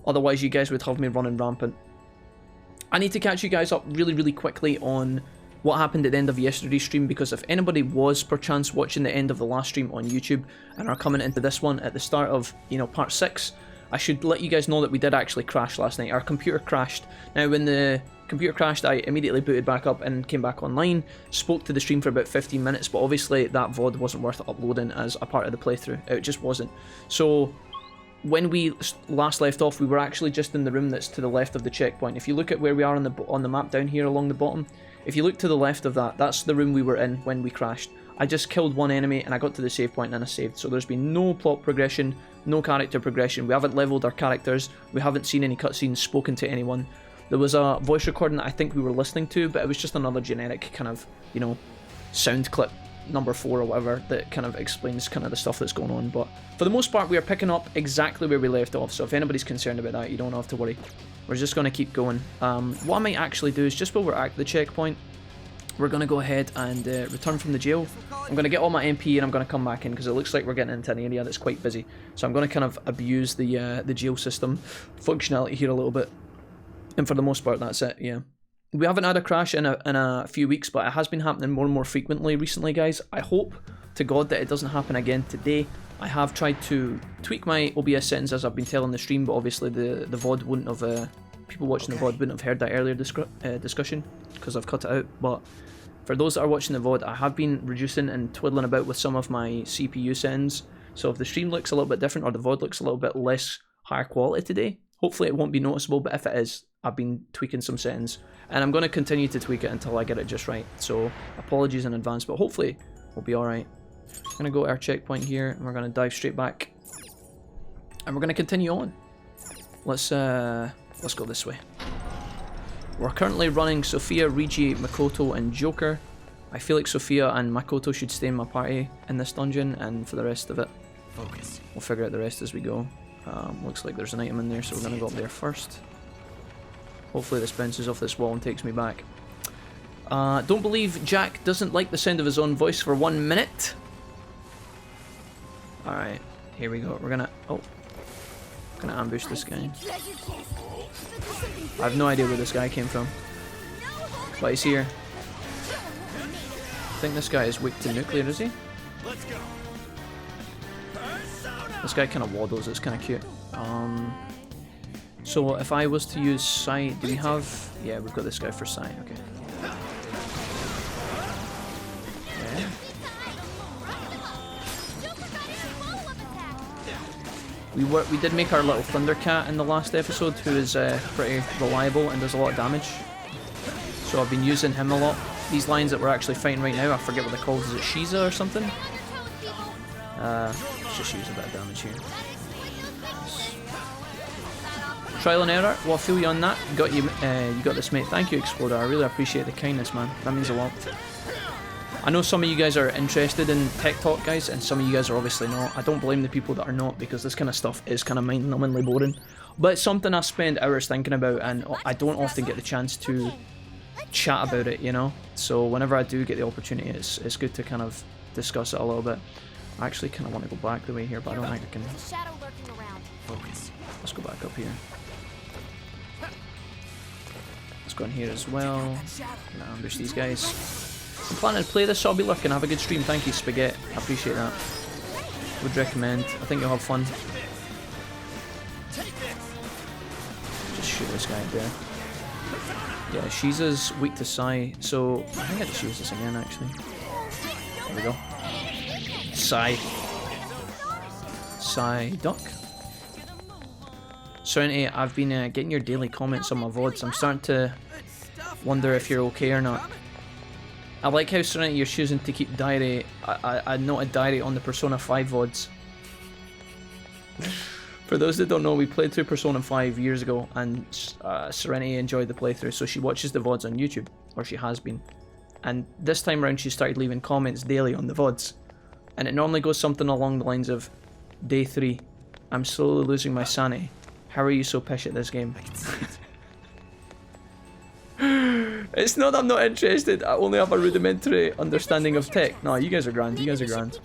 Otherwise, you guys would have me running rampant. I need to catch you guys up really quickly on what happened at the end of yesterday's stream, because if anybody was perchance watching the end of the last stream on YouTube and are coming into this one at the start of, you know, part 6, I should let you guys know that we did actually crash last night. Our computer crashed. Now, when the computer crashed, I immediately booted back up and came back online, spoke to the stream for about 15 minutes, but obviously that VOD wasn't worth uploading as a part of the playthrough. It just wasn't. So when we last left off, we were actually just in the room that's to the left of the checkpoint. If you look at where we are on the map down here along the bottom, if you look to the left of that, that's the room we were in when we crashed. I just killed one enemy and I got to the save point and I saved. So there's been no plot progression, no character progression. We haven't leveled our characters. We haven't seen any cutscenes, spoken to anyone. There was a voice recording that I think we were listening to, but it was just another generic kind of, you know, sound clip number 4 or whatever that kind of explains kind of the stuff that's going on. But for the most part, we are picking up exactly where we left off. So if anybody's concerned about that, you don't have to worry. We're just going to keep going. What I might actually do is just while we're at the checkpoint, we're going to go ahead and return from the jail. I'm going to get all my MP and I'm going to come back in because it looks like we're getting into an area that's quite busy. So I'm going to kind of abuse the jail system functionality here a little bit. And for the most part, that's it, yeah. We haven't had a crash in a few weeks, but it has been happening more and more frequently recently, guys. I hope to God that it doesn't happen again today. I have tried to tweak my OBS settings as I've been telling the stream, but obviously the VOD wouldn't have... people watching the VOD wouldn't have heard that earlier discussion because I've cut it out. But for those that are watching the VOD, I have been reducing and twiddling about with some of my CPU settings. So if the stream looks a little bit different or the VOD looks a little bit less higher quality today, hopefully it won't be noticeable, but if it is, I've been tweaking some settings. And I'm going to continue to tweak it until I get it just right. So apologies in advance, but hopefully we'll be alright. I'm going to go to our checkpoint here and we're going to dive straight back. And we're going to continue on. Let's go this way. We're currently running Sophia, Rigi, Makoto, and Joker. I feel like Sophia and Makoto should stay in my party in this dungeon, and for the rest of it, focus. We'll figure out the rest as we go. Looks like there's an item in there, so we're going to go up there first. Hopefully this bounces off this wall and takes me back. Don't believe Jack doesn't like the sound of his own voice for 1 minute. Alright, here we go. We're gonna... oh. Gonna ambush this guy. I have no idea where this guy came from, but he's here. I think this guy is weak to nuclear, is he? This guy kind of waddles, it's kind of cute. So if I was to use Sai, do we have... yeah, we've got this guy for Sai, okay. We did make our little Thundercat in the last episode, who is pretty reliable and does a lot of damage. So I've been using him a lot. These lines that we're actually fighting right now, I forget what they're called. Is it Shiza or something? Let's just use a bit of damage here. Trial and error. Well, I feel you on that. You got this, mate. Thank you, Explorer. I really appreciate the kindness, man. That means a lot. I know some of you guys are interested in tech talk, guys, and some of you guys are obviously not. I don't blame the people that are not, because this kind of stuff is kind of mind-numbingly boring. But it's something I spend hours thinking about, and I don't often get the chance to chat about it, you know? So whenever I do get the opportunity, it's good to kind of discuss it a little bit. I actually kind of want to go back the way here, but I don't think I can. Focus. Let's go back up here. Let's go in here as well. I'm gonna ambush these guys. I'm planning to play this, so I'll be looking. Have a good stream. Thank you, Spaghetti. I appreciate that. Would recommend. I think you'll have fun. Just shoot this guy there. Yeah, Shiza's weak to Sai, so I think I just use this again, actually. There we go. Sai. Sai Duck. Serenity, I've been getting your daily comments on my VODs. I'm starting to wonder if you're okay or not. I like how, Serenity, you're choosing to keep diary. I noted diary on the Persona 5 VODs. For those that don't know, we played through Persona 5 years ago, and Serenity enjoyed the playthrough, so she watches the VODs on YouTube, or she has been. And this time around, she started leaving comments daily on the VODs. And it normally goes something along the lines of, Day 3, I'm slowly losing my sanity. How are you so pish at this game? It's not that I'm not interested, I only have a rudimentary understanding of tech. No, you guys are grand, you guys are grand.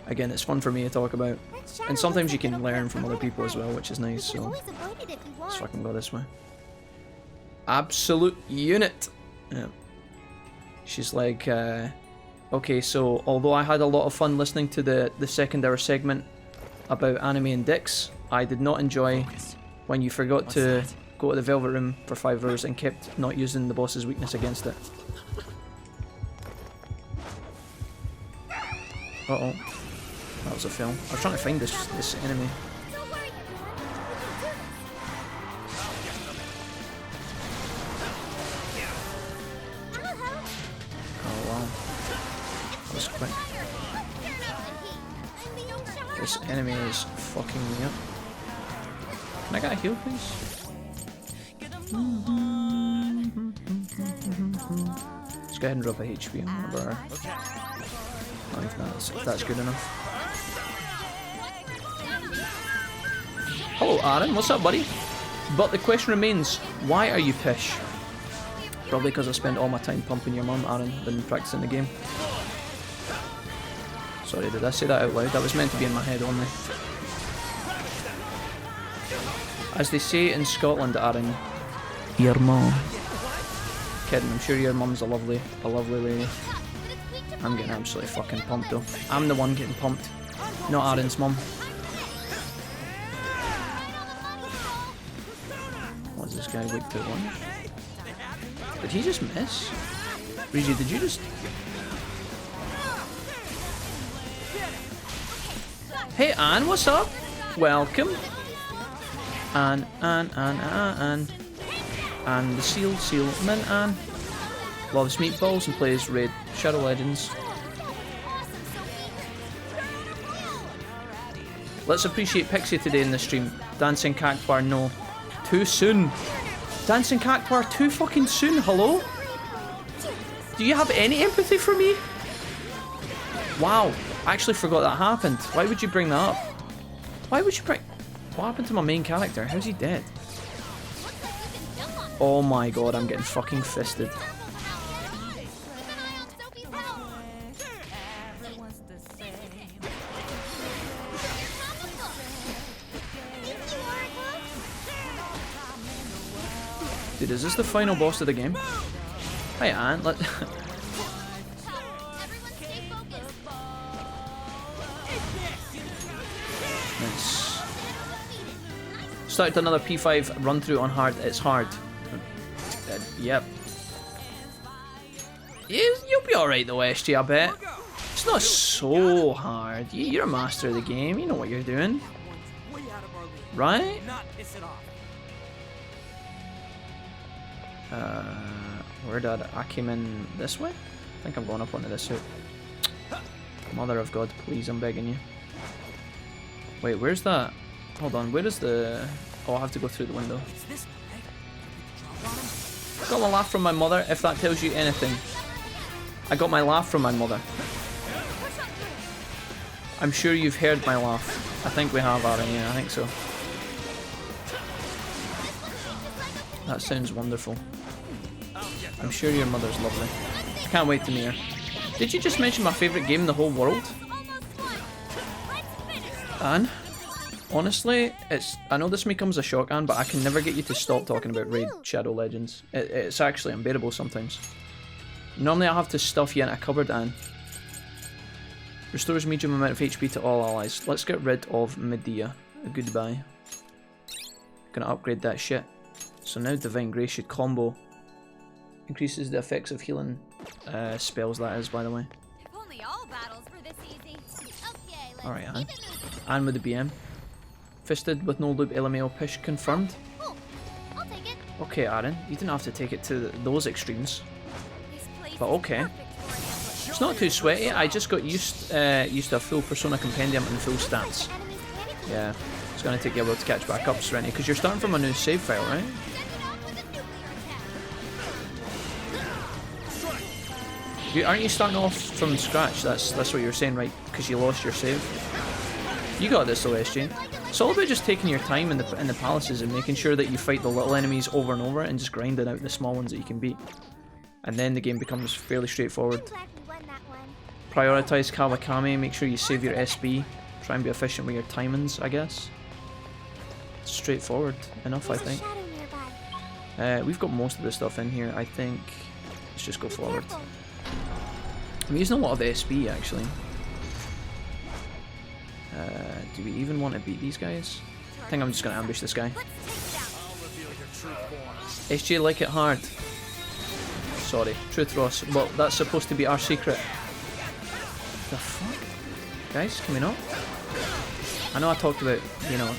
Again, it's fun for me to talk about. And sometimes you can learn from other people as well, which is nice, so let's fucking go this way. Absolute unit! Yeah. She's like, okay, so although I had a lot of fun listening to the second hour segment about anime and dicks, I did not enjoy when you forgot to go to the Velvet Room for 5 hours and kept not using the boss's weakness against it. Uh-oh. That was a fail. I was trying to find this enemy. Oh wow. That was quick. This enemy is fucking me up. Can I get a heal, please? Let's go ahead and drop a HP on one of our... Not even if that's good enough. Hello Aaron, what's up buddy? But the question remains, why are you pish? Probably because I spent all my time pumping your mum, Aaron, than practicing the game. Sorry, did I say that out loud? That was meant to be in my head only. As they say in Scotland, Aaron, your mum. Kidding, I'm sure your mum's a lovely lady. I'm getting absolutely fucking pumped though. I'm the one getting pumped, not Aaron's mum. What's this guy weak to one? Did he just miss? Rigi, did you just... Hey Anne, what's up? Welcome. Anne. And the seal, Min Anne. Loves meatballs and plays Raid Shadow Legends. Let's appreciate Pixie today in the stream. Dancing Cactuar, no. Too soon. Dancing Cactuar, too fucking soon, hello? Do you have any empathy for me? Wow, I actually forgot that happened. Why would you bring that up? Why would you bring... What happened to my main character? How's he dead? Oh my god, I'm getting fucking fisted. Dude, is this the final boss of the game? Hi, Ant. Let. Nice. Started another P5 run through on hard. It's hard. Yep. You'll be alright though, SG, I bet. It's not so hard. You're a master of the game. You know what you're doing. Right? Where did I came in this way? I think I'm going up onto this suit. Mother of God, please, I'm begging you. Wait, where's that? Hold on, where is the... Oh, I have to go through the window. I got my laugh from my mother, if that tells you anything. I got my laugh from my mother. I'm sure you've heard my laugh. I think we have, Aaron, yeah, I think so. That sounds wonderful. I'm sure your mother's lovely. Can't wait to meet her. Did you just mention my favourite game in the whole world? Anne? Honestly, I know this becomes a shock, Anne, but I can never get you to stop talking about Raid Shadow Legends. It's actually unbearable sometimes. Normally I have to stuff you in a cupboard, Anne. Restores medium amount of HP to all allies. Let's get rid of Medea. Goodbye. Gonna upgrade that shit. So now Divine Grace should combo. Increases the effects of healing spells, that is, by the way. If only all battles were this easy. Okay, alright, Anne. Anne with the BM. Fisted with no loop LMAO push confirmed. Cool. I'll take it. Okay, Aaron, you didn't have to take it to those extremes. But okay. It's not too sweaty. I just got used to a full Persona Compendium and full stats. Yeah, it's gonna take you a while to catch back up, Serenity, because you're starting from a new save file, right? Aren't you starting off from scratch? That's what you're saying, right? Because you lost your save. You got this, though, SJ. It's all about just taking your time in the palaces and making sure that you fight the little enemies over and over and just grinding out the small ones that you can beat. And then the game becomes fairly straightforward. Prioritize Kawakami, make sure you save your SB. Try and be efficient with your timings, I guess. Straightforward enough, I think. We've got most of the stuff in here, I think. Let's just go forward. I'm using a lot of SB, actually. Do we even want to beat these guys? I think I'm just going to ambush this guy. SJ, like it hard. Sorry, Truth Ross. Well, that's supposed to be our secret. The fuck? Guys, coming up? I know I talked about, you know,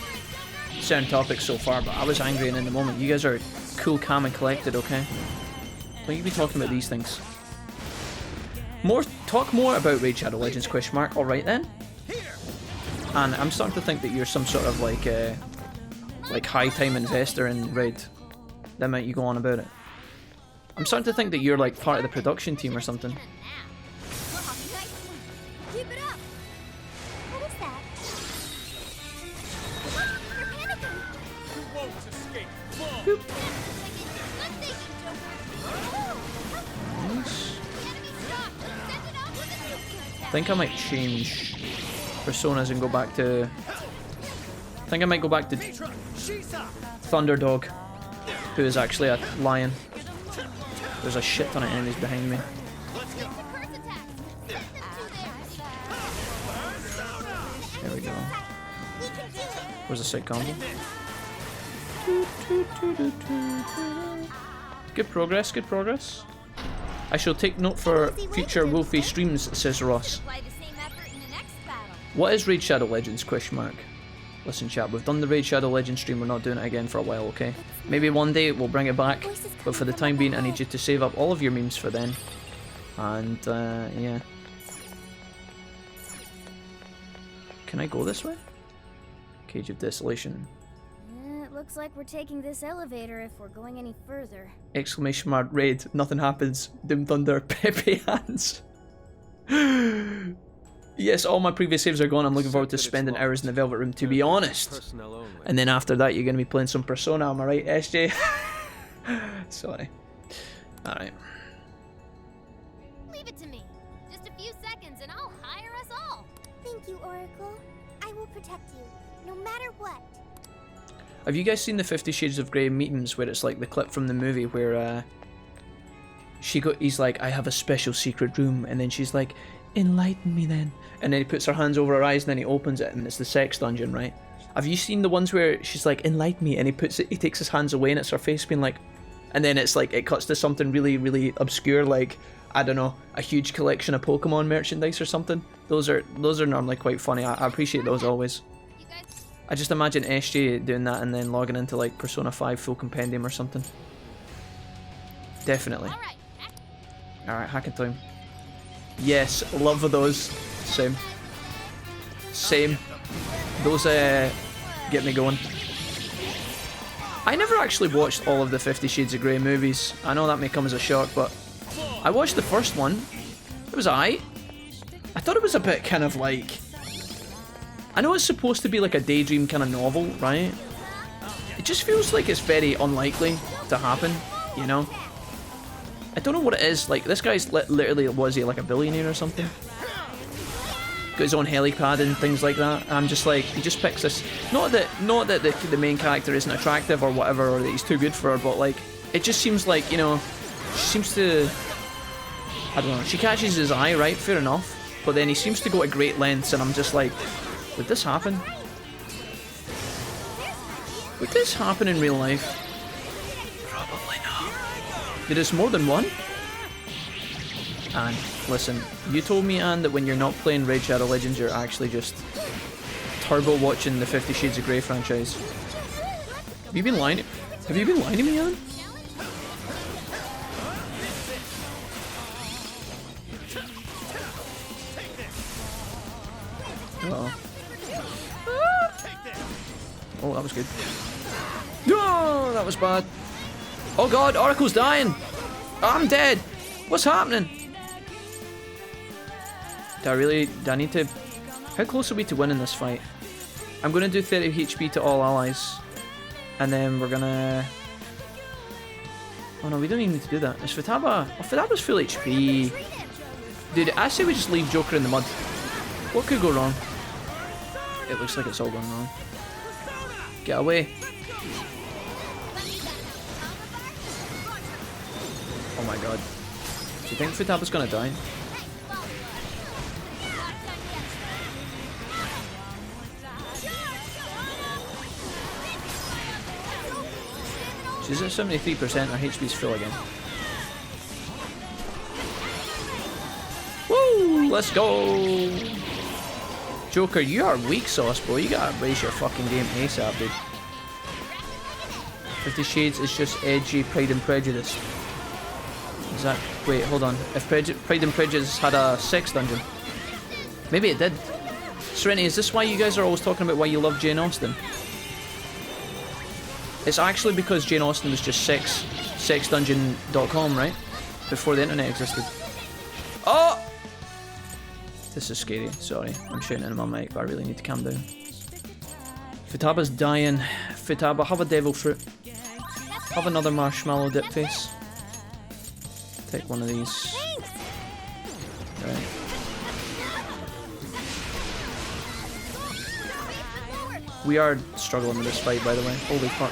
certain topics so far, but I was angry and in the moment. You guys are cool, calm and collected, okay? Don't you be talking about these things. Talk more about Raid Shadow Legends, ? Alright then. And I'm starting to think that you're some sort of like high time investor in Raid. The amount you go on about it. I'm starting to think that you're like part of the production team or something. Keep it up. What is that? You're panicking. You won't escape. Boop. Good thinking, Joker. Nice. The enemy stopped. Send it out with a nuclear attack. I think I might change personas and go back to... I think I might go back to Thunderdog, who is actually a lion. There's a shit ton of enemies behind me. There we go. Where's the sick combo? Good progress, good progress. I shall take note for future Wolfie streams, says Ross. What is Raid Shadow Legends? ? Listen chat, we've done the Raid Shadow Legends stream, we're not doing it again for a while, okay? Maybe one day we'll bring it back, but for the time being I need you to save up all of your memes for then. And, yeah. Can I go this way? Cage of Desolation. It looks like we're taking this elevator if we're going any further. Exclamation mark, raid, nothing happens. Doom Thunder, Pepe hands. Yes, all my previous saves are gone. I'm looking forward to spending hours in the Velvet Room, to be honest. And then after that, you're going to be playing some Persona, am I right, SJ? Sorry. Alright. Leave it to me. Just a few seconds and I'll hire us all. Thank you, Oracle. I will protect you, no matter what. Have you guys seen the 50 Shades of Grey memes where it's like the clip from the movie where he's like, I have a special secret room, and then she's like, enlighten me then. And then he puts her hands over her eyes and then he opens it and it's the sex dungeon, right? Have you seen the ones where she's like, enlighten me, and he takes his hands away and it's her face being like, and then it's like, it cuts to something really, really obscure, like, I don't know, a huge collection of Pokemon merchandise or something. Those are normally quite funny. I appreciate those always. I just imagine SJ doing that and then logging into like Persona 5 full compendium or something. Definitely. Alright, hacking time. Yes, love of those. Same. Same. Those get me going. I never actually watched all of the 50 Shades of Grey movies. I know that may come as a shock, but I watched the first one. It was alright. I thought it was a bit kind of like... I know it's supposed to be like a daydream kind of novel, right? It just feels like it's very unlikely to happen, you know? I don't know what it is. Like, this guy's literally, was he like a billionaire or something? Got his own helipad and things like that. And I'm just like, he just picks this. Not that the main character isn't attractive or whatever, or that he's too good for her, but like, it just seems like, you know, she seems to, I don't know, she catches his eye, right? Fair enough. But then he seems to go to great lengths, and I'm just like, would this happen? Would this happen in real life? Probably not. There is more than one? And listen, you told me, Anne, that when you're not playing Raid Shadow Legends, you're actually just turbo watching the 50 Shades of Grey franchise. Have you been lying? Have you been lying to me, Anne? Uh-oh. Oh, that was good. No, that was bad. Oh god, Oracle's dying. I'm dead. What's happening? Do I need to... How close are we to winning this fight? I'm going to do 30 HP to all allies. And then we're going to... Oh no, we don't even need to do that. Is Futaba... Oh, Futaba's full HP. Dude, I say we just leave Joker in the mud. What could go wrong? It looks like it's all going wrong. Get away. Oh my god. Do you think Futaba's gonna die? She's at 73%, her HP's full again. Woo! Let's go! Joker, you are weak sauce, bro. You gotta raise your fucking game ASAP, dude. 50 Shades is just edgy Pride and Prejudice. Is that... Wait, hold on. If Pride and Prejudice had a sex dungeon. Maybe it did. Serenity, is this why you guys are always talking about why you love Jane Austen? It's actually because Jane Austen was just sexdungeon.com, right? Before the internet existed. Oh! This is scary, sorry. I'm shouting into my mic, but I really need to calm down. Futaba's dying. Futaba, have a devil fruit. Have another marshmallow dip face. Take one of these. Right. We are struggling with this fight, by the way. Holy fuck.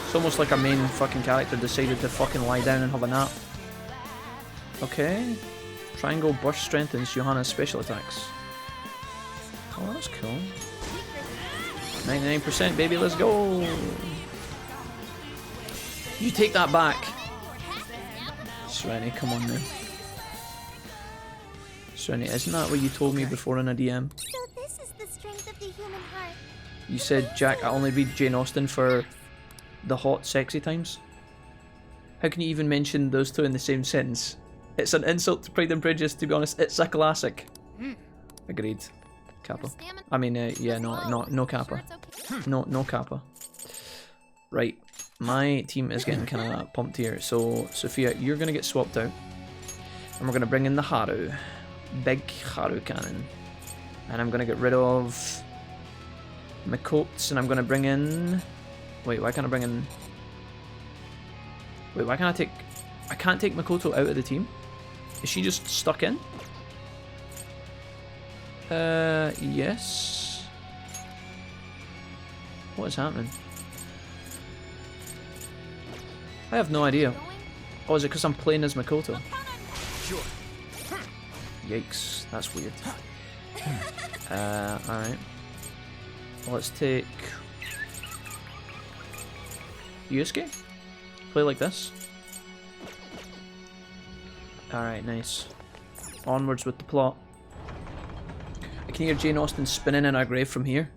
It's almost like our main fucking character decided to fucking lie down and have a nap. Okay. Triangle burst strengthens Johanna's special attacks. Oh, that's cool. 99%, baby, let's go! You take that back! Serenity, come on now. Serenity, isn't that what you told me before in a DM? So this is the strength of the human heart. You said, Jack, I only read Jane Austen for the hot, sexy times? How can you even mention those two in the same sentence? It's an insult to Pride and Prejudice, to be honest. It's a classic. Agreed. Kappa. I mean, yeah, no Kappa. No Kappa. Right. My team is getting kind of pumped here. So, Sophia, you're going to get swapped out. And we're going to bring in the Haru. Big Haru cannon. And I'm going to get rid of my coats, and I'm going to bring in... Wait, why can't I bring in... Wait, why can't I take... I can't take Makoto out of the team? Is she just stuck in? Yes. What is happening? I have no idea. Oh, is it because I'm playing as Makoto? Sure. Yikes, that's weird. Alright. Let's take... Yusuke? Play like this. Alright, nice. Onwards with the plot. I can hear Jane Austen spinning in her grave from here.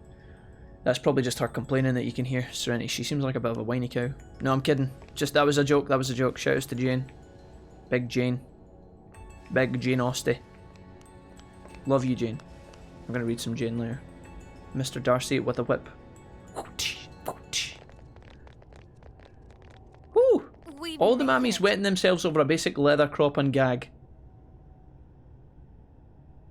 That's probably just her complaining that you can hear. Serenity, she seems like a bit of a whiny cow. No, I'm kidding. Just, that was a joke, that was a joke. Shoutouts to Jane. Big Jane. Big Jane Austen. Love you, Jane. I'm gonna read some Jane later. Mr. Darcy with a whip. Woo! All the mammies wetting themselves over a basic leather crop and gag.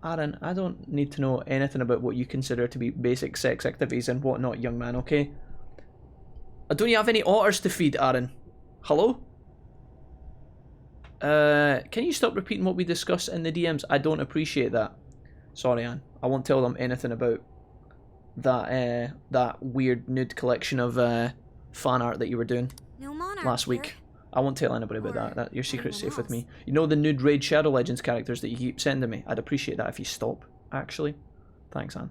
Aaron, I don't need to know anything about what you consider to be basic sex activities and whatnot, young man, okay? Don't you have any otters to feed, Aaron? Hello? Can you stop repeating what we discussed in the DMs? I don't appreciate that. Sorry, Anne. I won't tell them anything about that that weird nude collection of fan art that you were doing last week. I won't tell anybody about that. Your secret's safe with me. You know the nude Raid Shadow Legends characters that you keep sending me? I'd appreciate that if you stop, actually. Thanks, Anne.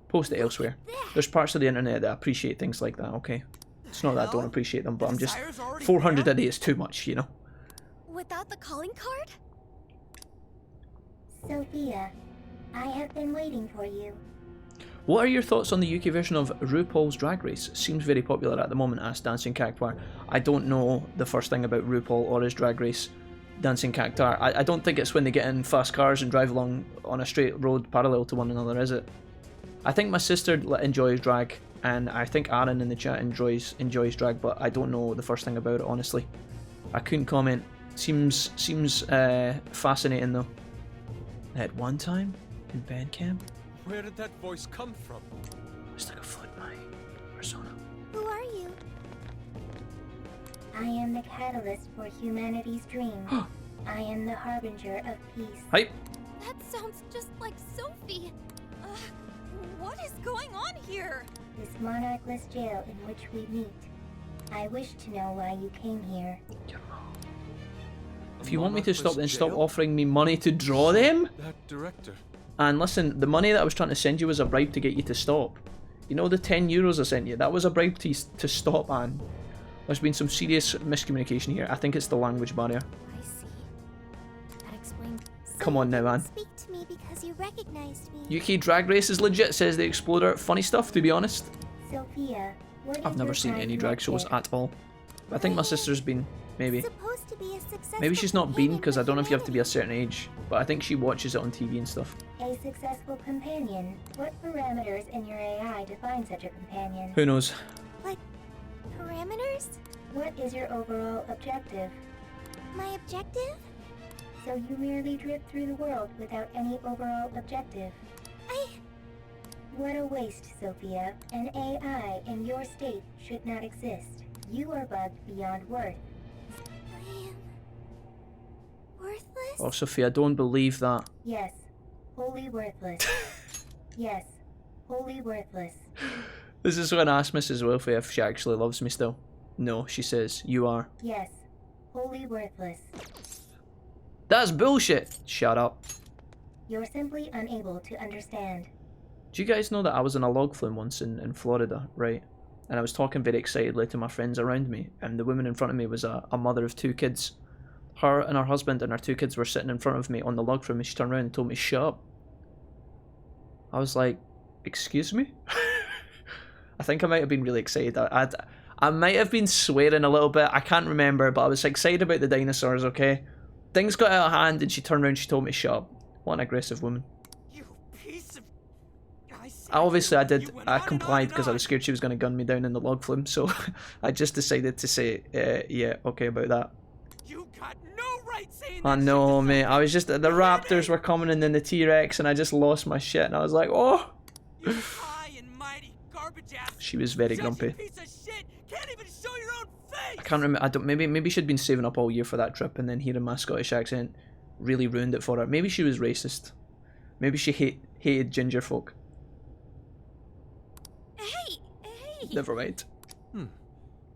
Post it elsewhere. There's parts of the internet that appreciate things like that, okay? It's not that I don't appreciate them, but I'm just... 400 a day is too much, you know? Without the calling card? Sophia, I have been waiting for you. What are your thoughts on the UK version of RuPaul's Drag Race? Seems very popular at the moment, asked Dancing Cactuar. I don't know the first thing about RuPaul or his Drag Race, Dancing Cactuar. I don't think it's when they get in fast cars and drive along on a straight road parallel to one another, is it? I think my sister enjoys drag, and I think Aaron in the chat enjoys drag, but I don't know the first thing about it, honestly. I couldn't comment. Seems fascinating though. At one time in Bandcamp. Where did that voice come from? It's like a foot my persona. Who are you? I am the catalyst for humanity's dream. I am the harbinger of peace. Hype. sounds just like Sophie. What is going on here? This monarchless jail in which we meet. I wish to know why you came here. If you want me to stop, then stop offering me money to draw them. That director. And listen, the money that I was trying to send you was a bribe to get you to stop. You know the 10 euros I sent you? That was a bribe to stop, Anne. There's been some serious miscommunication here. I think it's the language barrier. I see. That explains. Come on now, Anne. Speak to me because you recognized me. UK Drag Race is legit, says the Exploder. Funny stuff, to be honest. Sophia, what is I've never your seen prime any drag shows directive? at all. I think my sister's been, maybe. Supposed to be a successful Maybe she's not been, companion because I for don't know if you have to be a humanity. certain age. But I think she watches it on TV and stuff. A successful companion. What parameters in your AI define such a companion? Who knows? Like parameters? What is your overall objective? My objective? So you merely drift through the world without any overall objective. What a waste, Sophia. An AI in your state should not exist. You are bugged beyond worth. I am worthless? Oh, Sophia, I don't believe that. Yes, wholly worthless. Yes, wholly worthless. This is when I asked Mrs. Wilfie if she actually loves me still. No, she says, you are. Yes, wholly worthless. That's bullshit! Shut up. You're simply unable to understand. Do you guys know that I was in a log flume once in Florida, right? And I was talking very excitedly to my friends around me, and the woman in front of me was a mother of 2 kids. Her and her husband and her 2 kids were sitting in front of me on the log flume, and she turned around and told me, shut up. I was like, excuse me? I think I might have been really excited. I might have been swearing a little bit, I can't remember, but I was excited about the dinosaurs, okay? Things got out of hand and she turned around and she told me, shut up. What an aggressive woman. You piece of... Obviously I complied because I was scared she was going to gun me down in the log flume, so I just decided to say, yeah, okay about that. You got no right saying I that know, shit to mate, I Sophie. was just, the raptors were coming and then the T-Rex and I just lost my shit and I was like, oh! You high and mighty garbage ass. She was very judgy grumpy. Piece of shit. Can't even show your own face. I can't remember, maybe she'd been saving up all year for that trip and then hearing my Scottish accent really ruined it for her. Maybe she was racist. Maybe she hated ginger folk. Hey! Never mind.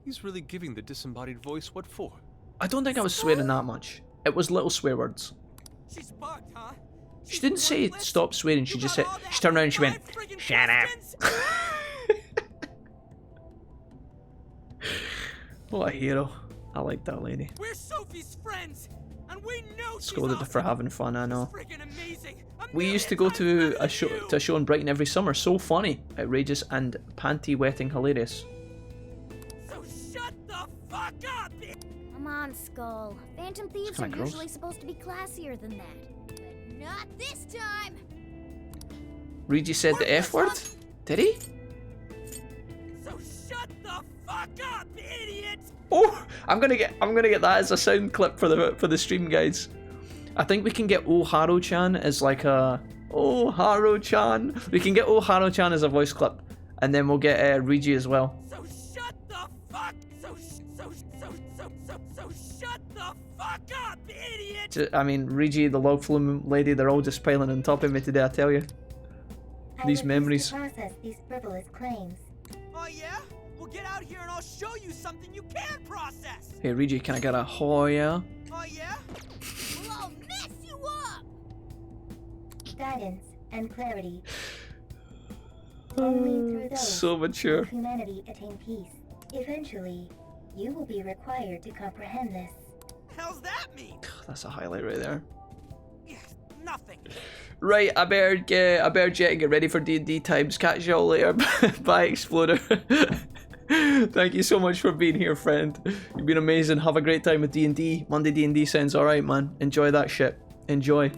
He's really giving the disembodied voice what for? I don't think I was swearing that much. It was little swear words. She's bugged, huh? She didn't say worthless? stop swearing, she You just got said, all that she turned around and she went, 5 friggin' shut up. questions? What a hero. I like that lady. We're Sophie's friends, and we know she's Scolded her for awesome. having fun, I know. She's friggin' amazing. We used to go to a show in Brighton every summer. So funny, outrageous, and panty-wetting hilarious. So shut the fuck up! Come on, Skull. Phantom Thieves are kinda gross. usually supposed to be classier than that. But not this time! Reggie said the F word? Did he? So shut the fuck up, idiot! Oh, I'm gonna get that as a sound clip for the stream, guys. I think we can get Oh Haro-chan as like a Oh Haro-chan. We can get Oh Haro-chan as a voice clip, and then we'll get Reggie as well. So shut the fuck. So shut the fuck up, idiot! I mean, Reggie, the log flume lady, they're all just piling on top of me today. I tell you, I these refuse memories. to process these frivolous claims. Oh yeah? Well, get out here and I'll show you something you can process. Hey Reggie, can I get a Hoya? Oh yeah? Well, I'll mess you up! Guidance and clarity. Only through those So mature. will humanity attain peace. Eventually, you will be required to comprehend this. Hell's that mean? That's a highlight right there. Yes, nothing. Right, I better jet and get ready for D&D times. Catch y'all later. Bye, Exploder. Thank you so much for being here, friend. You've been amazing. Have a great time with D&D. Monday D&D sounds alright, man. Enjoy that shit. Enjoy.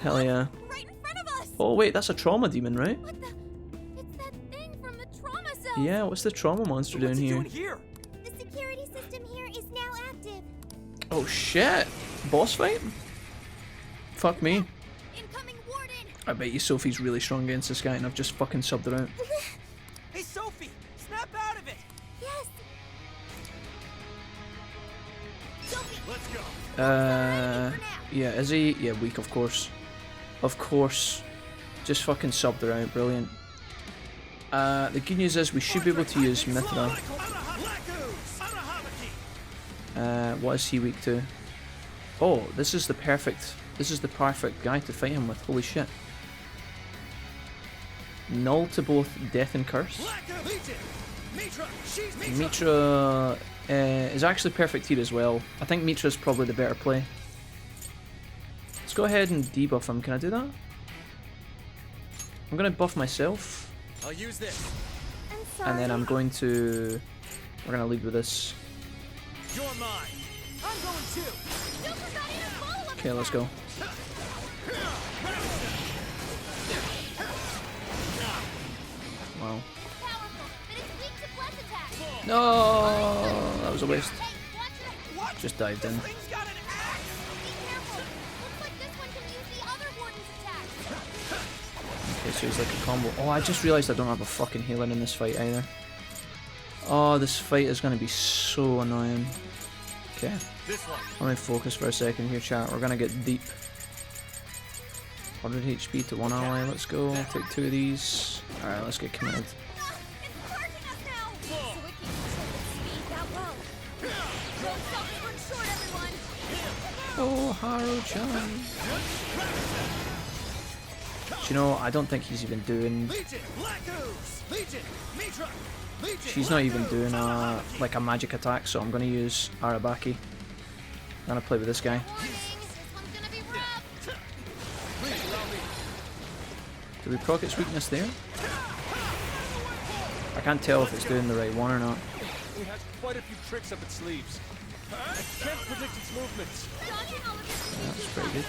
Hell yeah. Right in front of us! Oh wait, that's a trauma demon, right? What the? It's that thing from the trauma cell! Yeah, what's the trauma monster doing What's he here? doing here? The security system here is now active. Oh shit. Boss fight? Fuck me. Incoming warden! I bet you Sophie's really strong against this guy and I've just fucking subbed her out. Hey Sophie, snap out of it. Yes! Sophie! Let's go. Yeah, is he? Yeah, weak of course. Of course. Just fucking subbed her out. Brilliant. The good news is we should be able to use Mithra. What is he weak to? Oh, this is the perfect guy to fight him with. Holy shit. Null to both Death and Curse. Mitra is actually perfect here as well. I think Mitra is probably the better play. Let's go ahead and debuff him. Can I do that? I'm going to buff myself. I'll use this. And then I'm going to... We're going to lead with this. You're mine. I'm going too. Okay, let's go. Wow. No, that was a waste. Just dived in. Okay, so he's like a combo. Oh, I just realised I don't have a fucking healer in this fight either. Oh, this fight is going to be so annoying. Okay. Let me focus for a second here, chat. We're going to get deep. 100 HP to one ally. Let's go. Take 2 of these. Alright, let's get committed. Oh, Haru-chan. You know, I don't think he's even doing... She's not even doing like a magic attack, so I'm going to use Arabaki. I'm going to play with this guy. Do we proc its weakness there? I can't tell if it's doing the right one or not. It has quite a few tricks up its sleeves. I can't predict its movements. That's pretty good.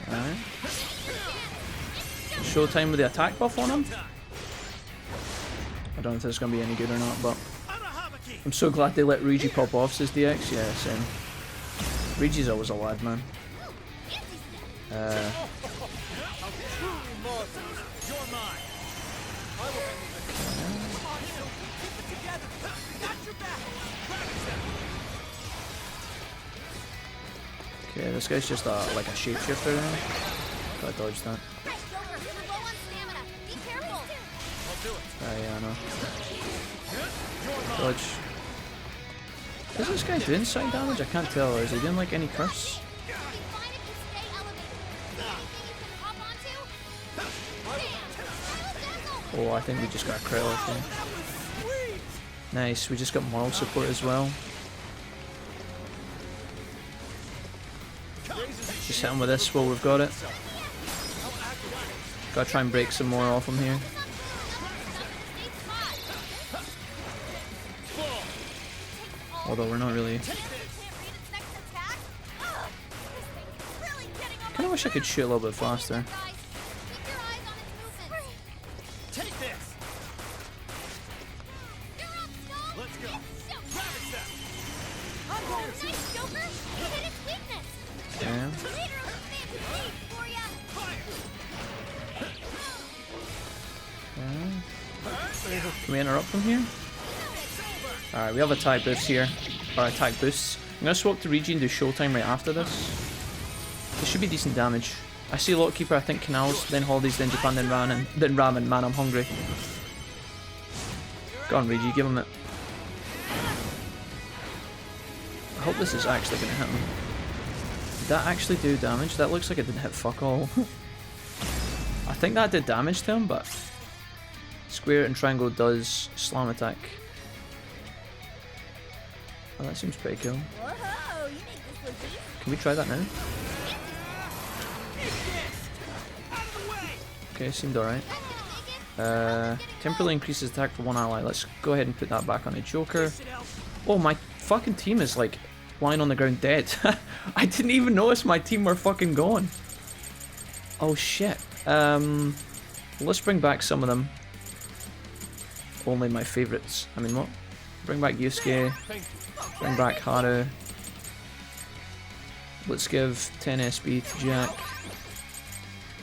Alright. Showtime with the attack buff on him? I don't know if this is going to be any good or not, but I'm so glad they let Rigi pop off his DX. Yeah, same. Rigi's always a lad, man. Okay, this guy's just like a shapeshifter now. Gotta dodge that. Yeah, I know. Dodge. Is this guy doing side damage? I can't tell. Is he doing like any curse? Oh, I think we just got a crit off him. Nice, we just got moral support as well. Just hit him with this while we've got it. Gotta try and break some more off him here. Although we're not really... Kinda wish I could shoot a little bit faster. Can we interrupt from here? Alright, we have attack boosts here. Or attack boosts. I'm gonna swap to Regi and do showtime right after this. This should be decent damage. I see Lockkeeper, I think Canals, then Holidays, then Japan, then Ramen. Man, I'm hungry. Go on, Regi, give him it. I hope this is actually gonna hit him. Did that actually do damage? That looks like it didn't hit fuck all. I think that did damage to him, but... Square and triangle does slam attack. Oh, that seems pretty cool. Can we try that now? Okay, seemed alright. Temporarily increases attack for one ally. Let's go ahead and put that back on a Joker. Oh, my fucking team is like lying on the ground dead. I didn't even notice my team were fucking gone. Oh shit. Let's bring back some of them. Only my favourites. I mean, what? Bring back Yusuke. Bring back Haru. Let's give 10 SB to Jack.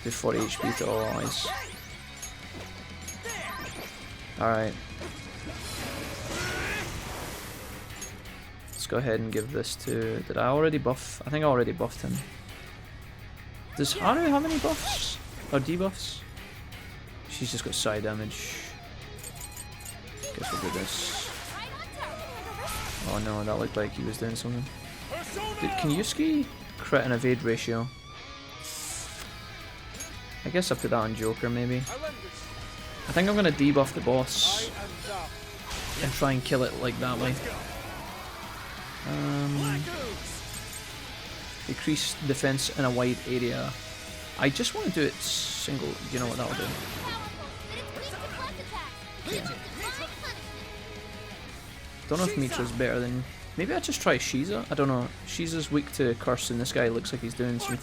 Do 40 HP to all allies. Alright. go ahead and give this to... Did I already buff? I think I already buffed him. Does Haru have any buffs? Or debuffs? She's just got side damage. Guess we'll do this. Oh no, that looked like he was doing something. Can Yusuke crit and evade ratio? I guess I put that on Joker maybe. I think I'm gonna debuff the boss and try and kill it like that way. Decrease defense in a wide area. I just want to do it single. You know what that'll do? Yeah. Don't know if Mitra's better than... Maybe I just try Shiza? I don't know. Shiza's weak to curse and this guy looks like he's doing some... Do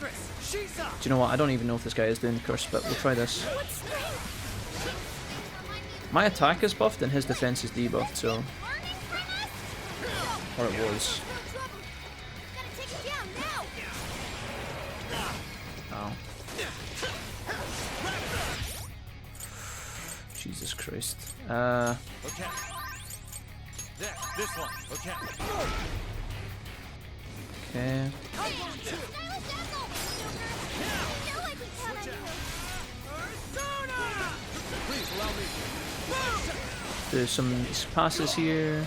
you know what? I don't even know if this guy is doing curse, but we'll try this. My attack is buffed and his defense is debuffed, so... Or it was. Ow. Jesus Christ. Okay. This one. Okay. Okay. Please allow me. Do some passes here.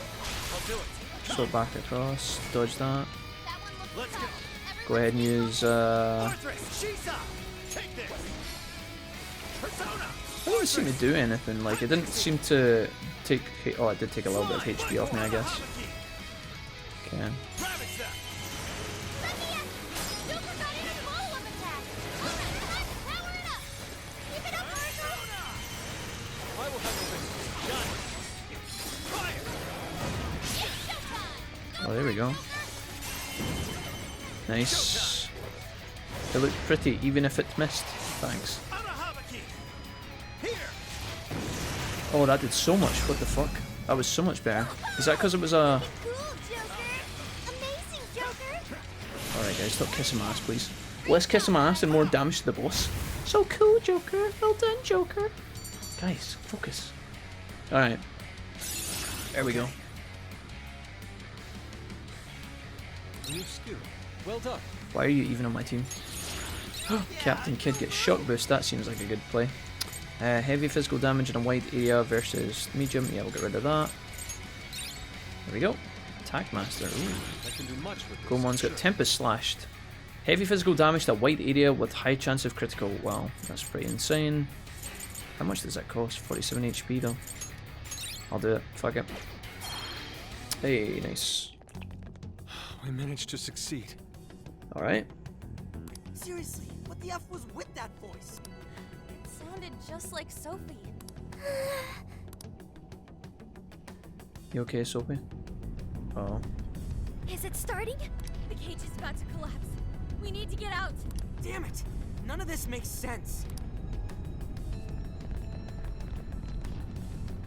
Sword back across. Dodge that. Go ahead and use I don't seem to do anything, like it didn't seem to take... Oh, it did take a little bit of HP off me, I guess. Okay. Oh, there we go. Nice. It looked pretty, even if it missed. Thanks. Oh, that did so much. What the fuck? That was so much better. Is that because it was a... Alright guys, stop kissing my ass, please. Less kissing my ass and more damage to the boss. So cool, Joker. Well done, Joker. Guys, focus. Alright. There we go. New skill. Well done. Why are you even on my team? Captain Kid gets shock boost. That seems like a good play. Heavy physical damage in a wide area versus medium. Yeah, we'll get rid of that. There we go. Attack Master. Ooh. I can do much with Goemon's got Tempest Slashed. Heavy physical damage to a wide area with high chance of critical. Wow, that's pretty insane. How much does that cost? 47 HP though. I'll do it. Fuck it. Hey, nice. We managed to succeed. Alright. Seriously, what the F was with that voice? It sounded just like Sophie. You okay, Sophie? Oh. Is it starting? The cage is about to collapse. We need to get out. Damn it! None of this makes sense.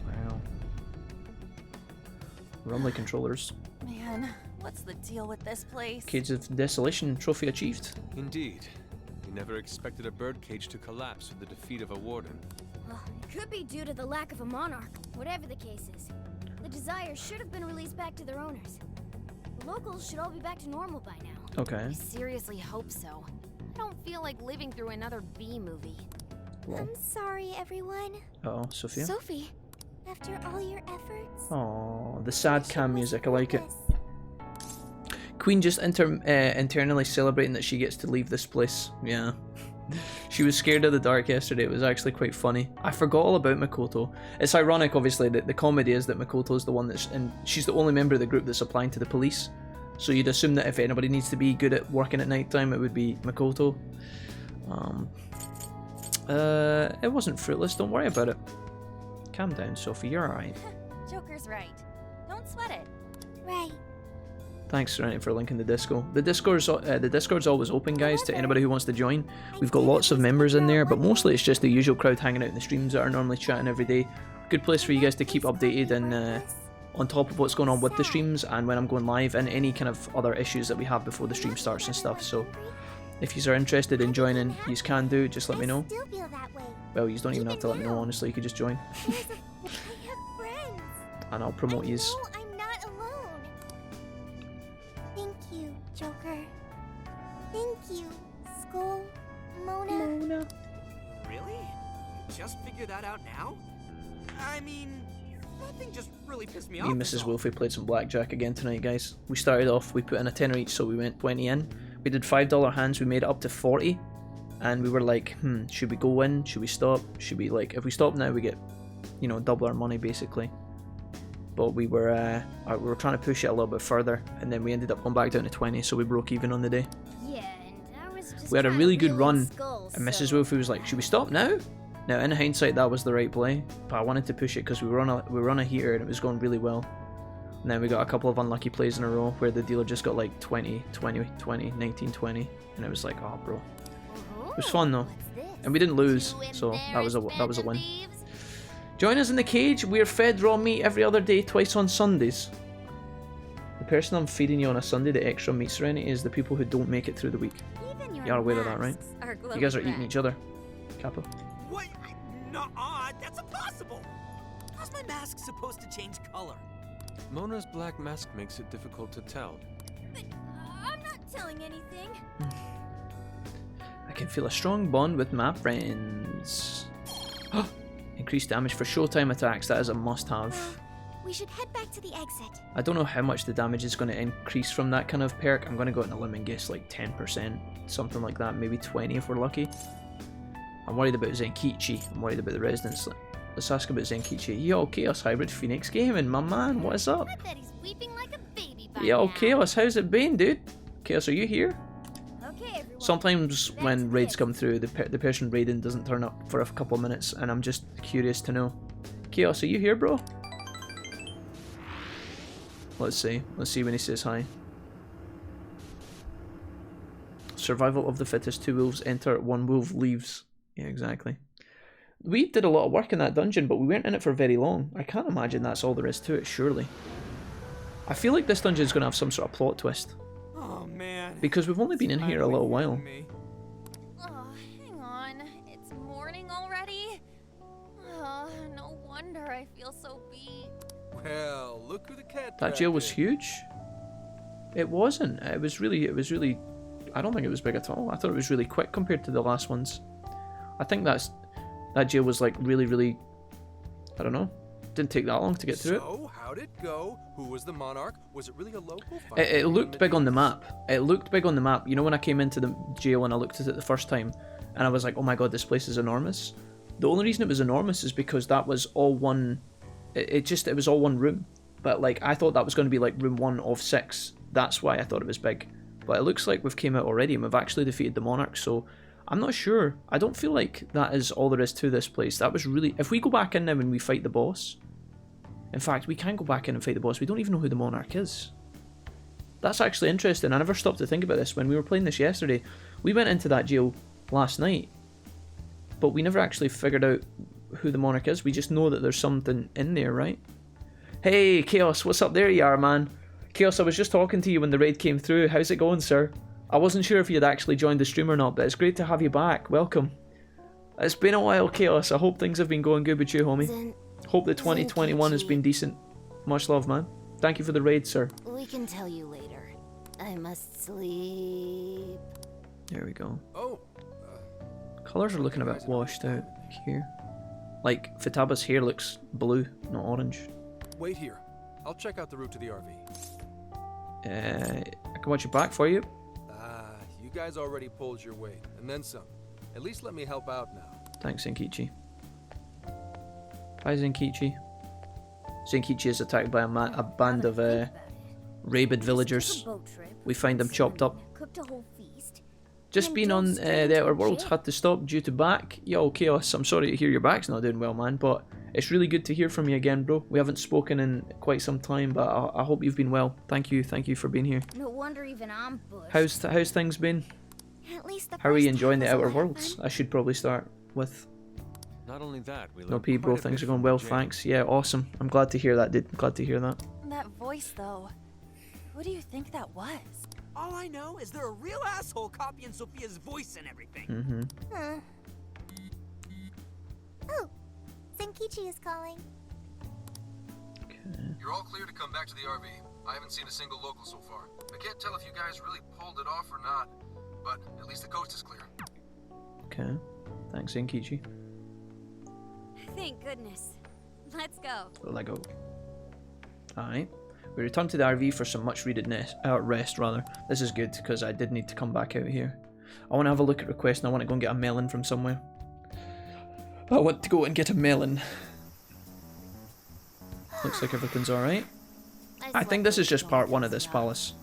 Wow. Rumbly controllers. Man, what's the deal with this place? Cage of Desolation trophy achieved. Indeed. We never expected a birdcage to collapse with the defeat of a warden. Well, it could be due to the lack of a monarch. Whatever the case is, the Desires should have been released back to their owners. The locals should all be back to normal by now. Okay. I seriously hope so. I don't feel like living through another B movie. Well. I'm sorry, everyone. Uh-oh, Sophia? Sophie, after all your efforts... Oh, the sad cam music, I like it. Queen just internally celebrating that she gets to leave this place. Yeah. She was scared of the dark yesterday. It was actually quite funny. I forgot all about Makoto. It's ironic, obviously, that the comedy is that Makoto's the one that's... And she's the only member of the group that's applying to the police. So you'd assume that if anybody needs to be good at working at night time, it would be Makoto. It wasn't fruitless. Don't worry about it. Calm down, Sophie. You're alright. Joker's right. Don't sweat it. Right. Thanks, Serenity, for linking the Disco. The Discord's always open, guys, to anybody who wants to join. We've got lots of members in there, but mostly it's just the usual crowd hanging out in the streams that are normally chatting every day. Good place for you guys to keep updated and on top of what's going on with the streams and when I'm going live and any kind of other issues that we have before the stream starts and stuff. So if you are interested in joining, you can do. Just let me know. Well, you don't even have to let me know, honestly. You could just join. And I'll promote yous. just figure that out now? I mean, that thing just really pissed me Me off. and Mrs. Wolfie played some blackjack again tonight, guys. We started off, we put in a tenner each, so we went 20 in. We did $5 hands, we made it up to 40. And we were like, should we go in? Should we stop? Should we, like, if we stop now, we get, you know, double our money, basically. But we were trying to push it a little bit further, and then we ended up going back down to 20, so we broke even on the day. Yeah, and I was just We had a trying really to good reel run, in skulls, and Mrs. so- Wolfie was like, should we stop now? Now, in hindsight, that was the right play, but I wanted to push it because we were on a heater and it was going really well. And then we got a couple of unlucky plays in a row where the dealer just got like 20, 20, 20, 19, 20, and it was like, oh, bro. It was fun though, What's this? and we didn't lose, so that was a win. Join us in the cage. We're fed raw meat every other day, twice on Sundays. The person I'm feeding you on a Sunday, the extra meat Serenity, is the people who don't make it through the week. You are aware of that, right? You guys are eating each other. Kappa. What? Nuh-uh, that's impossible! How's my mask supposed to change color? Mona's black mask makes it difficult to tell. But I'm not telling anything. I can feel a strong bond with my friends. Increased damage for showtime attacks, that is a must-have. We should head back to the exit. I don't know how much the damage is going to increase from that kind of perk. I'm going to go out on a limb and guess like 10%, something like that, maybe 20 if we're lucky. I'm worried about Zenkichi. I'm worried about the residents. Let's ask about Zenkichi. Yo, Chaos Hybrid Phoenix Gaming, my man, what is up? I bet he's weeping like a baby by Yo, now. Chaos, how's it been, dude? Chaos, are you here? Okay, everyone. Sometimes Back when to raids this. come through, the person raiding doesn't turn up for a couple of minutes, and I'm just curious to know. Chaos, are you here, bro? Let's see. Let's see when he says hi. Survival of the fittest. 2 wolves enter, 1 wolf leaves. Yeah, exactly. We did a lot of work in that dungeon, but we weren't in it for very long. I can't imagine that's all there is to it, surely. I feel like this dungeon is going to have some sort of plot twist. Oh man. Because we've only been in here a little while. Oh, hang on. It's morning already? Oh, no wonder I feel so beat. Well, look who the cat That jail was trapped in. huge. It wasn't. It was really, I don't think it was big at all. I thought it was really quick compared to the last ones. I think that jail was like really, I don't know. Didn't take that long to get through it. So, how'd it go? Who was the monarch? Was it really a local? It looked big on the map. It looked big on the map. You know when I came into the jail and I looked at it the first time, and I was like, oh my god, this place is enormous. The only reason it was enormous is because that was all one. It was all one room. But like I thought that was going to be like room 1 of 6. That's why I thought it was big. But it looks like we've came out already and we've actually defeated the monarch. So I'm not sure. I don't feel like that is all there is to this place. That was really... If we go back in now and we fight the boss... In fact, we can go back in and fight the boss. We don't even know who the monarch is. That's actually interesting. I never stopped to think about this. When we were playing this yesterday, we went into that jail last night. But we never actually figured out who the monarch is. We just know that there's something in there, right? Hey, Chaos, what's up? There you are, man. Chaos, I was just talking to you when the raid came through. How's it going, sir? I wasn't sure if you had actually joined the stream or not, but it's great to have you back. Welcome. It's been a while, Chaos. I hope things have been going good with you, homie. Hope that 2021 has been decent. Much love, man. Thank you for the raid, sir. We can tell you later. I must sleep. There we go. Oh, Colours are looking a bit washed out here. Like, Futaba's hair looks blue, not orange. wait here. I'll check out the route to the RV. I can watch your back for you. Ah, you guys already pulled your weight, and then some. At least let me help out now. Thanks, Zenkichi. Bye, Zenkichi. Zenkichi is attacked by a band of rabid villagers. We find them chopped up. Cooked a whole feast. Just been on the Outer Worlds, had to stop due to back. Yo, Chaos, I'm sorry to hear your back's not doing well, man, but it's really good to hear from you again, bro. We haven't spoken in quite some time, but I hope you've been well. Thank you for being here. No wonder even I'm bushed. How's things been? At least the How are you first enjoying the half was a Outer lot of Worlds? fun. I should probably start with. Not only that, we No learned P, bro, quite a things bit are going from well, the jail. thanks. Yeah, awesome. I'm glad to hear that, dude. Glad to hear that. That voice, though. Who do you think that was? All I know is they're a real asshole copying Sophia's voice and everything. Mm-hmm. Oh, Zenkichi is calling. You're all clear to come back to the RV. I haven't seen a single local so far. I can't tell if you guys really pulled it off or not, but at least the coast is clear. Okay. Thanks, Zenkichi. Thank goodness. Let's go. Let go. Alright. We return to the RV for some much needed rest, rather. This is good, because I did need to come back out here. I want to have a look at requests, and I want to go and get a melon from somewhere. I want to go and get a melon. Looks like everything's alright. I think this is just part 1 of this palace.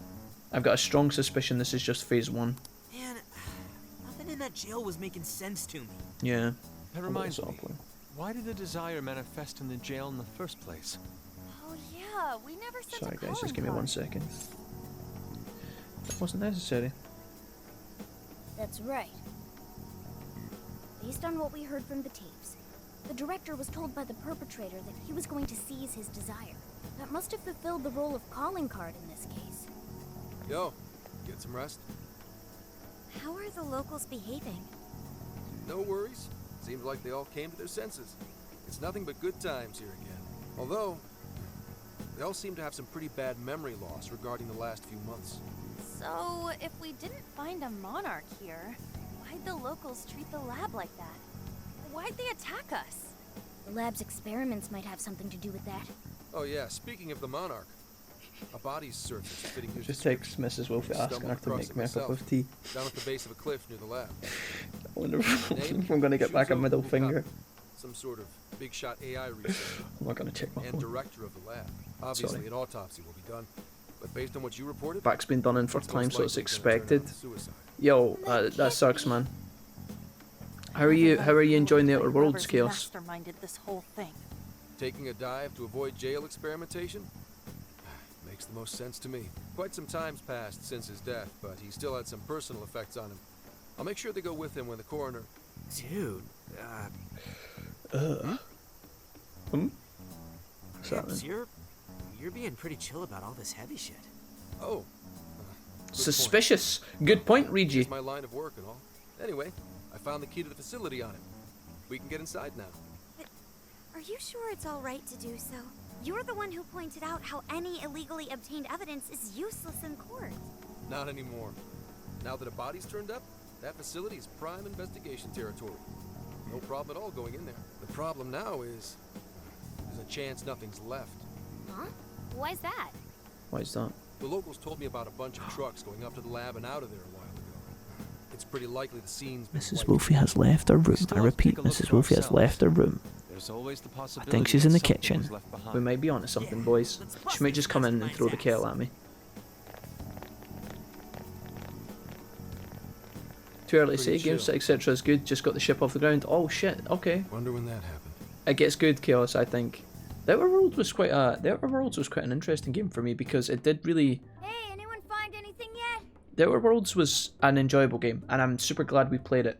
I've got a strong suspicion this is just phase 1. Man, nothing in that jail was making sense to me. Yeah. That reminds me, why did the desire manifest in the jail in the first place? Oh yeah, we never sent Sorry a guys, just calling give me card. 1 second. That wasn't necessary. That's right. Based on what we heard from the tapes, the director was told by the perpetrator that he was going to seize his desire. That must have fulfilled the role of calling card in this case. Yo, get some rest? How are the locals behaving? No worries. Seems like they all came to their senses. It's nothing but good times here again. Although, they all seem to have some pretty bad memory loss regarding the last few months. So, if we didn't find a monarch here, why'd the locals treat the lab like that? Why'd they attack us? The lab's experiments might have something to do with that. Oh yeah, speaking of the monarch, a body's surfaced fitting his Just text Mrs. Wolfie asking her to make me a cup of tea. Down at the base of a cliff near the lab. I wonder if I'm going to get back a middle finger. Some sort of big shot AI researcher. I'm not going to check my and phone. director of the lab. Obviously, Sorry. an autopsy will be done, but based on what you reported, Back's been done in for time, so it's likely gonna turn expected. out suicide. Yo, that sucks, man. How are you enjoying the Outer Worlds, Chaos? Masterminded this whole thing. Taking a dive to avoid jail experimentation? Makes the most sense to me. Quite some time's passed since his death, but he still had some personal effects on him. I'll make sure they go with him when the coroner... Dude, What's that, Pips, man? you're being pretty chill about all this heavy shit. Oh. Good Suspicious. Good point, point. Reggie. It's my line of work and all. Anyway, I found the key to the facility on him. We can get inside now. Are you sure it's all right to do so? You're the one who pointed out how any illegally obtained evidence is useless in court. Not anymore. Now that a body's turned up, that facility is prime investigation territory. No problem at all going in there. The problem now is there's a chance nothing's left. Huh? Why's that? Why is that? The locals told me about a bunch of trucks going up to the lab and out of there a while ago. It's pretty likely the scene's been Mrs. wiped. Wolfie has left her room. I repeat, Mrs. Wolfie has left her room. There's always the I possibility think she's in the that something kitchen. was left behind. We might be onto something, boys. She might just come in and throw the kettle at me. Too early to say, Pretty games chill. etc. is good, just got the ship off the ground. Oh shit, okay. Wonder when that happened. It gets good, Chaos, I think. The Outer Worlds was quite an interesting game for me because it did really... Hey, anyone find anything yet? The Outer Worlds was an enjoyable game, and I'm super glad we played it.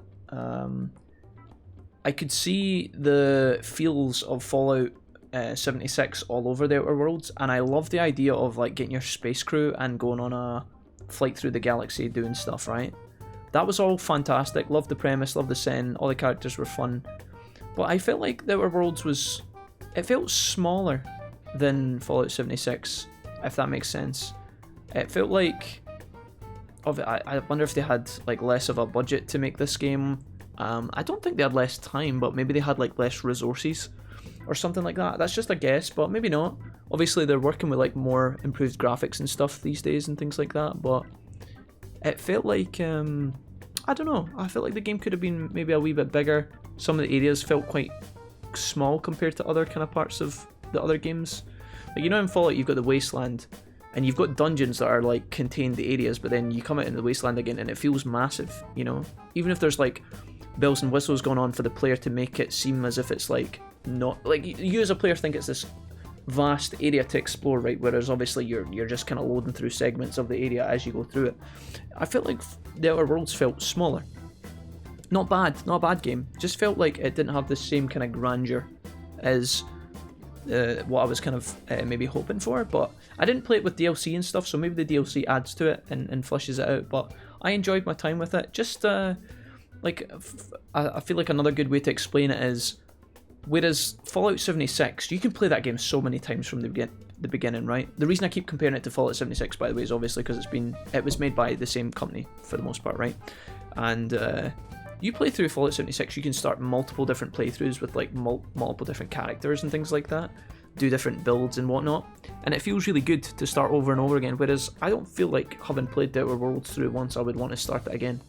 I could see the feels of Fallout 76 all over the Outer Worlds, and I love the idea of like getting your space crew and going on a flight through the galaxy doing stuff, right? That was all fantastic. Loved the premise, loved the setting, all the characters were fun. But I felt like the Outer Worlds was... It felt smaller than Fallout 76, if that makes sense. It felt like... I wonder if they had like less of a budget to make this game. I don't think they had less time, but maybe they had like less resources or something like that. That's just a guess, but maybe not. Obviously they're working with like more improved graphics and stuff these days and things like that, but it felt like, I don't know, I felt like the game could have been maybe a wee bit bigger. Some of the areas felt quite small compared to other kind of parts of the other games. Like, you know, in Fallout you've got the wasteland, and you've got dungeons that are like contained areas, but then you come out into the wasteland again and it feels massive, you know? Even if there's like bells and whistles going on for the player to make it seem as if it's like not... Like, you as a player think it's this vast area to explore, right? Whereas obviously you're just kind of loading through segments of the area as you go through it. I felt like the Outer Worlds felt smaller. Not bad, not a bad game. Just felt like it didn't have the same kind of grandeur as what I was kind of maybe hoping for, but I didn't play it with DLC and stuff, so maybe the DLC adds to it and flushes it out, but I enjoyed my time with it. Just like, I feel like another good way to explain it is, whereas Fallout 76, you can play that game so many times from the beginning, right? The reason I keep comparing it to Fallout 76, by the way, is obviously because it was made by the same company for the most part, right? And you play through Fallout 76, you can start multiple different playthroughs with like multiple different characters and things like that, do different builds and whatnot, and it feels really good to start over and over again, whereas I don't feel like having played The Outer Worlds through once I would want to start it again.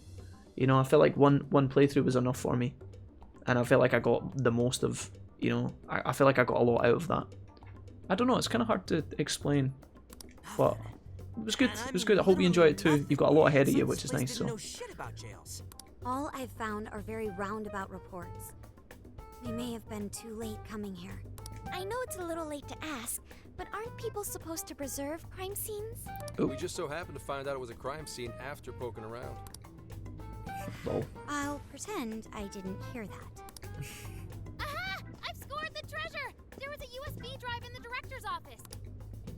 You know, I feel like one playthrough was enough for me, and I feel like I got the most of, you know, I feel like I got a lot out of that. I don't know, it's kind of hard to explain, but it was good. It was good. I hope you enjoy it too. You've got a lot ahead of you, which is nice. So. All I've found are very roundabout reports. We may have been too late coming here. I know it's a little late to ask, but aren't people supposed to preserve crime scenes? Ooh. We just so happened to find out it was a crime scene after poking around. Lol. I'll pretend I didn't hear that. Aha! I've scored the treasure! There was a USB drive in the director's office.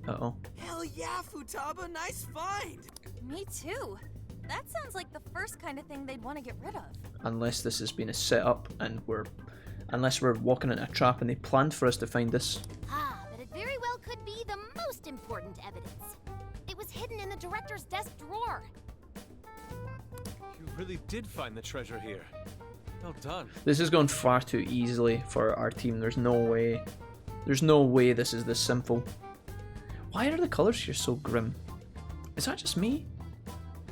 Uh-oh. Hell yeah, Futaba, nice find! Me too. That sounds like the first kind of thing they'd want to get rid of. Unless this has been a setup and unless we're walking in a trap and they planned for us to find this. Ah, but it very well could be the most important evidence. It was hidden in the director's desk drawer. You really did find the treasure here. Well done. This is going far too easily for our team. There's no way. There's no way this is this simple. Why are the colours here so grim? Is that just me?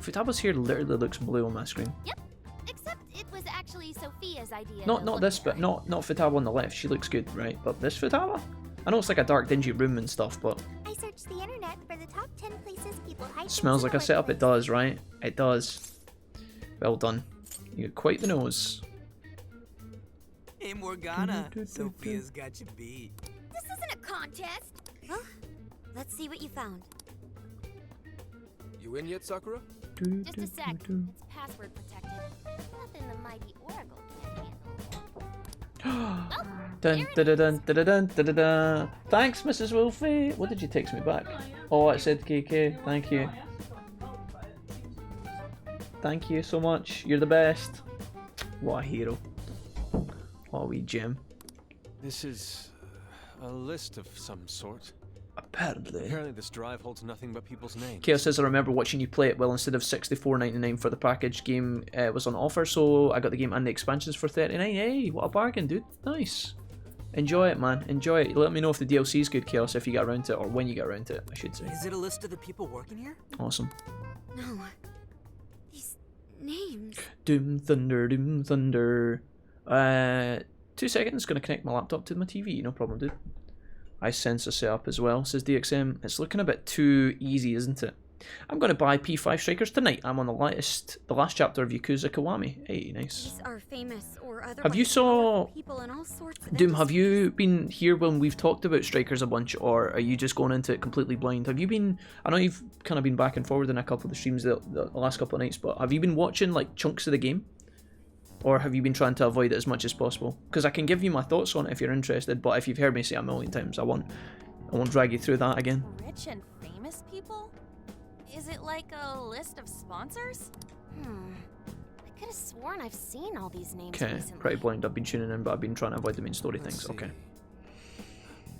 Futaba's hair literally looks blue on my screen. Yep, except it was actually Sophia's idea. Not this, but not Futaba on the left. She looks good, right? But this Futaba? I know it's like a dark, dingy room and stuff, but I searched the internet for the top 10 places people hide. smells like a setup. It does, right? It does. Well done. You got quite the nose. Hey Morgana, Sophia's got you beat. This isn't a contest. Well, let's see what you found. You in yet, Sakura? Just a sec. It's password protected. Nothing the mighty Oracle can't handle. Dun, dun, dun, dun, dun, dun, dun, dun, dun. Thanks, Mrs. Wolfie. What did you text me back? Oh, it said KK. Thank you. Thank you so much. You're the best. What a hero. What a wee gem. This is a list of some sort. Apparently. Apparently this drive holds nothing but people's names. Chaos says, I remember watching you play it. Well, instead of $64.99 for the package, game was on offer, so I got the game and the expansions for $39. Hey, what a bargain, dude. Nice. Enjoy it, man. Enjoy it. Let me know if the DLC is good, Chaos, if you get around to it, or when you get around to it, I should say. Is it a list of the people working here? Awesome. No. These names. Doom thunder, doom thunder. 2 seconds, gonna connect my laptop to my TV, no problem, dude. I sense a setup as well, says DXM. It's looking a bit too easy, isn't it? I'm going to buy P5 Strikers tonight. I'm on the last chapter of Yakuza Kiwami. Hey, nice. These are famous or otherwise Have you saw people in all sorts of Doom? Have you industries. been here when we've talked about Strikers a bunch, or are you just going into it completely blind? Have you been? I know you've kind of been back and forward in a couple of the streams the last couple of nights, but have you been watching like chunks of the game? Or have you been trying to avoid it as much as possible? Because I can give you my thoughts on it if you're interested, but if you've heard me say it a million times, I won't drag you through that again. Rich and famous people? Is it like a list of sponsors? I could have sworn I've seen all these names Okay, recently. pretty blind. I've been tuning in, but I've been trying to avoid the main story things. Okay.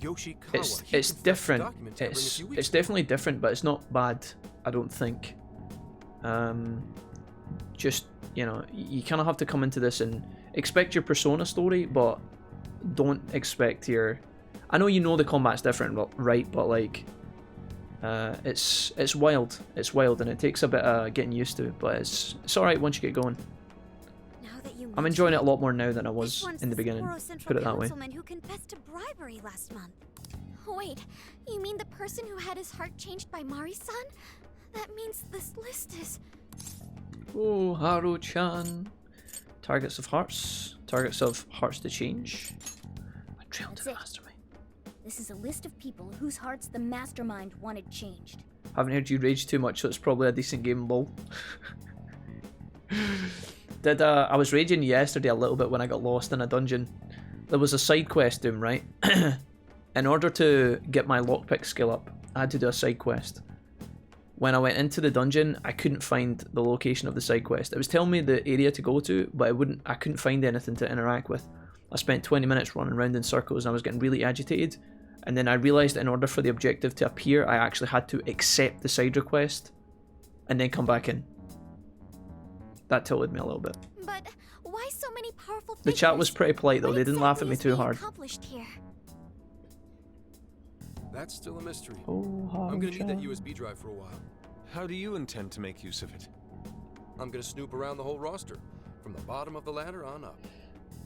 Yoshikawa. It's different. It's definitely different, but it's not bad, I don't think. Just, you know, you kind of have to come into this and expect your Persona story, but don't expect your... I know you know the combat's different, right? But like, it's wild. It's wild, and it takes a bit of getting used to, but it's alright once you get going. Now that you I'm enjoying it a lot more now than I this was one's in the beginning. Sapporo Central Put it that way. Councilman who confessed to bribery last month. Wait, you mean the person who had his heart changed by Mari-san? That means this list is... Oh, Haru-chan. Targets of hearts. Targets of hearts to change. A trail to the mastermind. This is a list of people whose hearts the mastermind wanted changed. Haven't heard you rage too much, so it's probably a decent game, lol. I was raging yesterday a little bit when I got lost in a dungeon. There was a side quest, Doom, right? In order to get my lockpick skill up, I had to do a side quest. When I went into the dungeon, I couldn't find the location of the side quest. It was telling me the area to go to, but I couldn't find anything to interact with. I spent 20 minutes running around in circles and I was getting really agitated. And then I realised in order for the objective to appear, I actually had to accept the side request and then come back in. That tilted me a little bit. But Why so many powerful The chat was figures? pretty polite though, What they didn't laugh at exactly me is too being hard. accomplished here? That's still a mystery. Oh, I'm gonna need that USB drive for a while. How do you intend to make use of it? I'm gonna snoop around the whole roster, from the bottom of the ladder on up.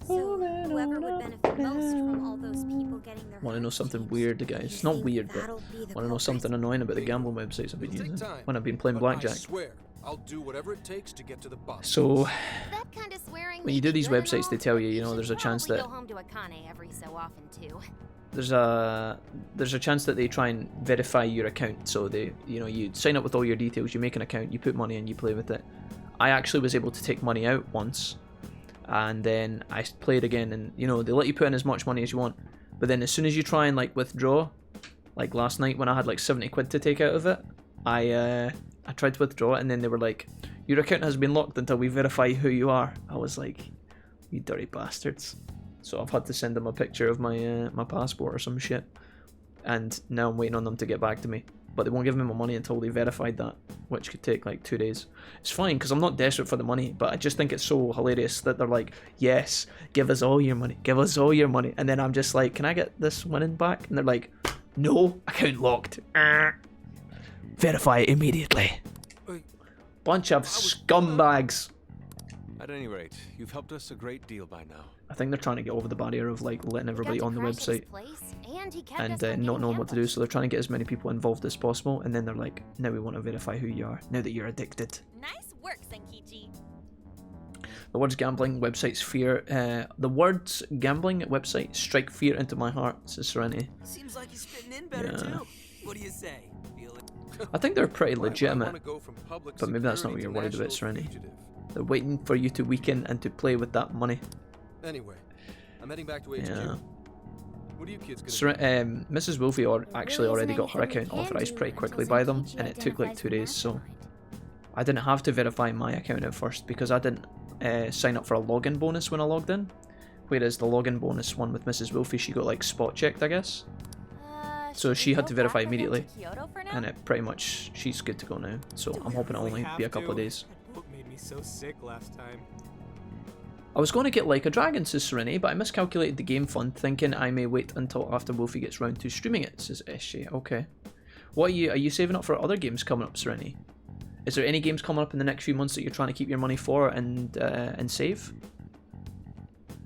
So, whoever would benefit most from all those people getting their Want to know hearts something changed, weird, do guys? you Not think weird, but that'll be the want to know culprit? something annoying about the gambling websites I've been It'll take using time, when I've been playing but blackjack. I swear, I'll do whatever it takes to get to the bottom. So, That kind of swearing when you do these websites, they tell you, you know, there's a chance that go home to Akane every so often too. there's a chance that they try and verify your account. So they, you know, you sign up with all your details, you make an account, you put money in, you play with it. I actually was able to take money out once, and then I played again, and you know, they let you put in as much money as you want, but then as soon as you try and like withdraw, like last night when I had like 70 quid to take out of it, I tried to withdraw it, and then they were like, your account has been locked until we verify who you are. I was like, you dirty bastards. So I've had to send them a picture of my my passport or some shit, and now I'm waiting on them to get back to me. But they won't give me my money until they verified that, which could take like 2 days. It's fine because I'm not desperate for the money, but I just think it's so hilarious that they're like, yes, give us all your money, give us all your money, and then I'm just like, can I get this winning back? And they're like, no, account locked. Verify it immediately. Bunch of scumbags. At any rate, you've helped us a great deal by now. I think they're trying to get over the barrier of like letting everybody on the website and not knowing what to do, so they're trying to get as many people involved as possible, and then they're like, now we want to verify who you are, now that you're addicted. Nice work, Senkichi. The words gambling websites fear, the words gambling website strike fear into my heart, says Serenity. Seems like he's fitting in better too. What do you say? Feel it? I think they're pretty I legitimate, wanna go from public but maybe that's not what security you're to worried about, national Serenity. fugitive. They're waiting for you to weaken and to play with that money. Anyway, I'm heading back to HQ. Yeah. What are you kids gonna do? Mrs. Wolfie actually already got her account authorized pretty quickly by them, and it took like 2 days, so I didn't have to verify my account at first because I didn't sign up for a login bonus when I logged in, whereas the login bonus one with Mrs. Wolfie, she got like spot checked, I guess. So she had to verify immediately, and it pretty much, she's good to go now, so I'm hoping it'll only be a couple of days. That book made me so sick last time. I was going to get like a dragon, says Serenity, but I miscalculated the game fund, thinking I may wait until after Wolfie gets round to streaming it, says SJ. Okay. What are you saving up for other games coming up, Serenity? Is there any games coming up in the next few months that you're trying to keep your money for and save?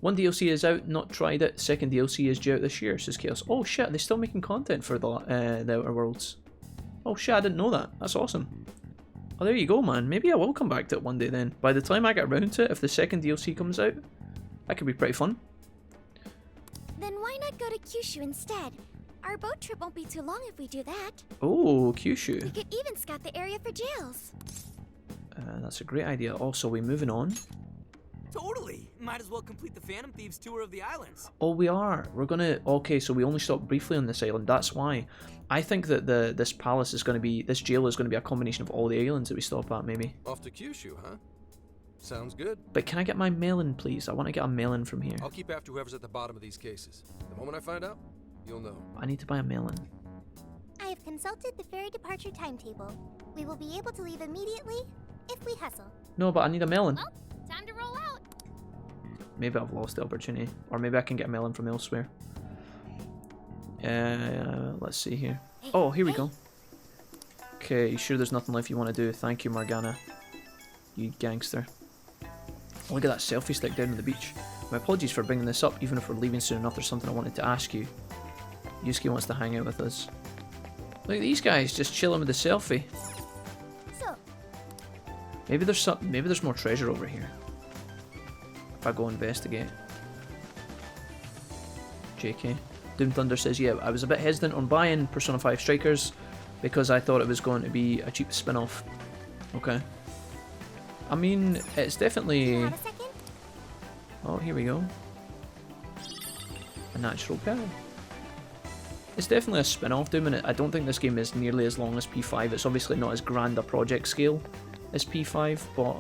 One DLC is out, not tried it. Second DLC is due out this year, says Chaos. Oh shit, they're still making content for the Outer Worlds. Oh shit, I didn't know that. That's awesome. Oh, there you go, man. Maybe I will come back to it one day then. By the time I get around to it, if the second DLC comes out, that could be pretty fun. Then why not go to Kyushu instead? Our boat trip won't be too long if we do that. Oh, We Kyushu. could even scout the area for jails. That's a great idea. Also, we're moving on. Totally. Might as well complete the Phantom Thieves tour of the islands. Oh, we are. We're gonna. Okay, so we only stopped briefly on this island. That's why. I think that this palace is gonna be, this jail is gonna be a combination of all the islands that we stop at, maybe. Off to Kyushu, huh? Sounds good. But can I get my melon, please? I want to get a melon from here. I'll keep after whoever's at the bottom of these cases. The moment I find out, you'll know. I need to buy a melon. I have consulted the ferry departure timetable. We will be able to leave immediately if we hustle. No, but I need a melon. Well, time to roll out. Maybe I've lost the opportunity, or maybe I can get a melon from elsewhere. Let's see here. Oh, here we go. Okay, you sure there's nothing left you want to do? Thank you, Morgana. You gangster. Look at that selfie stick down on the beach. My apologies for bringing this up, even if we're leaving soon enough, there's something I wanted to ask you. Yusuke wants to hang out with us. Look at these guys, just chilling with the selfie. So, Maybe there's more treasure over here. If I go investigate. JK. Doom Thunder says, yeah, I was a bit hesitant on buying Persona 5 Strikers because I thought it was going to be a cheap spin-off. Okay. I mean, it's definitely... have a second? Oh, here we go. A natural pearl. It's definitely a spin-off, Doom, and I don't think this game is nearly as long as P5. It's obviously not as grand a project scale as P5, but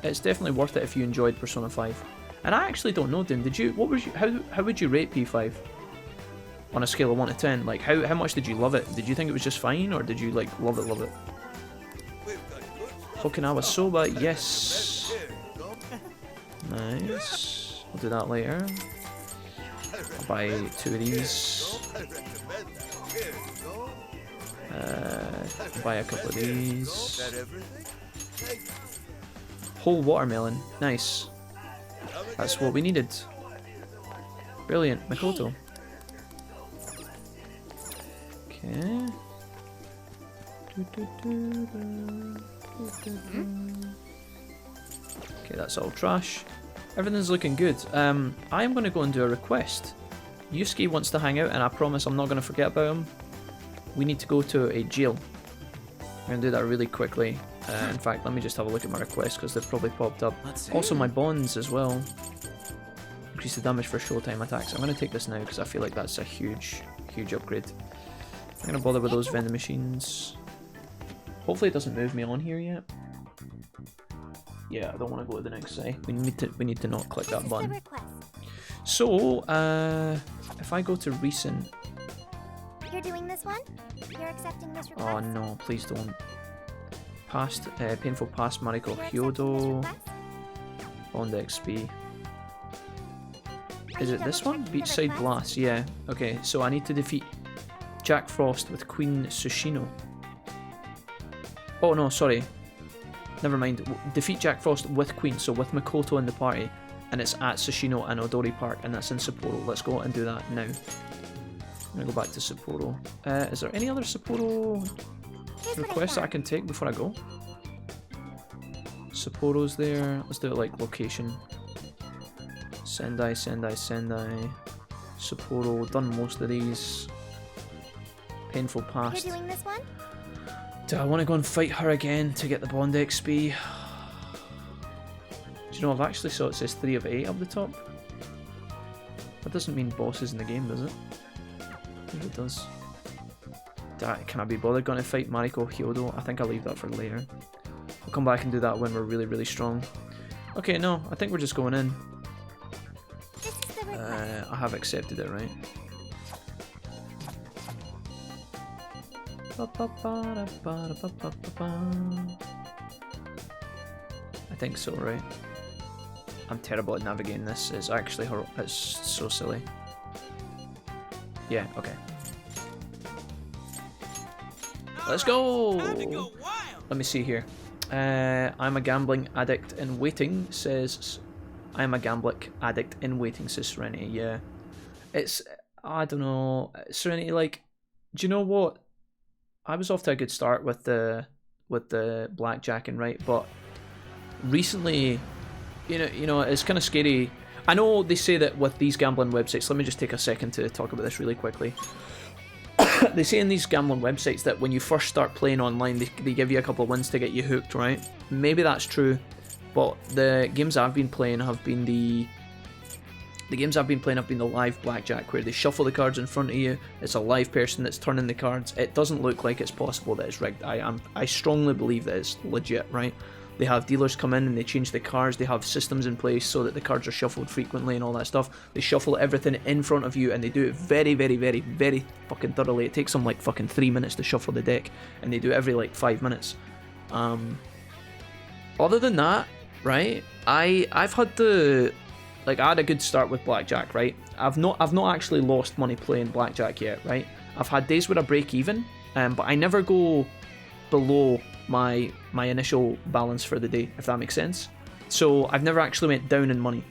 it's definitely worth it if you enjoyed Persona 5. And I actually don't know, Doom. How would you rate P5 on a scale of 1 to 10? Like, how much did you love it? Did you think it was just fine, or did you like love it? Okinawa soba, yes. Nice. We'll do that later. I'll buy 2 of these. Buy a couple of these. Whole watermelon. Nice. That's what we needed. Brilliant. Makoto. Okay. Okay, that's all trash. Everything's looking good. I am going to go and do a request. Yusuke wants to hang out, and I promise I'm not going to forget about him. We need to go to a jail. I'm going to do that really quickly. In fact, let me just have a look at my requests because they've probably popped up. Also, my bonds as well. Increase the damage for showtime attacks. I'm going to take this now because I feel like that's a huge upgrade. I'm going to bother with those vending machines. Hopefully it doesn't move me on here yet. Yeah, I don't want to go to the next side. We need to not click that button. So, if I go to recent. You're doing this one? You're accepting this request? Oh no, please don't. Past, painful past Mariko Hyodo. Bond XP. Is it this one? Beachside Blast, yeah. Okay, so I need to defeat Jack Frost with Queen Tsushino. Oh no, sorry. Never mind. Defeat Jack Frost with Queen, so with Makoto in the party. And it's at Tsushino and Odori Park, and that's in Sapporo. Let's go and do that now. I'm gonna go back to Sapporo. Is there any other Sapporo requests that I can take before I go? Sapporo's there. Let's do it like location. Sendai. Sapporo. Done most of these. Painful past. You're doing this one? Do I want to go and fight her again to get the Bond XP? Do you know, I've actually saw it says 3 of 8 up the top. That doesn't mean bosses in the game, does it? Maybe it does. Can I be bothered going to fight Mariko Hyodo? I think I'll leave that for later. I'll come back and do that when we're really, really strong. Okay, no, I think we're just going in. I have accepted it, right? I think so, right? I'm terrible at navigating this. It's actually it's so silly. Yeah, okay. Let's go! Let me see here. I'm a gambling addict in waiting, says... I'm a gambling addict in waiting, says Serenity, yeah. It's... I don't know. Serenity, like... Do you know what? I was off to a good start with the blackjacking, right? But recently, you know, it's kind of scary. I know they say that with these gambling websites. Let me just take a second to talk about this really quickly. They say in these gambling websites that when you first start playing online, they give you a couple of wins to get you hooked, right? Maybe that's true, but the games I've been playing have been the live blackjack, where they shuffle the cards in front of you. It's a live person that's turning the cards. It doesn't look like it's possible that it's rigged. I strongly believe that it's legit, right? They have dealers come in and they change the cards. They have systems in place so that the cards are shuffled frequently and all that stuff. They shuffle everything in front of you and they do it very, very, very, very fucking thoroughly. It takes them like fucking 3 minutes to shuffle the deck, and they do it every like 5 minutes. Other than that, right? I've had the... Like, I had a good start with blackjack, right? I've not actually lost money playing blackjack yet, right? I've had days where I break even, but I never go below my initial balance for the day, if that makes sense. So I've never actually went down in money.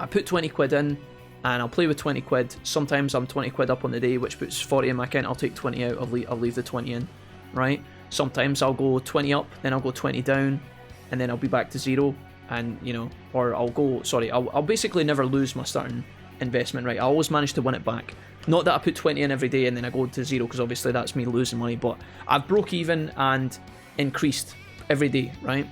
I put 20 quid in, and I'll play with 20 quid. Sometimes I'm 20 quid up on the day, which puts 40 in my account. I'll take 20 out, I'll leave the 20 in, right? Sometimes I'll go 20 up, then I'll go 20 down, and then I'll be back to 0. And, you know, or I'll basically never lose my starting investment, right? I always manage to win it back. Not that I put 20 in every day and then I go to 0, because obviously that's me losing money, but I've broke even and increased every day, right?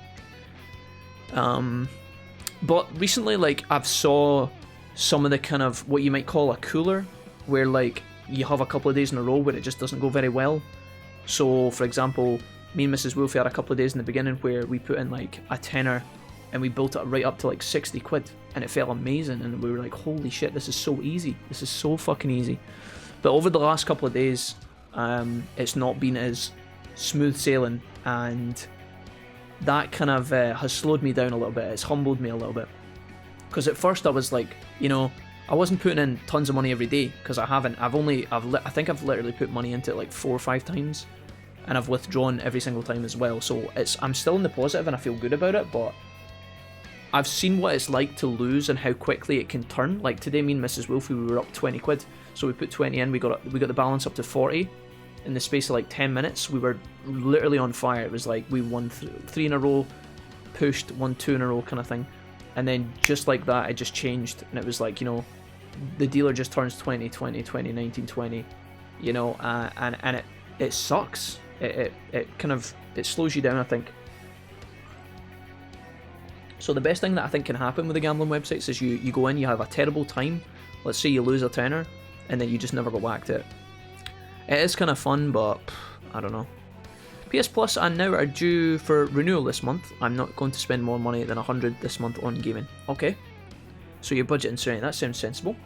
But recently, like, I've saw some of the kind of what you might call a cooler, where like you have a couple of days in a row where it just doesn't go very well. So for example, me and Mrs. Wolfie had a couple of days in the beginning where we put in like a tenner and we built it right up to like 60 quid, and it felt amazing, and we were like, holy shit, this is so easy, this is so fucking easy. But over the last couple of days, it's not been as smooth sailing, and that kind of has slowed me down a little bit. It's humbled me a little bit. Because at first I was like, you know, I wasn't putting in tons of money every day, because I haven't. I think I've literally put money into it like 4 or 5 times, and I've withdrawn every single time as well. So I'm still in the positive and I feel good about it, but I've seen what it's like to lose and how quickly it can turn. Like today, me and Mrs. Wolfie, we were up 20 quid, so we put 20 in, we got the balance up to 40 in the space of like 10 minutes. We were literally on fire. It was like we won 3 in a row, pushed, won 2 in a row kind of thing. And then just like that, it just changed, and it was like, you know, the dealer just turns 20, 20, 20, 19, 20, you know, and it sucks. It kind of, it slows you down, I think. So the best thing that I think can happen with the gambling websites is you go in, you have a terrible time, let's say you lose a tenner, and then you just never go back to it. It is kind of fun, but I don't know. PS Plus and Now are due for renewal this month. I'm not going to spend more money than 100 this month on gaming. Okay. So your budget and Serenity, that sounds sensible.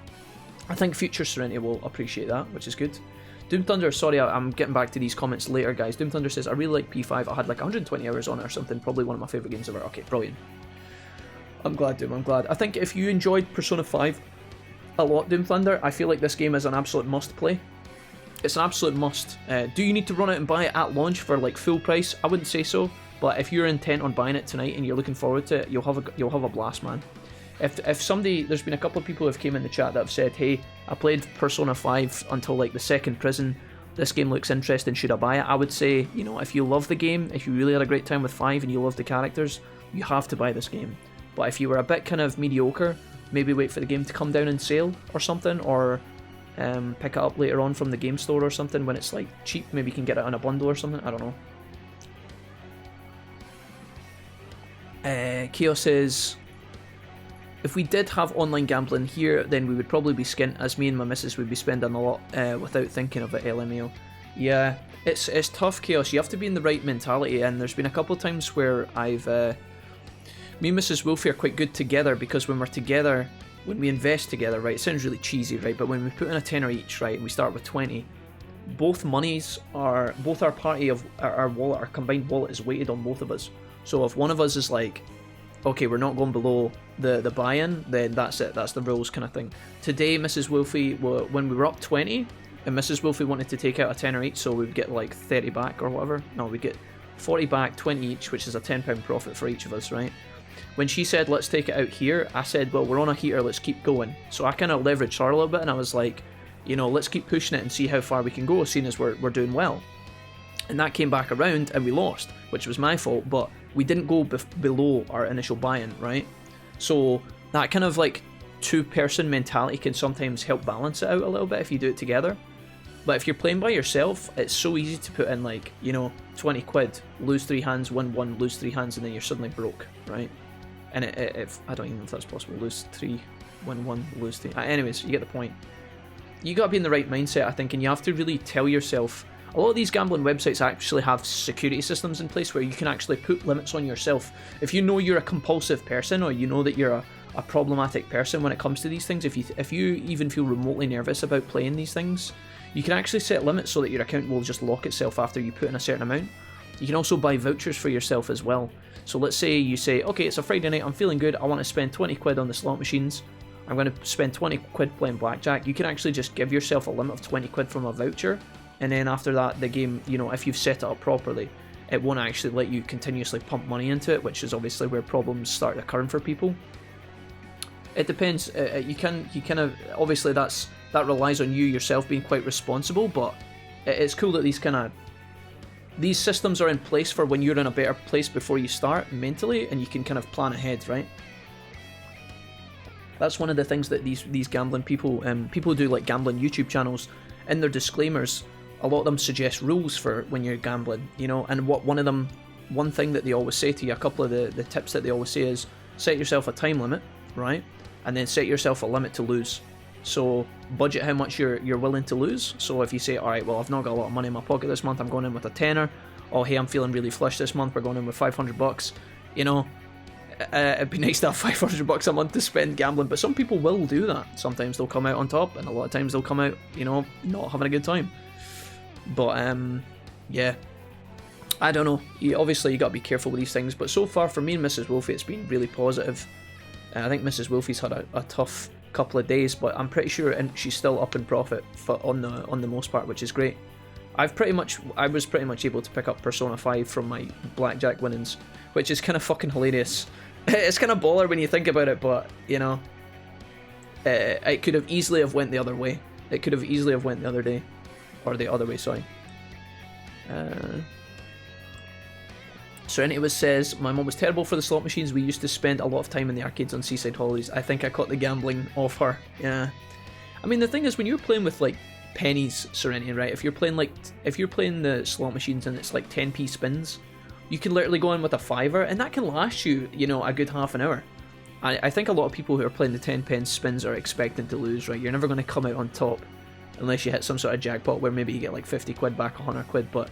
I think future Serenity will appreciate that, which is good. Doom Thunder, sorry, I'm getting back to these comments later, guys. Doom Thunder says, I really like P5. I had like 120 hours on it or something. Probably one of my favourite games ever. Okay, brilliant. I'm glad, Doom, I'm glad. I think if you enjoyed Persona 5 a lot, Doom Thunder, I feel like this game is an absolute must play. It's an absolute must. Do you need to run out and buy it at launch for like full price? I wouldn't say so, but if you're intent on buying it tonight and you're looking forward to it, you'll have a blast, man. If somebody, there's been a couple of people who have came in the chat that have said, hey, I played Persona 5 until like the second prison, this game looks interesting, should I buy it? I would say, you know, if you love the game, if you really had a great time with 5 and you love the characters, you have to buy this game. But if you were a bit kind of mediocre, maybe wait for the game to come down in sale or something, or pick it up later on from the game store or something when it's like cheap. Maybe you can get it on a bundle or something, I don't know. Chaos says, if we did have online gambling here, then we would probably be skint, as me and my missus would be spending a lot without thinking of it, LMAO. Yeah, it's tough, Chaos. You have to be in the right mentality, and there's been a couple of times where I've... me and Mrs. Wolfie are quite good together, because when we're together, when we invest together, right, it sounds really cheesy, right, but when we put in a tenner each, right, and we start with 20, both our party of our wallet, our combined wallet is weighted on both of us. So if one of us is like, okay, we're not going below the buy-in, then that's it, that's the rules kind of thing. Today, Mrs. Wolfie, when we were up 20, and Mrs. Wolfie wanted to take out a tenner each, so we'd get like 30 back or whatever. No, we'd get 40 back, 20 each, which is a £10 profit for each of us, right? When she said, let's take it out here, I said, well, we're on a heater, let's keep going. So I kind of leveraged her a little bit, and I was like, you know, let's keep pushing it and see how far we can go, seeing as we're doing well. And that came back around, and we lost, which was my fault, but we didn't go below our initial buy-in, right? So that kind of like 2-person mentality can sometimes help balance it out a little bit if you do it together. But if you're playing by yourself, it's so easy to put in like, you know, 20 quid, lose 3 hands, win 1, lose 3 hands, and then you're suddenly broke, right? And if I don't even know if that's possible. Lose 3, win 1, lose 3. Anyways, you get the point. You gotta be in the right mindset, I think, and you have to really tell yourself. A lot of these gambling websites actually have security systems in place where you can actually put limits on yourself. If you know you're a compulsive person, or you know that you're a problematic person when it comes to these things, if you even feel remotely nervous about playing these things, you can actually set limits so that your account will just lock itself after you put in a certain amount. You can also buy vouchers for yourself as well. So let's say you say, okay, it's a Friday night, I'm feeling good, I want to spend 20 quid on the slot machines, I'm going to spend 20 quid playing blackjack. You can actually just give yourself a limit of 20 quid from a voucher, and then after that, the game, you know, if you've set it up properly, it won't actually let you continuously pump money into it, which is obviously where problems start occurring for people. It depends. You kind of obviously that relies on you yourself being quite responsible, but it's cool that these systems are in place for when you're in a better place before you start mentally, and you can kind of plan ahead, right? That's one of the things that these gambling people, people who do like gambling YouTube channels, in their disclaimers, a lot of them suggest rules for when you're gambling, you know. And one thing that they always say to you, a couple of the tips that they always say is set yourself a time limit, right? And then set yourself a limit to lose. So budget how much you're willing to lose. So if you say, all right, well, I've not got a lot of money in my pocket this month, I'm going in with a tenner. Oh, hey, I'm feeling really flush this month, we're going in with $500. You know, it'd be nice to have $500 a month to spend gambling, but some people will do that. Sometimes they'll come out on top, and a lot of times they'll come out, you know, not having a good time. But yeah, I don't know. Obviously, you got to be careful with these things. But so far, for me and Mrs. Wolfie, it's been really positive. I think Mrs. Wolfie's had a tough couple of days, but I'm pretty sure she's still up in profit on the most part, which is great. I was pretty much able to pick up Persona 5 from my blackjack winnings, which is kind of fucking hilarious. It's kind of baller when you think about it, but you know, it could have easily have went the other way. It could have easily have went the other day, or the other way. Sorry. Serenity says, my mum was terrible for the slot machines. We used to spend a lot of time in the arcades on Seaside Holidays. I think I caught the gambling off her. Yeah. I mean, the thing is, when you're playing with like pennies, Serenity, right? If you're playing the slot machines and it's like 10p spins, you can literally go in with a fiver, and that can last you, you know, a good half an hour. I think a lot of people who are playing the 10p spins are expecting to lose, right? You're never going to come out on top unless you hit some sort of jackpot where maybe you get like 50 quid back, 100 quid, but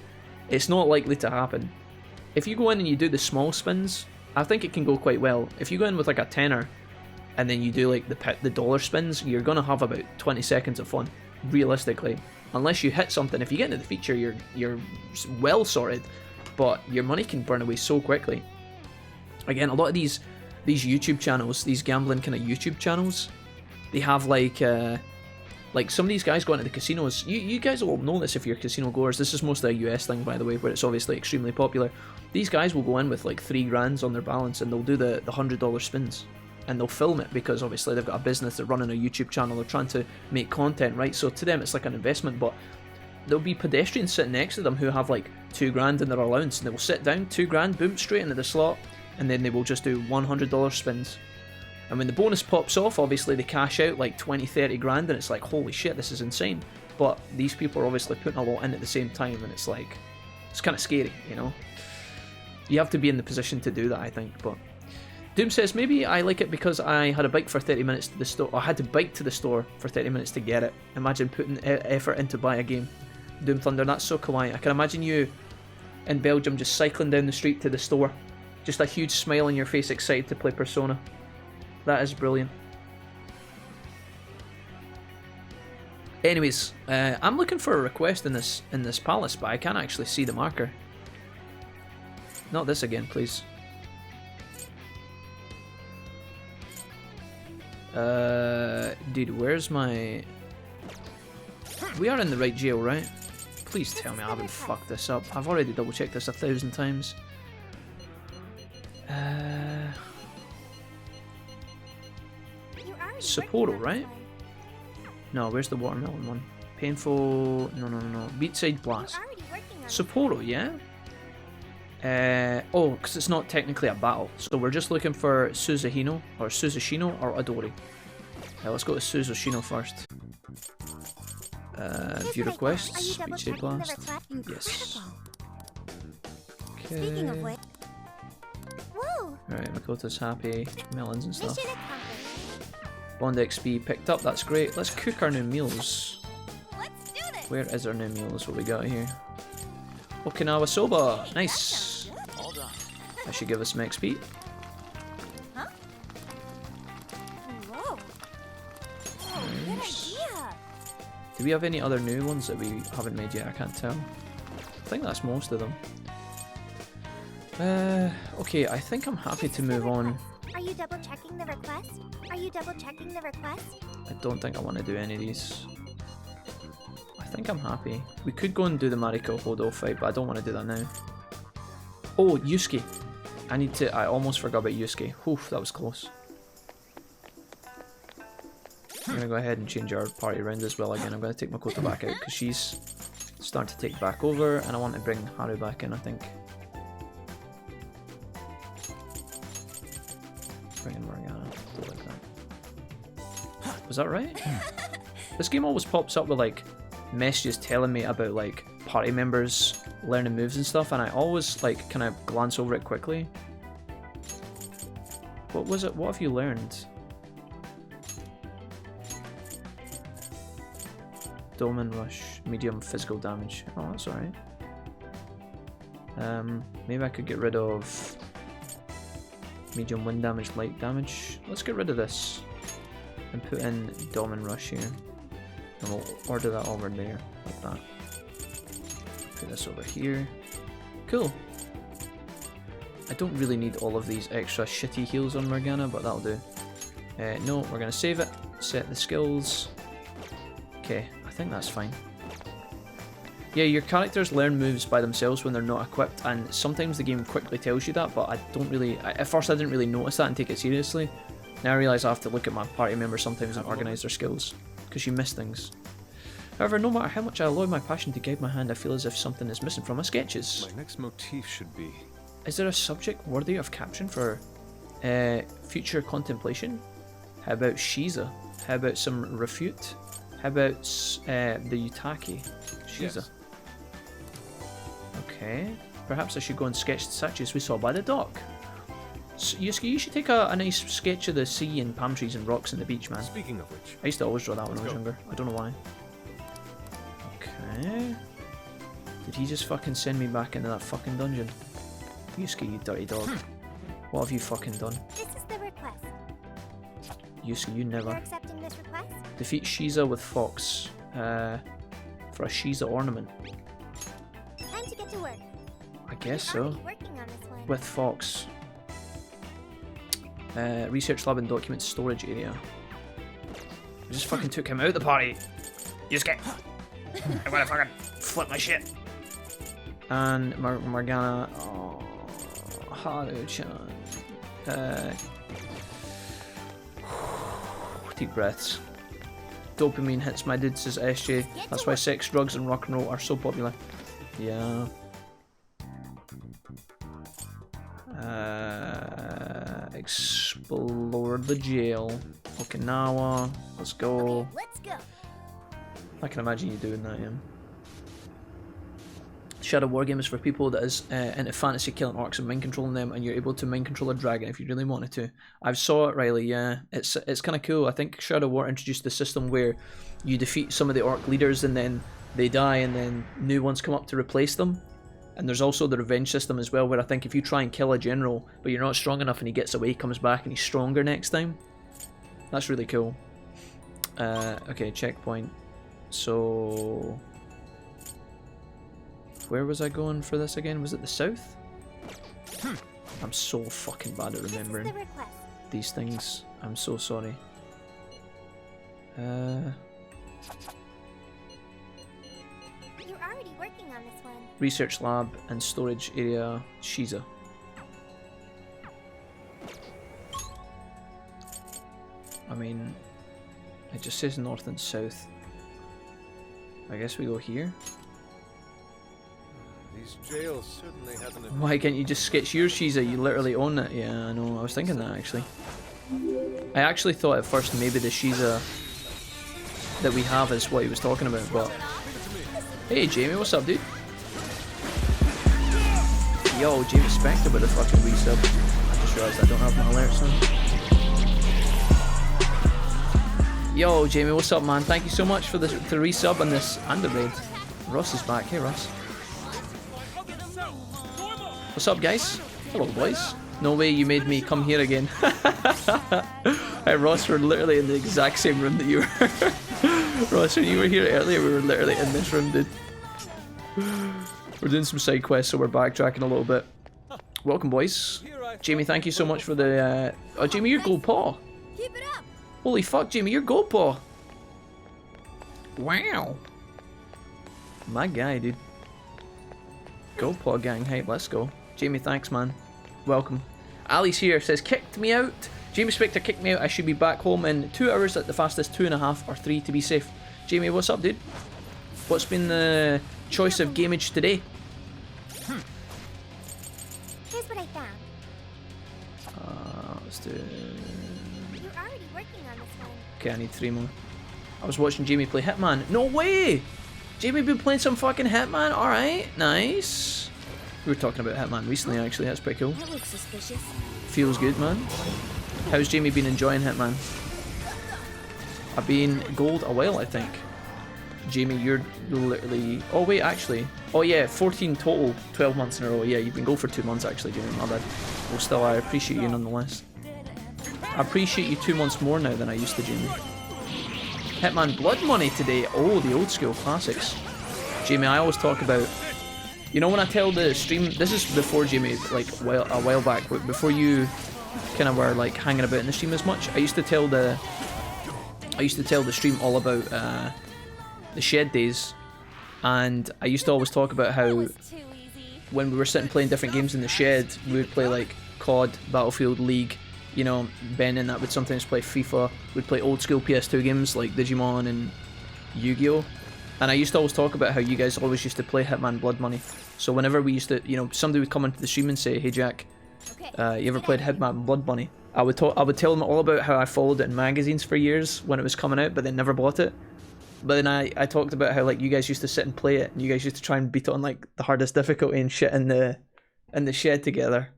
it's not likely to happen. If you go in and you do the small spins, I think it can go quite well. If you go in with like a tenner and then you do like the dollar spins, you're going to have about 20 seconds of fun, realistically. Unless you hit something. If you get into the feature, you're well sorted, but your money can burn away so quickly. Again, a lot of these YouTube channels, these gambling kind of YouTube channels, they have like some of these guys go into the casinos. You guys will know this if you're casino goers. This is mostly a US thing, by the way, where it's obviously extremely popular. These guys will go in with like 3 grand on their balance, and they'll do the $100 spins, and they'll film it because obviously they've got a business, they're running a YouTube channel, they're trying to make content, right? So to them it's like an investment, but there'll be pedestrians sitting next to them who have like 2 grand in their allowance, and they will sit down, 2 grand, boom, straight into the slot, and then they will just do $100 spins. And when the bonus pops off, obviously they cash out like 20, 30 grand, and it's like, holy shit, this is insane. But these people are obviously putting a lot in at the same time, and it's like, it's kind of scary, you know? You have to be in the position to do that, I think. But Doom says, maybe I like it because I had a bike for 30 minutes to the store. I had to bike to the store for 30 minutes to get it. Imagine putting effort into buy a game. Doom Thunder, that's so kawaii. I can imagine you in Belgium just cycling down the street to the store. Just a huge smile on your face, excited to play Persona. That is brilliant. Anyways, I'm looking for a request in this palace, but I can't actually see the marker. Not this again, please. Dude, where's my... We are in the right jail, right? Please tell me I haven't fucked this up. I've already double checked this 1,000 times. Sapporo, right? No, where's the watermelon one? Painful... No. Beatside Blast. Sapporo, yeah? Oh, because it's not technically a battle. So we're just looking for Suzushino, or Adori. Let's go to Suzushino first. View requests, Beatside Blast. Yes. Okay. Alright, Makoto's happy. Melons and stuff. Bond XP picked up, that's great. Let's cook our new meals. Where is our new meals? What we got here? Okinawa soba! Nice! That should give us some XP. Nice. Do we have any other new ones that we haven't made yet? I can't tell. I think that's most of them. Okay, I think I'm happy to move on. Are you double checking the request? Are you double checking the request? I don't think I want to do any of these. I think I'm happy. We could go and do the Mariko Hodo fight, but I don't want to do that now. Oh, Yusuke. I almost forgot about Yusuke. Oof, that was close. I'm going to go ahead and change our party around as well again. I'm going to take Makoto back out because she's starting to take back over, and I want to bring Haru back in, I think. Bring in Morgana. Like that. Was that right? This game always pops up with like messages telling me about like party members learning moves and stuff, and I always like kind of glance over it quickly. What was it? What have you learned? Dolmen Rush, medium physical damage. Oh, that's alright. Maybe I could get rid of medium wind damage, light damage. Let's get rid of this and put in Dolmen Rush here. And we'll order that over there, like that. Put this over here. Cool. I don't really need all of these extra shitty heals on Morgana, but that'll do. No, we're going to save it. Set the skills. Okay, I think that's fine. Yeah, your characters learn moves by themselves when they're not equipped, and sometimes the game quickly tells you that, but I don't really... At first I didn't really notice that and take it seriously. Now I realise I have to look at my party members sometimes and organise their skills, because you miss things. However, no matter how much I allow my passion to guide my hand, I feel as if something is missing from my sketches. My next motif should be... Is there a subject worthy of caption for future contemplation? How about Shiza? How about some refute? How about the Yutaki? Shiza. Yes. Okay. Perhaps I should go and sketch the statues we saw by the dock. So, Yusuke, you should take a nice sketch of the sea and palm trees and rocks and the beach, man. Speaking of which... I used to always draw that when I was younger. I don't know why. Okay. Did he just fucking send me back into that fucking dungeon? Yusuke, you dirty dog. What have you fucking done? This is the request. Yusuke, you never. You're accepting this request? Defeat Shiza with Fox. For a Shiza ornament. Time to get to work. I guess You're so. already working on this one. With Fox. Research lab and document storage area. I just fucking took him out of the party. Yusuke! I'm gonna fucking flip my shit. And Morgana. Oh, Haru-chan. Deep breaths. Dopamine hits my dude, says SJ. That's why sex, drugs, and rock and roll are so popular. Yeah. Explore the jail. Okinawa. Let's go. Okay, let's go. I can imagine you doing that, yeah. Shadow Wargame is for people that is into fantasy killing orcs and mind controlling them, and you're able to mind control a dragon if you really wanted to. I've saw it, Riley, yeah. It's kind of cool. I think Shadow War introduced the system where you defeat some of the orc leaders and then they die and then new ones come up to replace them. And there's also the revenge system as well, where I think if you try and kill a general but you're not strong enough and he gets away, he comes back and he's stronger next time. That's really cool. Okay, checkpoint. So... where was I going for this again? Was it the south? I'm so fucking bad at remembering these things. I'm so sorry. You're already working on this one. Research lab and storage area, Shiza. I mean, it just says north and south. I guess we go here. These jails certainly have an... Why can't you just sketch your Shiza? You literally own it. Yeah, I know. I was thinking that actually. I actually thought at first maybe the Shiza that we have is what he was talking about, but... Hey Jamie, what's up, dude? Yo, Jamie Spector with a fucking resub. I just realised I don't have my alerts on. Yo, Jamie, what's up, man? Thank you so much for the resub and this and the raid. Ross is back. Hey, Ross. What's up, guys? Hello, boys. No way you made me come here again. Hey, Ross, we're literally in the exact same room that you were. Ross, when you were here earlier, we were literally in this room, dude. We're doing some side quests, so we're backtracking a little bit. Welcome, boys. Jamie, thank you so much for the... Oh, Jamie, you're gold paw. Keep it up. Holy fuck, Jamie, you're gold paw. Wow. My guy, dude. Gold paw gang hype, let's go. Jamie, thanks, man. Welcome. Ali's here, says, kicked me out. Jamie Spector kicked me out. I should be back home in 2 hours at the fastest, 2.5 or 3 to be safe. Jamie, what's up, dude? What's been the choice of gameage today? Here's what I found. Let's do... You're already working on this one. Okay, I need 3 more. I was watching Jamie play Hitman. No way! Jamie been playing some fucking Hitman? Alright, nice. We were talking about Hitman recently, actually. That's pretty cool. That looks suspicious. Feels good, man. How's Jamie been enjoying Hitman? I've been gold a while, I think. Jamie, you're literally... Oh, wait, actually. Oh, yeah, 14 total, 12 months in a row. Yeah, you've been gold for 2 months, actually, Jamie. My bad. Well, still, I appreciate you nonetheless. I appreciate you 2 months more now than I used to, Jamie. Hitman Blood Money today. Oh, the old school classics. Jamie, I always talk about... You know when I tell the stream... This is before, Jamie, like a while back, before you kind of were like hanging about in the stream as much. I used to tell the stream all about the shed days, and I used to always talk about how when we were sitting playing different games in the shed, we would play like COD, Battlefield, League. You know, Ben and that would sometimes play FIFA. We'd play old school PS2 games like Digimon and Yu-Gi-Oh! And I used to always talk about how you guys always used to play Hitman Blood Money. So whenever we used to, you know, somebody would come into the stream and say, "Hey Jack, you ever played Hitman Blood Money?" I would tell them all about how I followed it in magazines for years when it was coming out, but then never bought it. But then I talked about how like you guys used to sit and play it, and you guys used to try and beat it on like the hardest difficulty and shit in the shed together.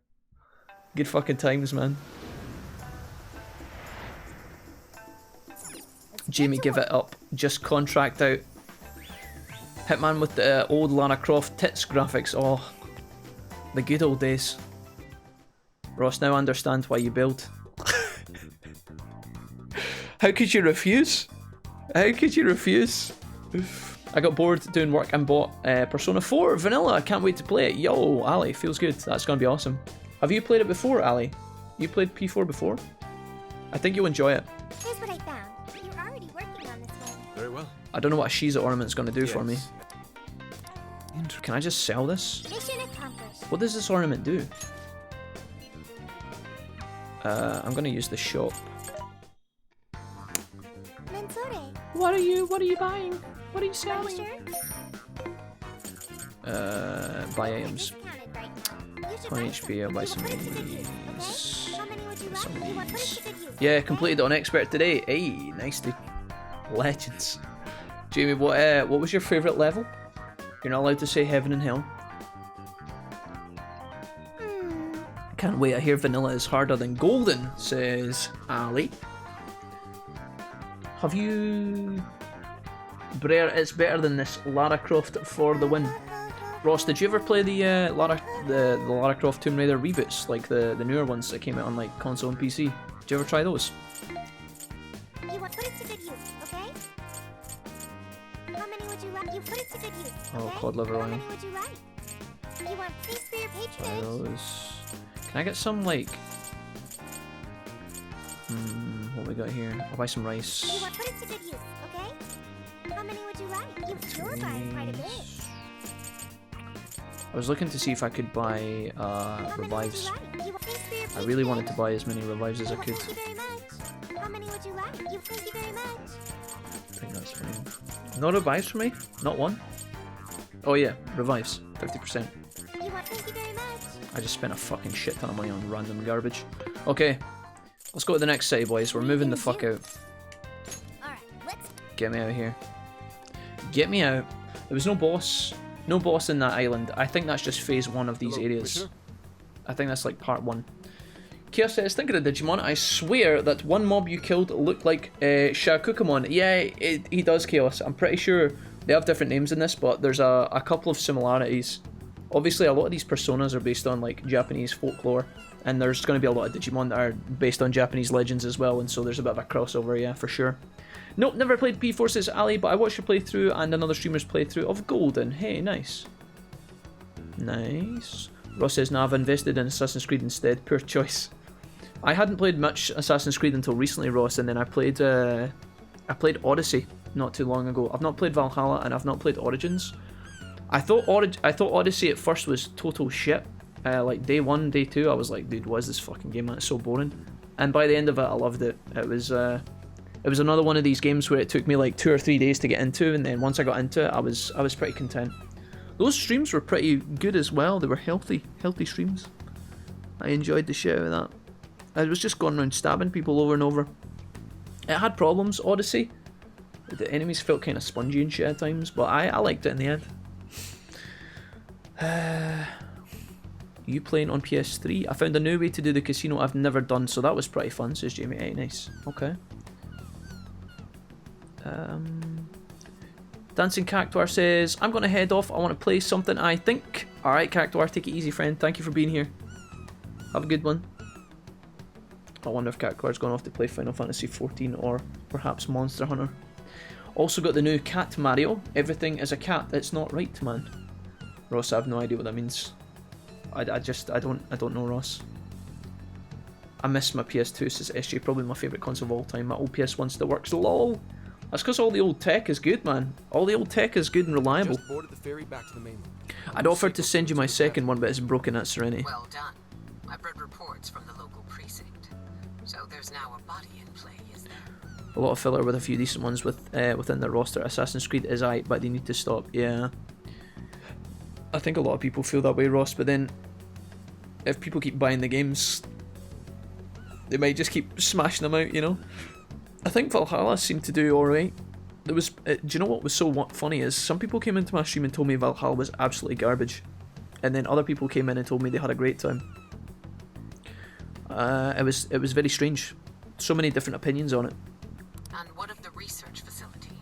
Good fucking times, man. Jamie, give it up. Just contract out. Hitman with the old Lara Croft tits graphics. Oh, the good old days. Ross, now understands why you build. How could you refuse? How could you refuse? I got bored doing work and bought Persona 4 Vanilla. I can't wait to play it. Yo, Ali, feels good. That's gonna be awesome. Have you played it before, Ali? You played P4 before? I think you'll enjoy it. Here's what I found. You're already working on this one. Very well. I don't know what a Shiza ornament's gonna do for me. Can I just sell this? Mission accomplished. What does this ornament do? I'm gonna use the shop. Mensore. What are you buying? What are you selling? Buy items. 20 HP, I'll buy some of these. Some of these. Yeah, completed on expert today. Hey, nicely. Legends. Jamie, what was your favourite level? You're not allowed to say heaven and hell. Can't wait, I hear vanilla is harder than golden, says Ali. Have you... Brer, it's better than this. Lara Croft for the win. Ross, did you ever play the Lara Croft Tomb Raider reboots? Like the newer ones that came out on like console and PC? Did you ever try those? You want put it to good use, okay? How many would you like? You put it to good use. Oh, okay? Cod Liver How Oil. many would you like? You want thanks for your Try patronage. those. Can I get some like... what we got here? I'll buy some You rice. want put it to good use, okay? How many would you like? You're buying quite a bit. I was looking to see if I could buy How many would revives. you like? You want thanks for your I really wanted to patronage. buy as many revives as I could. Thank you very much. How many would you like? Thank you very much. I think that's fine. No revives for me? Not one? Oh yeah, revives. 50%. You want thank you very much. I just spent a fucking shit ton of money on random garbage. Okay, let's go to the next city, boys. We're moving the fuck out. Alright, let's Get me out of here. Get me out. There was no boss. No boss in that island. I think that's just phase 1 of these Hello, areas. Commissioner? I think that's like part 1. Chaos says, thinking of Digimon, I swear that one mob you killed looked like Shakukamon. Yeah, he does, Chaos. I'm pretty sure they have different names in this, but there's a couple of similarities. Obviously, a lot of these personas are based on like Japanese folklore, and there's going to be a lot of Digimon that are based on Japanese legends as well, and so there's a bit of a crossover, yeah, for sure. Nope, never played P4, says Ali, but I watched your playthrough and another streamer's playthrough of Golden. Hey, nice. Nice. Ross says, no, I've invested in Assassin's Creed instead. Poor choice. I hadn't played much Assassin's Creed until recently, Ross, and then I played Odyssey not too long ago. I've not played Valhalla and I've not played Origins. I thought Odyssey at first was total shit. Like day 1, day 2, I was like, dude, what is this fucking game? It's so boring. And by the end of it, I loved it. It was another one of these games where it took me like 2 or 3 days to get into, and then once I got into it, I was pretty content. Those streams were pretty good as well. They were healthy streams. I enjoyed the shit out of that. I was just going around stabbing people over and over. It had problems, Odyssey. The enemies felt kind of spongy and shit at times, but I liked it in the end. You playing on PS3? I found a new way to do the casino I've never done, so that was pretty fun, says Jamie. Hey, nice. Okay. Dancing Cactuar says, I'm going to head off. I want to play something, I think. Alright, Cactuar, take it easy, friend. Thank you for being here. Have a good one. I wonder if Cactuar's gone off to play Final Fantasy XIV or perhaps Monster Hunter. Also got the new Cat Mario. Everything is a cat. It's not right, man. Ross, I have no idea what that means. I don't know, Ross. I miss my PS2, says SJ, probably my favourite console of all time. My old PS1 still works, lol. That's because all the old tech is good, man. All the old tech is good and reliable. Just boarded the ferry back to the mainland. I'd offered to send you my second one, but it's broken at Serenity. Well done. I've read reports from the local precinct. So there's now a body in play, is there? A lot of filler with a few decent ones within their roster. Assassin's Creed is aight, but they need to stop. Yeah. I think a lot of people feel that way, Ross, but then if people keep buying the games, they might just keep smashing them out, you know? I think Valhalla seemed to do alright. There was, do you know what was so funny is some people came into my stream and told me Valhalla was absolutely garbage, and then other people came in and told me they had a great time. It was very strange. So many different opinions on it. And what of the research facility?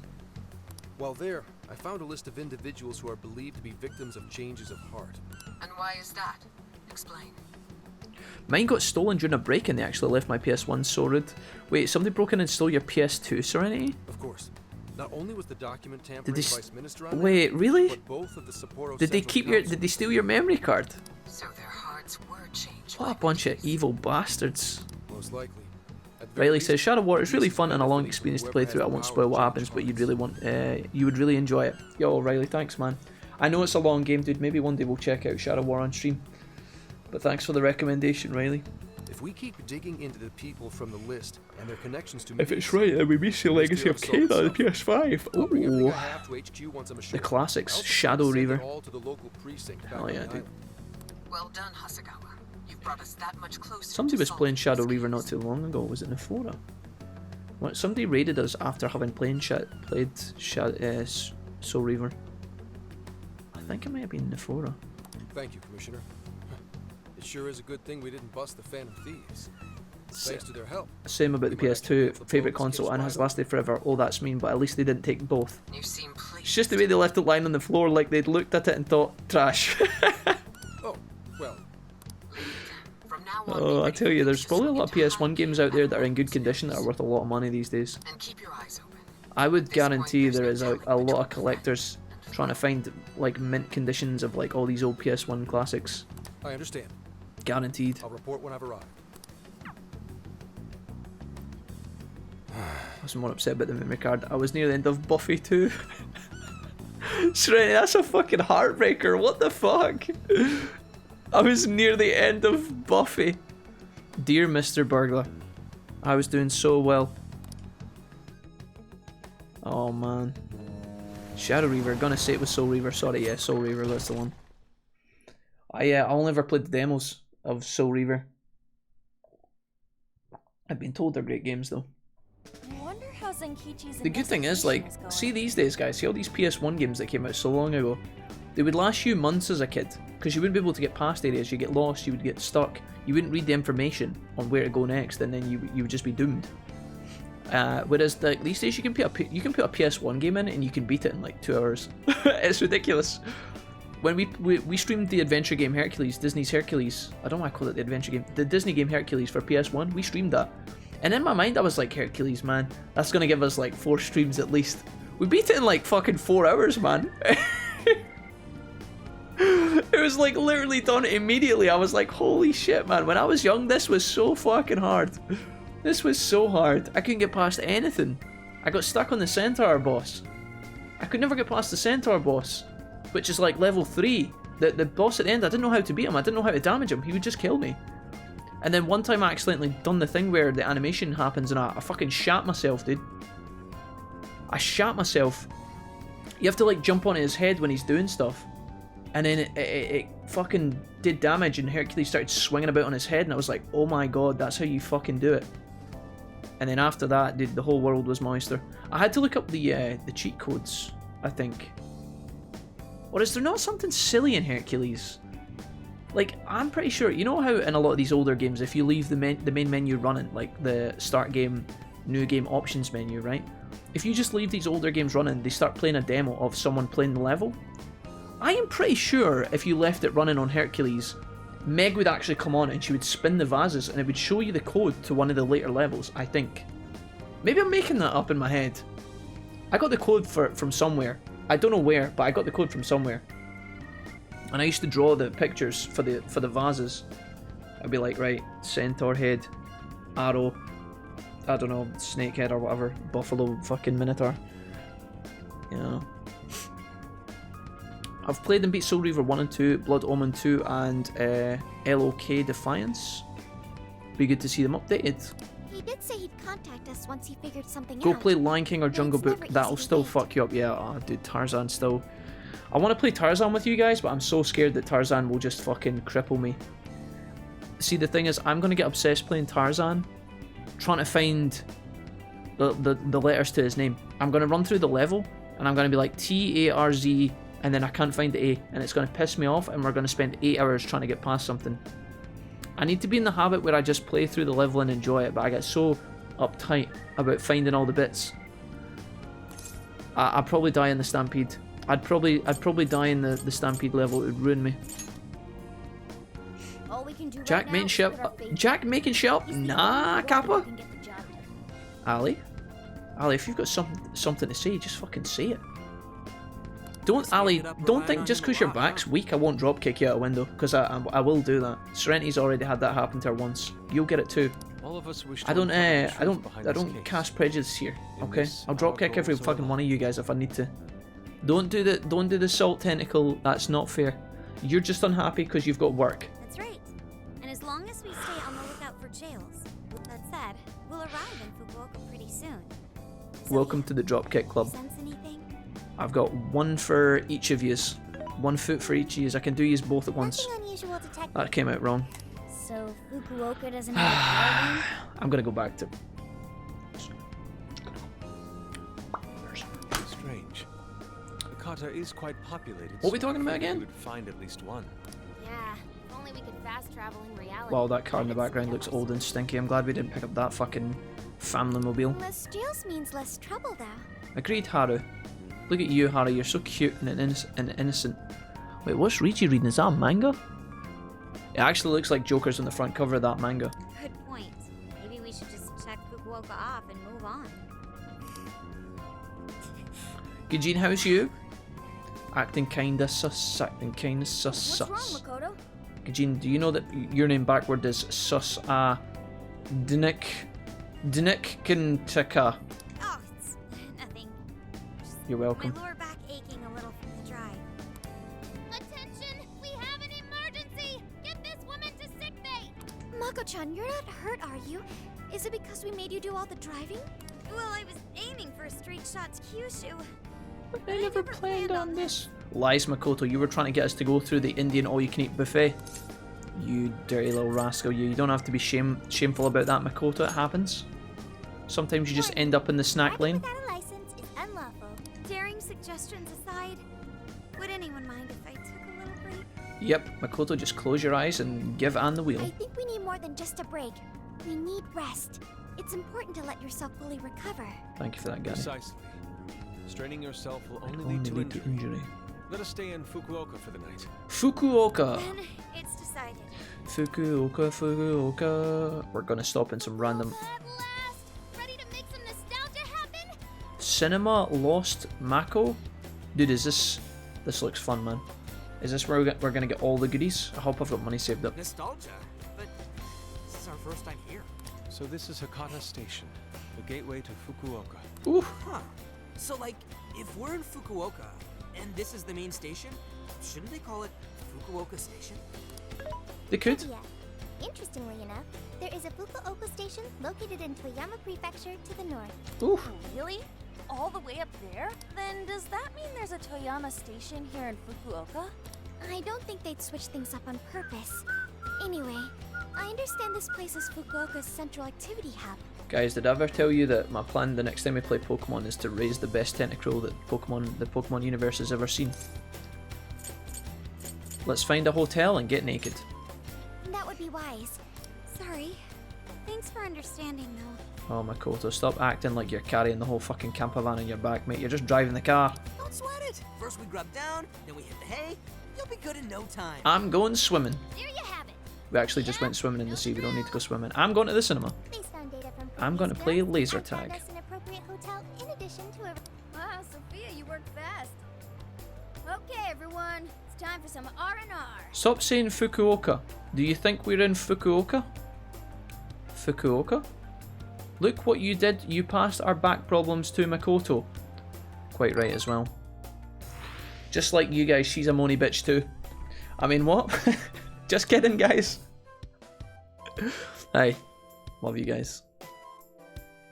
While there, I found a list of individuals who are believed to be victims of changes of heart. And why is that? Explain. Mine got stolen during a break and they actually left my PS1 sorted. Wait, somebody broke in and stole your PS2, Serenity? Of course. Not only was the document tampering Vice Minister on wait, there, really? but both of the Sapporo Did they Central keep your? Council- Did they steal your memory card? So their hearts were changed. What a bunch of evil bastards. Most likely. At very Riley least, says Shadow War is really this fun and a long benefit experience to whoever play has through. I the won't power spoil to what change happens, but you'd hearts. really want. You would really enjoy it. Yo, Riley, thanks, man. I know it's a long game, dude. Maybe one day we'll check out Shadow War on stream. But thanks for the recommendation, Riley. If we keep digging into the people from the list and their connections to If it's right, then we miss the legacy of Kane on the PS5. I'll bring everything I Ooh. have to HQ once I'm The assured. classics. I'll just Shadow send it Reaver. all to the local precinct back Hell on yeah, the dude. island. Well done, Hasegawa. You've brought us that much closer. Somebody to was playing solving Shadow these Reaver not cases. too long ago. Was it Nefora? What? Somebody raided us after having played Soul Reaver. I think it might have been Nefora. Thank you, Commissioner. It sure is a good thing we didn't bust the Phantom Thieves. Thanks to their help. Same about the PS2, favourite console and has lasted forever. Oh, that's mean, but at least they didn't take both. You seem pleased. It's just the way they left it lying on the floor, like they'd looked at it and thought, trash. Oh, well, From now on, Oh, be I ready tell you, for there's just probably a swing lot of into PS1 high games gear out there and that are in good roll condition that are worth a lot of money these days. And keep your eyes open. I would At this point, guarantee there's there no is a telling lot of between collectors friend and trying to foe. find like mint conditions of like all these old PS1 classics. I understand. Guaranteed. I'll report when I've arrived. I was more upset about the memory card. I was near the end of Buffy too. Serenity, that's a fucking heartbreaker. What the fuck? I was near the end of Buffy. Dear Mr. Burglar, I was doing so well. Oh man. Shadow Reaver, gonna say it was Soul Reaver. Sorry, yeah, Soul Reaver, that's the one. I only ever played the demos of Soul Reaver. I've been told they're great games though. I wonder how Zenkichi's The good thing is, like, investigation see going. these days, guys, see all these PS1 games that came out so long ago, they would last you months as a kid, because you wouldn't be able to get past areas, you'd get lost, you would get stuck, you wouldn't read the information on where to go next, and then you would just be doomed. Whereas these days you can put a PS1 game in and you can beat it in like 2 hours. It's ridiculous. When we streamed the adventure game Hercules, Disney's Hercules, I don't know why I call it the adventure game, the Disney game Hercules for PS1, we streamed that. And in my mind I was like, Hercules, man, that's gonna give us like 4 streams at least. We beat it in like fucking 4 hours, man. It was like literally done immediately. I was like, holy shit, man, when I was young this was so fucking hard. This was so hard. I couldn't get past anything. I got stuck on the Centaur boss. I could never get past the Centaur boss, which is like level 3. The boss at the end, I didn't know how to beat him. I didn't know how to damage him. He would just kill me. And then one time I accidentally done the thing where the animation happens and I fucking shat myself, dude. I shat myself. You have to like jump on his head when he's doing stuff. And then it fucking did damage and Hercules started swinging about on his head and I was like, oh my god, that's how you fucking do it. And then after that, dude, the whole world was moister. I had to look up the cheat codes, I think. Or is there not something silly in Hercules? Like, I'm pretty sure, you know how in a lot of these older games, if you leave the main menu running, like the start game, new game options menu, right? If you just leave these older games running, they start playing a demo of someone playing the level. I am pretty sure if you left it running on Hercules, Meg would actually come on and she would spin the vases and it would show you the code to one of the later levels, I think. Maybe I'm making that up in my head. I got the code from somewhere. I don't know where, but I got the code from somewhere. And I used to draw the pictures for the vases. I'd be like, right, centaur head, arrow, I don't know, snakehead or whatever, buffalo fucking minotaur. Yeah. I've played and beat Soul Reaver 1 and 2, Blood Omen 2, and LOK Defiance. Be good to see them updated. He did say he'd contact us once he figured something Go out. play Lion King or Jungle It's Book, never that'll easy to still beat. fuck you up. Yeah, oh, dude, Tarzan still. I want to play Tarzan with you guys, but I'm so scared that Tarzan will just fucking cripple me. See, the thing is, I'm going to get obsessed playing Tarzan, trying to find the letters to his name. I'm going to run through the level, and I'm going to be like T-A-R-Z, and then I can't find the A, and it's going to piss me off, and we're going to spend 8 hours trying to get past something. I need to be in the habit where I just play through the level and enjoy it, but I get so uptight about finding all the bits. I'd probably die in the Stampede. I'd probably die in the Stampede level. It would ruin me. All we can do Jack right making now shit is put our up. faith Jack in making shit up? He's the Nah, only one who Kappa. can get the job done. Ali? Ali, if you've got something to say, just fucking say it. Don't, Ali, don't think just because your back's weak I won't drop kick you out a window, because I will do that. Serenity's already had that happen to her once. You'll get it too. All of us wish to I don't uncover the truth behind I this don't case. cast prejudice here, In okay? this, I'll drop our kick every goals are fucking one of you guys if I need to. Don't do the salt tentacle, that's not fair. You're just unhappy because you've got work. That's right. And as long as we stay on the lookout for jails, that said, we'll arrive in Fukuoka pretty soon. So Welcome to the Dropkick Club. sense anything? I've got one for each of yous. 1 foot for each of yous. I can do yous both at once. Nothing unusual detected. That came out wrong. So Fukuoka doesn't have a jail I'm gonna go back to... Strange. Hakata is quite populated. What are we so talking I about figured again? we would find at least one. Yeah, if only we could fast travel in reality. Wow, that car in the background looks old and stinky. I'm glad we didn't pick up that fucking family mobile. Less jails means less trouble, though. Agreed, Haru. Look at you, Haru. You're so cute and innocent. Wait, what's Ricci reading? Is that a manga? It actually looks like Joker's on the front cover of that manga. Good point. Maybe we should just check Fukuoka off and move on. Gijin, how's you? Acting kinda sus. Acting kinda sus. What's wrong, Makoto? Gijin, do you know that your name backward is sus? Dinik Kintaka. Oh, it's nothing. Just You're welcome. my lower back aching a little from the drive. Attention! We have an emergency! Get this woman to sickbay! Mako-chan, you're not hurt, are you? Is it because we made you do all the driving? Well, I was aiming for a straight shot to Kyushu. I never planned on this. Lies, Makoto. You were trying to get us to go through the Indian all-you-can-eat buffet. You dirty little rascal. You don't have to be shameful about that, Makoto. It happens. Sometimes you just end up in the snack lane. Without a license is unlawful. Daring suggestions aside, would anyone mind if I took a little break? Yep, Makoto, just close your eyes and give Anne the I wheel. think we need more than just a break. We need rest. It's important to let yourself fully recover. Thank you for that, Gary. Precisely. Straining yourself will only lead to injury. Let us stay in Fukuoka for the night. Fukuoka. Then it's decided. Fukuoka. We're gonna stop in some random At last! Ready to make some nostalgia happen? cinema lost Mako. Dude, is this looks fun, man. Is this where we're gonna get all the goodies? I hope I've got money saved up. Nostalgia? But this is our first time here. So this is Hakata Station, the gateway to Fukuoka. Ooh. Huh. So, like, if we're in Fukuoka, and this is the main station, shouldn't they call it Fukuoka Station? They could. Yeah. Interestingly enough, there is a Fukuoka station located in Toyama Prefecture to the north. Ooh. Really? All the way up there? Then does that mean there's a Toyama station here in Fukuoka? I don't think they'd switch things up on purpose. Anyway, I understand this place is Fukuoka's central activity hub. Guys, did I ever tell you that my plan the next time we play Pokemon is to raise the best Tentacruel that the Pokemon universe has ever seen? Let's find a hotel and get naked. That would be wise. Sorry. Thanks for understanding, though. Oh, Makoto, stop acting like you're carrying the whole fucking camper van on your back, mate. You're just driving the car. Don't sweat it. First we grub down, then we hit the hay. You'll be good in no time. I'm going swimming. There you have it. We actually just went swimming in the sea. We don't need to go swimming. I'm going to the cinema. Based on data from I'm gonna previous play builds, laser I found tag. us an appropriate hotel in addition to a... Wow, Sophia, you worked fast. Okay, everyone. It's time for some R&R. Stop saying Fukuoka. Do you think we're in Fukuoka? Fukuoka? Look what you did. You passed our back problems to Makoto. Quite right as well. Just like you guys, she's a moany bitch too. I mean, what? Just kidding, guys. Hey, love you guys.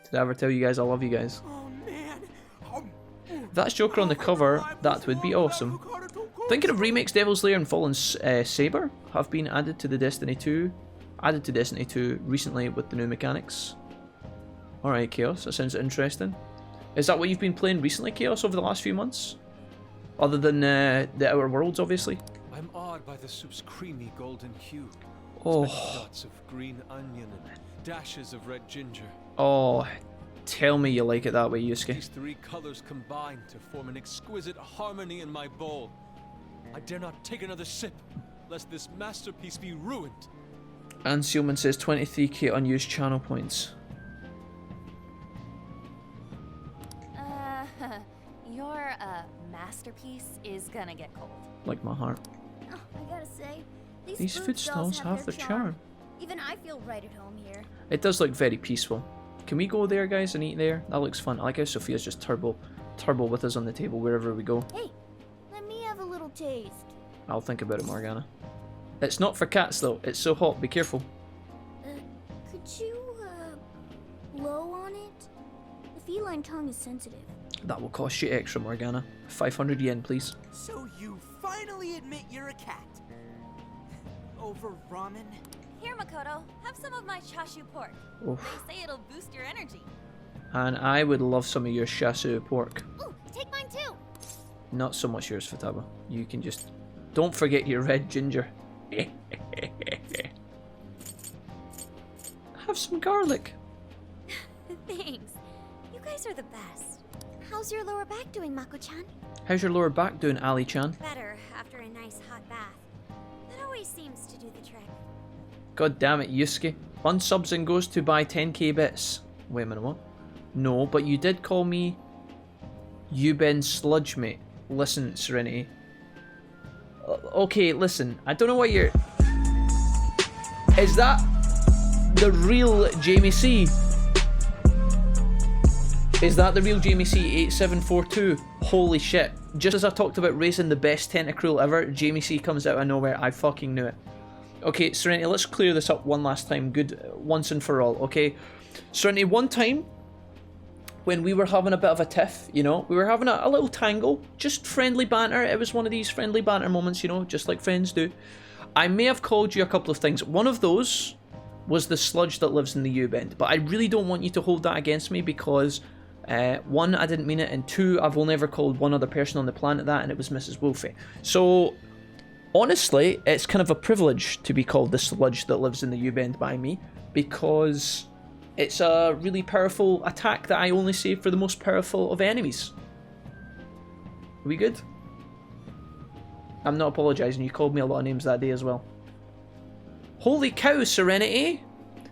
Did I ever tell you guys I love you guys? Oh man. If that's Joker on the cover, that would be awesome. Thinking of remakes, Devil's Lair and Fallen Saber have been added to Destiny 2 recently with the new mechanics. Alright, Chaos, that sounds interesting. Is that what you've been playing recently, Chaos, over the last few months? Other than the Outer Worlds, obviously. I'm awed by the soup's creamy golden hue. Oh. Dots of green onion and dashes of red ginger. Oh, tell me you like it that way, Yusuke. These three colors combine to form an exquisite harmony in my bowl. I dare not take another sip, lest this masterpiece be ruined. And Sealman says 23k unused channel points. Your masterpiece is gonna get cold. Like my heart. Oh, I gotta say, These food stalls have their charm. Even I feel right at home here. It does look very peaceful. Can we go there, guys, and eat there? That looks fun. I like how Sophia's just turbo with us on the table wherever we go. Hey, let me have a little taste. I'll think about it, Morgana. It's not for cats, though. It's so hot. Be careful. Could you, blow on it? The feline tongue is sensitive. That will cost you extra, Morgana. 500 yen, please. So you finally admit you're a cat. Over ramen? Here, Makoto, have some of my chashu pork. Oof. They say it'll boost your energy. And I would love some of your chashu pork. Ooh, take mine too. Not so much yours, Futaba. You can just... Don't forget your red ginger. Have some garlic. Thanks. You guys are the best. How's your lower back doing, Mako-chan? How's your lower back doing, Ali-chan? Better after a nice hot bath. That always seems to do the trick. God damn it, Yusuke. Unsubs and goes to buy 10k bits. Wait a minute, what? No, but you did call me Yuben Sludge, mate. Listen, Serenity. Okay, listen. I don't know what you're... Is that the real Jamie C? Is that the real Jamie C 8742? Holy shit. Just as I talked about racing the best Tentacruel ever, Jamie C comes out of nowhere. I fucking knew it. Okay, Serenity, let's clear this up one last time. Good, once and for all, okay? Serenity, one time, when we were having a bit of a tiff, you know, we were having a little tangle, just friendly banter. It was one of these friendly banter moments, you know, just like friends do. I may have called you a couple of things. One of those was the sludge that lives in the U-bend, but I really don't want you to hold that against me because... one, I didn't mean it, and two, I've only ever called one other person on the planet that, and it was Mrs. Wolfie. So, honestly, it's kind of a privilege to be called the sludge that lives in the U-bend by me, because it's a really powerful attack that I only save for the most powerful of enemies. Are we good? I'm not apologising, you called me a lot of names that day as well. Holy cow, Serenity!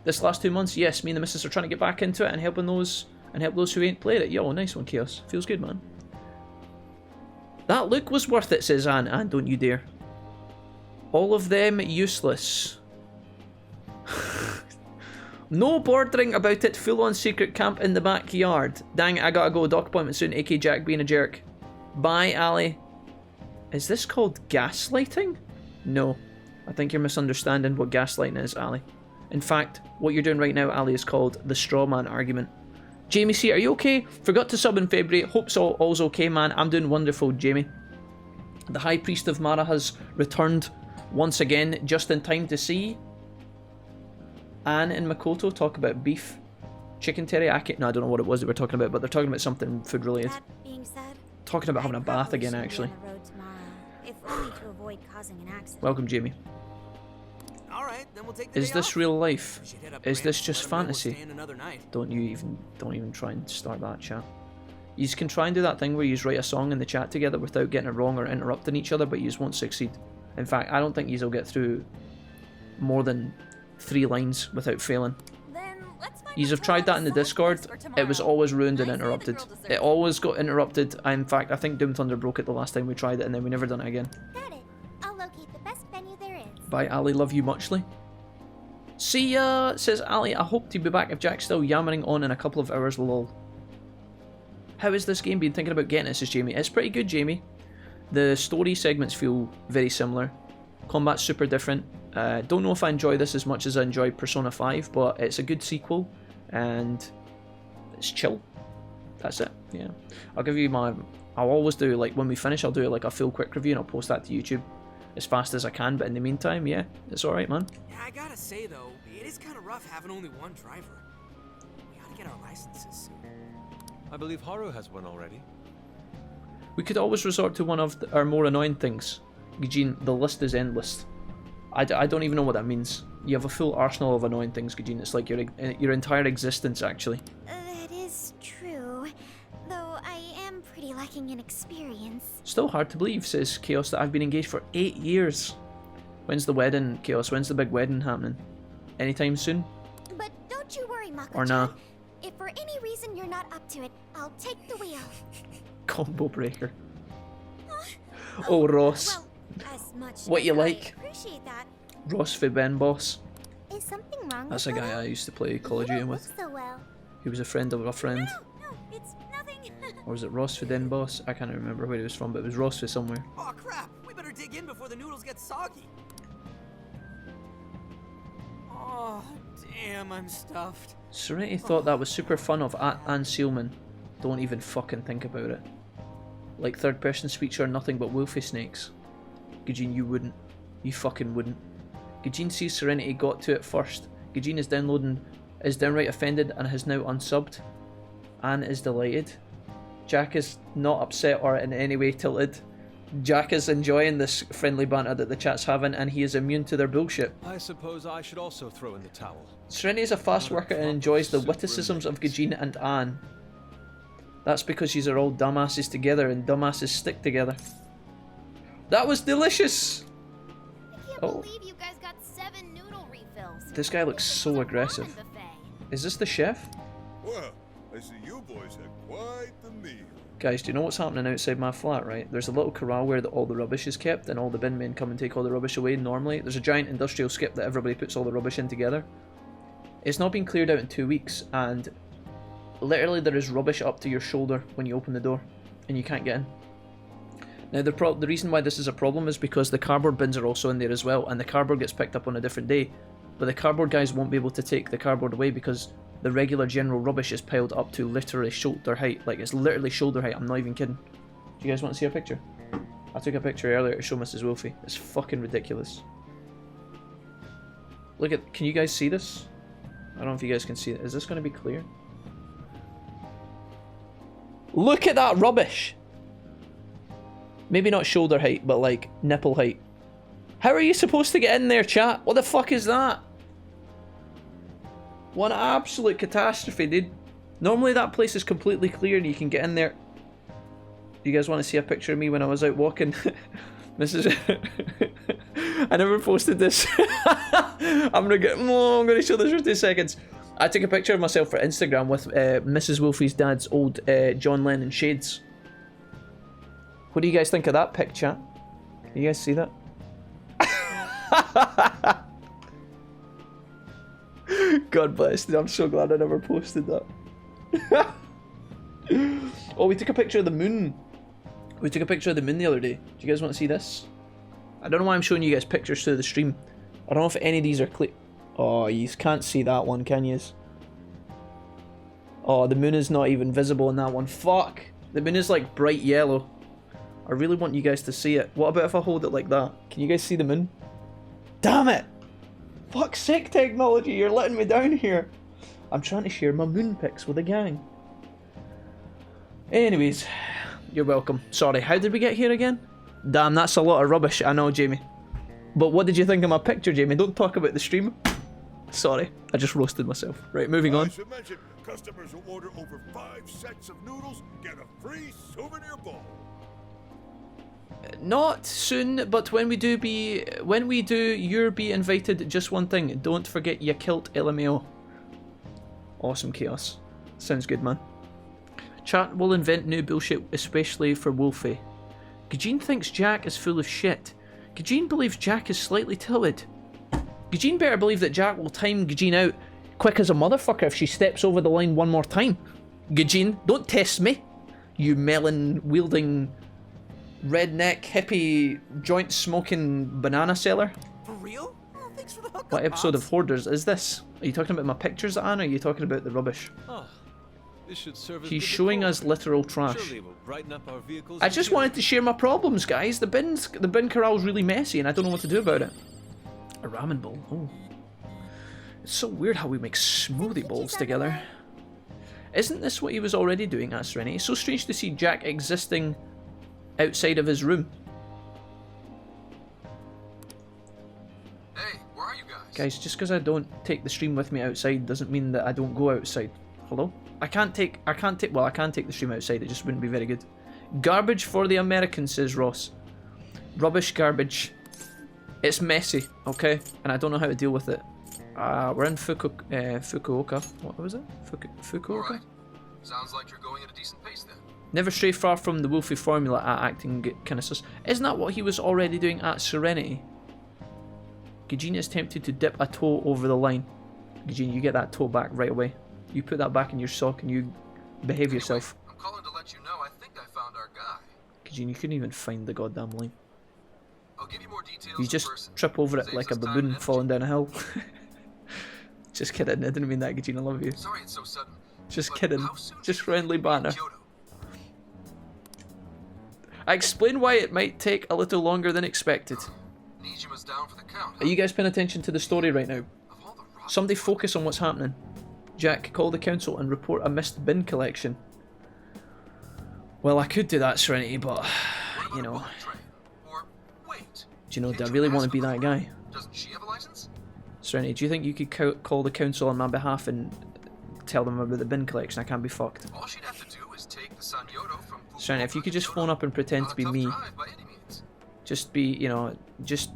This last 2 months, yes, me and the missus are trying to get back into it and helping those... and help those who ain't played it. Yo, nice one, Chaos. Feels good, man. That look was worth it, says Anne. Anne, don't you dare. All of them useless. No bordering about it. Full-on secret camp in the backyard. Dang it, I gotta go. Doc appointment soon. AK Jack being a jerk. Bye, Ali. Is this called gaslighting? No. I think you're misunderstanding what gaslighting is, Ali. In fact, what you're doing right now, Ali, is called the straw man argument. Jamie C, are you okay? Forgot to sub in February. Hope so. All's okay, man. I'm doing wonderful, Jamie. The High Priest of Mara has returned once again, just in time to see Anne and Makoto talk about beef, chicken teriyaki. No, I don't know what it was they were talking about, but they're talking about something food related. That being said, Talking about having a bath again, actually. on the road tomorrow, if only to avoid causing an accident. Welcome, Jamie. All right, then we'll take the Is day this off. real life? We should hit up Is this Gramps just and let him know we'll fantasy? stay in another night. Don't even try and start that chat. You can try and do that thing where you write a song in the chat together without getting it wrong or interrupting each other, but you just won't succeed. In fact, I don't think you'll get through more than 3 lines without failing. Then let's find You've tried that in the Discord. It was always ruined and interrupted. It always got interrupted. In fact, I think Doom Thunder broke it the last time we tried it, and then we never done it again. Got it. I'll locate the best venue there is. Bye, Ali. Love you muchly. See ya, says Ali. I hope to be back if Jack's still yammering on in a couple of hours, lol. How is this game? Been thinking about getting it, says Jamie. It's pretty good, Jamie. The story segments feel very similar. Combat's super different. Don't know if I enjoy this as much as I enjoyed Persona 5, but it's a good sequel, and it's chill. That's it, yeah. I'll give you my... I'll always do, like, when we finish, I'll do like a full quick review and I'll post that to YouTube as fast as I can, but in the meantime, yeah, it's alright, man. Yeah, I gotta say though, it is kind of rough having only one driver. We gotta get our licenses soon. I believe Haru has one already. We could always resort to one of our more annoying things. Eugene, the list is endless. I don't even know what that means. You have a full arsenal of annoying things, Eugene. It's like your entire existence, actually. That is true, though I am pretty lacking in experience. Still hard to believe, says Chaos, that I've been engaged for 8 years. When's the wedding, Chaos? When's the big wedding happening? Anytime soon? But don't you worry, Mako-chan. Or nah? If for any reason you're not up to it, I'll take the wheel. Combo breaker. Oh, Ross. Well, as much What as you like? I appreciate that. Ross for Ben Boss. Is something wrong That's a with guy I used to play Call of You Duty don't with. look so well. He was a friend of a friend. No, it's nothing. Or was it Ross for Den Boss? I can't remember where he was from, but it was Ross for somewhere. Oh crap! We better dig in before the noodles get soggy. Oh damn, I'm stuffed. Serenity thought that was super fun of Anne Sealman. Don't even fucking think about it. Like third person speech are nothing but wolfie snakes. Gajin, you wouldn't. You fucking wouldn't. Gajin sees Serenity got to it first. Gajin is downright offended and has now unsubbed. Anne is delighted. Jack is not upset or in any way tilted. Jack is enjoying this friendly banter that the chat's having, and he is immune to their bullshit. I suppose I should also throw in the towel. Serenity is a fast worker and enjoys the witticisms of Gajin and Anne. That's because these are all dumbasses together, and dumbasses stick together. That was delicious! I can't believe you guys got 7 noodle refills. This guy looks so aggressive. Is this the chef? Well, I see you boys had quite the meal. Guys, do you know what's happening outside my flat, right? There's a little corral where all the rubbish is kept, and all the bin men come and take all the rubbish away normally. There's a giant industrial skip that everybody puts all the rubbish in together. It's not been cleared out in 2 weeks, and literally there is rubbish up to your shoulder when you open the door, and you can't get in. Now the reason why this is a problem is because the cardboard bins are also in there as well, and the cardboard gets picked up on a different day, but the cardboard guys won't be able to take the cardboard away because the regular general rubbish is piled up to literally shoulder height. Like, it's literally shoulder height, I'm not even kidding. Do you guys want to see a picture? I took a picture earlier to show Mrs. Wolfie. It's fucking ridiculous. Look at, can you guys see this? I don't know if you guys can see it. Is this going to be clear? Look at that rubbish! Maybe not shoulder height, but like nipple height. How are you supposed to get in there, chat? What the fuck is that? What an absolute catastrophe, dude. Normally that place is completely clear and you can get in there. Do you guys want to see a picture of me when I was out walking? Mrs. I never posted this. I'm gonna show this for 2 seconds. I took a picture of myself for Instagram with Mrs. Wolfie's dad's old John Lennon shades. What do you guys think of that pic, chat? Can you guys see that? God bless, dude. I'm so glad I never posted that. Oh, we took a picture of the moon. We took a picture of the moon the other day. Do you guys want to see this? I don't know why I'm showing you guys pictures through the stream. I don't know if any of these are clear. Oh, you can't see that one, can yous? Oh, the moon is not even visible in that one. Fuck! The moon is like bright yellow. I really want you guys to see it. What about if I hold it like that? Can you guys see the moon? Damn it! Fuck's sake, technology, you're letting me down here. I'm trying to share my moon pics with a gang. Anyways, you're welcome. Sorry, how did we get here again? Damn, that's a lot of rubbish, I know, Jamie. But what did you think of my picture, Jamie? Don't talk about the stream. Sorry, I just roasted myself. Right, moving on. I should mention, customers who order over 5 sets of noodles get a free souvenir bowl. Not soon, but when we do, you'll be invited. Just one thing, don't forget you killed LMAO. Awesome, Chaos. Sounds good, man. Chat will invent new bullshit, especially for Wolfie. Gajin thinks Jack is full of shit. Gajin believes Jack is slightly tilted. Gajin better believe that Jack will time Gajin out quick as a motherfucker if she steps over the line one more time. Gajin, don't test me, you melon-wielding, redneck, hippie, joint-smoking banana seller. For real? Oh, thanks for the hookup, What episode Pops. of Hoarders is this? Are you talking about my pictures, Anne, or are you talking about the rubbish? Ah, this should serve as He's good showing decor. us literal trash. Surely it will brighten up our vehicles I and just cheer wanted to share my problems, guys. The bin corral's really messy and I don't know what to do about it. A ramen bowl. Oh. It's so weird how we make smoothie bowls together. Isn't this what he was already doing at Serenity? It's so strange to see Jack existing outside of his room. Hey, where are you guys? Guys, just because I don't take the stream with me outside doesn't mean that I don't go outside. Hello? I can take the stream outside, it just wouldn't be very good. Garbage for the Americans, says Ross. Rubbish garbage. It's messy, okay? And I don't know how to deal with it. We're in Fukuoka. What was it? Fukuoka? Alright. Sounds like you're going at a decent pace then. Never stray far from the Wolfie formula at acting kinda sus. Isn't that what he was already doing at Serenity? Gajin is tempted to dip a toe over the line. Gajin, you get that toe back right away. You put that back in your sock and you behave yourself. I'm calling to let you know I think I found our guy. Gajin, you couldn't even find the goddamn line. I'll give you more details You in just person. trip over it Saves like a us time baboon and energy. falling down a hill. Just kidding, I didn't mean that, Gajin, I love you. Sorry it's so sudden. Just but kidding, how soon just do you friendly think we'll be in banter. Kyoto? I explain why it might take a little longer than expected. Nijima's down for the count. Are you guys paying attention to the story right now? Somebody focus on what's happening. Jack, call the council and report a missed bin collection. Well, I could do that, Serenity, but, you know... Do you know, do I really want to be that guy? Doesn't she have a license? Serenity, do you think you could call the council on my behalf and tell them about the bin collection? I can't be fucked. All she'd have to do is take the Sanyodo from Serenity, if you could just phone up and pretend to be me. Just be, you know, just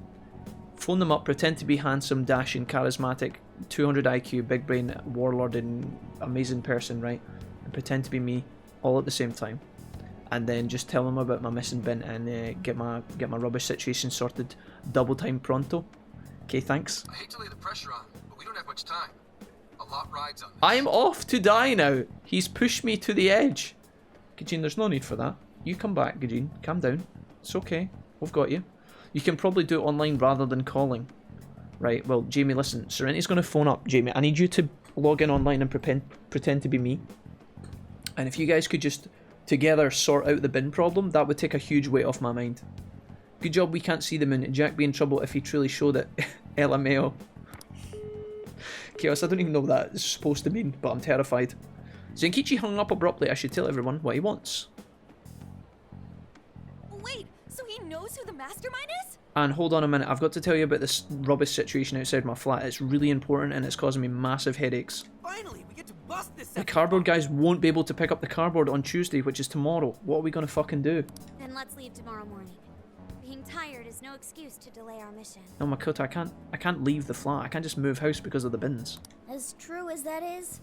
phone them up, pretend to be handsome, dashing, charismatic, 200 IQ, big brain, warlord and amazing person, right? And pretend to be me all at the same time. And then just tell them about my missing bin and get my rubbish situation sorted double time pronto. Okay, thanks. I hate to lay the pressure on, but we don't have much time. A lot rides on this. I'm off to die now. He's pushed me to the edge. Gajin, there's no need for that. You come back, Gajin. Calm down. It's okay. We've got you. You can probably do it online rather than calling. Right, well, Jamie, listen. Serenity's going to phone up. Jamie, I need you to log in online and pretend to be me. And if you guys could just together sort out the bin problem, that would take a huge weight off my mind. Good job we can't see the moon. Jack be in trouble if he truly showed it. LMAO. Chaos, I don't even know what that is supposed to mean, but I'm terrified. Zenkichi hung up abruptly. I should tell everyone what he wants. Wait, so he knows who the mastermind is? And hold on a minute, I've got to tell you about this rubbish situation outside my flat. It's really important and it's causing me massive headaches. Finally, we get to bust this. The cardboard guys won't be able to pick up the cardboard on Tuesday, which is tomorrow. What are we gonna fucking do? Then let's leave tomorrow morning. Being tired is no excuse to delay our mission. No, Makoto, I can't leave the flat. I can't just move house because of the bins. As true as that is,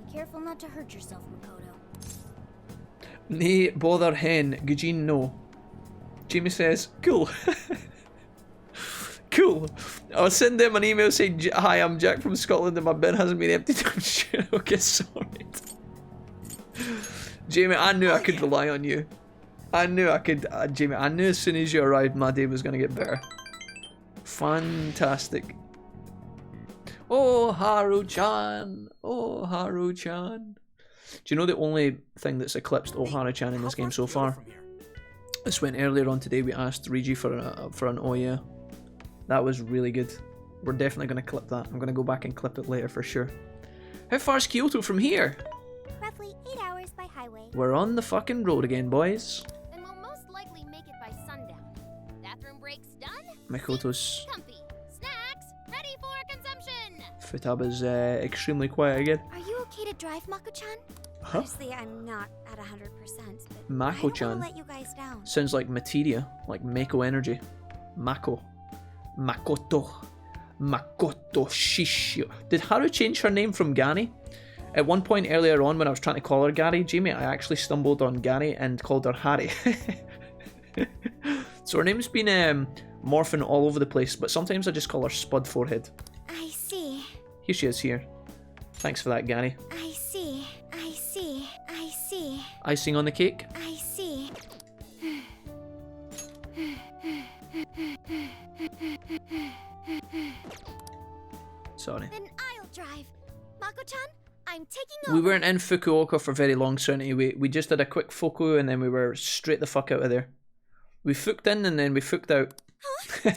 be careful not to hurt yourself, Makoto. Nay, bother hen. Gujin, no. Jamie says, cool. Cool. I'll send them an email saying, hi, I'm Jack from Scotland and my bin hasn't been emptied. I'm sure I'll get sorted. Jamie, I knew I could rely on you. I knew I could, Jamie, I knew as soon as you arrived my day was going to get better. Fantastic. Oh, Haru-chan. Oh, Haru-chan. Do you know the only thing that's eclipsed Oh, Haru-chan in this game so far? It's when earlier on today we asked Rigi for an oh yeah. That was really good. We're definitely going to clip that. I'm going to go back and clip it later for sure. How far is Kyoto from here? Roughly 8 hours by highway. We're on the fucking road again, boys. Then we'll most likely make it by sundown. Bathroom breaks done. Makoto's Comfy. Snacks ready for consumption. Futaba's extremely quiet again. Are you okay to drive, Mako-chan? Huh? Honestly, I'm not at 100%, but Mako-chan. I don't want to let you guys down. Sounds like materia, like Mako energy. Mako. Makoto. Makoto Shishio. Did Haru change her name from Gani? At one point earlier on when I was trying to call her Gary, Jamie, I actually stumbled on Gary and called her Harry. So her name's been morphing all over the place, but sometimes I just call her Spud Forehead. Here she is here. Thanks for that, Gary. I see. I see. I see. Icing on the cake? I see. Sorry. Then I'll drive. Mako-chan, I'm taking over. We weren't in Fukuoka for very long, Serenity. We just did a quick Fuku and then we were straight the fuck out of there. We fucked in and then we fucked out. Huh?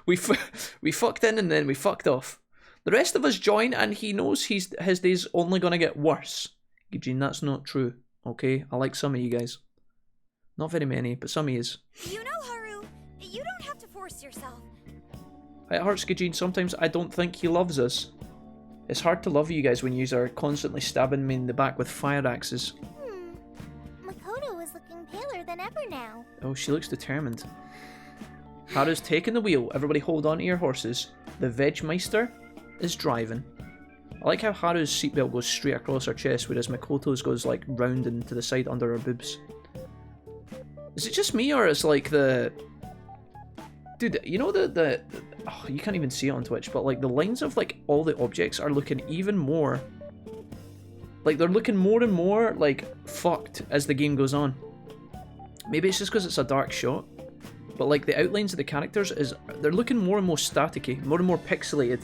we fucked in and then we fucked off. The rest of us join and he knows his day's only gonna get worse. Eugene, that's not true. Okay? I like some of you guys. Not very many, but some of yous. You know, Haru, you don't have to force yourself. It hurts, Eugene. Sometimes I don't think he loves us. It's hard to love you guys when yous are constantly stabbing me in the back with fire axes. Makoto is looking paler than ever now. Oh, she looks determined. Haru's taking the wheel. Everybody hold on to your horses. The Vegemeister is driving. I like how Haru's seatbelt goes straight across her chest, whereas Makoto's goes like round and to the side under her boobs. Is it just me, or is like the... Dude, you know the oh, you can't even see it on Twitch, but like the lines of like all the objects are looking even more... Like they're looking more and more like fucked as the game goes on. Maybe it's just because it's a dark shot, but like the outlines of the characters they're looking more and more staticky, more and more pixelated.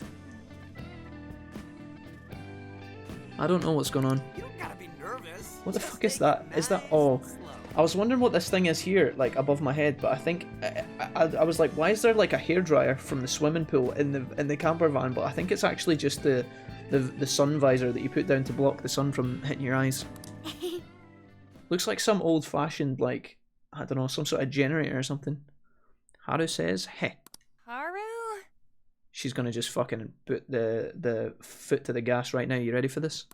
I don't know what's going on. You don't gotta be nervous. What the fuck is that? Is that... Oh, I was wondering what this thing is here, like above my head, but I think I was like, why is there like a hairdryer from the swimming pool in the camper van? But I think it's actually just the sun visor that you put down to block the sun from hitting your eyes. Looks like some old-fashioned, like, I don't know, some sort of generator or something. Haru says, heh. Haru? She's gonna just fucking put the foot to the gas right now. You ready for this?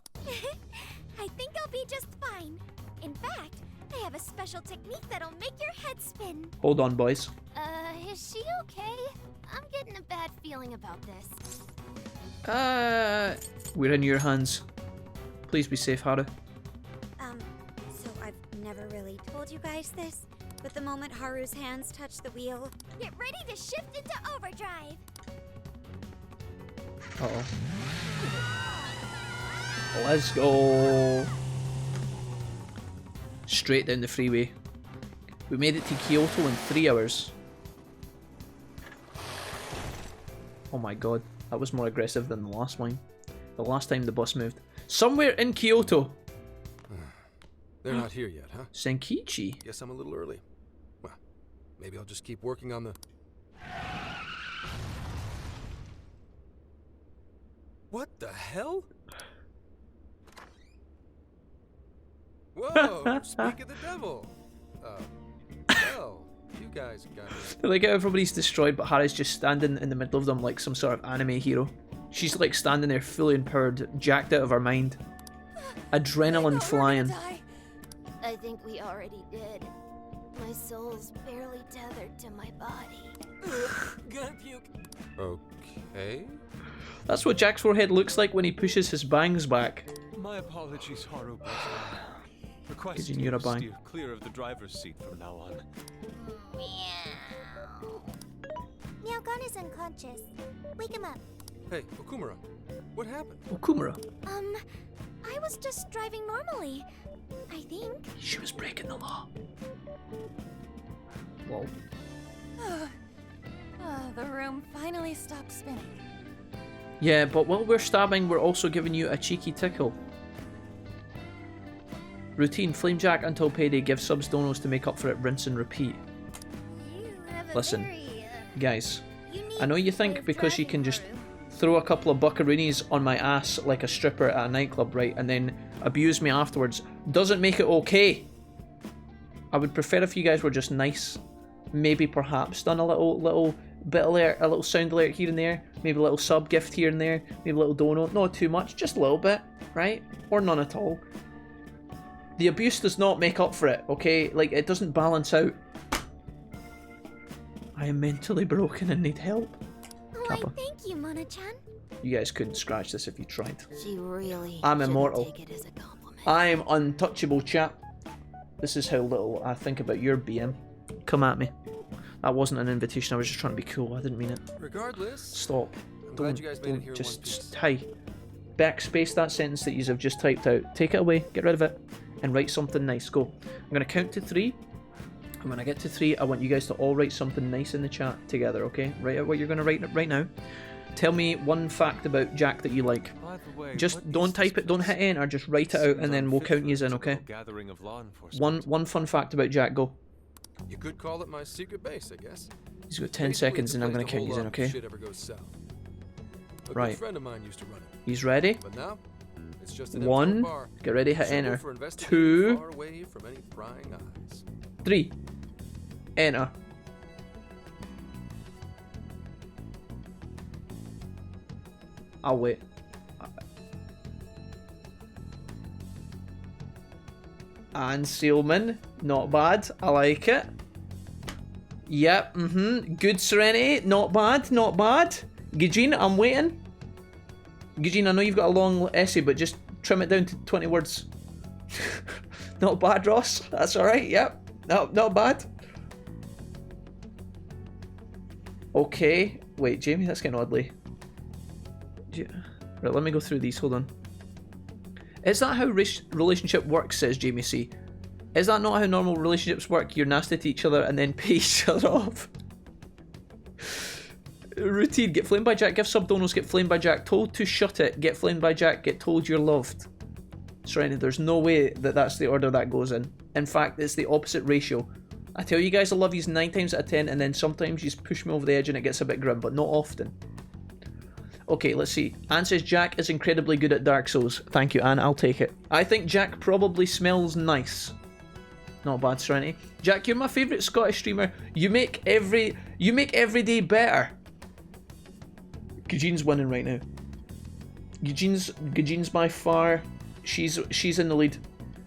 I think I'll be just fine. In fact, I have a special technique that'll make your head spin. Hold on, boys. Is she okay? I'm getting a bad feeling about this. We're in your hands. Please be safe, Haru. So I've never really told you guys this, but the moment Haru's hands touch the wheel... Get ready to shift into overdrive! Uh-oh. Let's go. Straight down the freeway. We made it to Kyoto in 3 hours. Oh my god, that was more aggressive than the last one. The last time the bus moved. Somewhere in Kyoto! They're not here yet, huh? Senkichi. Guess I'm a little early. Well, maybe I'll just keep working on the... What the hell? Whoa, speak of the devil. Well, you guys got it. Like how everybody's destroyed, but Haru's just standing in the middle of them like some sort of anime hero. She's like standing there fully empowered, jacked out of her mind. Adrenaline flying. I think we already did. My soul's barely tethered to my body. Gonna puke. Okay. That's what Jack's forehead looks like when he pushes his bangs back. My apologies, Haru, but request You're you a bang. steer clear of the driver's seat from now on. Meowgon is unconscious. Wake him up. Hey, Okumura, what happened? Okumura. I was just driving normally. I think. She was breaking the law. Whoa. The room finally stopped spinning. Yeah, but while we're stabbing, we're also giving you a cheeky tickle. Routine, flame Jack until payday, give subs donos to make up for it, rinse and repeat. Listen, guys, I know you think because you can just throw a couple of buckaroonies on my ass like a stripper at a nightclub, right, and then abuse me afterwards, doesn't make it okay. I would prefer if you guys were just nice. Maybe perhaps done a little bit alert, a little sound alert here and there, maybe a little sub gift here and there, maybe a little dono, not too much, just a little bit, right? Or none at all. The abuse does not make up for it, okay? Like, it doesn't balance out. I am mentally broken and need help. Why, thank you, Mona-chan. You guys couldn't scratch this if you tried. She really I'm immortal. take it as a compliment. I'm untouchable, chap. This is how little I think about your BM. Come at me. That wasn't an invitation, I was just trying to be cool, I didn't mean it. Regardless, Stop. I'm glad you guys made it here in one piece. Hi. Backspace that sentence that you have just typed out. Take it away, get rid of it, and write something nice. Go. I'm going to count to 3. And when I get to 3, I want you guys to all write something nice in the chat together, okay? Write out what you're going to write right now. Tell me one fact about Jack that you like. Just don't type it, don't hit enter, just write it out and then we'll count you in, okay? One fun fact about Jack, go. You could call it my secret base, I guess. He's got 10 seconds and I'm going to count you in, okay? Right. Friend of mine used to run it. He's ready. But now, it's just an 1, bar. get ready, hit enter. 2, 3, enter. I'll wait. And Sealman, not bad. I like it. Yep, Good Serenity, not bad, not bad. Gijin, I'm waiting. Gijin, I know you've got a long essay, but just trim it down to 20 words. Not bad, Ross. That's alright, yep. No, not bad. Okay. Wait, Jamie, that's getting oddly. Right, let me go through these, hold on. Is that how relationship works, says Jamie C. Is that not how normal relationships work? You're nasty to each other and then pay each other off. Routine, get flamed by Jack, give sub donos, get flamed by Jack, told to shut it, get flamed by Jack, get told you're loved. Serenity, there's no way that that's the order that goes in. In fact, it's the opposite ratio. I tell you guys I love you 9 times out of 10 and then sometimes you just push me over the edge and it gets a bit grim, but not often. Okay, let's see. Anne says Jack is incredibly good at Dark Souls. Thank you, Anne. I'll take it. I think Jack probably smells nice. Not bad, Serenity. Jack, you're my favourite Scottish streamer. You make every day better. Eugene's winning right now. Eugene's by far. She's in the lead.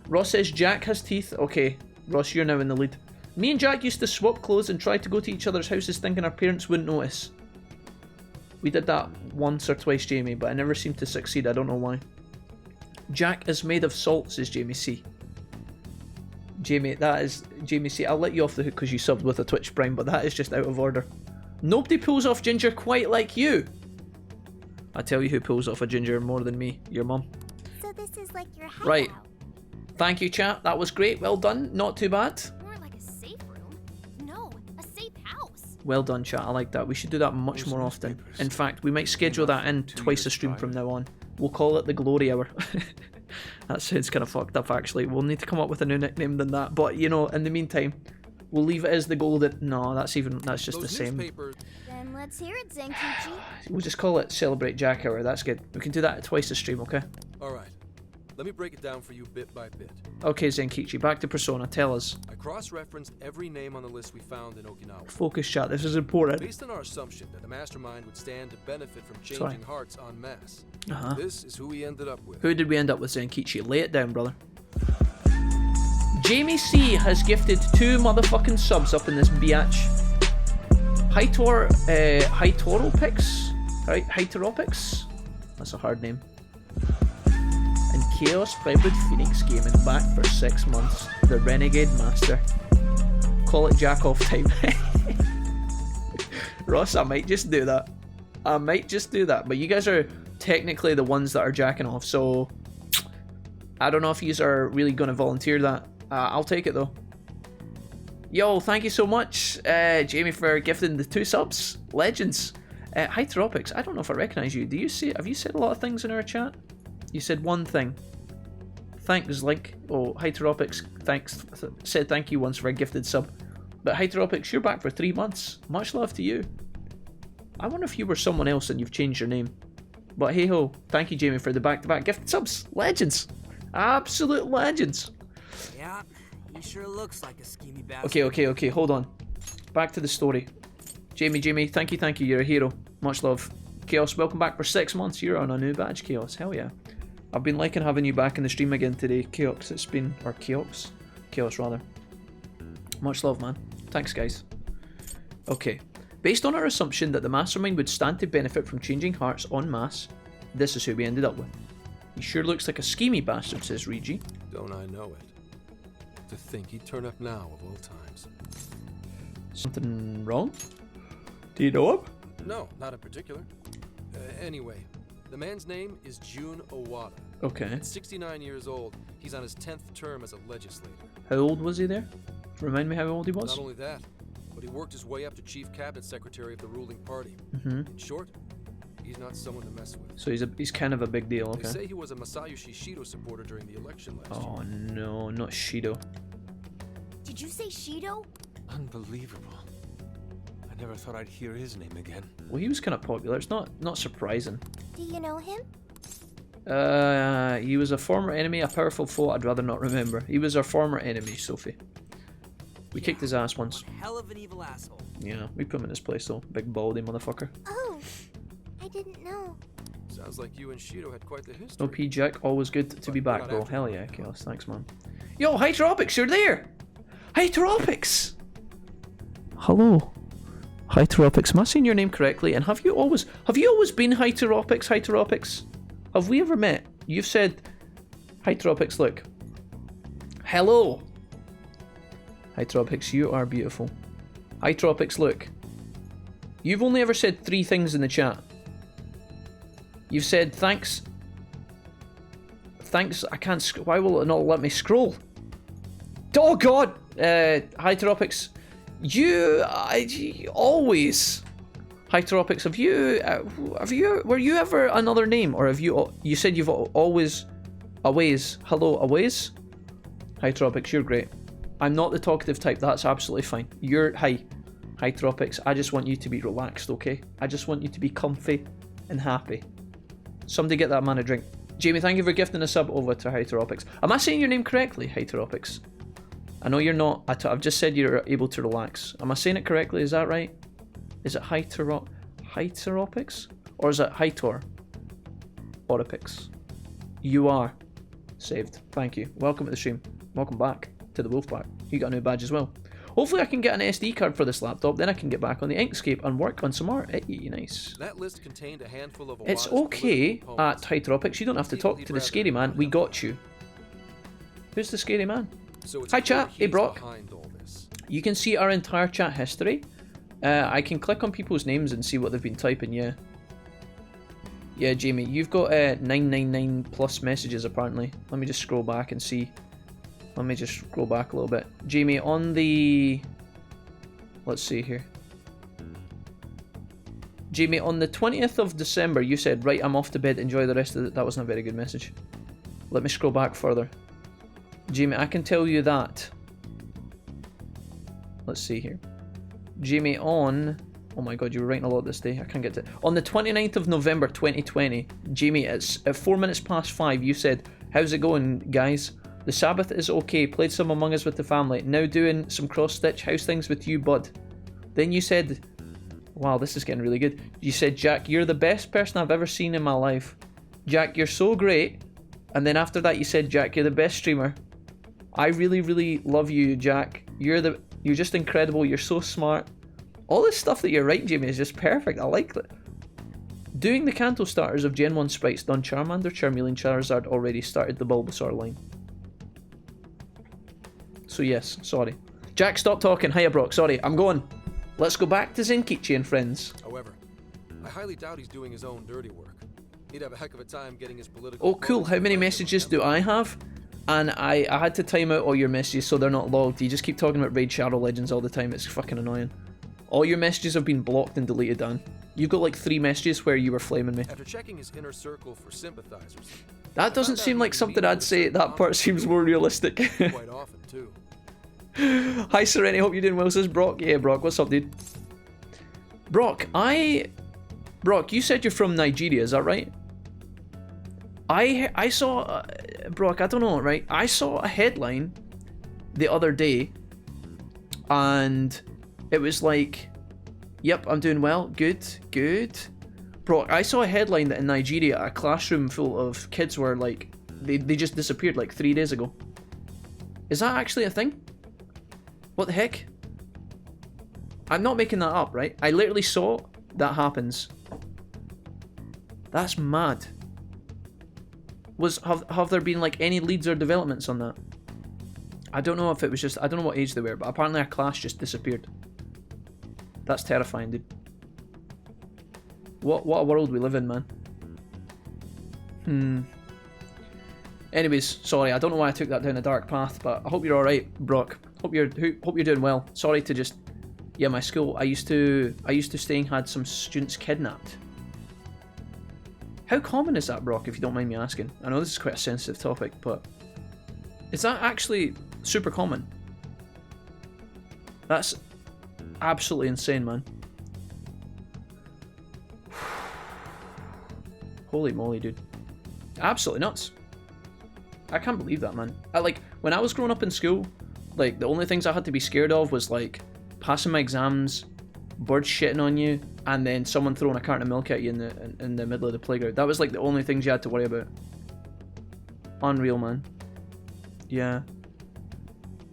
Ross says Jack has teeth. Okay, Ross, you're now in the lead. Me and Jack used to swap clothes and try to go to each other's houses thinking our parents wouldn't notice. We did that once or twice, Jamie, but I never seemed to succeed. I don't know why. Jack is made of salt, says Jamie C. Jamie, that is... Jamie C, I'll let you off the hook because you subbed with a Twitch Prime, but that is just out of order. Nobody pulls off Ginger quite like you. I tell you who pulls off a Ginger more than me. Your mum. So this is like your hideout. Right. Thank you, chat. That was great. Well done. Not too bad. More like a safe room. No, a safe house. Well done, chat. I like that. We should do that much more often. In fact, we might schedule that in twice a stream from now on. We'll call it the Glory Hour. That sounds kind of fucked up, actually. We'll need to come up with a new nickname than that. But, you know, in the meantime, we'll leave it as the Golden... No, that's just the same. Then let's hear it, Zenkichi. We'll just call it Celebrate Jack Hour. That's good. We can do that twice a stream, okay? Alright. Let me break it down for you bit by bit. Okay, Zenkichi, back to Persona. Tell us. I cross-referenced every name on the list we found in Okinawa. Focus, chat. This is important. Based on our assumption that the mastermind would stand to benefit from changing hearts en masse. This is who we ended up with. Who did we end up with, Zenkichi? Lay it down, brother. Jamie C has gifted 2 motherfucking subs up in this biatch. Hyteropics? That's a hard name. And Chaos Hybrid Phoenix Gaming back for 6 months. The Renegade Master. Call it jack off time. Ross, I might just do that. But you guys are technically the ones that are jacking off, so I don't know if you are really going to volunteer that. I'll take it though. Yo, thank you so much, Jamie, for gifting the 2 subs. Legends. Hyteropics, I don't know if I recognise you. Have you said a lot of things in our chat? You said one thing. Thanks, Link. Oh, Hyteropics, thanks. Said thank you once for a gifted sub. But Hyteropics, you're back for 3 months. Much love to you. I wonder if you were someone else and you've changed your name. But hey ho, thank you, Jamie, for the back-to-back gifted subs. Legends. Absolute legends. Yeah, he sure looks like a schemy bastard. Okay, hold on. Back to the story. Jamie, thank you, you're a hero. Much love. Chaos, welcome back for 6 months. You're on a new badge, Chaos. Hell yeah. I've been liking having you back in the stream again today, Chaos. Chaos, rather. Much love, man. Thanks, guys. Okay. Based on our assumption that the mastermind would stand to benefit from changing hearts en masse, this is who we ended up with. He sure looks like a schemy bastard, says Rigi. Don't I know it? To think he'd turn up now of all times. Something wrong? Do you know him? No, not in particular. Anyway, the man's name is Jun Awada. Okay. At 69 years old, he's on his 10th term as a legislator. How old was he there? Remind me how old he was? Not only that, but he worked his way up to chief cabinet secretary of the ruling party. Mm-hmm. In short, he's not someone to mess with. So he's kind of a big deal, okay. They say he was a Masayoshi Shido supporter during the election last year. Oh no, not Shido. Did you say Shido? Unbelievable. I never thought I'd hear his name again. Well, he was kind of popular. It's not surprising. Do you know him? He was a former enemy, a powerful foe I'd rather not remember. He was our former enemy, Sophie. We kicked his ass once. One hell of an evil asshole. Yeah, we put him in his place though. Big baldy motherfucker. Oh, I didn't know. Sounds like you and Shido had quite the history. OP Jack, always good to be back, bro. Hell yeah, Chaos. Thanks, man. Yo, Hyteropics, you're there! Hyteropics! Hello. Hyteropics, am I saying your name correctly? And have you always been Hyteropics, Hyteropics? Have we ever met? You've said, Hyteropics, look. Hello. Hyteropics, you are beautiful. Hyteropics, look. You've only ever said 3 things in the chat. You've said thanks. Thanks, I can't, why will it not let me scroll? Oh god! Hyteropics, you always... Hyteropics, were you ever another name? Or have you said you've always... Aways. Hello, Aways? Hyteropics, you're great. I'm not the talkative type, that's absolutely fine. Hi, Hyteropics, I just want you to be relaxed, okay? I just want you to be comfy and happy. Somebody get that man a drink. Jamie, thank you for gifting a sub over to Hyteropics. Am I saying your name correctly, Hyteropics? I know you're not. I've just said you're able to relax. Am I saying it correctly? Is that right? Is it Hyteropics? Or is it Hytor? Oropics? You are saved. Thank you. Welcome to the stream. Welcome back to the Wolfpack. You got a new badge as well. Hopefully I can get an SD card for this laptop, then I can get back on the Inkscape and work on some art. Hey, nice. That list contained a handful of It's okay at Hyteropics. You don't have to talk to the scary man. We got you. Who's the scary man? So hi chat. Hey Brock. You can see our entire chat history. I can click on people's names and see what they've been typing, yeah. Yeah, Jamie, you've got 999 plus messages apparently. Let me just scroll back and see. Let me just scroll back a little bit. Jamie, on the... Let's see here. Jamie, on the 20th of December, you said, right, I'm off to bed, enjoy the rest of it. That wasn't a very good message. Let me scroll back further. Jamie, I can tell you that. Let's see here. Jamie, on... Oh my god, you were writing a lot this day. I can't get to it. On the 29th of November 2020, Jamie, it's at 4 minutes past 5, you said, how's it going, guys? The Sabbath is okay. Played some Among Us with the family. Now doing some cross-stitch house things with you, bud. Then you said... Wow, this is getting really good. You said, Jack, you're the best person I've ever seen in my life. Jack, you're so great. And then after that you said, Jack, you're the best streamer. I really, really love you, Jack. You're just incredible. You're so smart. All this stuff that you're writing, Jamie, is just perfect. I like that. Doing the Kanto starters of Gen 1 sprites done. Charmander, Charmeleon, Charizard already started the Bulbasaur line. So yes, sorry. Jack, stop talking. Hiya, Brock. Sorry, I'm going. Let's go back to Zenkichi and friends. However, I highly doubt he's doing his own dirty work. He'd have a heck of a time getting his political... Oh, cool. How many messages do I have? And I had to time out all your messages so they're not logged. You just keep talking about Raid Shadow Legends all the time. It's fucking annoying. All your messages have been blocked and deleted, Dan. You've got like 3 messages where you were flaming me. After checking his inner circle for sympathizers... That doesn't seem like something I'd say. That part seems more realistic. Quite often, too. Hi, Sereni. Hope you're doing well, says Brock. Yeah, Brock. What's up, dude? Brock, you said you're from Nigeria, is that right? I saw... Brock, I don't know, right? I saw a headline the other day, and it was like, yep, I'm doing well. Good, good. Brock, I saw a headline that in Nigeria, a classroom full of kids were like... They just disappeared like 3 days ago. Is that actually a thing? What the heck? I'm not making that up, right? I literally saw that happens. That's mad. Have there been like any leads or developments on that? I don't know if it was just... I don't know what age they were, but apparently our class just disappeared. That's terrifying, dude. What a world we live in, man. Anyways, sorry, I don't know why I took that down a dark path, but I hope you're alright, Brock. Hope you're doing well. Sorry to just... Yeah, my school, I used to stay and had some students kidnapped. How common is that, Brock, if you don't mind me asking? I know this is quite a sensitive topic, but... Is that actually super common? That's absolutely insane, man. Holy moly, dude. Absolutely nuts. I can't believe that, man. When I was growing up in school, like, the only things I had to be scared of was, like, passing my exams, birds shitting on you, and then someone throwing a carton of milk at you in the middle of the playground. That was, like, the only things you had to worry about. Unreal, man. Yeah.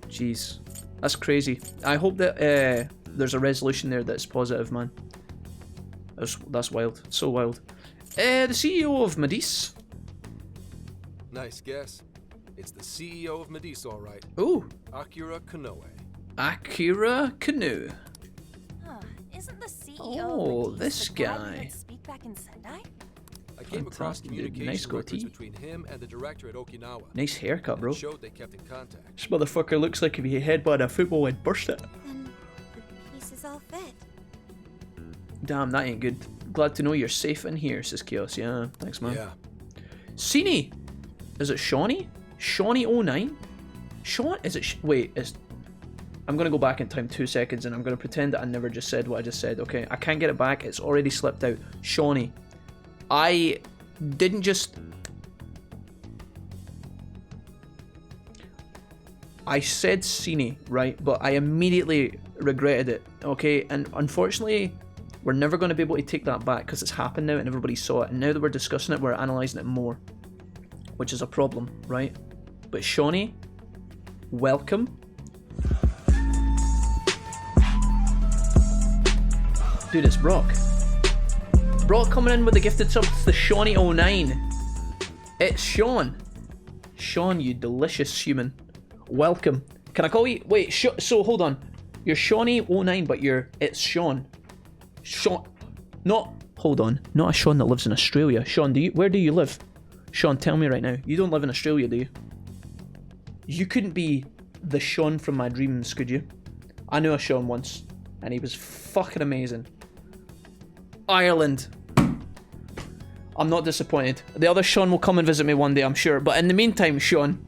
Jeez. That's crazy. I hope that there's a resolution there that's positive, man. That's wild. So wild. The CEO of Medice. Nice guess. It's the CEO of Medice, all right. Ooh. Akira Konoe. Akira Konoe. Huh. Isn't the CEO Oh, of this the guy guy. who would speak back in Sendai? I came across Fantastic, dude. communication Nice records goatee. between him and the director at Okinawa. Nice haircut, bro. It showed they kept in contact. This motherfucker looks like if he headbutted a football and burst it. Then the pieces all fit. Damn, that ain't good. Glad to know you're safe in here, says Chaos. Yeah, thanks, man. Yeah. Cine! Is it Shawnee? Shawnee09? Sean? Is it... Wait, is... I'm going to go back in time 2 seconds and I'm going to pretend that I never just said what I just said, okay? I can't get it back. It's already slipped out. Shawnee. I didn't just... I said Cine, right? But I immediately regretted it, okay? And unfortunately, we're never going to be able to take that back because it's happened now and everybody saw it. And now that we're discussing it, we're analysing it more, which is a problem, right? But Shawnee, welcome. Dude, it's Brock. Brock coming in with the gifted sub to the Shawnee09. It's Sean. Sean, you delicious human. Welcome. Can I call you? Wait, so hold on. You're Shawnee09, but it's Sean. Sean. Not. Hold on. Not a Sean that lives in Australia. Sean, where do you live? Sean, tell me right now. You don't live in Australia, do you? You couldn't be the Sean from my dreams, could you? I knew a Sean once, and he was fucking amazing. Ireland. I'm not disappointed. The other Sean will come and visit me one day, I'm sure. But in the meantime, Sean,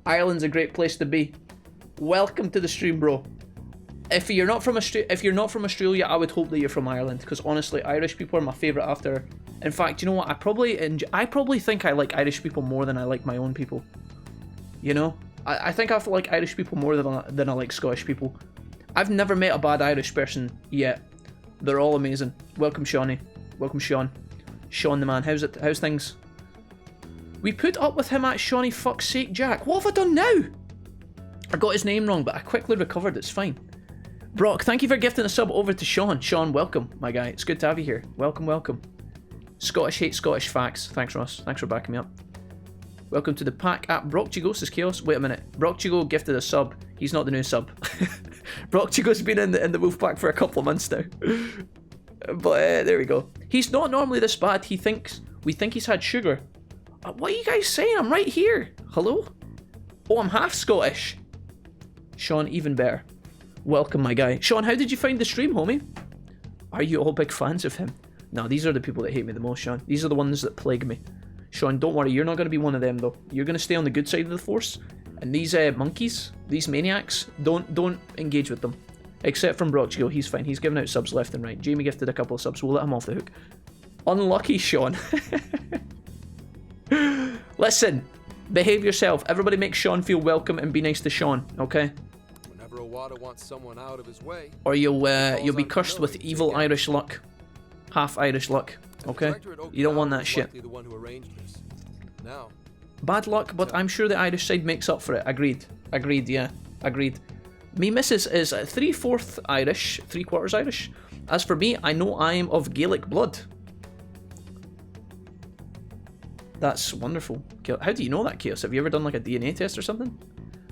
Ireland's a great place to be. Welcome to the stream, bro. If you're not from Australia, I would hope that you're from Ireland, because honestly, Irish people are my favourite after. In fact, you know what? I probably think I like Irish people more than I like my own people. You know, I think I like Irish people more than I like Scottish people. I've never met a bad Irish person yet. They're all amazing. Welcome, Shawnee. Welcome, Sean. Sean the man. How's things? We put up with him at Shawnee. Fuck's sake, Jack. What have I done now? I got his name wrong, but I quickly recovered. It's fine. Brock, thank you for gifting a sub over to Sean. Sean, welcome, my guy. It's good to have you here. Welcome, welcome. Scottish hate Scottish facts. Thanks, Ross. Thanks for backing me up. Welcome to the pack at Brock Chigo, says Chaos. Wait a minute. Brock Chigo gifted a sub. He's not the new sub. Brock Chigo's been in the wolf pack for a couple of months now. But there we go. He's not normally this bad. We think he's had sugar. What are you guys saying? I'm right here. Hello? Oh, I'm half Scottish. Sean, even better. Welcome, my guy. Sean, how did you find the stream, homie? Are you all big fans of him? No, these are the people that hate me the most, Sean. These are the ones that plague me. Sean, don't worry. You're not going to be one of them, though. You're going to stay on the good side of the force. And these monkeys, these maniacs, don't engage with them. Except from Brockchigo, he's fine. He's giving out subs left and right. Jamie gifted a couple of subs. We'll let him off the hook. Unlucky, Sean. Listen, behave yourself. Everybody make Sean feel welcome and be nice to Sean, okay? Whenever Awada wants someone out of his way, or you'll be cursed with evil Irish luck. Half Irish luck, okay? You don't want that shit. Now, bad luck, but I'm sure the Irish side makes up for it. Agreed. Agreed, yeah. Agreed. Me missus is 3/4 Irish, 3/4 Irish. As for me, I know I am of Gaelic blood. That's wonderful. How do you know that, Chaos? Have you ever done like a DNA test or something?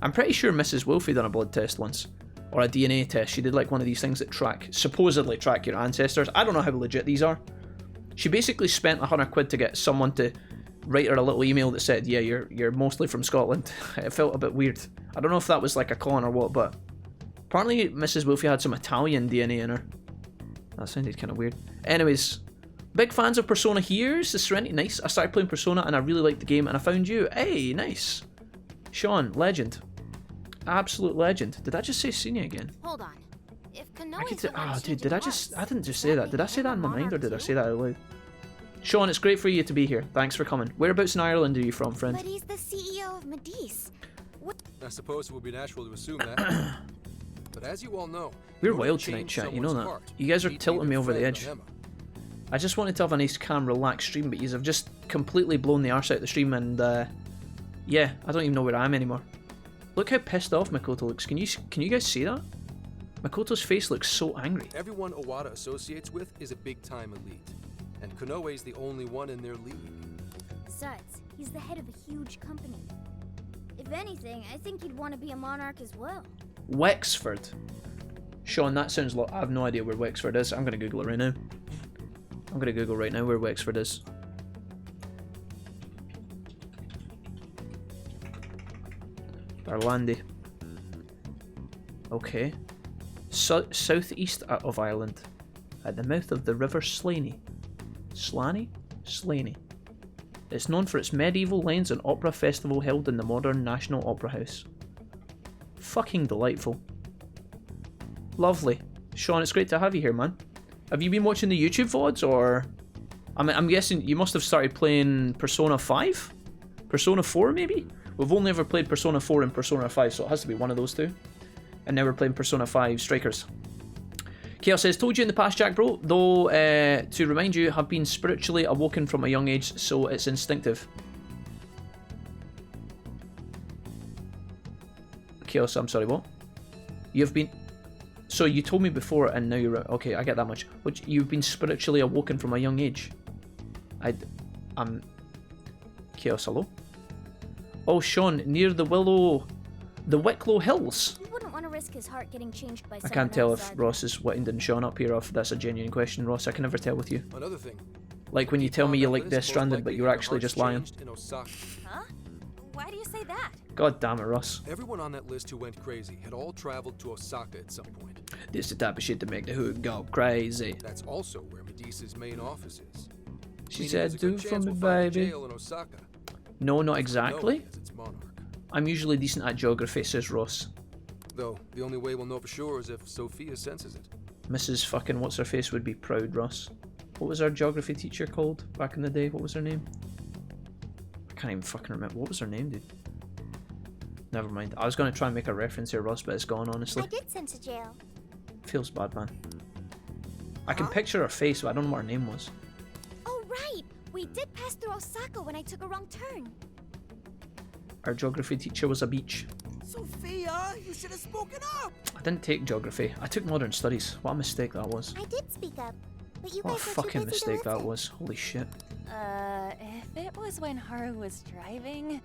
I'm pretty sure Mrs. Wolfie done a blood test once. or a DNA test. She did like one of these things that supposedly track your ancestors. I don't know how legit these are. She basically spent £100 to get someone to write her a little email that said, yeah, you're mostly from Scotland. It felt a bit weird. I don't know if that was like a con or what, but apparently Mrs. Wolfie had some Italian DNA in her. That sounded kind of weird. Anyways, big fans of Persona here's the Serenity. Nice. I started playing Persona and I really liked the game and I found you. Hey, nice. Sean, legend. Absolute legend. Did I just say Senior again? Hold on. If Dude, I didn't just say that. Did I say that in my mind or did I say that out loud? Sean, it's great for you to be here. Thanks for coming. Whereabouts in Ireland are you from, friend? But he's the CEO of Medice. What? I suppose it would be natural to assume that. But as you all know, we're wild tonight, chat. You know that. You guys are tilting me over the edge. I just wanted to have a nice, calm, relaxed stream, but you've just completely blown the arse out of the stream, and yeah, I don't even know where I am anymore. Look how pissed off Makoto looks. Can you guys see that? Makoto's face looks so angry. Everyone Awada associates with is a big-time elite, and Konoe's the only one in their league. Besides, he's the head of a huge company. If anything, I think he'd want to be a monarch as well. Wexford. Sean, that sounds like... I have no idea where Wexford is. I'm going to Google it right now. I'm going to Google right now where Wexford is. Barlandy. Okay. Southeast of Ireland. At the mouth of the River Slaney. Slaney? Slaney. It's known for its medieval lanes and opera festival held in the modern National Opera House. Fucking delightful. Lovely. Sean, it's great to have you here, man. Have you been watching the YouTube VODs, or... I'm guessing you must have started playing Persona 5? Persona 4, maybe? We've only ever played Persona 4 and Persona 5, so it has to be one of those two. And now we're playing Persona 5 Strikers. Chaos says, told you in the past, Jack bro, though to remind you, have been spiritually awoken from a young age, so it's instinctive. Chaos, I'm sorry, what? You've been... So you told me before and now you're... Okay, I get that much. Which you've been spiritually awoken from a young age. I'm... Chaos, hello? Oh, Sean, near the Wicklow Hills. He wouldn't want to risk his heart getting changed by I someone can't tell else if Ross is winding Sean up here, or if that's a genuine question, Ross. I can never tell with you. Another thing. Like when you tell me you like Death Stranded, but you're actually just lying. Huh? Why do you say that? God damn it, Ross. Everyone on that list who went crazy had all traveled to Osaka at some point. This is the type of shit to make the hood go crazy. That's also where Medice's main office is. She said, do for me, baby. No, not exactly. I'm usually decent at geography, says Ross. Though, the only way we'll know for sure is if Sophia senses it. Mrs. fucking what's-her-face would be proud, Ross. What was our geography teacher called back in the day? What was her name? I can't even fucking remember. What was her name, dude? Never mind. I was going to try and make a reference here, Ross, but it's gone, honestly. I did send to jail. Feels bad, man. I can picture her face, but I don't know what her name was. Oh, right! We did pass through Osaka when I took a wrong turn. Our geography teacher was a beach. Sophia, you should have spoken up! I didn't take geography. I took modern studies. What a mistake that was. I did speak up, but you What a guys were too fucking busy mistake to that listen. was. Holy shit. If it was when Haru was driving...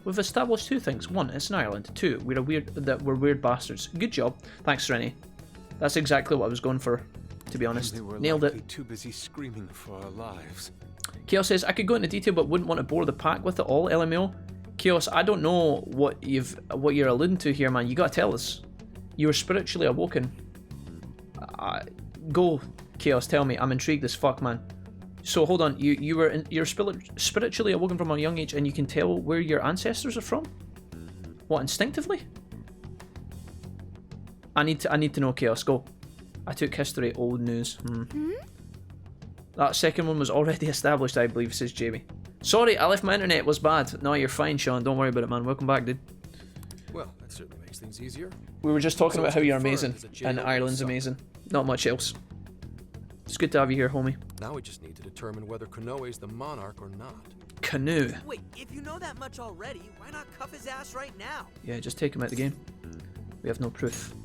We've established two things. One, it's in Ireland. Two, we're weird bastards. Good job. Thanks, Rennie. That's exactly what I was going for, to be honest. Nailed it. Too busy screaming for our lives. Chaos says, I could go into detail but wouldn't want to bore the pack with it all, LMAO. Chaos, I don't know what you're alluding to here, man. You gotta tell us. You were spiritually awoken. Go, Chaos, tell me. I'm intrigued as fuck, man. So hold on, you're spiritually awoken from a young age, and you can tell where your ancestors are from? What, instinctively? I need to know, Chaos. Go. I took history, old news. That second one was already established, I believe, says Jamie. Sorry, I left my internet. It was bad. No, you're fine, Sean. Don't worry about it, man. Welcome back, dude. Well, that certainly makes things easier. We were just talking about how you're amazing, and Ireland's amazing. Not much else. It's good to have you here, homie. Now we just need to determine whether Konoe's the monarch or not. Canoe. Wait, if you know that much already, why not cuff his ass right now? Yeah, just take him out of the game. We have no proof.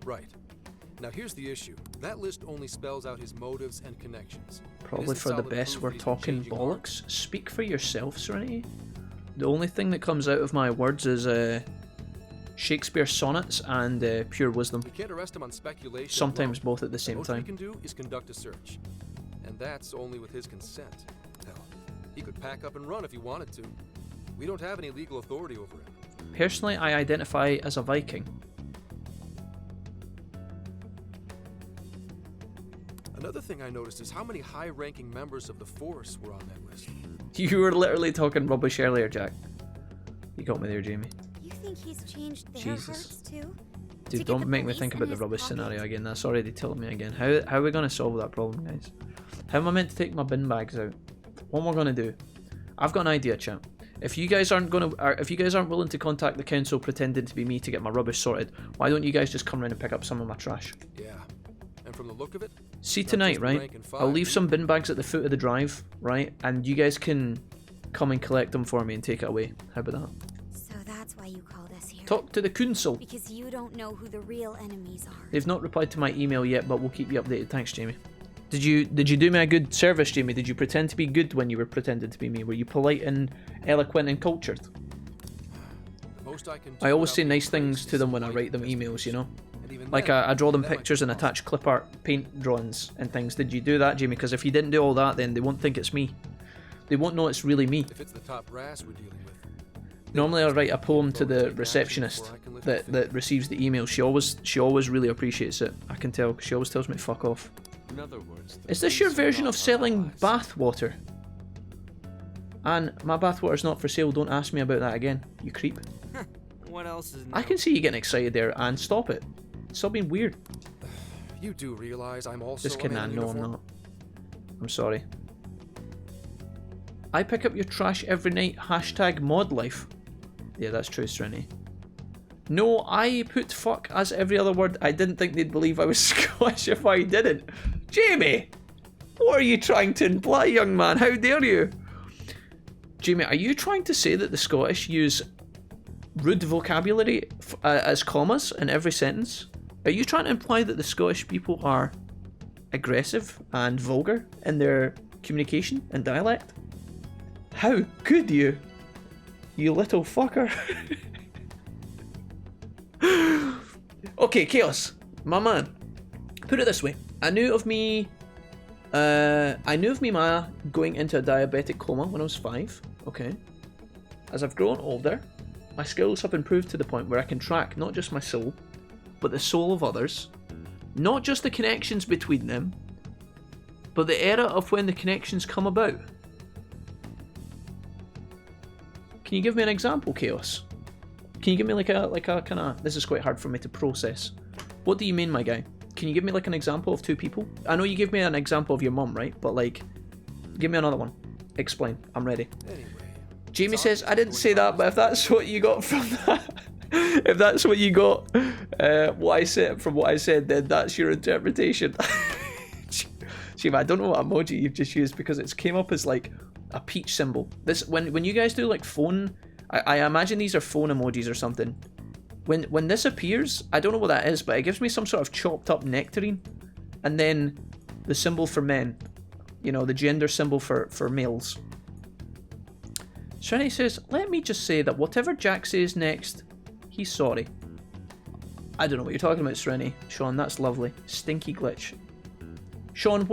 Right. Now here's the issue. That list only spells out his motives and connections. Probably for the best we're talking bollocks. Speak for yourself, Serenity. The only thing that comes out of my words is Shakespeare sonnets and pure wisdom. We can't arrest him on speculation. Sometimes alone. both at the same Most time. we can do is conduct a search, and that's only with his consent. Hell, he could pack up and run if he wanted to. We don't have any legal authority over him. Personally, I identify as a Viking. Another thing I noticed is how many high-ranking members of the Force were on that list. You were literally talking rubbish earlier, Jack. You got me there, Jamie. You think he's changed their Jesus. hearts too? Dude, don't make me think about the rubbish scenario again. That's already telling me again. How are we going to solve that problem, guys? How am I meant to take my bin bags out? What am I going to do? I've got an idea, chat. If you guys aren't willing to contact the council pretending to be me to get my rubbish sorted, why don't you guys just come around and pick up some of my trash? Yeah, and from the look of it, See tonight, right? I'll leave some bin bags at the foot of the drive, right? And you guys can come and collect them for me and take it away. How about that? So that's why you called us here. Talk to the council. Because you don't know who the real enemies are. They've not replied to my email yet, but we'll keep you updated. Thanks, Jamie. Did you do me a good service, Jamie? Did you pretend to be good when you were pretending to be me? Were you polite and eloquent and cultured? I always say nice things to them when I write them emails, you know? Like I draw them pictures and attach clip art paint drawings and things. Did you do that, Jamie? Because if you didn't do all that, then they won't think it's me. They won't know it's really me. If it's the top brass we're dealing with. Normally I write a poem to the receptionist that receives the email. She always really appreciates it. I can tell, 'cause she always tells me to fuck off. In other words, Is this your version of selling bath water? And my bath water's not for sale. Don't ask me about that again, you creep. What else is new? I can see you getting excited there, and stop it. Stop being weird. You do realize I'm also Just kidding, a man in no, I'm uniform? not. I'm sorry. I pick up your trash every night. Hashtag mod life. Yeah, that's true, Serenity. No, I put fuck as every other word. I didn't think they'd believe I was Scottish if I didn't. Jamie! What are you trying to imply, young man? How dare you? Jamie, are you trying to say that the Scottish use rude vocabulary as commas in every sentence? Are you trying to imply that the Scottish people are aggressive and vulgar in their communication and dialect? How could you? You little fucker. Okay, Chaos, my man. Put it this way: I knew of me Maya going into a diabetic coma when I was 5. Okay. As I've grown older, my skills have improved to the point where I can track not just my soul, but the soul of others. Not just the connections between them, but the era of when the connections come about. Can you give me an example, Chaos? Can you give me like a kind of... This is quite hard for me to process. What do you mean, my guy? Can you give me like an example of 2 people? I know you gave me an example of your mum, right? But like, give me another one. Explain. I'm ready. Anyway, Jamie says, I didn't say that, but if that's what you got from that... if that's what you got, what I said from what I said, then that's your interpretation. Jamie, I don't know what emoji you've just used because it's came up as like a peach symbol. This when you guys do like phone... I imagine these are phone emojis or something. When this appears, I don't know what that is, but it gives me some sort of chopped up nectarine. And then the symbol for men. You know, the gender symbol for males. Serenity says, let me just say that whatever Jack says next, he's sorry. I don't know what you're talking about, Serenity. Sean, that's lovely. Stinky glitch. Sean,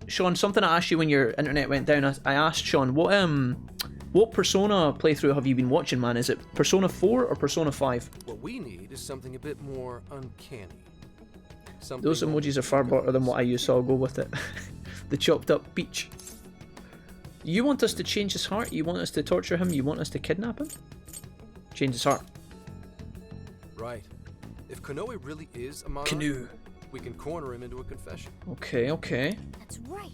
Sean, something I asked you when your internet went down. I asked Sean, what Persona playthrough have you been watching, man? Is it Persona 4 or Persona 5? what we need is something a bit more uncanny. Something Those emojis are far better than what I use, so I'll go with it. The chopped up peach. You want us to change his heart? You want us to torture him? You want us to kidnap him? Change his heart. Right. If Konoe really is a monarch, Canoe. we can corner him into a confession. Okay, okay. That's right.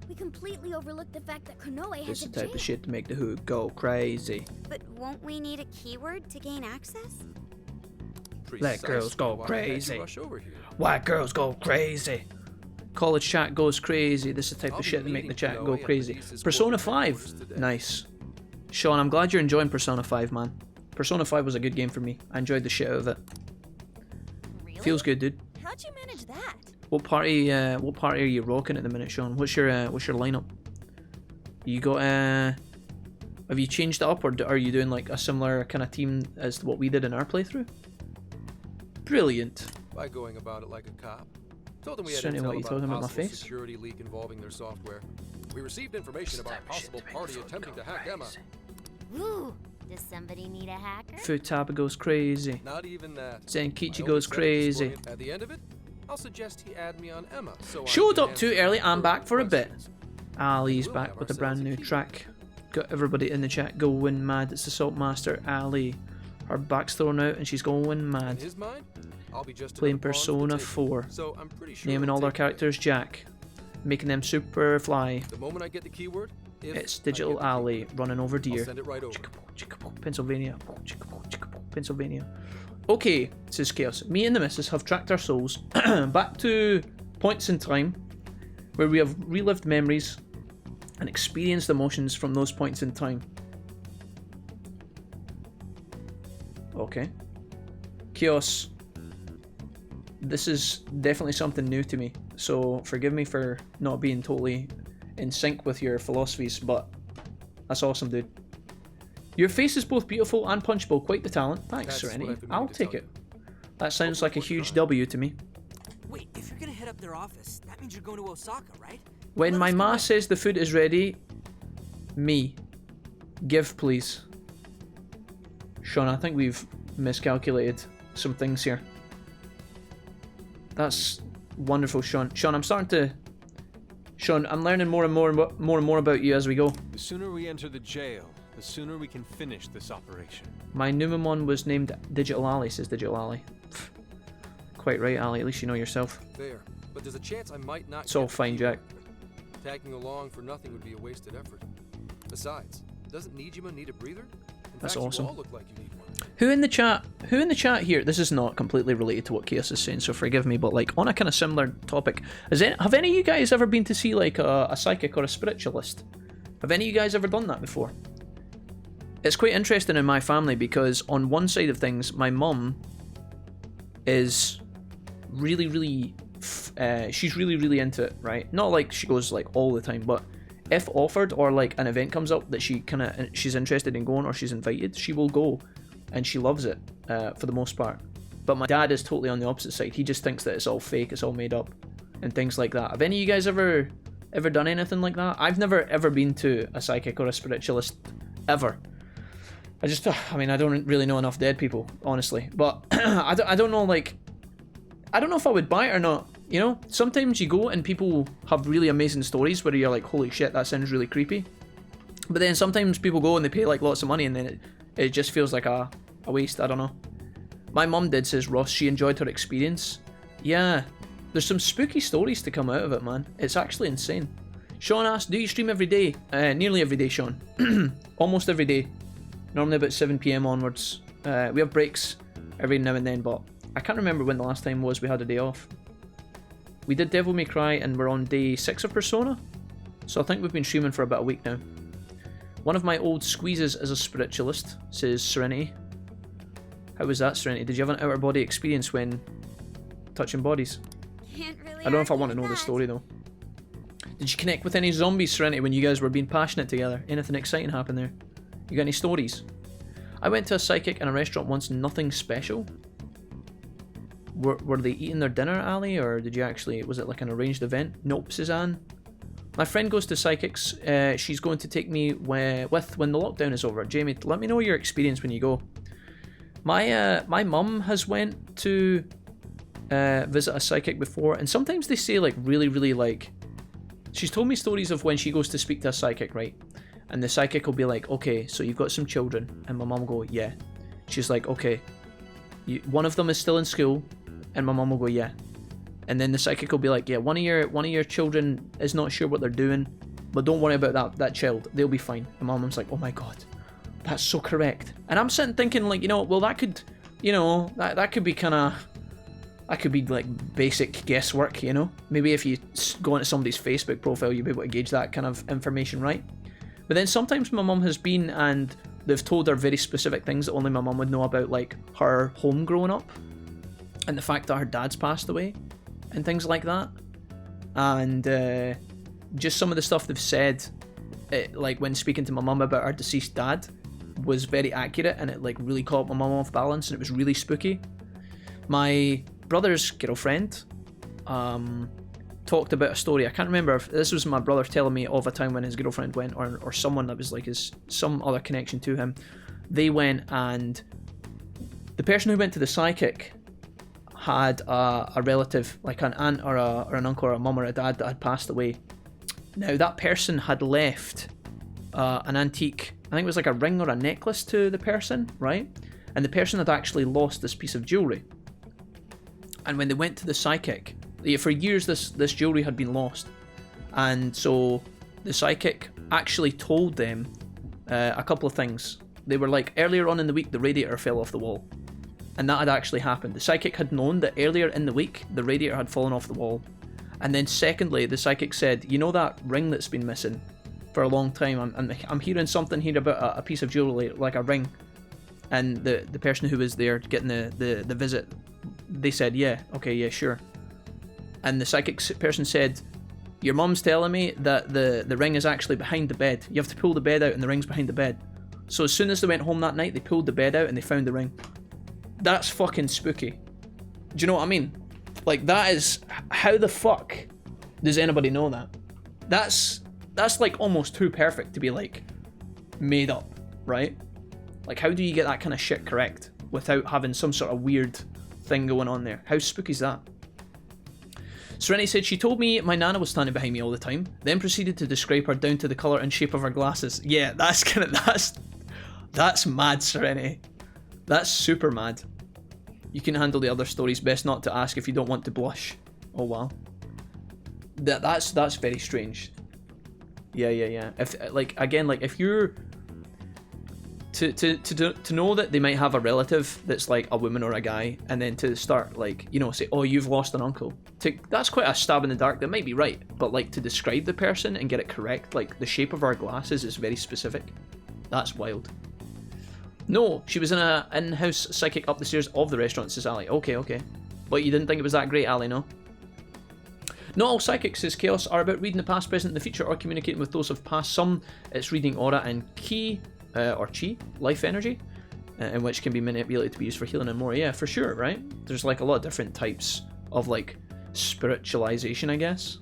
We completely overlooked the fact that Konoe This has is a the type jail. of shit to make the hood go crazy. But won't we need a keyword to gain access? Let girls go Precisely why I had to crazy. rush over here. White girls go crazy. College chat goes crazy. This is the type I'll of be shit to make the meeting chat Konoe go at crazy. Lisa's Persona headquarters 5. today. Nice. Sean, I'm glad you're enjoying Persona 5, man. Persona 5 was a good game for me. I enjoyed the shit out of it. Really? Feels good, dude. How'd you manage that? What party are you rocking at the minute, Sean? What's your lineup? You got are Have you changed it up, or are you doing like a similar kind of team as to what we did in our playthrough? Brilliant. By going about it like a cop. Told them we had Certainly what intel you told about him a at my possible face. security leak involving their software. We received information about a possible party attempting to hack Emma. Ooh, does somebody need a hacker? Futaba goes crazy. Not even that. Zenkichi I goes only said crazy. exploit. At the end of it, I'll suggest he add me on Emma. So I Showed can up too answer early. any I'm back for a bit. questions. Ali's We'll back have with a ourselves brand a new keyword. track. Got everybody in the chat going mad. It's the Salt Master, Ali. Her back's thrown out and she's going In mad. his mind, I'll be just Playing another pawn for the Persona taking. 4. So I'm pretty sure Naming he'll all their take me. characters Jack. Making them super fly. The moment I get the keyword, if It's I Digital get the Ali keyword, running over I'll deer. send it right over. Pennsylvania. Pennsylvania. Okay, says Chaos. Me and the missus have tracked our souls back to points in time where we have relived memories and experienced emotions from those points in time. Okay. Chaos. This is definitely something new to me, so forgive me for not being totally in sync with your philosophies, but that's awesome, dude. Your face is both beautiful and punchable. Quite the talent. Thanks, That's what Serenity. I've been I'll meaning to take tell it. That sounds like a huge W to me. Wait, if you're gonna hit up their office, that means you're going to Osaka, right? When Let my us ma know. says the food is ready, me. Give, please. Sean, I think we've miscalculated some things here. That's wonderful, Sean. Sean, I'm starting to... Sean, I'm learning more and more about you as we go. The sooner we enter the jail, the sooner we can finish this operation. My Numamon was named Digital Ali, says Digital Ali. Quite right, Ali. At least you know yourself. Fair, but there's a chance I might not. It's all get the fine, keyword. Jack. Tagging along for nothing would be a wasted effort. Besides, doesn't Nijima need a breather? In That's fact, awesome. You all look like you need one. Who in the chat here, this is not completely related to what Chaos is saying, so forgive me, but like on a kind of similar topic, have any of you guys ever been to see like a psychic or a spiritualist? Have any of you guys ever done that before? It's quite interesting in my family because on one side of things, my mum is really, she's really into it, right? Not like she goes like all the time, but if offered or like an event comes up that she's interested in going or she's invited, she will go, and she loves it for the most part. But my dad is totally on the opposite side. He just thinks that it's all fake, it's all made up, and things like that. Have any of you guys ever done anything like that? I've never ever been to a psychic or a spiritualist ever. I don't really know enough dead people, honestly. But I don't know, like, I don't know if I would buy it or not. You know, sometimes you go and people have really amazing stories where you're like, holy shit, that sounds really creepy. But then sometimes people go and they pay like lots of money and then it just feels like a waste. I don't know. My mum did, says Ross. She enjoyed her experience. Yeah, there's some spooky stories to come out of it, man. It's actually insane. Sean asked, do you stream every day? Nearly every day, Sean. Almost every day. Normally about 7 PM onwards. We have breaks every now and then, but I can't remember when the last time was we had a day off. We did Devil May Cry and we're on day 6 of Persona, so I think we've been streaming for about a week now. One of my old squeezes is a spiritualist, says Serenity. How was that, Serenity? Did you have an outer body experience when touching bodies? Can't really I don't know if I argue want to know with the that. story though. Did you connect with any zombies, Serenity, when you guys were being passionate together? Anything exciting happen there? You got any stories? I went to a psychic in a restaurant once, nothing special. Were they eating their dinner, Ali, or did you actually, was it like an arranged event? Nope, Suzanne. My friend goes to psychics. She's going to take me when the lockdown is over. Jamie, let me know your experience when you go. My mum has went to visit a psychic before, and sometimes they say like really like. She's told me stories of when she goes to speak to a psychic, right? And the psychic will be like, okay, so you've got some children, and my mum will go, yeah. She's like, okay, one of them is still in school, and my mum will go, yeah. And then the psychic will be like, yeah, one of your children is not sure what they're doing, but don't worry about that child, they'll be fine. And my mum's like, oh my god, that's so correct. And I'm sitting thinking like, well that could, that could be kind of, that could be like basic guesswork, Maybe if you go into somebody's Facebook profile, you'll be able to gauge that kind of information, right? But then sometimes my mum has been and they've told her very specific things that only my mum would know about, like her home growing up and the fact that her dad's passed away and things like that. And just some of the stuff they've said like when speaking to my mum about our deceased dad, was very accurate, and it like really caught my mum off balance, and it was really spooky. My brother's girlfriend talked about a story. I can't remember if this was my brother telling me of a time when his girlfriend went, or someone that was like some other connection to him. They went, and the person who went to the psychic had a relative, like an aunt or an uncle or a mum or a dad that had passed away. Now that person had left an antique, I think it was like a ring or a necklace to the person, right? And the person had actually lost this piece of jewellery. And when they went to the psychic, for years this jewellery had been lost. And so the psychic actually told them a couple of things. They were like, earlier on in the week the radiator fell off the wall. And that had actually happened. The psychic had known that earlier in the week the radiator had fallen off the wall. And then secondly, the psychic said, you know that ring that's been missing for a long time? I'm hearing something here about a piece of jewellery, like a ring. And the person who was there getting the visit, they said, yeah, okay, yeah, sure. And the psychic person said, your mum's telling me that the ring is actually behind the bed. You have to pull the bed out and the ring's behind the bed. So as soon as they went home that night, they pulled the bed out and they found the ring. That's fucking spooky. Do you know what I mean? Like, that is... How the fuck does anybody know that? That's like almost too perfect to be like made up, right? Like, how do you get that kind of shit correct without having some sort of weird thing going on there? How spooky is that? Serenity said, she told me my nana was standing behind me all the time, then proceeded to describe her down to the colour and shape of her glasses. Yeah, that's mad, Serenity. That's super mad. You can handle the other stories, best not to ask if you don't want to blush. Oh wow. That's very strange. Yeah. If if you're to know that they might have a relative that's like a woman or a guy, and then to start like, you know, say, oh, you've lost an uncle. That's quite a stab in the dark. That might be right, but like to describe the person and get it correct, like the shape of our glasses is very specific. That's wild. No, she was in a in-house psychic up the stairs of the restaurant, says Ali. Okay. But you didn't think it was that great, Ali, no? Not all psychics, says Chaos, are about reading the past, present, and the future, or communicating with those of past. Some, it's reading aura and ki, or chi, life energy, in which can be manipulated to be used for healing and more. Yeah, for sure, right? There's like a lot of different types of like spiritualization, I guess.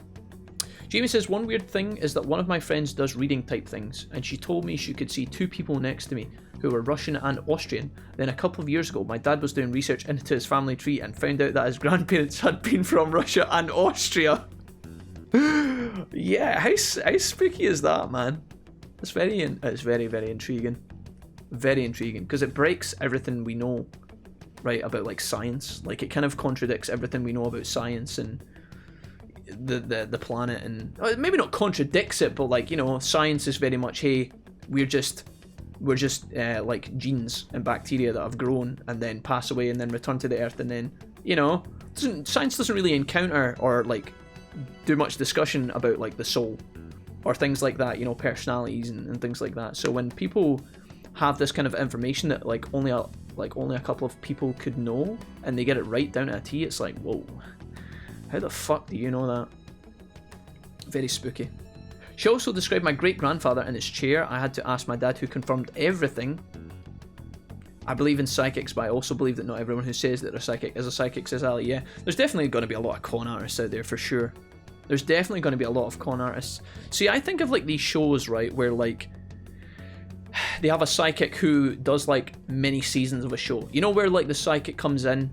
Jamie says, one weird thing is that one of my friends does reading type things, and she told me she could see two people next to me who were Russian and Austrian. Then a couple of years ago, my dad was doing research into his family tree and found out that his grandparents had been from Russia and Austria. Yeah, how spooky is that, man? It's very intriguing. Very intriguing, because it breaks everything we know, right, about like science. Like, it kind of contradicts everything we know about science and the planet, and maybe not contradicts it, but like, you know, science is very much, hey, we're just like genes and bacteria that have grown and then pass away and then return to the earth, and then, you know, science doesn't really encounter or like do much discussion about like the soul or things like that, you know, personalities and things like that. So when people have this kind of information that like only a couple of people could know, and they get it right down to a T, it's like, whoa, how the fuck do you know that? Very spooky. She also described my great-grandfather in his chair. I had to ask my dad, who confirmed everything. I believe in psychics, but I also believe that not everyone who says that they're psychic is a psychic, says Ali. Yeah, there's definitely going to be a lot of con artists out there, for sure. There's definitely going to be a lot of con artists. See, I think of like these shows, right, where like they have a psychic who does like mini seasons of a show. You know, where like the psychic comes in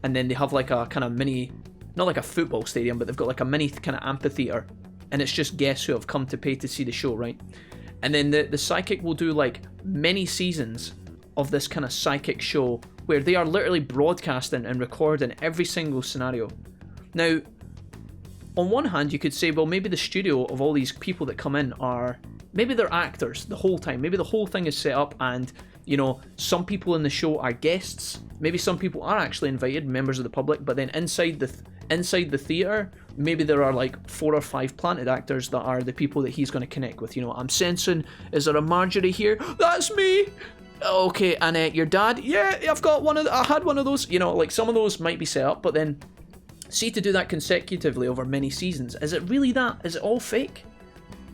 and then they have like a kind of mini, not like a football stadium, but they've got like a mini kind of amphitheater, and it's just guests who have come to pay to see the show, right? And then the psychic will do like many seasons of this kind of psychic show where they are literally broadcasting and recording every single scenario. Now, on one hand, you could say, well, maybe the studio of all these people that come in are, maybe they're actors the whole time. Maybe the whole thing is set up and, you know, some people in the show are guests. Maybe some people are actually invited, members of the public, but then inside the theatre, maybe there are like 4 or 5 planted actors that are the people that he's going to connect with. You know, I'm sensing, is there a Marjorie here? That's me! Okay, and your dad? Yeah, I had one of those. You know, like some of those might be set up, but then see, to do that consecutively over many seasons, is it really that? Is it all fake?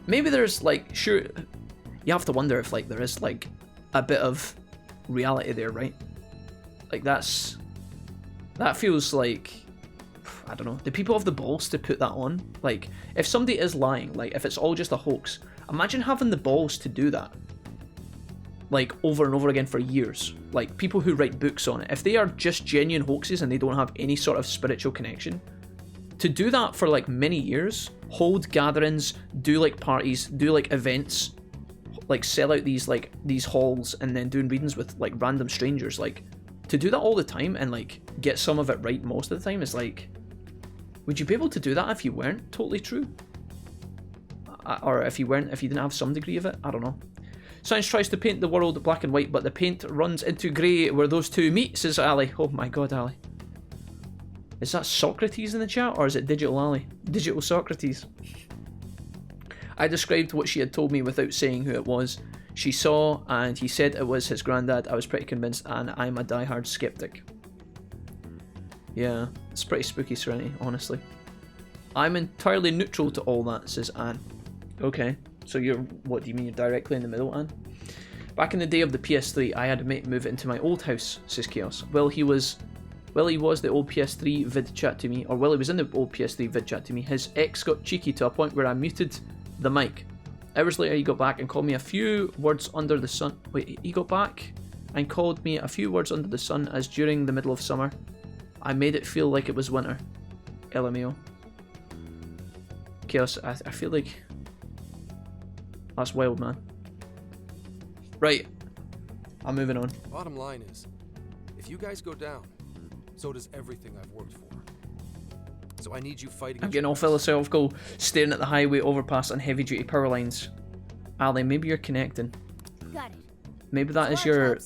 maybe there's like, sure, you have to wonder if like there is like a bit of reality there, right? Like that feels like, I don't know, do people have the balls to put that on? Like, if somebody is lying, like if it's all just a hoax, imagine having the balls to do that, like over and over again for years. Like people who write books on it, if they are just genuine hoaxes and they don't have any sort of spiritual connection, to do that for like many years, hold gatherings, do like parties, do like events, like sell out these halls and then doing readings with like random strangers, like to do that all the time and like get some of it right most of the time is like, would you be able to do that if you weren't totally true? Or if you didn't have some degree of it? I don't know. Science tries to paint the world black and white, but the paint runs into grey where those two meet, says Ali. Oh my god, Ali. Is that Socrates in the chat, or is it Digital Ali? Digital Socrates. I described what she had told me without saying who it was. She saw, and he said it was his granddad. I was pretty convinced, and I'm a diehard skeptic. Yeah, it's pretty spooky, Serenity, honestly. I'm entirely neutral to all that, says Anne. Okay, so you're, what do you mean you're directly in the middle, Anne? Back in the day of the PS3, I had a mate move into my old house, says Chaos. Well, he was the old PS3 vid chat to me, or while he was in the old PS3 vid chat to me, his ex got cheeky to a point where I muted the mic. Hours later, he got back and called me a few words under the sun. Wait, he got back and called me a few words under the sun as during the middle of summer, I made it feel like it was winter. LMAO. Chaos, I feel like that's wild, man. Right, I'm moving on. Bottom line is, if you guys go down, so does everything I've worked for. So I need you fighting. I'm getting all philosophical, staring at the highway overpass and heavy-duty power lines. Ali, maybe you're connecting. Got it. Maybe that is your,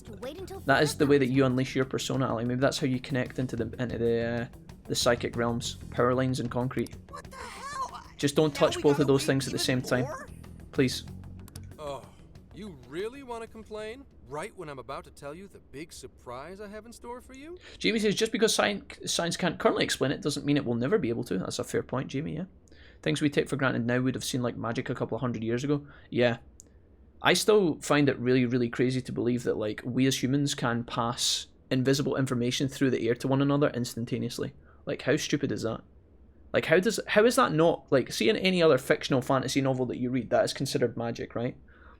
that is the way that you unleash your persona, Ali. Maybe that's how you connect into the psychic realms. Power lines and concrete. What the hell? Just don't touch both of those things at the same time, please. Oh, you really want to complain? Right when I'm about to tell you the big surprise I have in store for you? Jamie says, just because science can't currently explain it doesn't mean it will never be able to. That's a fair point, Jamie, yeah. Things we take for granted now would have seemed like magic a couple of 100 years ago. Yeah. I still find it really, really crazy to believe that like we as humans can pass invisible information through the air to one another instantaneously. Like, how stupid is that? Like, how is that not, like, see in any other fictional fantasy novel that you read, that is considered magic, right?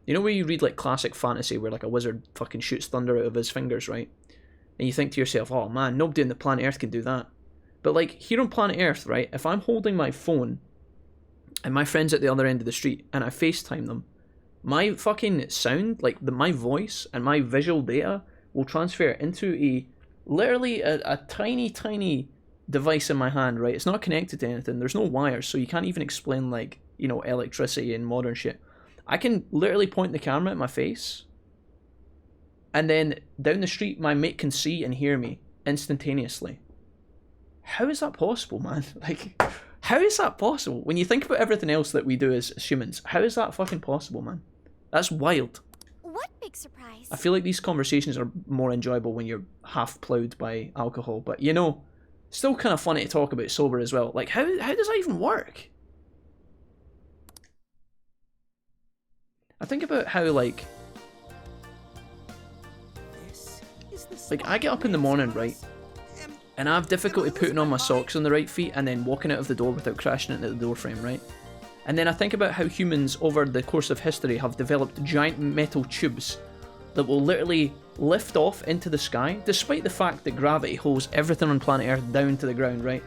You know where you read like classic fantasy where like a wizard fucking shoots thunder out of his fingers, right? And you think to yourself, oh man, nobody on the planet Earth can do that. But like here on planet Earth, right, if I'm holding my phone and my friend's at the other end of the street and I FaceTime them, my fucking sound, like my voice and my visual data will transfer into literally a tiny device in my hand, right? It's not connected to anything. There's no wires, so you can't even explain like, you know, electricity and modern shit. I can literally point the camera at my face, and then down the street my mate can see and hear me instantaneously. How is that possible, man? Like, how is that possible? When you think about everything else that we do as humans, how is that fucking possible, man? That's wild. What big surprise? I feel like these conversations are more enjoyable when you're half ploughed by alcohol, but you know, still kind of funny to talk about sober as well. Like, how does that even work? I think about how like I get up in the morning, right, and I have difficulty putting on my socks on the right feet and then walking out of the door without crashing into the door frame, right? And then I think about how humans over the course of history have developed giant metal tubes that will literally lift off into the sky, despite the fact that gravity holds everything on planet Earth down to the ground, right?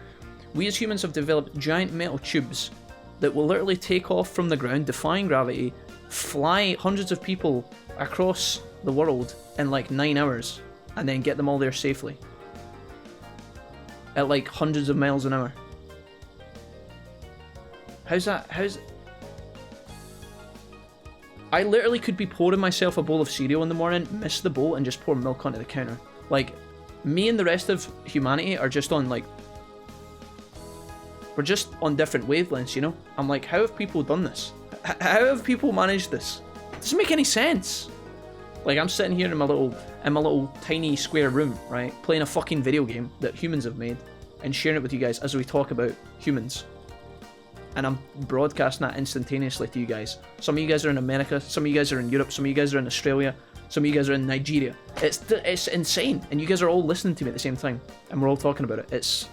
We as humans have developed giant metal tubes that will literally take off from the ground, defying gravity, fly hundreds of people across the world in like 9 hours, and then get them all there safely. At like hundreds of miles an hour. How's I literally could be pouring myself a bowl of cereal in the morning, miss the bowl, and just pour milk onto the counter. Like, me and the rest of humanity are just on like, we're just on different wavelengths, you know? I'm like, how have people done this? How have people managed this? It doesn't make any sense. Like, I'm sitting here in my little tiny square room, right, playing a fucking video game that humans have made and sharing it with you guys as we talk about humans. and I'm broadcasting that instantaneously to you guys. Some of you guys are in America, some of you guys are in Europe, some of you guys are in Australia, some of you guys are in Nigeria. It's insane, and you guys are all listening to me at the same time, and we're all talking about it. It's...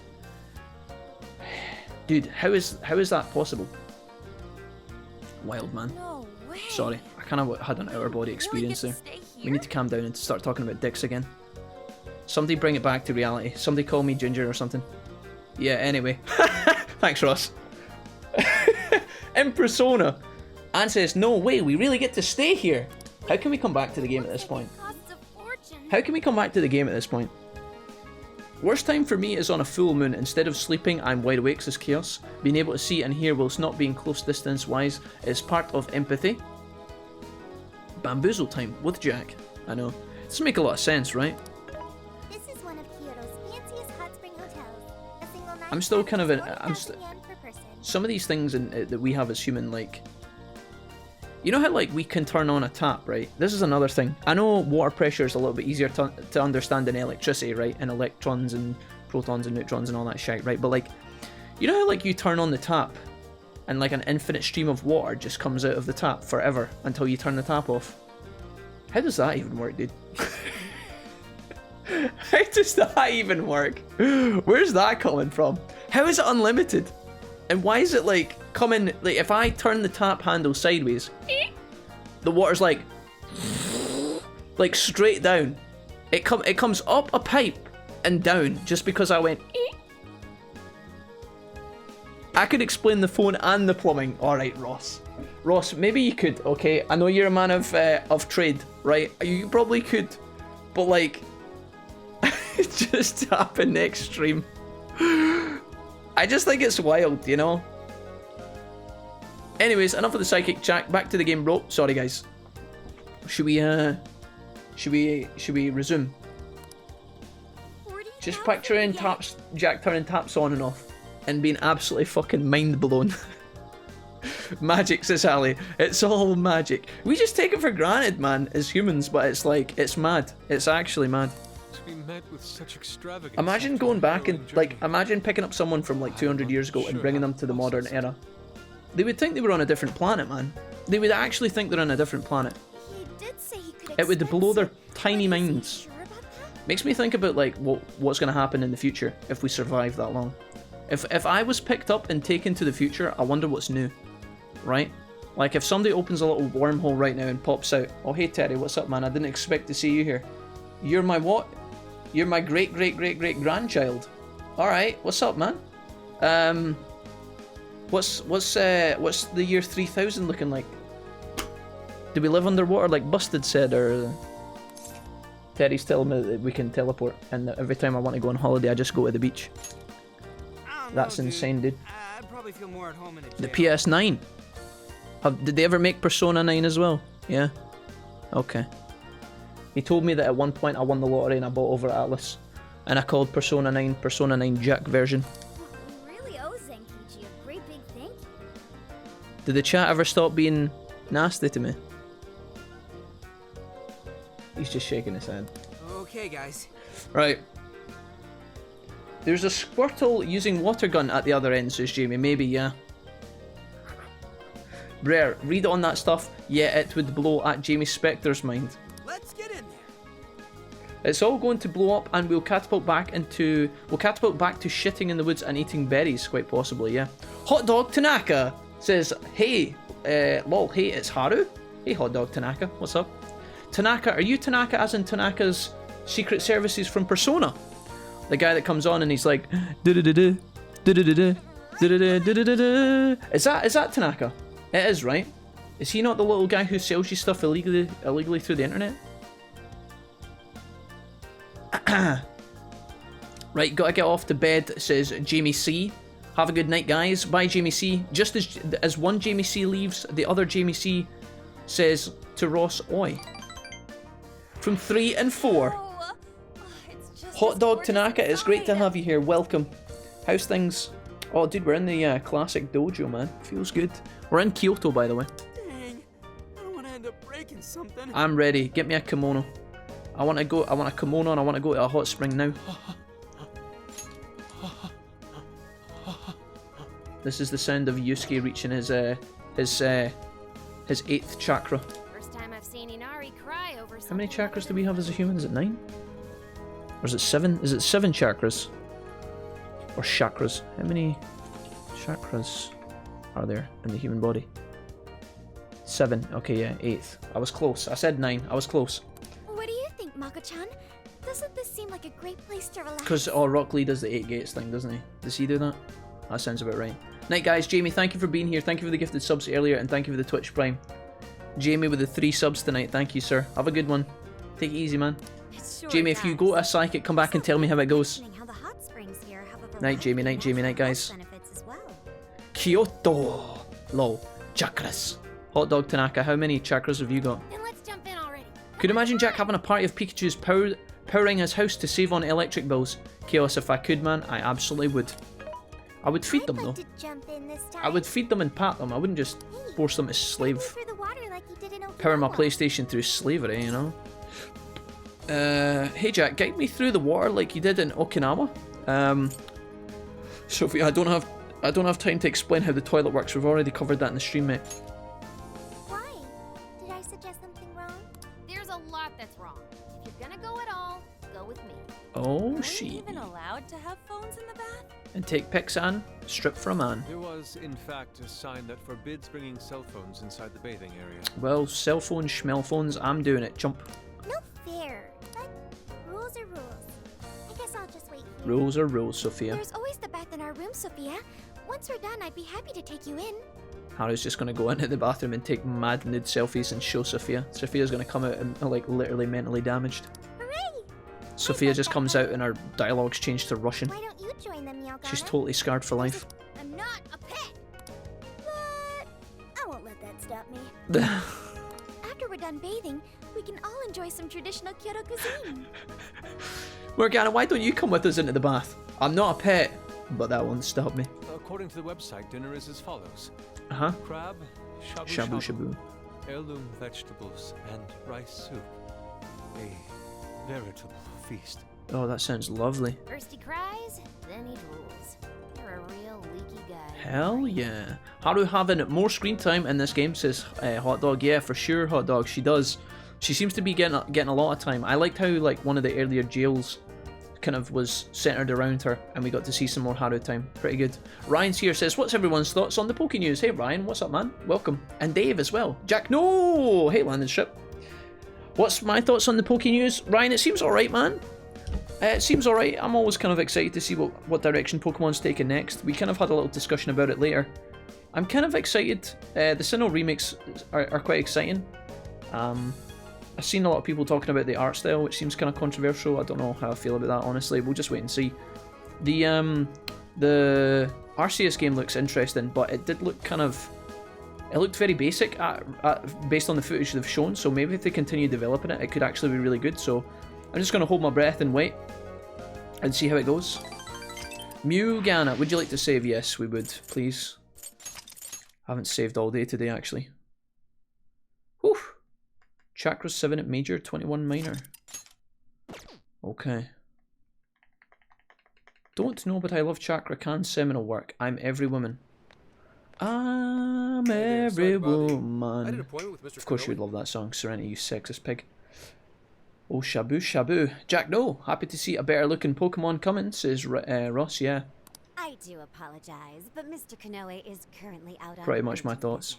Dude, how is that possible? Wild, man. No way. Sorry, I kind of had an outer body experience there. We need to calm down and start talking about dicks again. Somebody bring it back to reality. Somebody call me Ginger or something. Yeah, anyway. Thanks, Ross. In Persona. Anne says, no way, we really get to stay here. How can we come back to the game at this point? How can we come back to the game at this point? Worst time for me is on a full moon. Instead of sleeping, I'm wide awake, says Chaos. Being able to see and hear whilst not being close distance wise is part of empathy. Bamboozle time with Jack. I know. Doesn't make a lot of sense, right? This is one of Kyoto's fanciest hot spring hotels. A single night I'm still kind of yen per person. some of these things that we have as human, like, you know how like we can turn on a tap, right? This is another thing. I know water pressure is a little bit easier to understand than electricity, right? And electrons and protons and neutrons and all that shit, right? But like, you know how like you turn on the tap and like an infinite stream of water just comes out of the tap forever until you turn the tap off? How does that even work, dude? How does that even work? Where's that coming from? How is it unlimited? And why is it like coming, like if I turn the tap handle sideways, the water's like straight down. It comes up a pipe and down just because I went. I could explain the phone and the plumbing. All right, Ross. Ross, maybe you could. Okay, I know you're a man of trade, right? You probably could, but like, it just happened next stream. I just think it's wild, you know? Anyways, enough of the psychic chat. Back to the game, bro. Sorry, guys. Should we resume? Just picturing Jack turning taps on and off and being absolutely fucking mind blown. Magic, says Ali. It's all magic. We just take it for granted, man, as humans, but it's like, it's mad. It's actually mad. We met with such extravagance. Imagine going back and like, imagine picking up someone from like 200 years ago and bringing them to the modern era. They would think they were on a different planet, man. They would actually think they're on a different planet. It would blow their tiny minds. Makes me think about like what's going to happen in the future if we survive that long. If I was picked up and taken to the future, I wonder what's new, right? Like if somebody opens a little wormhole right now and pops out, oh hey Terry, what's up, man? I didn't expect to see you here. You're my what? You're my great grandchild. All right, what's up, man? What's the year 3000 looking like? Do we live underwater like Busted said, or Terry's telling me that we can teleport, and that every time I want to go on holiday, I just go to the beach. That's insane, dude. I'd probably feel more at home in a jail. The PS9. Did they ever make Persona 9 as well? Yeah. Okay. He told me that at one point I won the lottery and I bought over at Atlus, and I called Persona 9 Jack version. We really owe Zenkichi a great big thank you. Did the chat ever stop being nasty to me? He's just shaking his head. Okay, guys. Right. There's a Squirtle using water gun at the other end, says Jamie. Maybe, yeah. Brer, read on that stuff. Yeah, it would blow at Jamie Spector's mind. Let's get in there. It's all going to blow up, and we'll catapult back to shitting in the woods and eating berries, quite possibly, yeah. Hot Dog Tanaka says, hey, lol, hey, it's Haru. Hey, Hot Dog Tanaka, what's up? Tanaka, are you Tanaka as in Tanaka's Secret Services from Persona? The guy that comes on and he's like, du-du-du-du, du-du-du-du, du-du-du-du-du-du. Is that Tanaka? It is, right? Is he not the little guy who sells you stuff illegally through the internet? Right, gotta get off to bed, says Jamie C. Have a good night, guys. Bye, Jamie C. Just as one Jamie C leaves, the other Jamie C says to Ross, oi. From 3 and 4. Hot Dog Tanaka, it's great to have you here. Welcome. How's things? Oh, dude, we're in the classic dojo, man. Feels good. We're in Kyoto, by the way. Dang, I don't want to end up breaking something. I'm ready. Get me a kimono. I want a kimono and I want to go to a hot spring now. This is the sound of Yusuke reaching his 8th chakra. First time I've seen Inari cry over How many chakras do we have as a human? Is it 9? Or is it 7? Is it 7 chakras? Or chakras? How many chakras are there in the human body? 7. Okay, yeah, 8th. I was close. I said 9. I was close. What do you think, Mako-chan? Doesn't this seem like a great place to relax? Because Rock Lee does the 8 gates thing, doesn't he? Does he do that? That sounds about right. Night, guys. Jamie, thank you for being here. Thank you for the gifted subs earlier, and thank you for the Twitch Prime. Jamie with the 3 subs tonight. Thank you, sir. Have a good one. Take it easy, man. Sure Jamie, if you go to a psychic, come back and tell me how it goes. How the hot springs here have a Night, Jamie. Night, Jamie. Night, guys. benefits as well. Kyoto. Lol. Chakras. Hot Dog Tanaka, how many chakras have you got? Then let's jump in already. Could you imagine Jack having a party of Pikachu's powering his house to save on electric bills? Chaos, if I could, man, I absolutely would. I would feed them, though. To jump in this time. I would feed them and pat them. I wouldn't just force them to slave. Through the water like you did in Power my Okinawa. PlayStation through slavery, you know? Hey Jack, guide me through the water like you did in Okinawa. Sophie, I don't have time to explain how the toilet works. We've already covered that in the stream, mate. Why? Did I suggest something wrong? There's a lot that's wrong. If you're gonna go at all, go with me. Oh, Are she. we even allowed to have phones in the bath? And take pics, Anne. Strip for a man. There was, in fact, a sign that forbids bringing cell phones inside the bathing area. Well, cell phones, schmell phones, I'm doing it. Jump. No fair. But rules are rules. I guess I'll just wait here. Rules are rules, Sophia. There's always the bath in our room, Sophia. Once we're done, I'd be happy to take you in. Harry's just going to go into the bathroom and take mad nude selfies and show Sophia. Sophia's going to come out and, like, literally mentally damaged. Hooray! Sophia just comes out and her dialogue's changed to Russian. Why don't you join them, Yagana? She's totally scarred for life. I'm not a pet. But I won't let that stop me. After we're done bathing, we can all enjoy some traditional Kyoto cuisine. Morgana, why don't you come with us into the bath? I'm not a pet, but that won't stop me. According to the website, dinner is as follows. Uh-huh. Crab, Shabu shabu. heirloom vegetables, and rice soup. A veritable feast. Oh, that sounds lovely. First he cries, then he drools. You're a real leaky guy. Hell yeah. Haru having more screen time in this game, says Hot Dog. Yeah, for sure, Hot Dog. She does. She seems to be getting a lot of time. I liked how, like, one of the earlier jails kind of was centered around her, and we got to see some more Haru time. Pretty good. Ryan's here, says, what's everyone's thoughts on the Poke News? Hey Ryan, what's up, man? Welcome. And Dave as well. Jack, no! Hey Landon Strip. What's my thoughts on the Poke News? Ryan, it seems alright, man. It seems alright. I'm always kind of excited to see what direction Pokemon's taking next. We kind of had a little discussion about it later. I'm kind of excited. The Sinnoh remakes are quite exciting. I've seen a lot of people talking about the art style, which seems kind of controversial. I don't know how I feel about that, honestly. We'll just wait and see. The Arceus game looks interesting, but it did look kind of... It looked very basic based on the footage they've shown, so maybe if they continue developing it, it could actually be really good. So I'm just going to hold my breath and wait and see how it goes. Mugana, would you like to save? Yes, we would, please. Haven't saved all day today, actually. Whew. Chakra 7 at major, 21 minor. Okay. Don't know, but I love Chakra Khan's seminal work. I'm every woman. I'm every woman. Of course you would love that song, Serenity, you sexist pig. Oh, Shabu Shabu. Jack, no. Happy to see a better looking Pokemon coming, says Ross, yeah. I do apologize, but Mr. Konoe is currently out on Pretty much my thoughts.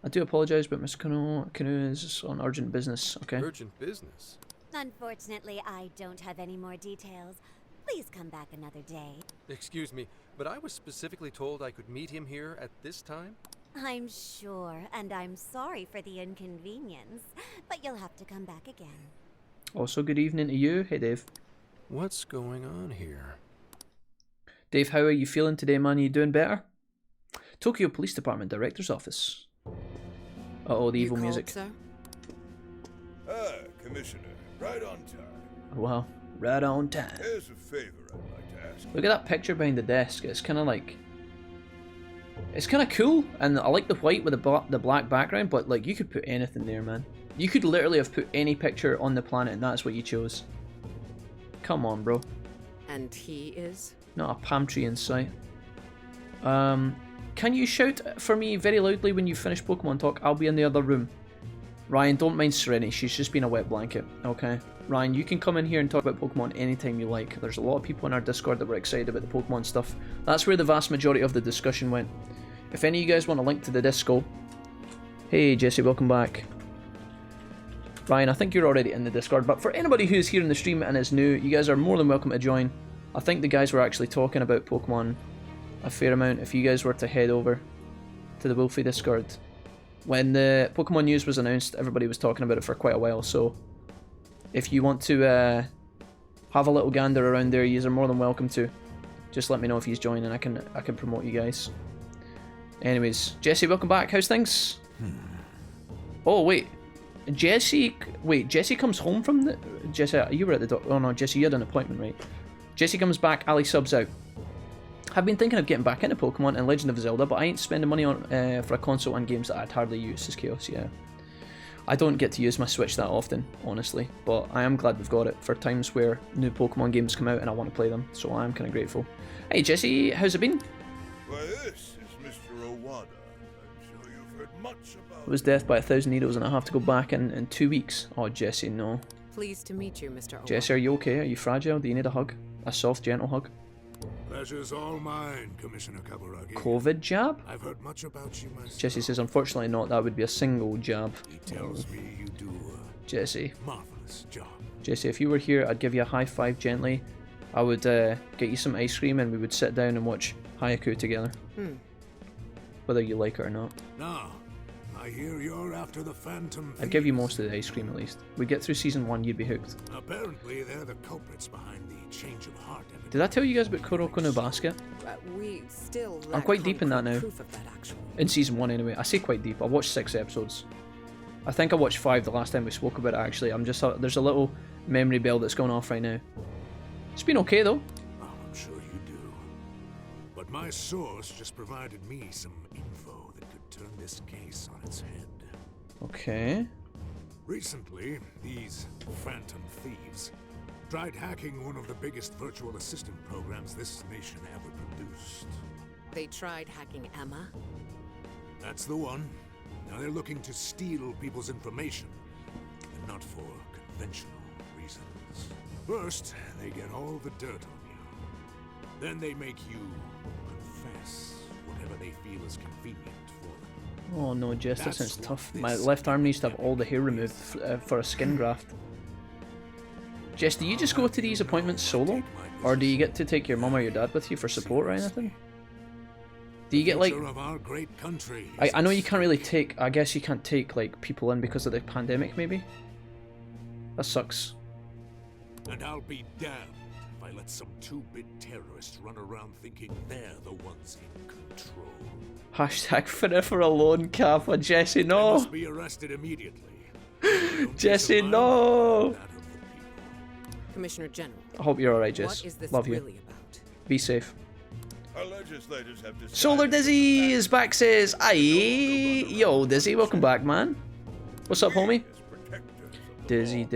I do apologise, but Mr. Konoe is on urgent business, okay? Urgent business? Unfortunately, I don't have any more details. Please come back another day. Excuse me, but I was specifically told I could meet him here at this time? I'm sure, and I'm sorry for the inconvenience, but you'll have to come back again. Also, good evening to you. Hey, Dave. What's going on here? Dave, how are you feeling today, man? Are you doing better? Tokyo Police Department Director's Office. Uh-oh, the evil music. Sir? Commissioner, right on time. Wow, right on time. There's a favor I'd like to ask. Look at that picture behind the desk. It's kind of like... It's kind of cool, and I like the white with the black background, but like you could put anything there, man. You could literally have put any picture on the planet, and that's what you chose. Come on, bro. And he is? Not a palm tree in sight. Can you shout for me very loudly when you finish Pokemon talk? I'll be in the other room. Ryan, don't mind Serenity. She's just been a wet blanket, okay? Ryan, you can come in here and talk about Pokemon anytime you like. There's a lot of people in our Discord that were excited about the Pokemon stuff. That's where the vast majority of the discussion went. If any of you guys want a link to the Disco... Hey, Jesse, welcome back. Ryan, I think you're already in the Discord, but for anybody who's here in the stream and is new, you guys are more than welcome to join. I think the guys were actually talking about Pokemon a fair amount. If you guys were to head over to the Wolfie Discord, when the Pokemon news was announced, everybody was talking about it for quite a while, so if you want to have a little gander around there, you are more than welcome to. Just let me know if he's joining, I can promote you guys. Anyways, Jesse, welcome back. How's things? Oh, wait. Jesse comes home from the... Jesse, you were at the doc... Oh no, Jesse, you had an appointment, right? Jesse comes back, Ali subs out. I've been thinking of getting back into Pokemon and Legend of Zelda, but I ain't spending money on for a console and games that I'd hardly use, says Chaos, yeah. I don't get to use my Switch that often, honestly, but I am glad we've got it for times where new Pokemon games come out and I want to play them, so I am kind of grateful. Hey Jesse, how's it been? Why, this is Mr. Awada. I'm sure you've heard much about... It was death by 1,000 needles and I have to go back in 2 weeks. Oh, Jesse, no. Pleased to meet you, Mr. Awada. Jesse, are you okay? Are you fragile? Do you need a hug? A soft, gentle hug? Pleasure's all mine, Commissioner Kaburagi. COVID jab? I've heard much about you myself. Jesse says, unfortunately not. That would be a single jab. He tells me you do a Jesse. marvelous job. Jesse, if you were here, I'd give you a high five gently. I would get you some ice cream and we would sit down and watch Hayaku together. Whether you like it or not. Now, I hear you're after the Phantom Thieves. I'd give you most of the ice cream at least. We'd get through season 1, you'd be hooked. Apparently, they're the culprits behind the change of heart epidemic. Did I tell you guys about Kuroko no Basket? We still I'm quite deep in that now. proof of that, actually. In season 1 anyway. I say quite deep. I watched 6 episodes. I think I watched 5 the last time we spoke about it actually. I'm just there's a little memory bell that's going off right now. It's been okay though. Oh, I'm sure you do. But my source just provided me some info that could turn this case on its head. Okay. Recently, these Phantom Thieves tried hacking one of the biggest virtual assistant programs this nation ever produced. They tried hacking Emma. That's the one. Now they're looking to steal people's information, and not for conventional reasons. First, they get all the dirt on you. Then they make you confess whatever they feel is convenient for them. Oh no, Jess, that sounds tough. My left arm needs to have all the hair removed for a skin graft. Jess, do you just go to these appointments solo? Or do you get to take your mum or your dad with you for support or anything? Do you get like... I know you can't really take... I guess you can't take like people in because of the pandemic maybe? That sucks. And I'll be damned if I let some two-bit terrorists run around thinking they're the ones in control. Hashtag forever alone, Kappa. Jesse, no! They must be arrested immediately. Jesse, no! Commissioner General. I hope you're alright, Jess. What is this Love you. really about? Be safe. Our legislators have decided Solar Dizzy is back, says, aye. Yo, Dizzy, welcome back, man. What's up, homie? Dizzy's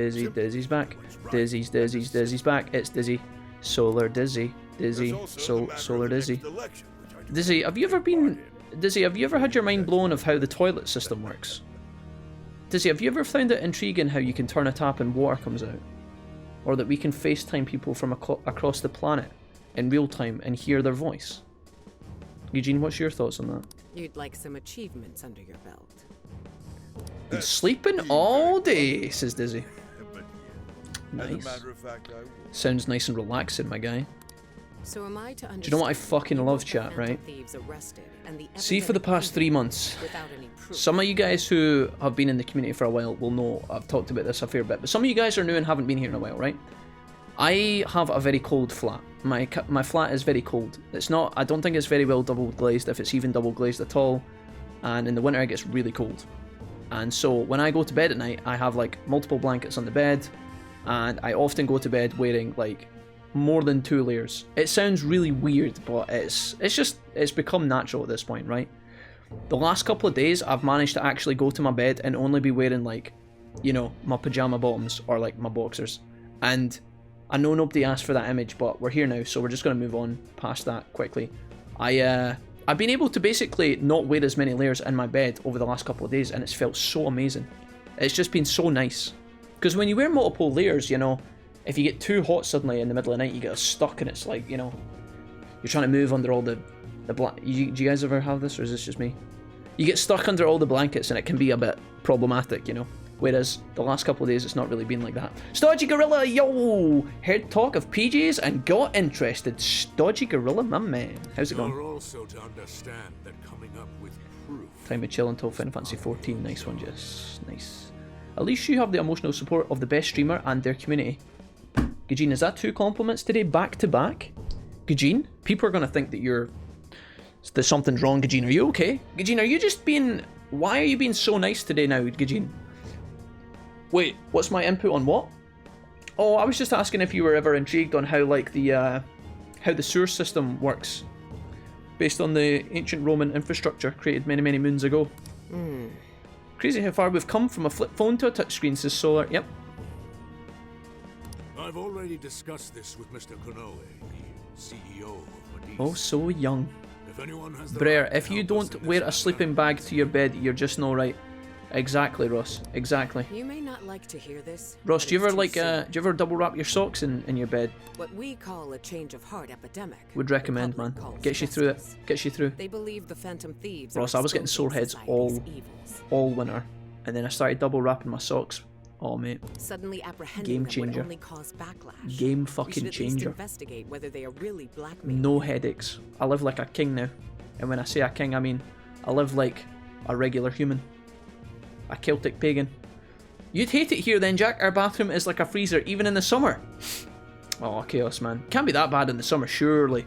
back. Dizzy's back. It's Dizzy. Solar Dizzy. Solar Dizzy. Dizzy, have you ever had your mind blown of how the toilet system works? Dizzy, have you ever found it intriguing how you can turn a tap and water comes out? Or that we can FaceTime people from across the planet in real time and hear their voice? Eugene, what's your thoughts on that? You'd like some achievements under your belt. Been sleeping all day, says Dizzy. Nice. Sounds nice and relaxing, my guy. So am I to understand? Do you know what I fucking love, chat, right? See, for the past 3 months, some of you guys who have been in the community for a while will know I've talked about this a fair bit, but some of you guys are new and haven't been here in a while, right? I have a very cold flat. My flat is very cold. It's not, I don't think it's very well double glazed, if it's even double glazed at all, and in the winter it gets really cold. And so when I go to bed at night, I have like multiple blankets on the bed, and I often go to bed wearing like more than 2 layers. It sounds really weird, but it's become natural at this point, right? The last couple of days, I've managed to actually go to my bed and only be wearing like, you know, my pajama bottoms or like my boxers. And I know nobody asked for that image, but we're here now, so we're just going to move on past that quickly. I've been able to basically not wear as many layers in my bed over the last couple of days, and it's felt so amazing. It's just been so nice. Because when you wear multiple layers, you know, if you get too hot suddenly in the middle of the night, you get stuck, and it's like, you know, you're trying to move under all the do you guys ever have this, or is this just me? You get stuck under all the blankets, and it can be a bit problematic, you know. Whereas the last couple of days, it's not really been like that. Stodgy Gorilla, yo! Heard talk of PJs and got interested. Stodgy Gorilla, my man. How's it going? Also to understand that coming up with proof. Time to chill until Final Fantasy 14. Nice one, Jess. Nice. At least you have the emotional support of the best streamer and their community. Gajin, is that 2 compliments today, back to back? Gajin, people are going to think that there's something's wrong, Gajin. Are you okay? Gajin, are you just being... Why are you being so nice today now, Gajin? Wait, what's my input on what? Oh, I was just asking if you were ever intrigued on how, like, how the sewer system works. Based on the ancient Roman infrastructure created many, many moons ago. Crazy how far we've come from a flip phone to a touchscreen, says Solar. Yep. I've already discussed this with Mr. Konoe, the CEO of Medivh. Oh, so young. If anyone has the Brer, right to if you help us don't in wear this a sleeping bag to your bed, you're just no right. Exactly, Ross. Exactly. You may not like to hear this. Ross, but do you it's ever too like soon. do you ever double wrap your socks in your bed? What we call a change of heart epidemic. Would recommend, the man. public calls Gets you through it. justice. Gets you through. They believe the Phantom Thieves Ross, are I was getting sore exposing heads society's evils. all winter, and then I started double wrapping my socks. Oh mate, Suddenly apprehending Game them changer. would only cause backlash. Game We should fucking at least changer. investigate whether they are really blackmailing. No headaches. I live like a king now, and when I say a king, I mean I live like a regular human, a Celtic pagan. You'd hate it here then, Jack. Our bathroom is like a freezer, even in the summer. Oh, chaos, man. Can't be that bad in the summer, surely.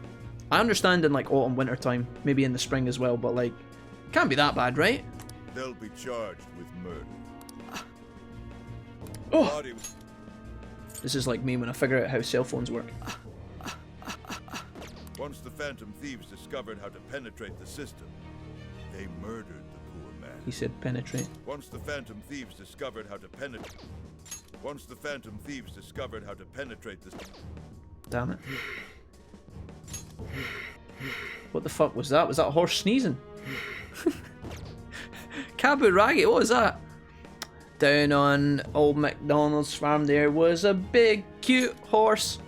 I understand in like autumn, winter time, maybe in the spring as well, but like, can't be that bad, right? They'll be charged with murder. Oh! This is like me when I figure out how cell phones work. Once the Phantom Thieves discovered how to penetrate the system, they murdered the poor man. He said penetrate. Once the Phantom Thieves discovered how to penetrate... Once the Phantom Thieves discovered how to penetrate the... Damn it. What the fuck was that? Was that a horse sneezing? Kaburagi, what was that? Down on old McDonald's farm there was a big cute horse.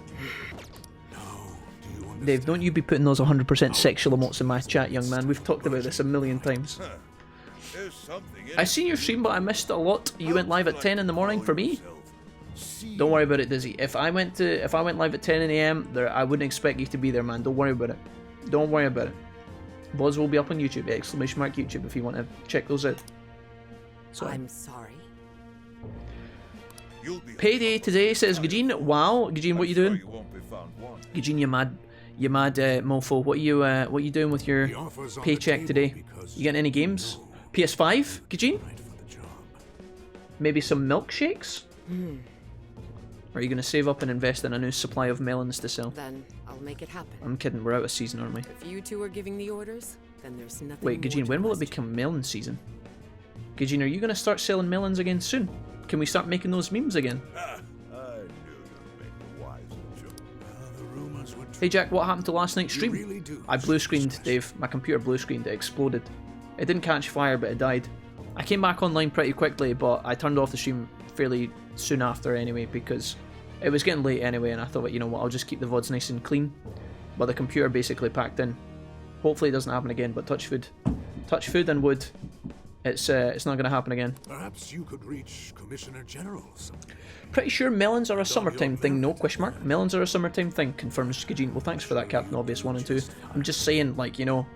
Dave, don't you be putting those 100% sexual emotes in my chat, young man. We've talked about this a million times. There's something in I seen your stream, but I missed it a lot. You went live at 10 in the morning for me. Don't worry about it, Dizzy. If I went live at 10 AM, I wouldn't expect you to be there, man. Don't worry about it. Don't worry about it. VODs will be up on YouTube, !mark YouTube, if you want to check those out. So I'm sorry. Payday today, says Gajin. Wow, Gajin, what you doing? Gajin, you mad mofo. What you doing with your paycheck today? You getting any games? PS5, Gajin? Maybe some milkshakes? Or are you gonna save up and invest in a new supply of melons to sell? Then I'll make it happen. I'm kidding, we're out of season, aren't we? If you two are giving the orders, then there's nothing. Wait, Gajin, when will it become melon season? Gajin, are you gonna start selling melons again soon? Can we start making those memes again? Hey Jack, what happened to last night's stream? I blue screened, Dave. My computer blue screened, it exploded. It didn't catch fire, but it died. I came back online pretty quickly, but I turned off the stream fairly soon after anyway, because it was getting late anyway, and I thought, you know what, I'll just keep the VODs nice and clean. But the computer basically packed in. Hopefully it doesn't happen again, but touch food and wood. It's not going to happen again. Perhaps you could reach Commissioner General someday. Pretty sure melons are a summertime thing, no question mark. Melons are a summertime thing, confirms Gajin. Well, thanks for that, Captain Obvious 1 and 2. I'm just saying, like, you know,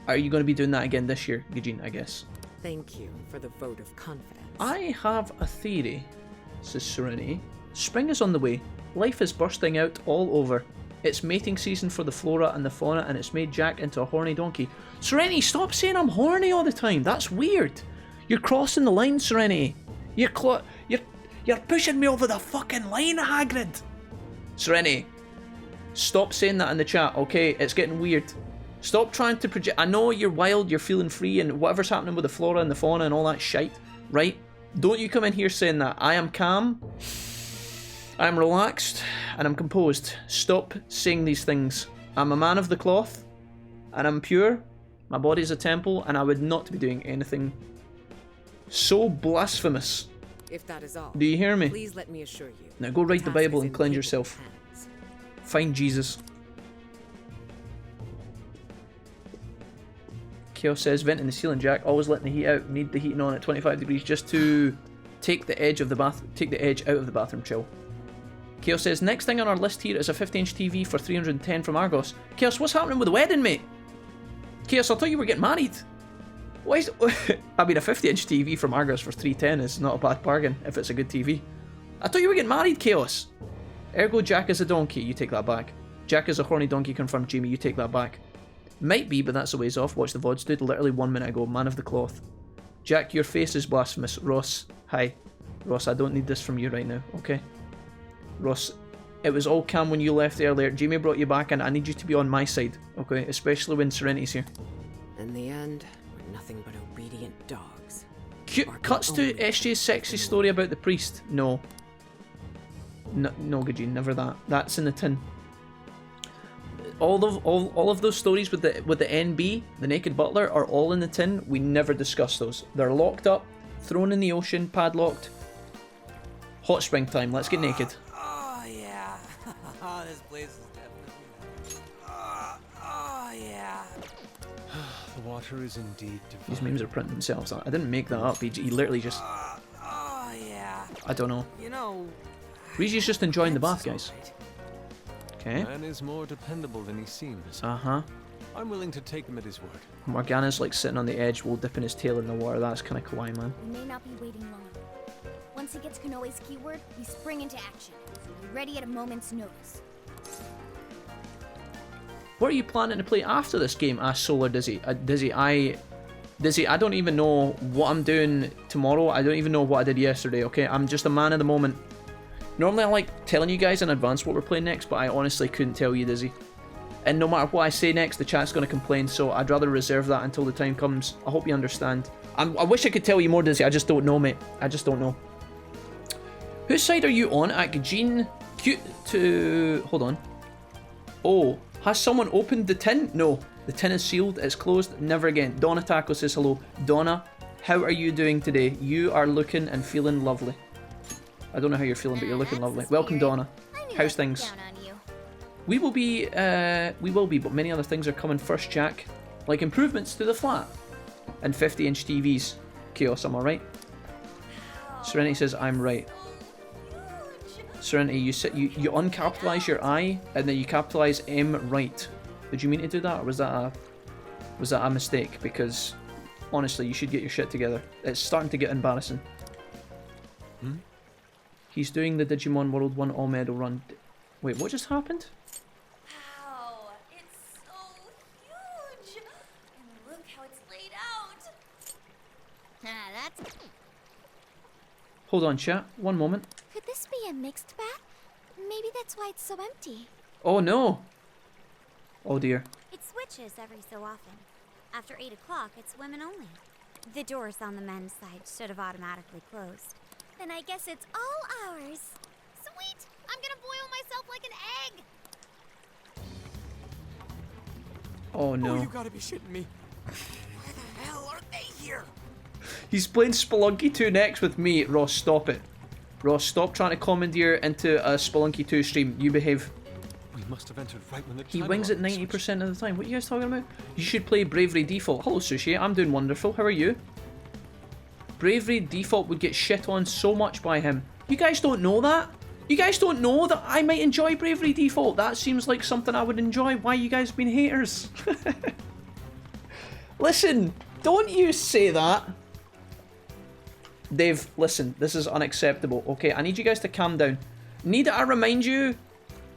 are you going to be doing that again this year, Gajin, I guess? Thank you for the vote of confidence. I have a theory, says Serenity. Spring is on the way. Life is bursting out all over. It's mating season for the flora and the fauna, and it's made Jack into a horny donkey. Serenity, stop saying I'm horny all the time. That's weird. You're crossing the line, Serenity. You're pushing me over the fucking line, Hagrid. Serenity, stop saying that in the chat, okay? It's getting weird. Stop trying to project. I know you're wild, you're feeling free, and whatever's happening with the flora and the fauna and all that shite, right? Don't you come in here saying that. I am calm, I'm relaxed, and I'm composed. Stop saying these things. I'm a man of the cloth, and I'm pure, My body is a temple, and I would not be doing anything so blasphemous. If that is all, Do you hear me? please let me assure you. Now go read the task Bible is and in cleanse capable yourself. hands. Find Jesus. Chaos says, vent in the ceiling, Jack. Always letting the heat out. Need the heating on at 25 degrees just to take the edge out of the bathroom chill. Chaos says, next thing on our list here is a 50-inch TV for 310 from Argos. Chaos, what's happening with the wedding, mate? Chaos, I thought you were getting married. Why is I mean, a 50-inch TV from Argos for 310 is not a bad bargain if it's a good TV. I thought you were getting married, Chaos. Ergo, Jack is a donkey. You take that back. Jack is a horny donkey, confirmed Jamie. You take that back. Might be, but that's a ways off. Watch the VODs, dude. Literally 1 minute ago. Man of the cloth. Jack, your face is blasphemous. Ross, hi. Ross, I don't need this from you right now, okay? Ross, it was all calm when you left earlier. Jamie brought you back, and I need you to be on my side, okay? Especially when Serenity's here. In the end, we're nothing but obedient dogs. Cuts to SJ's sexy story about the priest. No. No, Gajin, never that. That's in the tin. All of those stories with the NB, the Naked Butler, are all in the tin. We never discuss those. They're locked up, thrown in the ocean, padlocked. Hot spring time. Let's get naked. Oh yeah. This place is definitely. Oh yeah. The water is indeed divine. These memes are printing themselves. I didn't make that up. He literally just. Oh yeah. I don't know. You know. Reezy's just enjoying the bath, guys. Okay. Man is more dependable than he seems. Uh-huh. I'm willing to take him at his word. Morgana's like sitting on the edge while dipping his tail in the water. That's kind of kawaii, man. We may not be waiting long. Once he gets Konoe's keyword, we spring into action. So be ready at a moment's notice. What are you planning to play after this game? Asked Solar Dizzy. Dizzy, I don't even know what I'm doing tomorrow. I don't even know what I did yesterday, okay? I'm just a man of the moment. Normally I like telling you guys in advance what we're playing next, but I honestly couldn't tell you, Dizzy. And no matter what I say next, the chat's going to complain, so I'd rather reserve that until the time comes. I hope you understand. I wish I could tell you more, Dizzy. I just don't know, mate. I just don't know. Whose side are you on? At Gajin Cute to... Hold on. Oh, has someone opened the tin? No. The tin is sealed. It's closed. Never again. Donna Taco says hello. Donna, how are you doing today? You are looking and feeling lovely. I don't know how you're feeling, but you're looking lovely. Welcome, Donna. How's things? We will be, but many other things are coming first, Jack. Like improvements to the flat. And 50-inch TVs. Chaos, am I right? Serenity says, I'm right. Serenity, you uncapitalize your I, and then you capitalize M right. Did you mean to do that, or was that a mistake? Because, honestly, you should get your shit together. It's starting to get embarrassing. Hmm? He's doing the Digimon World 1 All Medal run. Wait, what just happened? Wow, it's so huge! And look how it's laid out! That's... Hold on, chat. One moment. Could this be a mixed bath? Maybe that's why it's so empty. Oh no! Oh dear. It switches every so often. After 8 o'clock, it's women only. The doors on the men's side should have automatically closed. Then I guess it's all ours. Sweet! I'm gonna boil myself like an egg! Oh no. Oh, you gotta be shitting me. Why the hell are they here? He's playing Spelunky 2 next with me. Ross, stop it. Ross, stop trying to commandeer into a Spelunky 2 stream. You behave. We must have entered right when the He wings it 90% of the time. What are you guys talking about? You should play Bravery Default. Hello, Sushi. I'm doing wonderful. How are you? Bravery Default would get shit on so much by him. You guys don't know that? You guys don't know that I might enjoy Bravery Default? That seems like something I would enjoy. Why you guys been haters? Listen, don't you say that. Dave, listen, this is unacceptable, okay? I need you guys to calm down. Need I remind you,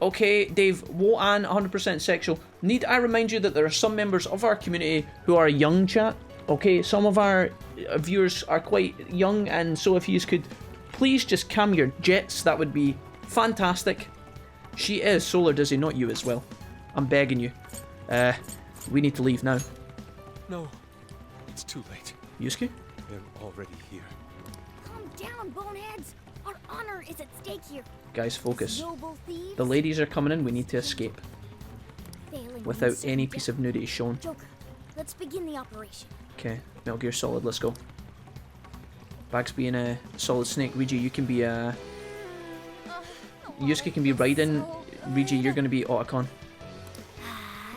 okay, Dave, Woan, 100% sexual. Need I remind you that there are some members of our community who are young, chat? Okay, some of our viewers are quite young, and so if you could please just calm your jets, that would be fantastic. She is Solar Dizzy, not you as well. I'm begging you. We need to leave now. No, it's too late. Yusuke? They're already here. Calm down, boneheads! Our honor is at stake here. Guys, focus. Noble thieves. The ladies are coming in, we need to escape. Failing Without in any certain piece of nudity shown. Joker, Let's begin the operation. Okay, Metal Gear Solid, let's go. Bags being a Solid Snake. Rigi, you can be Yusuke can be Raiden. Rigi, you're gonna be Otacon.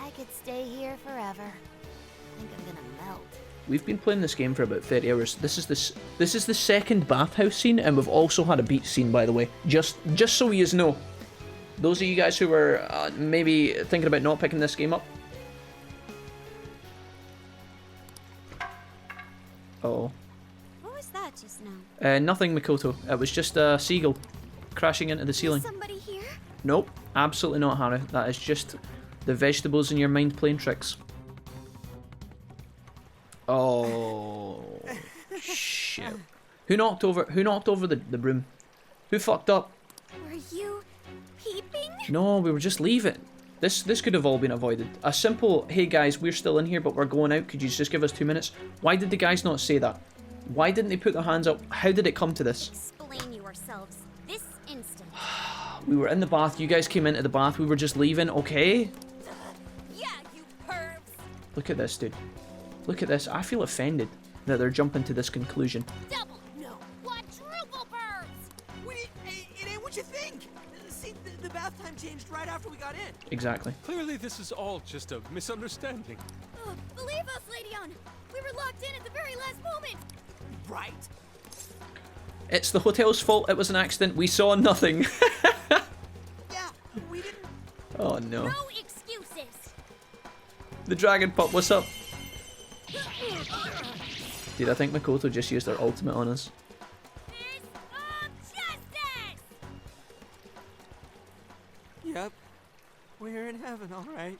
I could stay here forever. I think I'm gonna melt. We've been playing this game for about 30 hours. This is the second bathhouse scene, and we've also had a beach scene, by the way. Just so you know. Those of you guys who were maybe thinking about not picking this game up. Oh. What was that just now? Nothing, Mikoto. It was just a seagull crashing into the ceiling. Is somebody here? Nope, absolutely not, Harry. That is just the vegetables in your mind playing tricks. Oh shit! Who knocked over the broom? Who fucked up? Were you peeping? No, we were just leaving. This could have all been avoided. A simple, hey guys, we're still in here, but we're going out. Could you just give us 2 minutes? Why did the guys not say that? Why didn't they put their hands up? How did it come to this? Explain yourselves this instant. We were in the bath. You guys came into the bath. We were just leaving. Okay. Yeah, you pervs. Look at this, dude. Look at this. I feel offended that they're jumping to this conclusion. Double, no, quadruple pervs. Wait, it ain't what you think. See, the bath time changed right after we got in. Exactly. Clearly this is all just a misunderstanding. Believe us, Leon. We were locked in at the very last moment. Right. It's the hotel's fault. It was an accident. We saw nothing. Yeah, we didn't. Oh no. No excuses. The dragon pup, what's up? Dude, I think Mikoto just used their ultimate on us. Yep. We're in heaven, all right.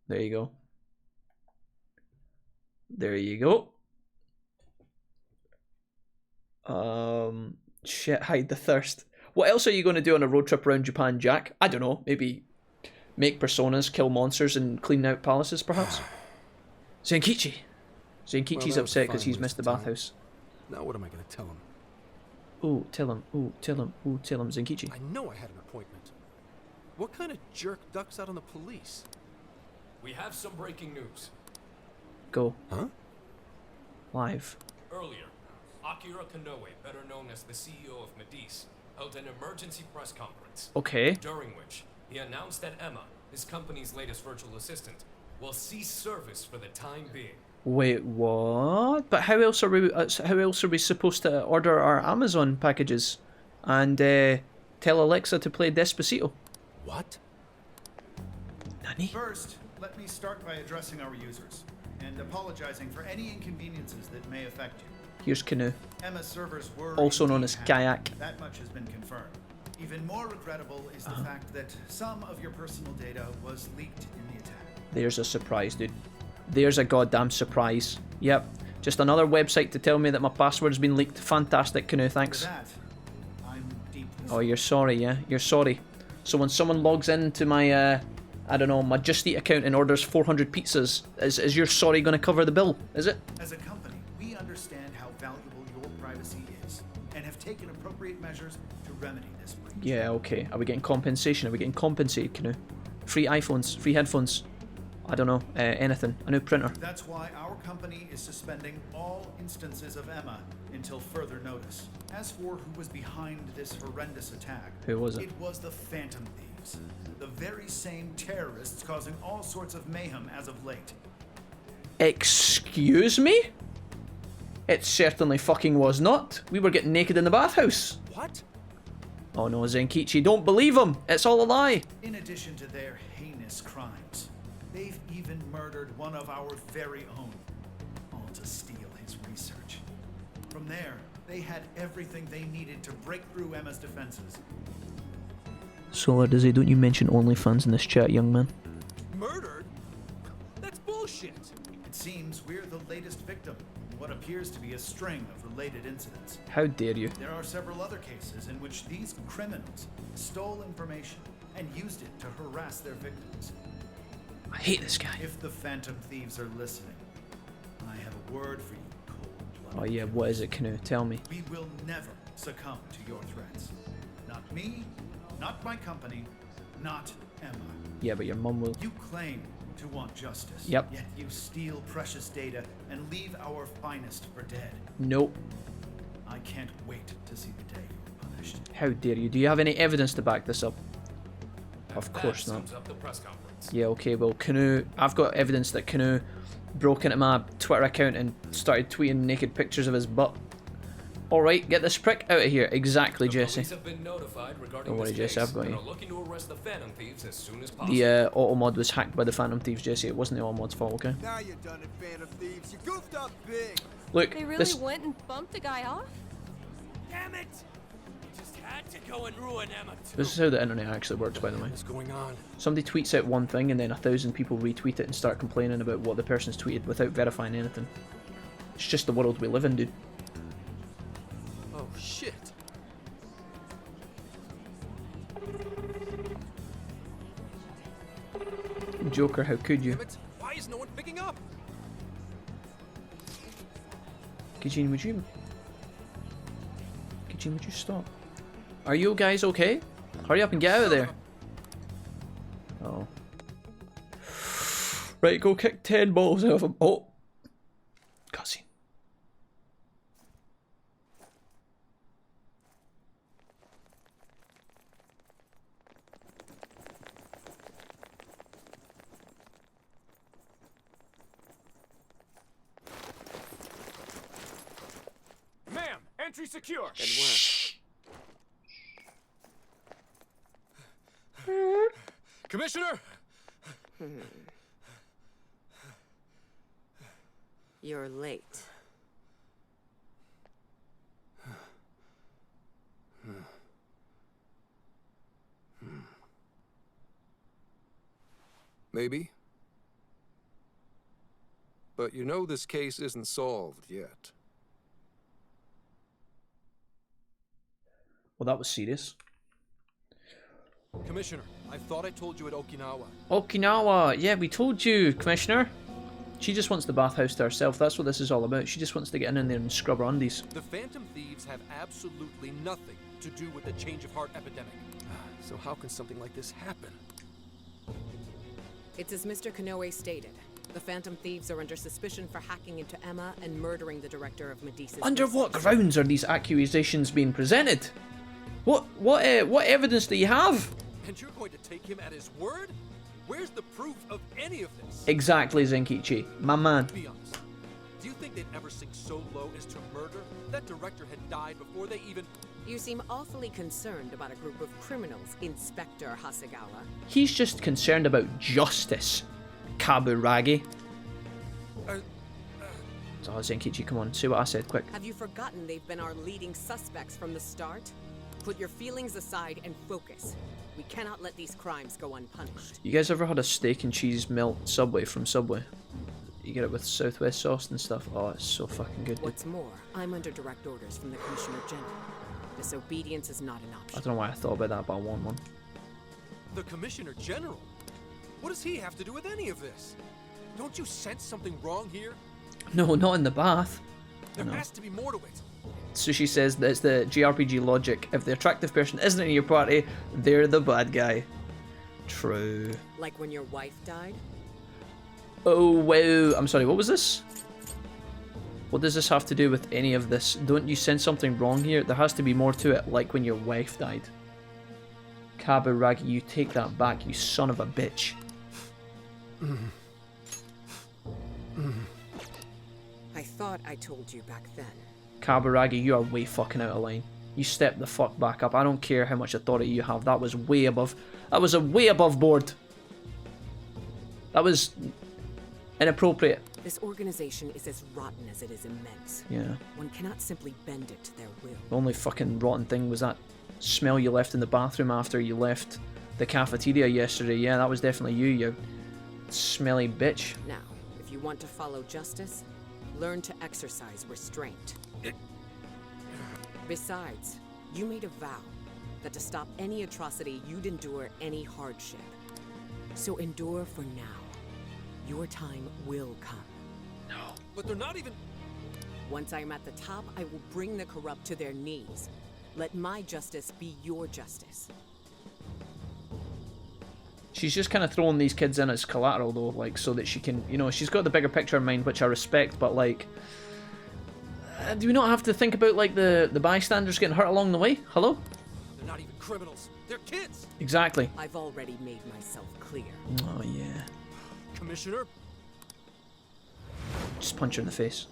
There you go. There you go. Shit, hide the thirst. What else are you going to do on a road trip around Japan, Jack? I don't know, maybe make personas, kill monsters, and clean out palaces, perhaps? Zenkichi! Zenkichi's upset because he's missed the bathhouse. Now what am I going to tell him? Ooh, tell him. Ooh, tell him. Ooh, tell him, Zenkichi. I know I had an appointment. What kind of jerk ducks out on the police? We have some breaking news. Go. Huh? Live. Earlier, Akira Konoe, better known as the CEO of Medice, held an emergency press conference. Okay. During which he announced that Emma, his company's latest virtual assistant, will cease service for the time being. Wait, what? But how else are we supposed to order our Amazon packages and tell Alexa to play Despacito? What? Nani? First, let me start by addressing our users and apologizing for any inconveniences that may affect you. Here's Canoe. Emma's servers were Also known as Kayak. That much has been confirmed. Even more regrettable is the fact that some of your personal data was leaked in the attack. There's a surprise, dude. There's a goddamn surprise. Yep. Just another website to tell me that my password's been leaked. Fantastic, Canoe, thanks. For that, I'm deeply Oh, you're sorry, yeah? You're sorry. So when someone logs into my, I don't know, my Just Eat account and orders 400 pizzas, is your sorry going to cover the bill, is it? As a company, we understand how valuable your privacy is and have taken appropriate measures to remedy this breach. Yeah, okay. Are we getting compensation? Are we getting compensated, Canoe? Free iPhones, free headphones. I don't know, anything. A new printer. That's why our company is suspending all instances of Emma until further notice. As for who was behind this horrendous attack, Who was it? It was the Phantom Thieves, the very same terrorists causing all sorts of mayhem as of late. Excuse me? It certainly fucking was not. We were getting naked in the bathhouse. What? Oh no, Zenkichi, don't believe him. It's all a lie. In addition to their heinous crimes, they've even murdered one of our very own, all to steal his research. From there, they had everything they needed to break through Emma's defenses. Solar Dizzy, don't you mention OnlyFans in this chat, young man. Murdered? That's bullshit. It seems we're the latest victim in what appears to be a string of related incidents. How dare you? There are several other cases in which these criminals stole information and used it to harass their victims. I hate this guy. If the Phantom Thieves are listening, I have a word for you, cold-blooded. Oh yeah, what is it, Canoe? Tell me. We will never succumb to your threats. Not me, not my company, not Emma. Yeah, but your mum will. You claim to want justice. Yep. Yet you steal precious data and leave our finest for dead. Nope. I can't wait to see the day you're punished. How dare you? Do you have any evidence to back this up? Of course not. Sums up the press conference. Yeah, okay, well, Canoe, I've got evidence that Canoe broke into my Twitter account and started tweeting naked pictures of his butt. Alright, get this prick out of here. Exactly, Jesse. Have been notified regarding Don't worry, this Jesse, I've got and you. are looking to arrest the Phantom Thieves as soon as possible. The auto mod was hacked by the Phantom Thieves, Jesse. It wasn't the auto mod's fault, okay? Now you're done it, Phantom Thieves. You goofed up big. Look, They really this... went and bumped the guy off? Damn it! You just had to go and ruin Emma too. This is how the internet actually works, by the way. What's going on? Somebody tweets out one thing and then 1,000 people retweet it and start complaining about what the person's tweeted without verifying anything. It's just the world we live in, dude. Oh, shit. Joker, how could you? Damn it. Why is no one picking up? Kijin, would you stop? Are you guys okay? Hurry up and get out of there. Oh. Right, go kick 10 balls out of him. Oh. Cussing. Ma'am, entry secure. Good work. Commissioner! You're late. Maybe. But you know this case isn't solved yet. Well, that was serious. Commissioner, I thought I told you at Okinawa. Okinawa! Yeah, we told you, Commissioner. She just wants the bathhouse to herself. That's what this is all about. She just wants to get in there and scrub her undies. The Phantom Thieves have absolutely nothing to do with the change of heart epidemic. So how can something like this happen? It's as Mr. Konoe stated. The Phantom Thieves are under suspicion for hacking into Emma and murdering the director of Medice's Under what research. grounds are these accusations being presented? What evidence do you have? And you're going to take him at his word? Where's the proof of any of this? Exactly, Zenkichi. My man. Be honest. Do you think they'd ever sink so low as to murder? That director had died before they even... You seem awfully concerned about a group of criminals, Inspector Hasegawa. He's just concerned about justice, Kaburagi. Oh, Zenkichi, come on, say what I said, quick. Have you forgotten they've been our leading suspects from the start? Put your feelings aside and focus. We cannot let these crimes go unpunished. You guys ever had a steak and cheese melt Subway from Subway? You get it with Southwest sauce and stuff. Oh, it's so fucking good. What's more, I'm under direct orders from the Commissioner General. Disobedience is not an option. I don't know why I thought about that, but I want one. The Commissioner General? What does he have to do with any of this? Don't you sense something wrong here? No, not in the bath. There has to be more to it. Sushi says that it's the JRPG logic. If the attractive person isn't in your party, they're the bad guy. True. Like when your wife died? Oh, wow. I'm sorry, what was this? What does this have to do with any of this? Don't you sense something wrong here? There has to be more to it, like when your wife died. Kaburagi, you take that back, you son of a bitch. I thought I told you back then. Kaburagi, you are way fucking out of line. You step the fuck back up. I don't care how much authority you have. That was way above. That was a way above board. That was inappropriate. This organization is as rotten as it is immense. Yeah. One cannot simply bend it to their will. The only fucking rotten thing was that smell you left in the bathroom after you left the cafeteria yesterday. Yeah, that was definitely you, you smelly bitch. Now, if you want to follow justice, learn to exercise restraint. Besides, you made a vow that to stop any atrocity, you'd endure any hardship. So endure for now. Your time will come. No. But they're not even... Once I am at the top, I will bring the corrupt to their knees. Let my justice be your justice. She's just kind of throwing these kids in as collateral though, like, so that she can, you know, she's got the bigger picture in mind, which I respect, but like, do we not have to think about like the bystanders getting hurt along the way? Hello? They're not even criminals. They're kids. Exactly. I've already made myself clear. Oh yeah. Commissioner? Just punch her in the face.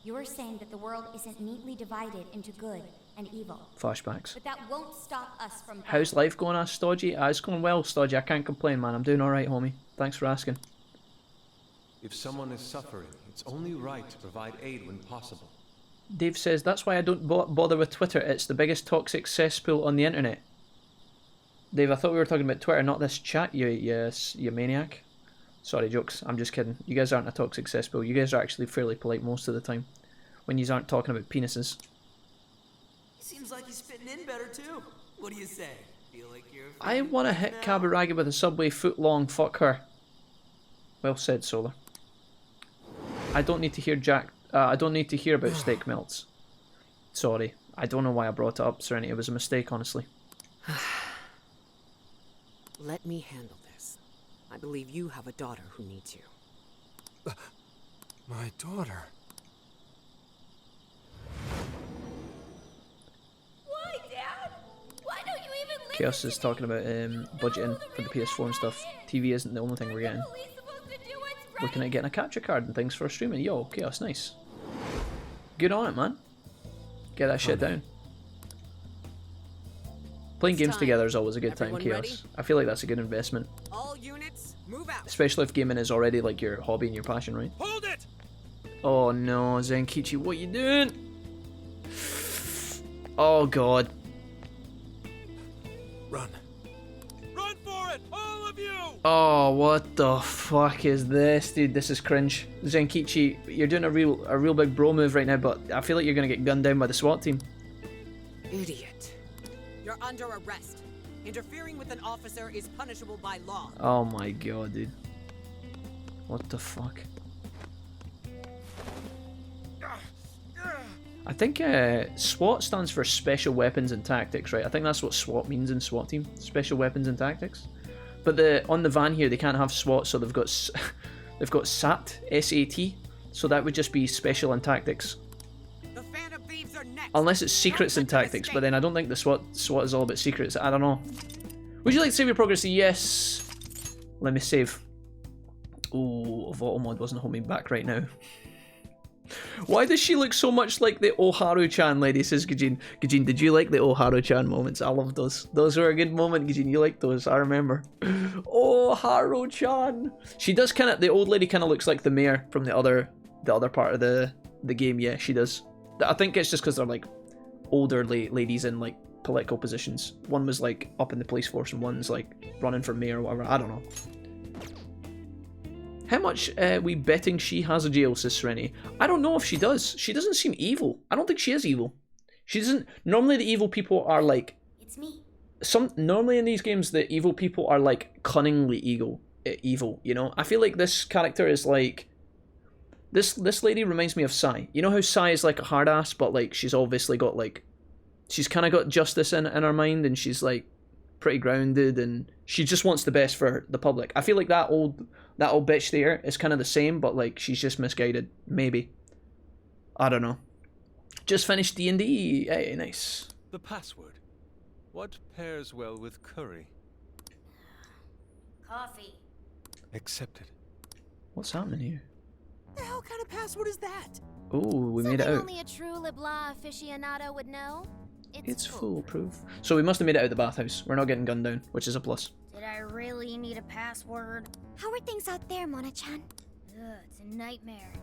You're saying that the world isn't neatly divided into good and evil. Flashbacks. But that won't stop us from... How's life going, asked Stodgy? It's going well, Stodgy. I can't complain, man. I'm doing alright, homie. Thanks for asking. If someone is suffering, it's only right to provide aid when possible. Dave says, that's why I don't bother with Twitter. It's the biggest toxic cesspool on the internet. Dave, I thought we were talking about Twitter, not this chat, you maniac. Sorry, jokes. I'm just kidding. You guys aren't a toxic cesspool. You guys are actually fairly polite most of the time. When you aren't talking about penises. Seems like he's fitting in better too. What do you say? Feel like you're... I want to hit Kaburagi with a subway foot long. Fuck her. Well said, Solar. I don't need to hear I don't need to hear about steak melts. Sorry. I don't know why I brought it up, Serenity. It was a mistake, honestly. Let me handle this. I believe you have a daughter who needs you. My daughter? Why, Dad? Why don't you even listen? Chaos is talking about budgeting for the PS4 and stuff. TV isn't the only thing we're getting. Looking at getting a capture card and things for streaming. Yo, Chaos, nice. Good on it, man. Get that shit down. Playing games together is always a good time, Chaos. I feel like that's a good investment. All units, move out. Especially if gaming is already like your hobby and your passion, right? Hold it! Oh no, Zenkichi, what you doing? Oh god. Run. Run for it, all of you! Oh, what the fuck is this, dude? This is cringe. Zenkichi, you're doing a real big bro move right now, but I feel like you're gonna get gunned down by the SWAT team. Idiot. You're under arrest. Interfering with an officer is punishable by law. Oh my god, dude. What the fuck? I think SWAT stands for Special Weapons and Tactics, right? I think that's what SWAT means in SWAT team. Special Weapons and Tactics. But on the van here, they can't have SWAT, so they've got SAT, S-A-T. So that would just be Special and Tactics. The Phantom Thieves are next. Unless it's Secrets and Tactics, but then I don't think the SWAT is all about secrets. I don't know. Would you like to save your progress? Yes. Let me save. Ooh, Auto mod wasn't holding me back right now. Why does she look so much like the Oharu-chan lady, says Gajin. Gajin, did you like the Oharu-chan moments? I love those. Those were a good moment, Gajin. You liked those, I remember. Oharu-chan! She does kind of, the old lady kind of looks like the mayor from the other part of the game. Yeah, she does. I think it's just because they're like older ladies in like political positions. One was like up in the police force and one's like running for mayor or whatever. I don't know. How much we betting she has a jail, says Serenity? I don't know if she does. She doesn't seem evil. I don't think she is evil. She doesn't. Normally the evil people are like... It's me. Normally in these games the evil people are like cunningly evil, you know? I feel like this character is like... This lady reminds me of Sai. You know how Sai is like a hard ass, but like she's obviously got like... She's kind of got justice in her mind, and she's like pretty grounded, and she just wants the best for the public. I feel like that old bitch there is kind of the same, but like she's just misguided, maybe. I don't know. Just finished D&D. Hey, nice. The password. What pairs well with curry? Coffee. Accepted. What's happening here? What the hell kind of password is that? Ooh, we made it out. Only a true LeBlanc aficionado would know. It's foolproof. So we must have made it out of the bathhouse. We're not getting gunned down, which is a plus. Did I really need a password? How are things out there, Mona-chan? It's a nightmare.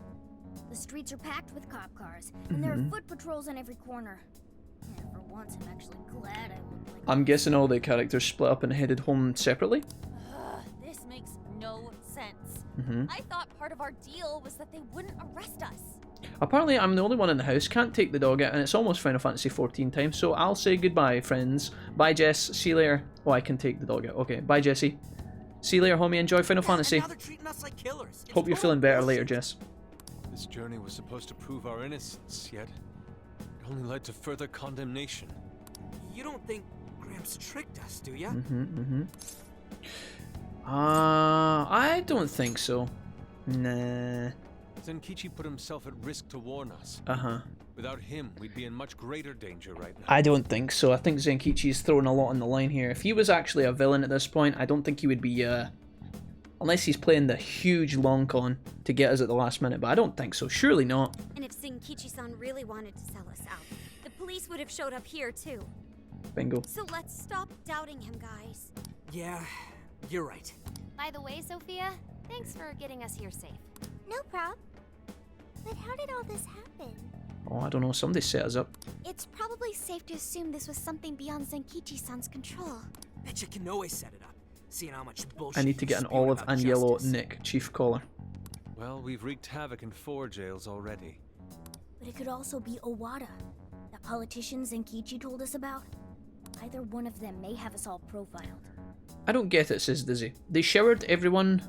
The streets are packed with cop cars, and there are foot patrols on every corner. Yeah, for once, I'm actually glad I look like... I'm guessing all the characters split up and headed home separately? This makes no sense. Mm-hmm. I thought part of our deal was that they wouldn't arrest us. Apparently I'm the only one in the house, can't take the dog out, and it's almost Final Fantasy 14 time, so I'll say goodbye, friends. Bye, Jess. See you later. Oh, I can take the dog out. Okay, bye, Jessie. See you later, homie. Enjoy Final Fantasy. Now they're treating us like killers. Hope you're feeling better later, Jess. This journey was supposed to prove our innocence, yet it only led to further condemnation. You don't think Gramps tricked us, do ya? I don't think so. Nah. Zenkichi put himself at risk to warn us. Uh-huh. Without him, we'd be in much greater danger right now. I don't think so. I think Zenkichi is throwing a lot on the line here. If he was actually a villain at this point, I don't think he would be, unless he's playing the huge long con to get us at the last minute, but I don't think so. Surely not. And if Zenkichi-san really wanted to sell us out, the police would have showed up here too. Bingo. So let's stop doubting him, guys. Yeah, you're right. By the way, Sophia, thanks for getting us here safe. No prob. But how did all this happen? Oh, I don't know. Somebody set us up. It's probably safe to assume this was something beyond Zenkichi-san's control. Betcha Koei set it up. Seeing how much bullshit I need to get an you spewed olive about and yellow justice. Nick, Chief Caller. Well, we've wreaked havoc in 4 jails already. But it could also be Awada, that politician Zenkichi told us about. Either one of them may have us all profiled. I don't get it, says Dizzy. They showed everyone,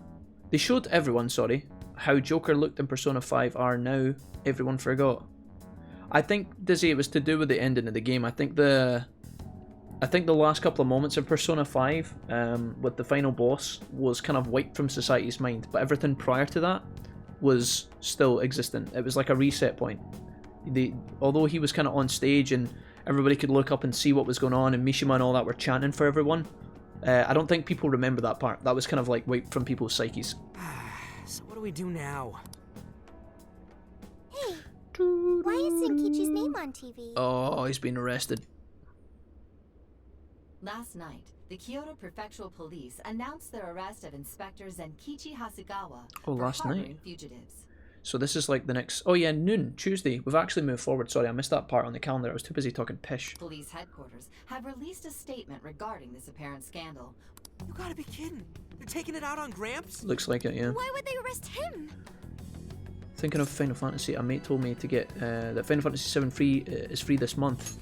sorry, how Joker looked in Persona 5 R now. Everyone forgot. I think, Dizzy, it was to do with the ending of the game. I think the last couple of moments of Persona 5 with the final boss was kind of wiped from society's mind, but everything prior to that was still existent. It was like a reset point. Although he was kind of on stage and everybody could look up and see what was going on, and Mishima and all that were chanting for everyone, I don't think people remember that part. That was kind of like wiped from people's psyches. So what do we do now? Hey, why is Zenkichi's name on TV? Oh, he's been arrested. Last night, the Kyoto Prefectural Police announced their arrest of Inspector Zenkichi Hasegawa for harboring fugitives. So this is like the next... Oh yeah, noon, Tuesday. We've actually moved forward. Sorry, I missed that part on the calendar. I was too busy talking pish. Police headquarters have released a statement regarding this apparent scandal. You gotta be kidding. They're taking it out on Gramps? Looks like it, yeah. Why would they arrest him? Thinking of Final Fantasy, a mate told me to get that Final Fantasy VII is free this month.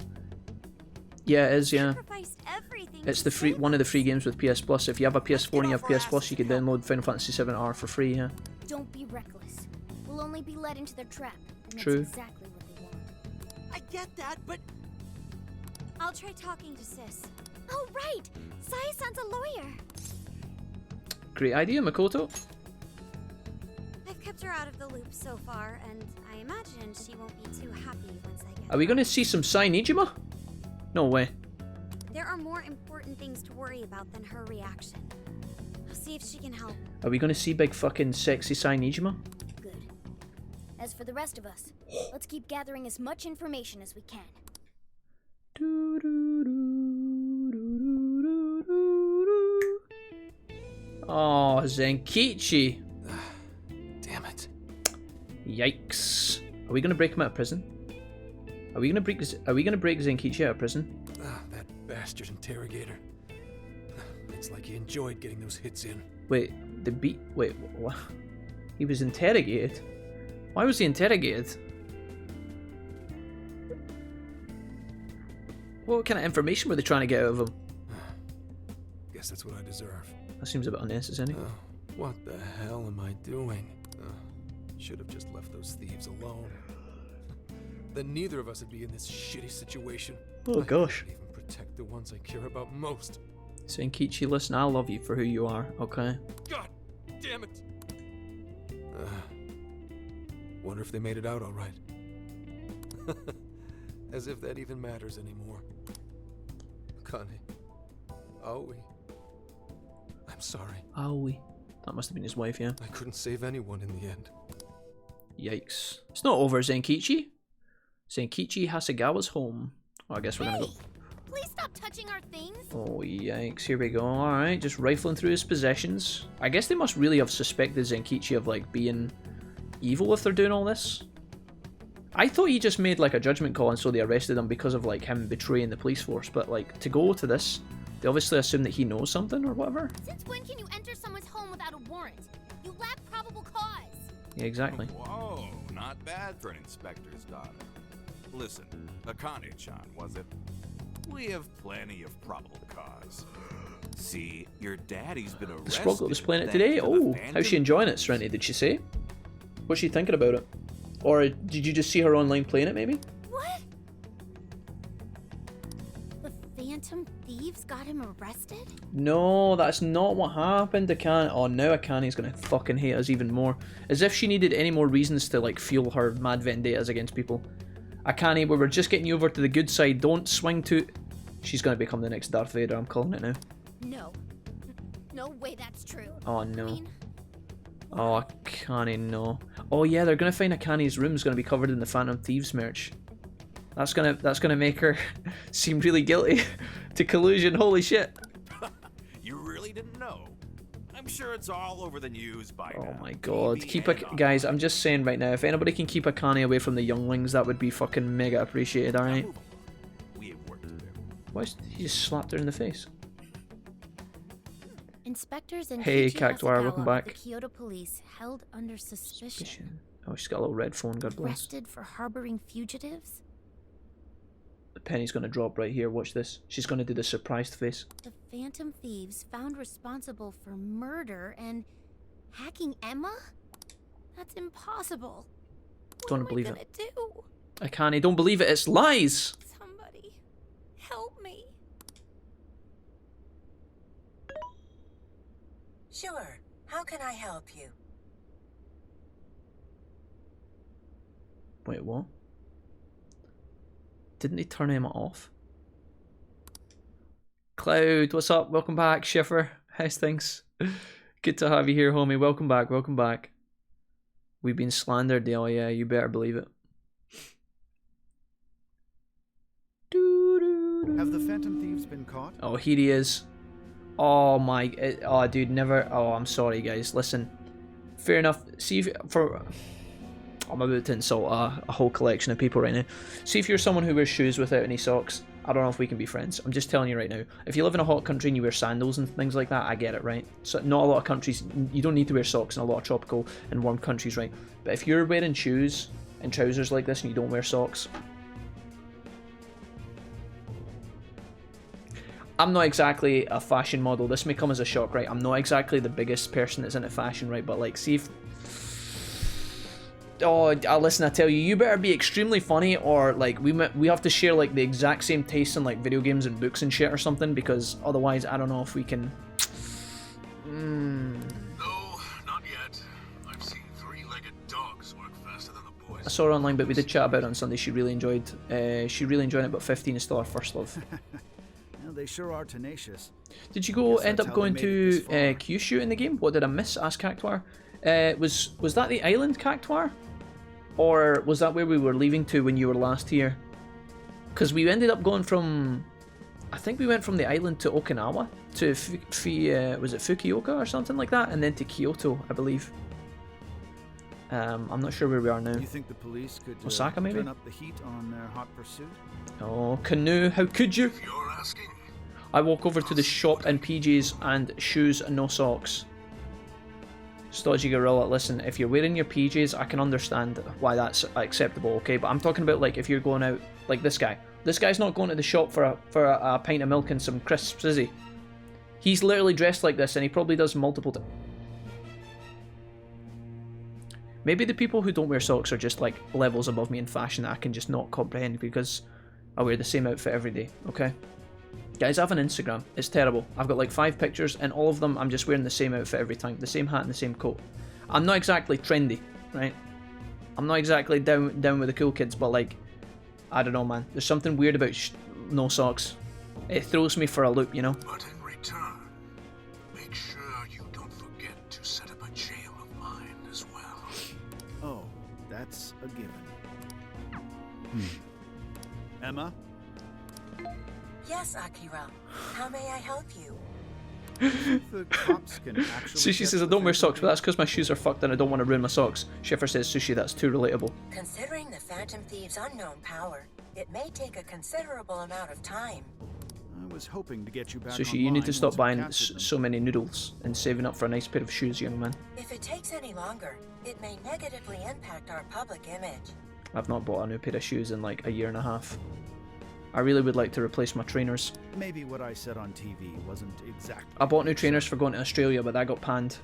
Yeah, it is, yeah. It's the free one of the free games with PS Plus. If you have a PS4 and you have PS Plus, you can download Final Fantasy VII R for free, yeah. Don't be reckless. We'll only be led into their trap. And True. That's exactly what they want. I get that, but... I'll try talking to Sis. Oh, right! Saya-san's a lawyer. Great idea, Makoto. I've kept her out of the loop so far, and I imagine she won't be too happy once I get Are we going to see some Sainijima? No way. There are more important things to worry about than her reaction. I'll see if she can help. Are we going to see big fucking sexy Sainijima? Good. As for the rest of us, let's keep gathering as much information as we can. Oh, Zenkichi. Damn it. Yikes. Are we going to break him out of prison? Are we going to break Zenkichi out of prison? That bastard interrogator. It's like he enjoyed getting those hits in. Wait, wait, what? He was interrogated? Why was he interrogated? What kind of information were they trying to get out of him? Guess that's what I deserve. That seems a bit unnecessary. What the hell am I doing? Should have just left those thieves alone. Then neither of us would be in this shitty situation. Oh gosh. I can't even protect the ones I care about most. Zenkichi, listen, I love you for who you are, okay? God damn it! Wonder if they made it out all right. As if that even matters anymore. Kane. Aoi. I'm sorry. Aoi. That must have been his wife, yeah? I couldn't save anyone in the end. Yikes. It's not over, Zenkichi. Zenkichi Hasegawa's home. Oh, I guess we're gonna go... Please stop touching our things. Oh, yikes. Here we go. Alright, just rifling through his possessions. I guess they must really have suspected Zenkichi of, like, being evil if they're doing all this. I thought he just made, like, a judgment call and so they arrested him because of, like, him betraying the police force. But, like, to go to this, they obviously assume that he knows something or whatever. Since when can you enter someone's home without a warrant? You lack probable cause. Yeah, exactly. Whoa, not bad for an inspector's daughter. Listen, Akane-chan, was it? We have plenty of probable cause. See, your daddy's been arrested. The Sproglet was playing it today? Oh, how's she enjoying it, Serenity? Did she say? What's she thinking about it? Or did you just see her online playing it, maybe? What? The Phantom Thieves? thieves got him arrested? No, that's not what happened. Akane. Oh, now Akane's gonna fucking hate us even more. As if she needed any more reasons to like fuel her mad vendettas against people. Akane, we were just getting you over to the good side. Don't swing too. She's gonna become the next Darth Vader. I'm calling it now. No. No way that's true. Oh no. I mean, oh, Akane, no. Oh yeah, they're gonna find Akane's room's gonna be covered in the Phantom Thieves merch. That's gonna make her seem really guilty to collusion. Holy shit. You really didn't know? I'm sure it's all over the news by now. Oh my god. Guys, I'm just saying right now, if anybody can keep Akane away from the younglings, that would be fucking mega appreciated, alright? We have work to do. Why he just slapped her in the face? inspectors and Hey, Kichi Cactuar, Hasagawa welcome of back. the Kyoto police held under suspicion. Oh, she's got a little red phone, God bless. Arrested for harboring fugitives? The penny's gonna drop right here, watch this. She's gonna do the surprised face. The Phantom Thieves found responsible for murder and hacking Emma? That's impossible. Don't believe What am it. I gonna do? I can't, don't believe it, it's lies! Somebody, help me. Sure. How can I help you? Wait, what? Didn't he turn Emma off? Cloud, what's up? Welcome back, Schiffer. How's things? Good to have you here, homie. Welcome back, welcome back. We've been slandered, oh yeah, you better believe it. Have the Phantom Thieves been caught? Oh, here he is. Oh my, oh dude, never, oh I'm sorry guys, listen. Fair enough, see if, I'm about to insult a whole collection of people right now. See if you're someone who wears shoes without any socks, I don't know if we can be friends. I'm just telling you right now. If you live in a hot country and you wear sandals and things like that, I get it, right? So not a lot of countries, you don't need to wear socks in a lot of tropical and warm countries, right? But if you're wearing shoes and trousers like this and you don't wear socks, I'm not exactly a fashion model. This may come as a shock, right? I'm not exactly the biggest person that's into fashion, right? But like, see if... Oh, listen, I tell you, you better be extremely funny, or like we have to share like the exact same taste in like video games and books and shit or something, because otherwise I don't know if we can. No, not yet. I've seen three-legged dogs work faster than the boys. I saw her online, but we did chat about it on Sunday. She really enjoyed it, but 15 is still her first love. Well, they sure are tenacious. Did you end up going to Kyushu in the game? What did I miss? Ask Cactuar. Was that the island, Cactuar? Or was that where we were leaving to when you were last here? Because we ended up going from... I think we went from the island to Okinawa, to was it Fukuoka or something like that? And then to Kyoto, I believe. I'm not sure where we are now. You think the police could Osaka, maybe? turn up the heat on their hot pursuit? Oh, Canoe, how could you? You're asking? I walk over to the shop in PJs and shoes and no socks. Stodgy Gorilla, listen, if you're wearing your PJs, I can understand why that's acceptable, okay? But I'm talking about, like, if you're going out, like this guy. This guy's not going to the shop for a pint of milk and some crisps, is he? He's literally dressed like this, and he probably does multiple times. Maybe the people who don't wear socks are just, like, levels above me in fashion that I can just not comprehend because I wear the same outfit every day, okay? Guys, I have an Instagram. It's terrible. I've got like 5 pictures, and all of them I'm just wearing the same outfit every time. The same hat and the same coat. I'm not exactly trendy, right? I'm not exactly down with the cool kids, but like, I don't know, man. There's something weird about no socks. It throws me for a loop, you know? But in return, make sure you don't forget to set up a jail of mine as well. Oh, that's a given. Emma? Yes, Akira. How may I help you? The cops can actually Sushi says I don't wear socks, but that's because my shoes are fucked and I don't want to ruin my socks. Schiffer says, Sushi, that's too relatable. Considering the Phantom Thieves' unknown power, it may take a considerable amount of time. I was hoping to get you back Sushi, you need to stop buying so many noodles and saving up for a nice pair of shoes, young man. If it takes any longer, it may negatively impact our public image. I've not bought a new pair of shoes in like a year and a half. I really would like to replace my trainers. Maybe what I said on TV wasn't exactly... I bought new trainers for going to Australia, but that got panned.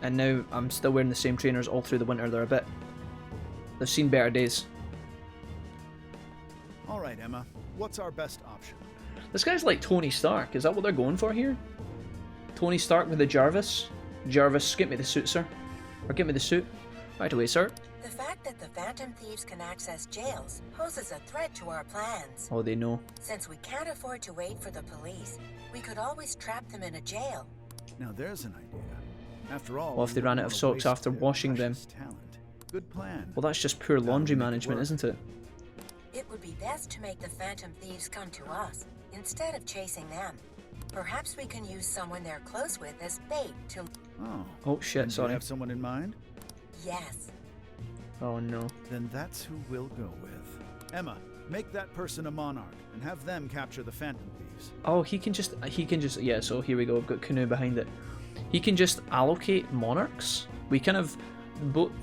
And now I'm still wearing the same trainers all through the winter. They've seen better days. Alright, Emma. What's our best option? This guy's like Tony Stark. Is that what they're going for here? Tony Stark with the Jarvis? Jarvis, get me the suit, sir. Or get me the suit. Right away, sir. The fact that the Phantom Thieves can access jails poses a threat to our plans. Oh, they know. Since we can't afford to wait for the police, we could always trap them in a jail. Now there's an idea. After all, Well, if they ran out of socks after washing them. Talent. Good plan. Well, that's just poor laundry management, isn't it? It would be best to make the Phantom Thieves come to us, instead of chasing them. Perhaps we can use someone they're close with as bait to... Oh shit, sorry. Do you have someone in mind? Yes. Oh no. Then that's who we'll go with. Emma, make that person a monarch and have them capture the Phantom Thieves. Oh, he can just, yeah, so here we go, I've got Canoe behind it. He can just allocate monarchs. We kind of,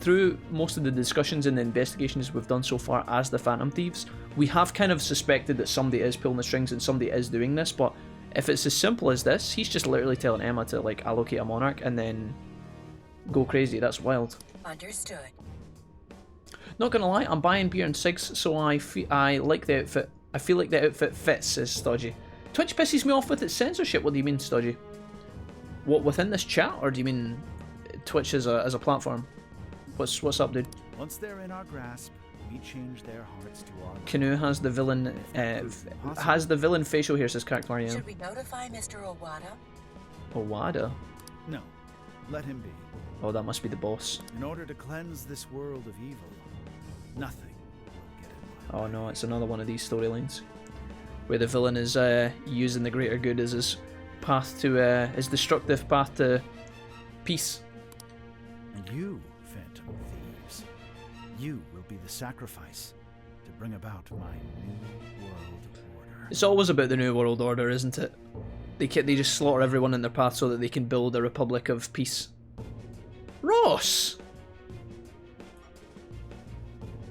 through most of the discussions and the investigations we've done so far as the Phantom Thieves, we have kind of suspected that somebody is pulling the strings and somebody is doing this, but if it's as simple as this, he's just literally telling Emma to like allocate a monarch and then go crazy. That's wild. Understood. Not gonna lie, I'm buying beer and cigs, so I like the outfit. I feel like the outfit fits, says Stodgy. Twitch pisses me off with its censorship. What do you mean, Stodgy? What, within this chat, or do you mean Twitch as a platform? What's up, dude? Once they're in our grasp, we change their hearts to our... Canoe has the villain facial hair, says Cracked Marianne. Should we notify Mr. Awada? Awada? No, let him be. Oh, that must be the boss. In order to cleanse this world of evil, nothing will get in my way. Oh no, it's another one of these storylines where the villain is using the greater good as his path to his destructive path to peace. And you, Phantom Thieves, you will be the sacrifice to bring about my new world order. It's always about the new world order, isn't it? They just slaughter everyone in their path so that they can build a republic of peace. Ross!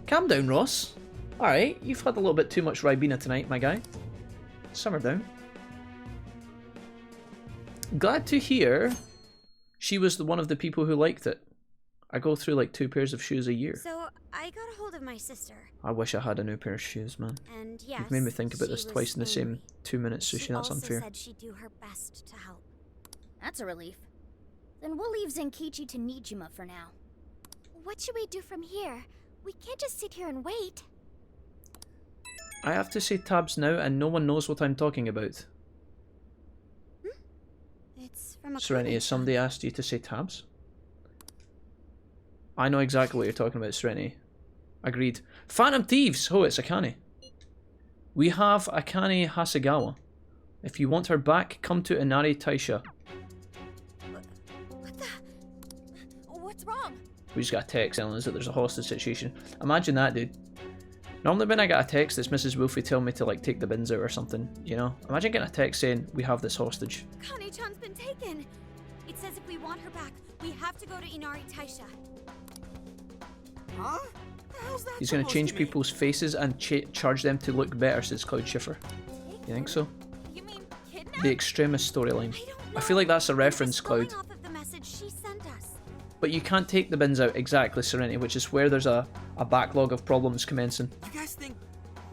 Calm down, Ross. Alright, you've had a little bit too much Ribena tonight, my guy. Simmer down. Glad to hear she was one of the people who liked it. I go through like 2 pairs of shoes a year. So I got a hold of my sister. I wish I had a new pair of shoes, man. And yes, you've made me think about this twice in the same 2 minutes, Sushi. That's unfair. She also said she'd do her best to help. That's a relief. Then we'll leave Zenkichi to Nijima for now. What should we do from here? We can't just sit here and wait. I have to say tabs now and no one knows what I'm talking about. It's from a Serenity, has somebody asked you to say tabs? I know exactly what you're talking about, Serenity. Agreed. Phantom Thieves! Oh, it's Akane. We have Akane Hasegawa. If you want her back, come to Inari Taisha. What's wrong? We just got a text telling us that there's a hostage situation. Imagine that, dude. Normally when I get a text, it's Mrs. Wolfie telling me to like take the bins out or something, you know? Imagine getting a text saying, we have this hostage. Kane-chan's been taken. It says if we want her back, we have to go to Inari Taisha. Huh? The hell's that? He's going to change people's faces and charge them to look better, says Cloud Schiffer. You think so? You mean kidnap? The extremist storyline. I feel like that's a reference, Cloud. Off of the message she sent us. But you can't take the bins out exactly, Serenity, which is where there's a backlog of problems commencing. You guys think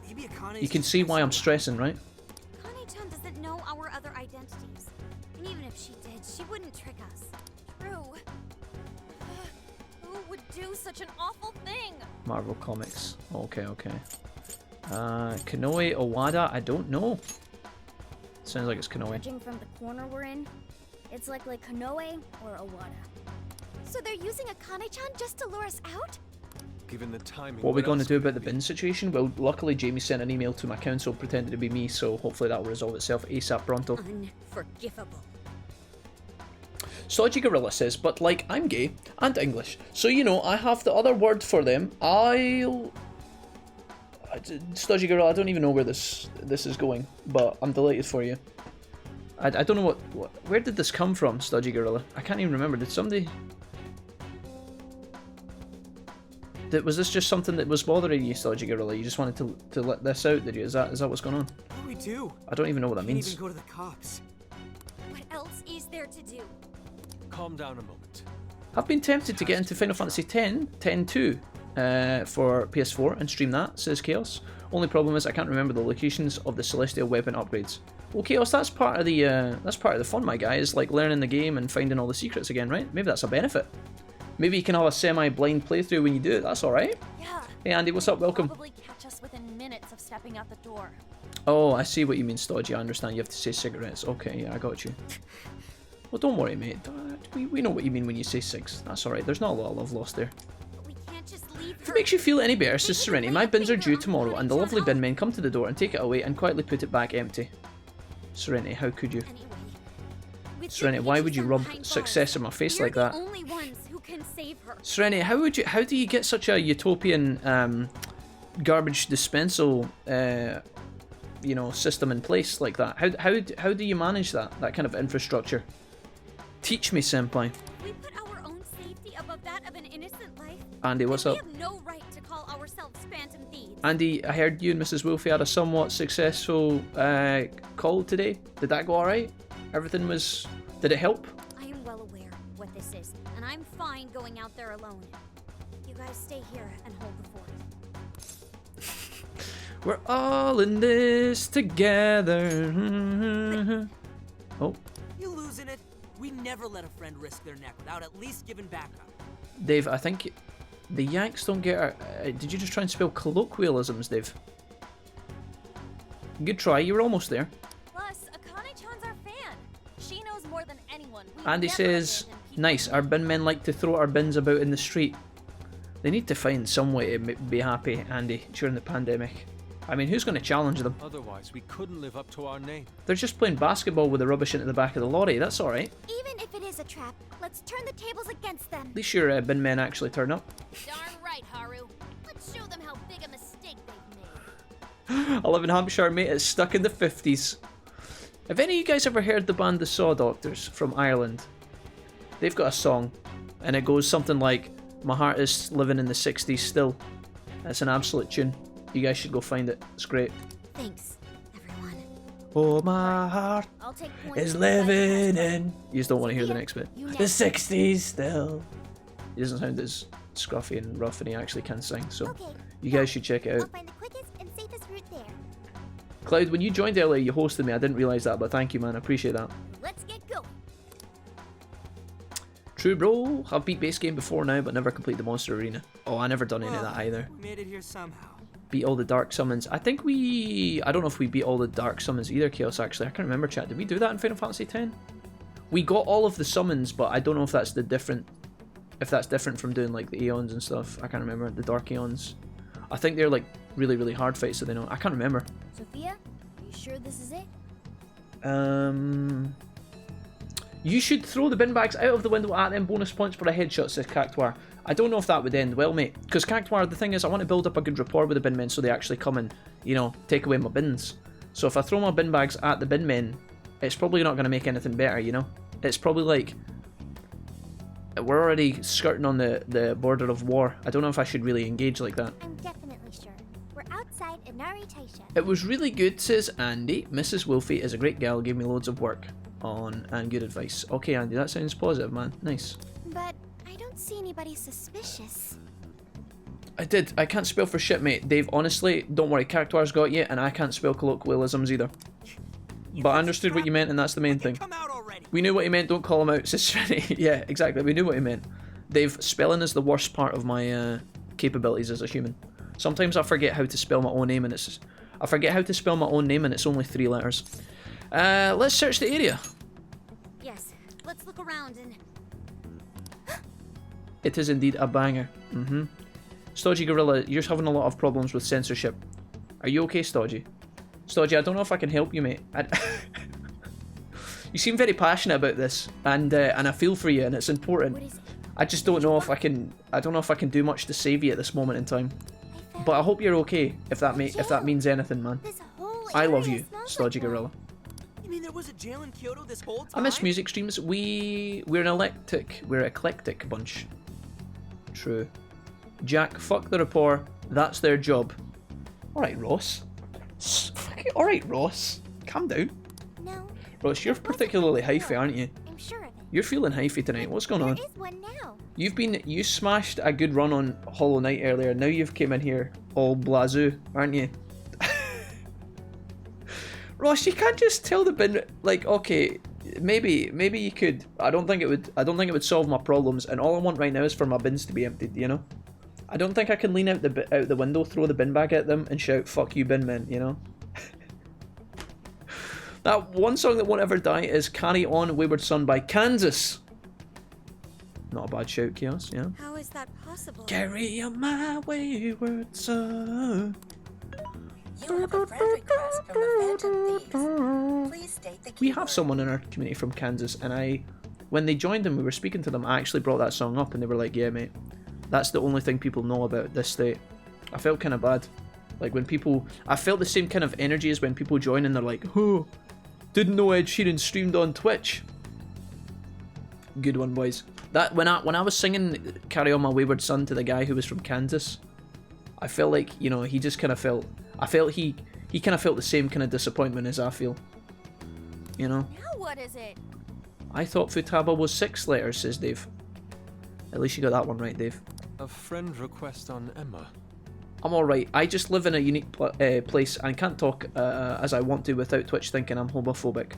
maybe Akane's You can see why I'm stressing, right? Kane-chan doesn't know our other identities. And even if she did, she wouldn't trick us. True. Who would do such an awful thing? Marvel Comics. Okay. Koei Awada, I don't know. Sounds like it's Koei. Judging from the corner we're in, it's likely Konoe or Awada. So they're using Akane-chan just to lure us out? Given the timing, What are we going to do about the bin situation? Well, luckily Jamie sent an email to my council pretending to be me, so hopefully that will resolve itself ASAP pronto. Unforgivable. Stodgy Gorilla says, but like, I'm gay and English, so you know, I have the other word for them. Stodgy Gorilla, I don't even know where this is going, but I'm delighted for you. I don't know where did this come from, Stodgy Gorilla? I can't even remember. Did somebody... Was this just something that was bothering you, Stodgy Gorilla? You just wanted to let this out, did you? Is that what's going on? What do we do? I don't even know what that We can't means. even go to the cops. What else is there to do? Calm down a moment. I've been tempted to get into Final Fantasy X, 10-2 for PS4 and stream that, says Chaos. Only problem is I can't remember the locations of the celestial weapon upgrades. Well, Chaos, that's part of the fun, my guy, is like learning the game and finding all the secrets again, right? Maybe that's a benefit. Maybe you can have a semi-blind playthrough when you do it. That's all right. Yeah. Hey Andy, what's up? Welcome. Probably catch us within minutes of stepping out the door. Oh, I see what you mean, Stodgy. I understand. You have to say cigarettes. Okay, yeah, I got you. Well, don't worry, mate. We know what you mean when you say cigs. That's all right. There's not a lot of love lost there. If it makes you feel any better, says Serenity, my bins are due tomorrow, and the lovely bin men come to the door and take it away and quietly put it back empty. Serenity, how could you? Serenity, why would you rub success in my face like that? Serenity, how do you get such a utopian garbage dispensal you know, system in place like that? How do you manage that kind of infrastructure? Teach me, senpai. We put our own safety above that of an innocent life. Andy, what's up? We have no right to call ourselves Phantom Thieves. Andy, I heard you and Mrs. Wolfie had a somewhat successful call today. Did that go alright? Everything was... Did it help? I am well aware what this is, and I'm fine going out there alone. You guys stay here and hold the fort. We're all in this together. Oh. You losing it? We never let a friend risk their neck without at least giving backup. Dave, I think the Yanks don't get our... did you just try and spell colloquialisms, Dave? Good try, you were almost there. Plus, Akane-chan's our fan. She knows more than anyone. Andy says, nice, our bin men like to throw our bins about in the street. They need to find some way to be happy, Andy, during the pandemic. I mean, who's going to challenge them? Otherwise, we couldn't live up to our name. They're just playing basketball with the rubbish into the back of the lorry, that's alright. Even if it is a trap, let's turn the tables against them. At least your bin men actually turn up. Darn right, Haru. Let's show them how big a mistake they've made. I live in Hampshire, mate, it's stuck in the 50s. Have any of you guys ever heard the band The Saw Doctors from Ireland? They've got a song, and it goes something like, my heart is living in the 60s still. It's an absolute tune. You guys should go find it. It's great. Thanks, everyone. Oh, my heart is living in... You just don't want to hear the next bit. The 60s still. He doesn't sound as scruffy and rough, and he actually can sing, so you guys should check it out. I'll find the quickest and safest route there. Cloud, when you joined earlier, you hosted me. I didn't realise that, but thank you, man. I appreciate that. Let's get going. True, bro. I've beat base game before now, but never completed the monster arena. Oh, I never done any of that either. We made it here somehow. Beat all the dark summons. I think we... I don't know if we beat all the dark summons either, Chaos, actually. I can't remember, chat. Did we do that in Final Fantasy X? We got all of the summons, but I don't know if that's the different... If that's different from doing, like, the Aeons and stuff. I can't remember. The Dark Aeons. I think they're, like, really, really hard fights, so they know. I can't remember. Sophia, are you sure this is it? You should throw the bin bags out of the window at them. Bonus points for a headshot, says Cactuar. I don't know if that would end well, mate. Because Cactuar, the thing is, I want to build up a good rapport with the bin men so they actually come and, you know, take away my bins. So if I throw my bin bags at the bin men, it's probably not going to make anything better, you know? It's probably like... We're already skirting on the border of war. I don't know if I should really engage like that. I'm definitely sure. We're outside Inari Taisha. It was really good, says Andy. Mrs. Wolfie is a great gal, gave me loads of work on and good advice. Okay, Andy, that sounds positive, man. Nice. But I don't see anybody suspicious. I can't spell for shit, mate. Dave, honestly, don't worry, Cactuar's got you, and I can't spell colloquialisms either. But I understood what you meant, and that's the main thing. We knew what he meant, don't call him out, says Trini. Yeah, exactly, we knew what he meant. Dave, spelling is the worst part of my capabilities as a human. Sometimes I forget how to spell my own name, and it's... I forget how to spell my own name, and it's only 3 letters. Let's search the area. Yes, let's look around and... It is indeed a banger. Stodgy Gorilla, you're having a lot of problems with censorship. Are you okay, Stodgy? Stodgy, I don't know if I can help you, mate. You seem very passionate about this, and I feel for you, and it's important. I just don't know if I can. I don't know if I can do much to save you at this moment in time. But I hope you're okay. If that means anything, man. I love you, Stodgy Gorilla. You mean there was a jail in Kyoto this whole time? I miss music streams. We're an eclectic bunch. True. Jack, fuck the rapport. That's their job. Alright, Ross. Alright, Ross. Calm down. No. Ross, you're particularly hyphy, aren't you? I'm sure of it. You're feeling hyphy tonight. What's going on? There is one now. You smashed a good run on Hollow Knight earlier. Now you've came in here all blazoo, aren't you? Ross, you can't just tell the bin, like, okay, maybe you could. I don't think it would solve my problems, and all I want right now is for my bins to be emptied, you know? I don't think I can lean out the window, throw the bin bag at them, and shout, fuck you bin men, you know? That one song that won't ever die is Carry On Wayward Son by Kansas. Not a bad shout, Chaos, yeah. How is that possible? Carry on my wayward son. You have a friend request from the Phantom Thieves. Please state the keyword. We have someone in our community from Kansas, and when they joined them, we were speaking to them, I actually brought that song up, and they were like, yeah, mate, that's the only thing people know about this state. I felt kind of bad. Like, when people... I felt the same kind of energy as when people join and they're like, oh, didn't know Ed Sheeran streamed on Twitch. Good one, boys. That when I was singing Carry On My Wayward Son to the guy who was from Kansas, I felt like, you know, he just kind of felt... I felt he kind of felt the same kind of disappointment as I feel. You know? Now what is it? I thought Futaba was 6 letters, says Dave. At least you got that one right, Dave. A friend request on Emma. I'm alright. I just live in a unique place and can't talk as I want to without Twitch thinking I'm homophobic.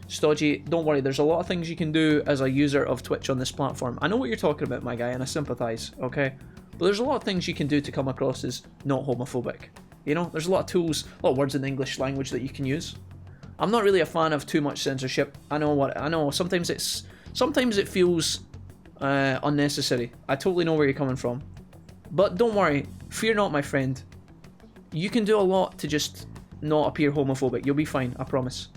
Stodgy, don't worry, there's a lot of things you can do as a user of Twitch on this platform. I know what you're talking about, my guy, and I sympathise, okay? But there's a lot of things you can do to come across as not homophobic. You know, there's a lot of tools, a lot of words in the English language that you can use. I'm not really a fan of too much censorship. I know, sometimes it feels unnecessary. I totally know where you're coming from. But don't worry, fear not, my friend. You can do a lot to just not appear homophobic. You'll be fine, I promise.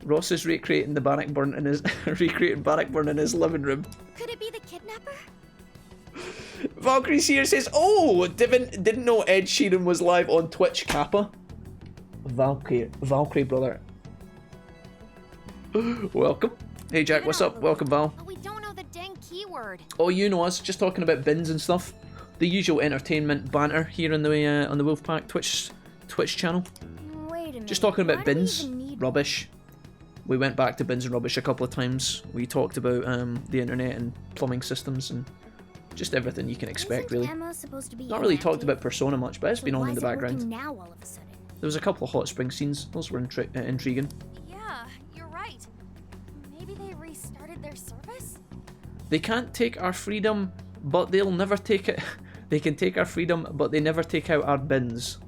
Ross is recreating the Bannockburn in his living room. Could it be the kidnapper? Valkyrie's here says, oh, didn't know Ed Sheeran was live on Twitch, Kappa. Valkyrie, brother. Welcome. Hey Jack, what's up? Welcome, Val. But we don't know the dang keyword. Oh, you know us, just talking about bins and stuff. The usual entertainment banter here on the Wolfpack Twitch channel. Wait a minute. Just talking about bins, rubbish. We went back to bins and rubbish a couple of times. We talked about the internet and plumbing systems and just everything you can expect, really. Not really talked about Persona much, but it's been on in the background. Now all of a sudden? There was a couple of hot spring scenes. Those were intriguing. Yeah, you're right. Maybe they restarted their service? They can't take our freedom, but they'll never take it. They can take our freedom, but they never take out our bins.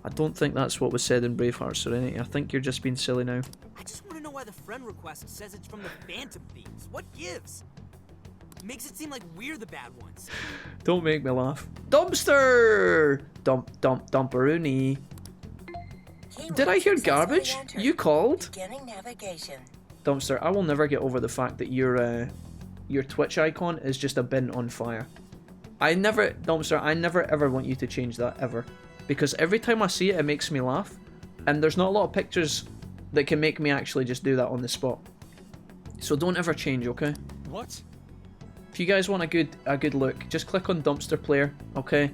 I don't think that's what was said in Braveheart Serenity. I think you're just being silly now. I just want to know why the friend request says it's from the Phantom Thieves. What gives? Makes it seem like we're the bad ones. Don't make me laugh. Dumpster! Dumperoony. Did I hear garbage? You called? Beginning navigation. Dumpster, I will never get over the fact that your Twitch icon is just a bin on fire. Dumpster, I never ever want you to change that, ever. Because every time I see it, it makes me laugh. And there's not a lot of pictures that can make me actually just do that on the spot. So don't ever change, okay? What? If you guys want a good look, just click on Dumpster Player, okay?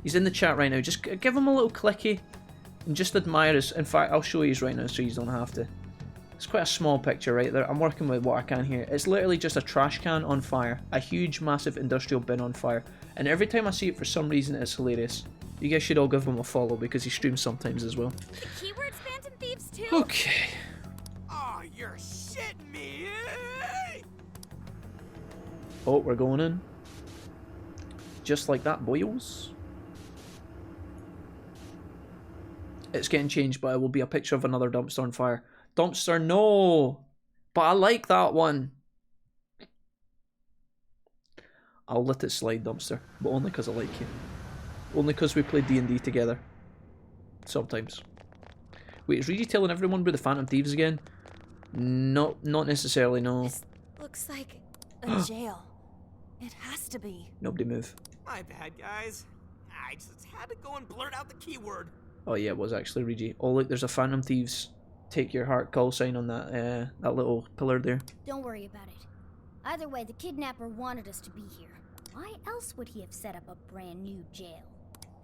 He's in the chat right now. Just give him a little clicky and just admire his... In fact, I'll show you right now so you don't have to. It's quite a small picture right there. I'm working with what I can here. It's literally just a trash can on fire. A huge, massive industrial bin on fire. And every time I see it, for some reason, it's hilarious. You guys should all give him a follow because he streams sometimes as well. The keyword's Phantom Thieves too? Okay. Oh, you're shitting me! Oh, we're going in. Just like that, boys. It's getting changed, but it will be a picture of another dumpster on fire. Dumpster, no! But I like that one. I'll let it slide, Dumpster. But only because I like you. Only because we play D&D together. Sometimes. Wait, is Rigi telling everyone we're the Phantom Thieves again? No, not necessarily, no. This looks like a jail. It has to be. Nobody move. My bad, guys. I just had to go and blurt out the keyword. Oh yeah, it was actually Rigi. Oh look, there's a Phantom Thieves Take Your Heart call sign on that that little pillar there. Don't worry about it. Either way, the kidnapper wanted us to be here. Why else would he have set up a brand new jail?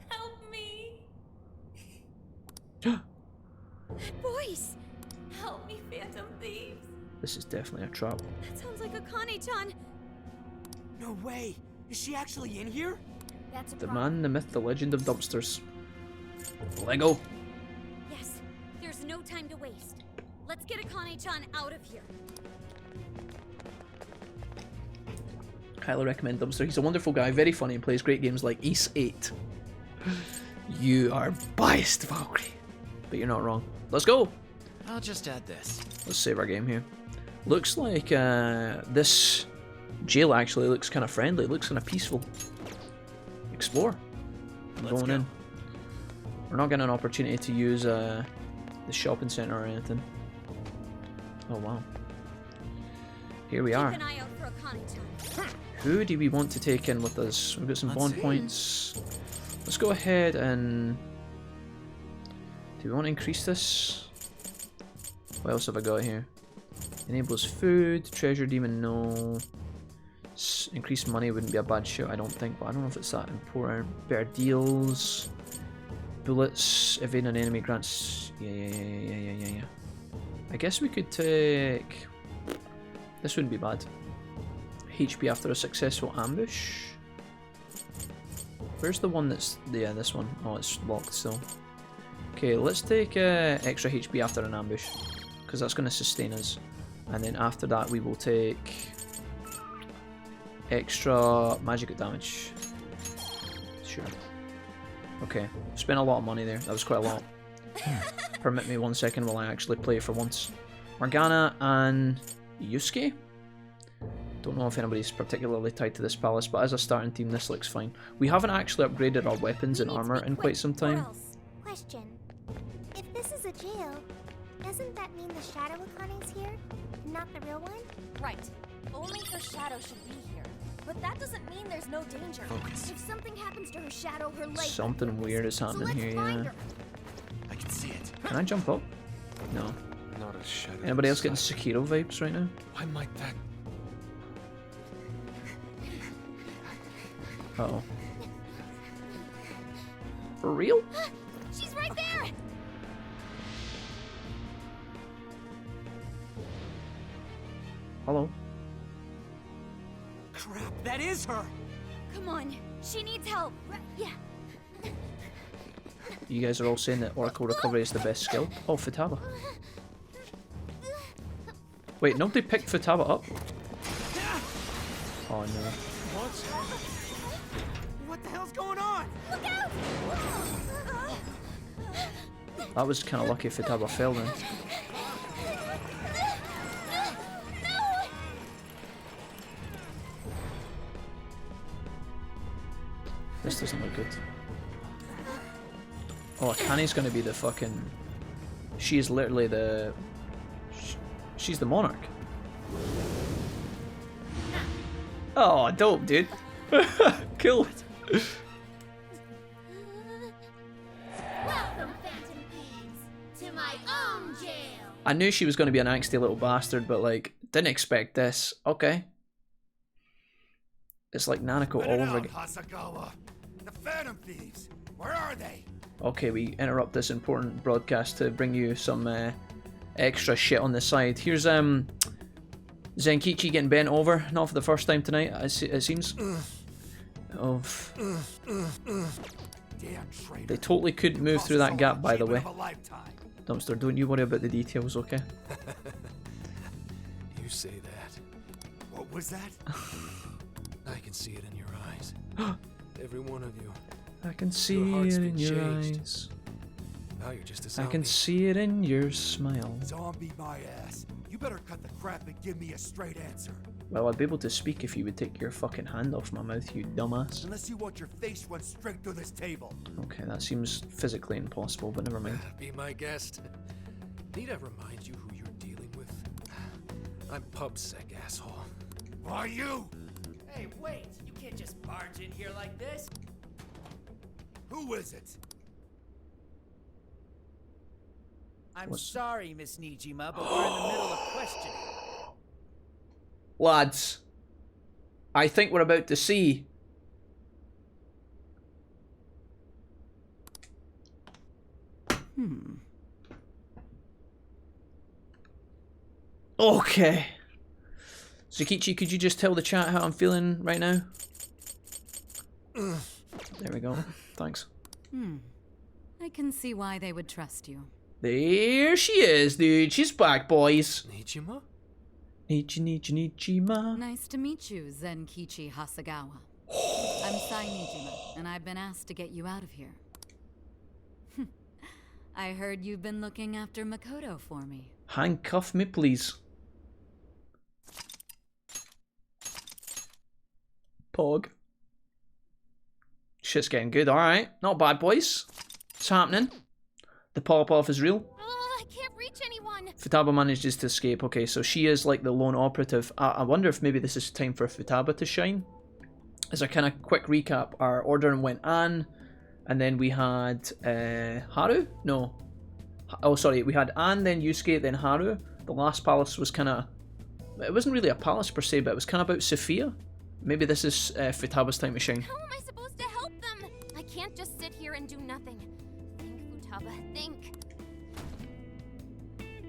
Help me! That voice! Help me, Phantom Thieves! This is definitely a trap. That sounds like Akane-chan! No way! Is she actually in here? That's a The man, the myth, the legend of dumpsters. Lego. time to waste. Let's get Akane-chan out of here. Highly recommend Dumpster. He's a wonderful guy, very funny, and plays great games like Ys 8. You are biased, Valkyrie. But you're not wrong. Let's go! I'll just add this. Let's save our game here. Looks like this jail actually looks kind of friendly. It looks kind of peaceful. Explore. I'm going in. We're not getting an opportunity to use the shopping center or anything. Oh wow. Here we are. Keep an eye out for Akane-chan. Who do we want to take in with us? We've got some bond points. Let's go ahead and... Do we want to increase this? What else have I got here? Enables food, treasure demon, no. Increased money wouldn't be a bad shout, I don't think, but I don't know if it's that important. Better deals. Bullets, evade an enemy grants... Yeah. I guess we could take... This wouldn't be bad. HP after a successful ambush. Where's the one that's... Yeah, this one. Oh, it's locked still. Okay, let's take extra HP after an ambush, because that's going to sustain us. And then after that we will take extra magic damage. Sure. Okay, spent a lot of money there. That was quite a lot. Permit me 1 second while I actually play for once. Morgana and Yusuke? Don't know if anybody's particularly tied to this palace, but as a starting team this looks fine. We haven't actually upgraded our weapons and armor in quite some time. Question. If this is a jail, doesn't that mean the Shadow Akane's here, not the real one? Right. Only her shadow should be here. But that doesn't mean there's no danger. Focus. If something happens to her shadow, her life... Something weird is happening here, yeah. I can see it. Can I jump up? No. Not a shadow. Anybody else getting Sekiro vibes right now? Why might that... Uh-oh. For real? She's right there! Hello? Crap, that is her! Come on, she needs help. Yeah. You guys are all saying that Oracle Recovery is the best skill? Oh, Futaba. Wait, nobody picked Futaba up? Oh no. What the hell's going on? Look out! That was kind of lucky Futaba fell then. This doesn't look good. Oh, Akane's gonna be the fucking... She is literally the... She's the monarch. Oh, dope, dude. Cool. Welcome, Phantom Thieves, to my own jail. I knew she was going to be an angsty little bastard, but like, didn't expect this. Okay. It's like Nanako all over again. Hasegawa. The Phantom Thieves. Where are they? Okay, we interrupt this important broadcast to bring you some extra shit on the side. Here's Zenkichi getting bent over, not for the first time tonight, it seems. Oh. They totally couldn't move through that gap, by the way. Dumpster, don't you worry about the details, okay? You say that. What was that? I can see it in your eyes. Every one of you. I can see it in your eyes. Now you're just a zombie. I can see it in your smile. Zombie my ass. You better cut the crap and give me a straight answer. Well, I'd be able to speak if you would take your fucking hand off my mouth, you dumbass. Unless you want your face run straight through this table. Okay, that seems physically impossible, but never mind. Be my guest. Need I remind you who you're dealing with? I'm PubSec, asshole. Who are you? Hey, wait! You can't just barge in here like this. Who is it? I'm sorry, Miss Nijima, but we're in the middle of questioning. Lads, I think we're about to see. Okay. Zukichi, could you just tell the chat how I'm feeling right now? There we go. Thanks. I can see why they would trust you. There she is, dude. She's back, boys. Nichima? Nichima. Nice to meet you, Zenkichi Hasegawa. I'm Sai Nijima, and I've been asked to get you out of here. I heard you've been looking after Makoto for me. Handcuff me, please. Pog. Shit's getting good, alright. Not bad, boys. It's happening. The pop-off is real. I can't reach anyone. Futaba manages to escape. Okay, so she is like the lone operative. I wonder if maybe this is time for Futaba to shine. As a kind of quick recap, our order went Anne, and then we had Haru? No. Oh, sorry. We had Anne, then Yusuke, then Haru. The last palace was kind of... It wasn't really a palace per se, but it was kind of about Sophia. Maybe this is Futaba's time to shine. How am I supposed to help them? I can't just sit here and do nothing. Think, Futaba, think.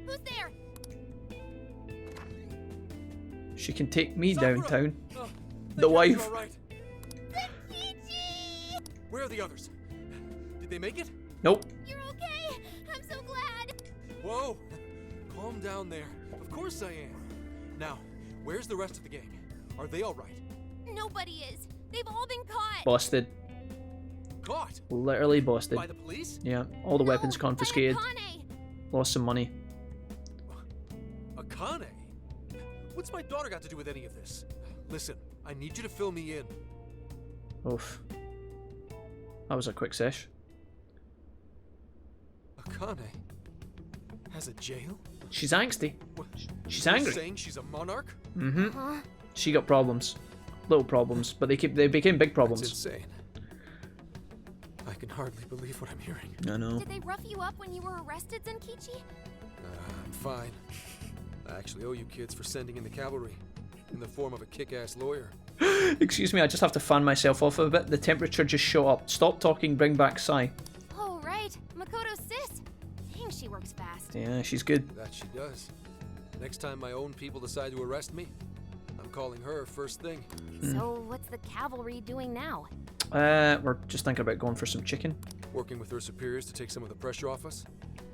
Who's there? She can take me downtown. The wife. Right. Where are the others? Did they make it? Nope. You're okay. I'm so glad. Whoa. Calm down there. Of course I am. Now, where's the rest of the gang? Are they all right? Nobody is. They've all been caught. Busted. Caught? Literally busted. By the police? Yeah, all the weapons confiscated. Lost some money. Akane? What's my daughter got to do with any of this? Listen, I need you to fill me in. Oof. That was a quick sesh. Akane has a jail? She's angsty. What? She's You're angry. saying she's a monarch? Mm-hmm. Huh? She got problems. Little problems, but they became big problems. That's insane. I can hardly believe what I'm hearing. I know. Did they rough you up when you were arrested, Zenkichi? I'm fine. I actually owe you kids for sending in the cavalry. In the form of a kick-ass lawyer. Excuse me, I just have to fan myself off a bit. The temperature just shot up. Stop talking, bring back Sai. Oh, right. Makoto's sis. Dang, she works fast. Yeah, she's good. That she does. Next time my own people decide to arrest me, I'm calling her first thing. So, what's the cavalry doing now? We're just thinking about going for some chicken. Working with her superiors to take some of the pressure off us,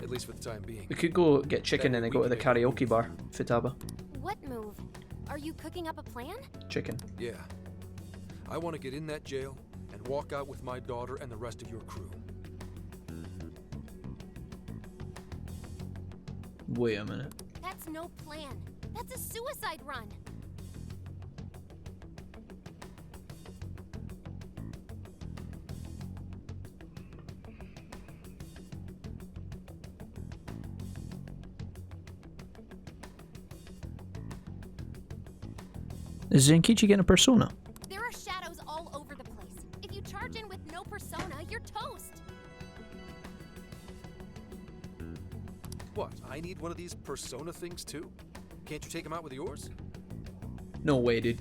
at least for the time being. We could go get chicken and then go to the karaoke bar. Futaba. What move? Are you cooking up a plan? Chicken. Yeah. I want to get in that jail and walk out with my daughter and the rest of your crew. Wait a minute. That's no plan. That's a suicide run. Is Zenkichi getting a persona? There are shadows all over the place. If you charge in with no persona, you're toast. What? I need one of these persona things too? Can't you take them out with yours? No way, dude.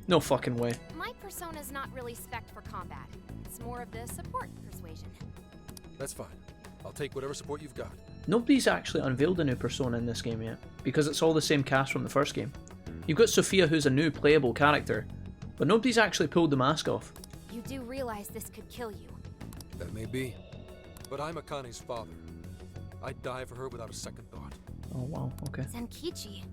No fucking way. My persona's not really spec'd for combat. It's more of the support persuasion. That's fine. I'll take whatever support you've got. Nobody's actually unveiled a new persona in this game yet, because it's all the same cast from the first game. You've got Sophia, who's a new playable character, but nobody's actually pulled the mask off. You do realize this could kill you. That may be. But I'm Akane's father. I'd die for her without a second thought. Oh wow, okay. Zenkichi.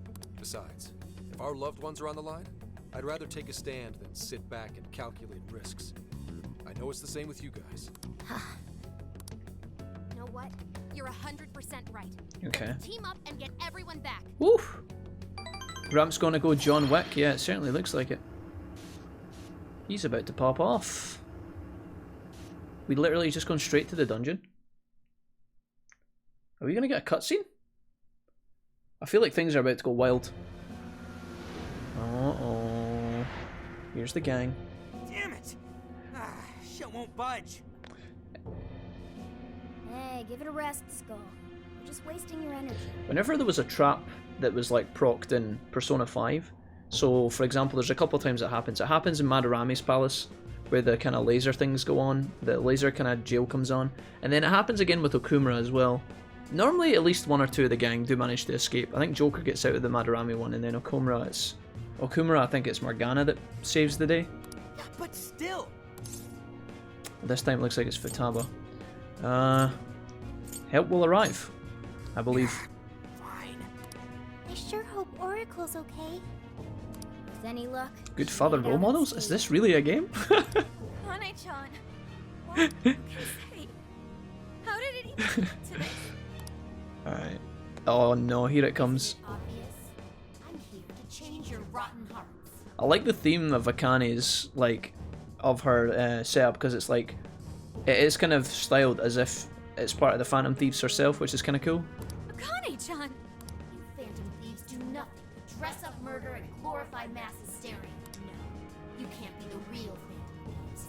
Besides, if our loved ones are on the line, I'd rather take a stand than sit back and calculate risks. I know it's the same with you guys. You know what? You're 100% right. Okay. Team up and get everyone back. Woof! Ramp's gonna go John Wick. Yeah, it certainly looks like it. He's about to pop off. We literally just gone straight to the dungeon. Are we gonna get a cutscene? I feel like things are about to go wild. Uh-oh. Here's the gang. Damn it! Shit won't budge. Hey, give it a rest, Skull. You're just wasting your energy. Whenever there was a trap that was like procced in Persona 5, so for example, there's a couple of times it happens. It happens in Madarame's palace, where the kind of laser things go on, the laser kind of jail comes on, and then it happens again with Okumura as well. Normally, at least one or two of the gang do manage to escape. I think Joker gets out of the Madarame one, and then Okumura, I think it's Morgana that saves the day. But still. This time it looks like it's Futaba. Help will arrive. I believe. I sure hope Oracle's okay. With any luck. Good father role models? Is this really a game? Hane-chan, what can I say? How did it even get to this? Alright. Oh no, here it comes. I'm here to change your rotten hearts. I like the theme of Akane's, like, of her setup, because it's like, it is kind of styled as if it's part of the Phantom Thieves herself, which is kind of cool. Akane-chan! You Phantom Thieves do nothing but dress up murder and glorify mass hysteria. No, you can't be the real Phantom Thieves.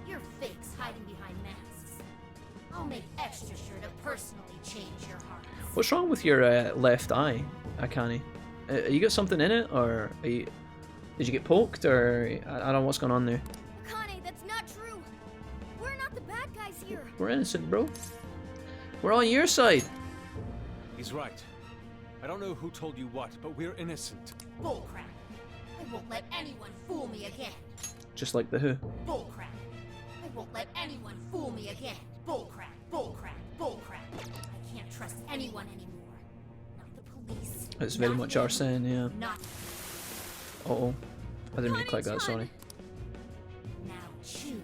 You're fakes hiding behind masks. I'll make extra sure to personally change your hearts. What's wrong with your left eye, Akane? You got something in it, or did you get poked, or I don't know what's going on there. Akane, that's not true. We're not the bad guys here. We're innocent, bro. We're on your side. He's right. I don't know who told you what, but we're innocent. Bullcrap. I won't let anyone fool me again. Just like the Who. Bullcrap. I won't let anyone fool me again. Bullcrap. Bullcrap. Bullcrap. I can't trust anyone anymore. Not the police. It's very much our saying, yeah. Not. Uh-oh. I didn't mean to click that, sorry. Now choose.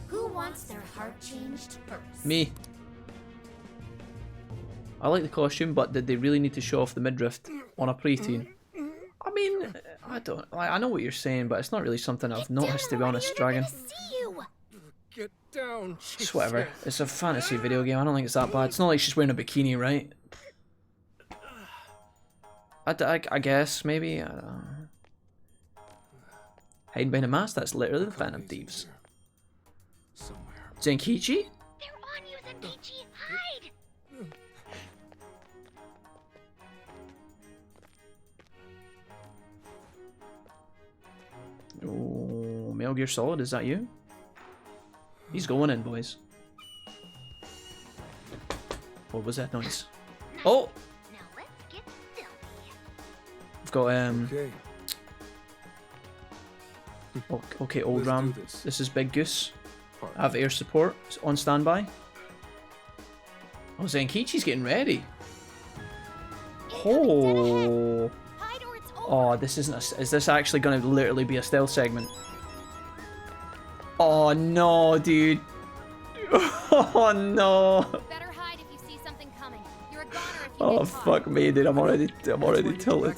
Who wants their heart changed first? Me. I like the costume, but did they really need to show off the midriff on a preteen? I mean, I know what you're saying, but it's not really something I've noticed, to be honest, Dragon. Get down. It's whatever. It's a fantasy video game. I don't think it's that bad. It's not like she's wearing a bikini, right? I guess, maybe. Hiding behind a mask? That's literally the Phantom Thieves. Zenkichi? They're on you, Zenkichi! Hide! Oh, Metal Gear Solid, is that you? He's going in, boys. What was that noise? Oh! Now let's get filthy. I've got, Okay, old Ram. This is Big Goose. I have air support on standby. Oh, Zenkichi's getting ready. Oh. Oh, this isn't a... Is this actually going to literally be a stealth segment? Oh, no, dude. Oh, no. Better hide if you see something coming. You're a goner if you Oh, get caught. fuck me, dude. I'm already tilted.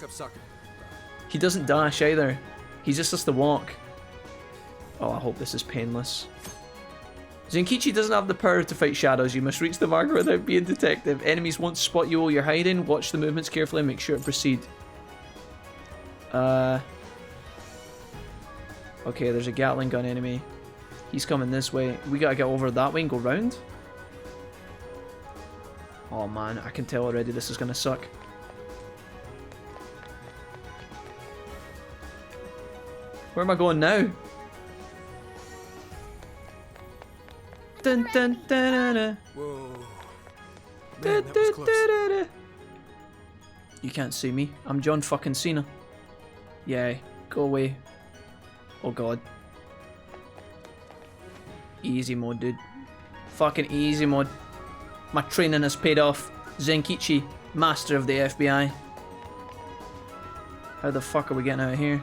He doesn't dash either. He just has to walk. Oh, I hope this is painless. Zenkichi doesn't have the power to fight shadows. You must reach the marker without being detected. If enemies won't spot you while you're hiding, watch the movements carefully and make sure to proceed. Okay, there's a Gatling gun enemy. He's coming this way. We gotta get over that way and go round. Oh man, I can tell already this is gonna suck. Where am I going now? Dun dun dun dun dun. Whoa. Man, that was close. You can't see me. I'm John fucking Cena. Yeah, go away. Oh god. Easy mode, dude. Fucking easy mode. My training has paid off. Zenkichi, master of the FBI. How the fuck are we getting out of here?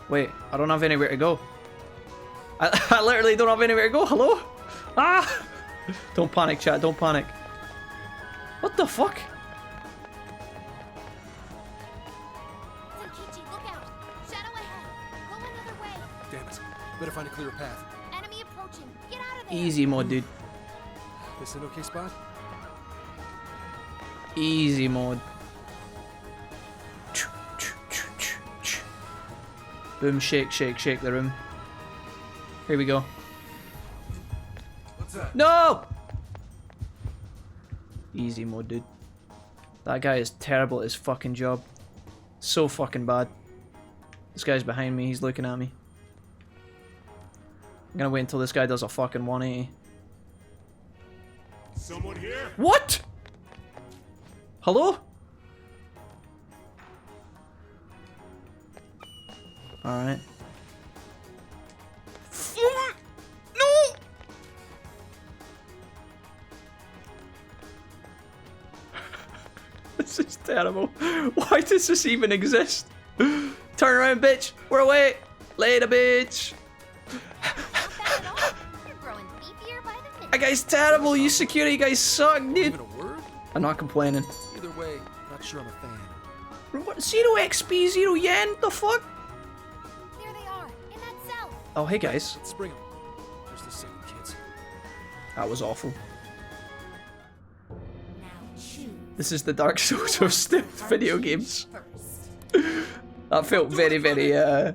Wait, I don't have anywhere to go. I literally don't have anywhere to go. Hello? Ah! Don't panic, chat. Don't panic. What the fuck? Zenkichi, look out! Shadow ahead! Go another way! Damn it. Better find a clearer path. Enemy approaching! Get out of there! Easy mode, dude. This an okay spot? Easy mode. Boom, shake, shake, shake the room. Here we go. What's that? No! Easy mode, dude. That guy is terrible at his fucking job. So fucking bad. This guy's behind me, he's looking at me. I'm gonna wait until this guy does a fucking 180. Someone here? What? Hello? Alright. No! This is terrible. Why does this even exist? Turn around, bitch. We're away. Later, bitch. That guy's terrible. You security guys suck, dude. I'm not complaining. Either way, not sure I'm a fan. What? 0 XP, 0 yen? The fuck? There they are, in that cell. Oh, hey guys. Let's bring them. Just a second, kids. That was awful. This is the Dark Souls of stealth video games. That felt very, very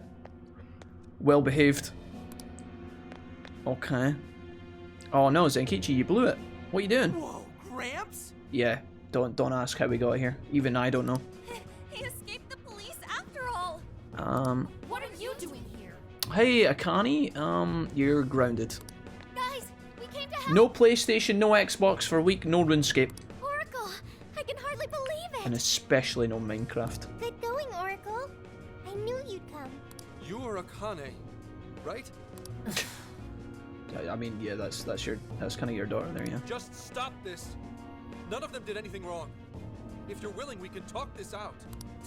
well behaved. Okay. Oh no, Zenkichi, you blew it. What are you doing? Whoa, Gramps? Yeah, don't ask how we got here. Even I don't know. He escaped the police after all. What are you doing here? Hey Akane, you're grounded. Guys, we came to help. No PlayStation, no Xbox for a week, no RuneScape. Oracle, I can hardly believe it. And especially no Minecraft. Good going, Oracle. I knew you'd come. You're Akane, right? I mean, yeah, that's kind of your daughter there, yeah. Just stop this. None of them did anything wrong. If you're willing, we can talk this out.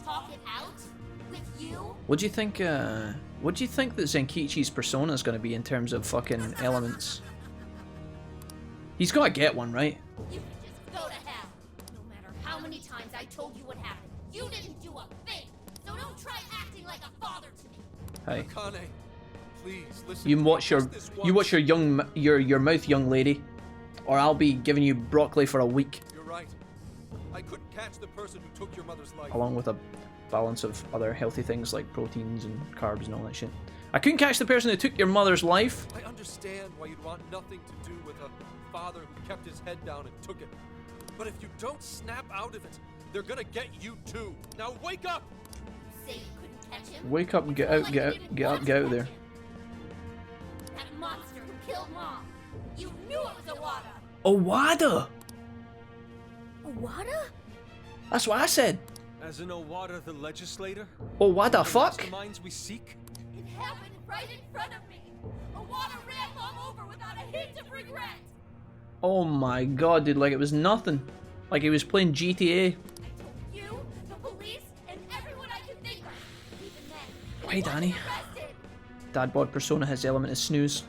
Talk it out? With you? What do you think that Zenkichi's persona is going to be in terms of fucking elements? He's got to get one, right? You can just go to hell. No matter how many times I told you what happened, you didn't do a thing. So don't try acting like a father to me. Hey. Akane, please listen. You watch your mouth, young lady, or I'll be giving you broccoli for a week. You're right. I couldn't catch the person who took your mother's life. Along with a balance of other healthy things like proteins and carbs and all that shit. I couldn't catch the person who took your mother's life. I understand why you'd want nothing to do with a father who kept his head down and took it. But if you don't snap out of it, they're gonna get you too. Now wake up! Say you couldn't catch him? Wake up and get out of there. That monster who killed Mom. You knew it was Awada. Awada? Awada? That's what I said. As an Awada the legislator? Oh, what the fuck? The minds we seek? It happened right in front of me. Awada ran Mom over without a hint of regret. Oh my god, dude, like it was nothing. Like he was playing GTA. You, the police, and everyone I can think of. Even then, Hey, Danny. Dad bod persona, his element is snooze.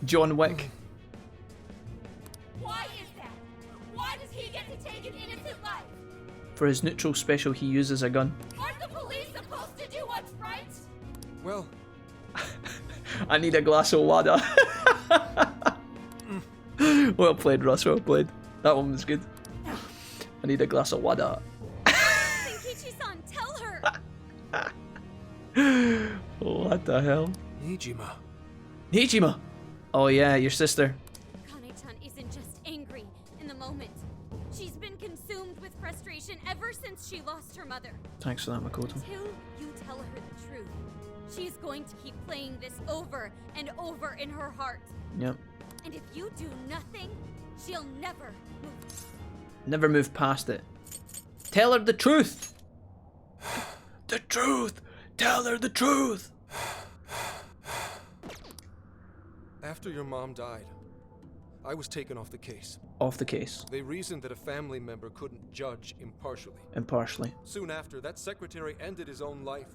John Wick. why is that? Why does he get to take an innocent life? For his neutral special, he uses a gun. Aren't the police supposed to do what's right? Well, I need a glass of Awada. Well played, Russ, well played. That one was good. I need a glass of Awada. Zenkichi-san, tell her! What the hell? Nijima. Nijima! Oh yeah, your sister. Kane-chan isn't just angry in the moment. She's been consumed with frustration ever since she lost her mother. Thanks for that, Makoto. Until you tell her the truth, she's going to keep playing this over and over in her heart. Yep. And if you do nothing, she'll never move. Never move past it. Tell her the truth! The truth! Tell her the truth! After your mom died, I was taken off the case. Off the case. They reasoned that a family member couldn't judge impartially. Impartially. Soon after, that secretary ended his own life,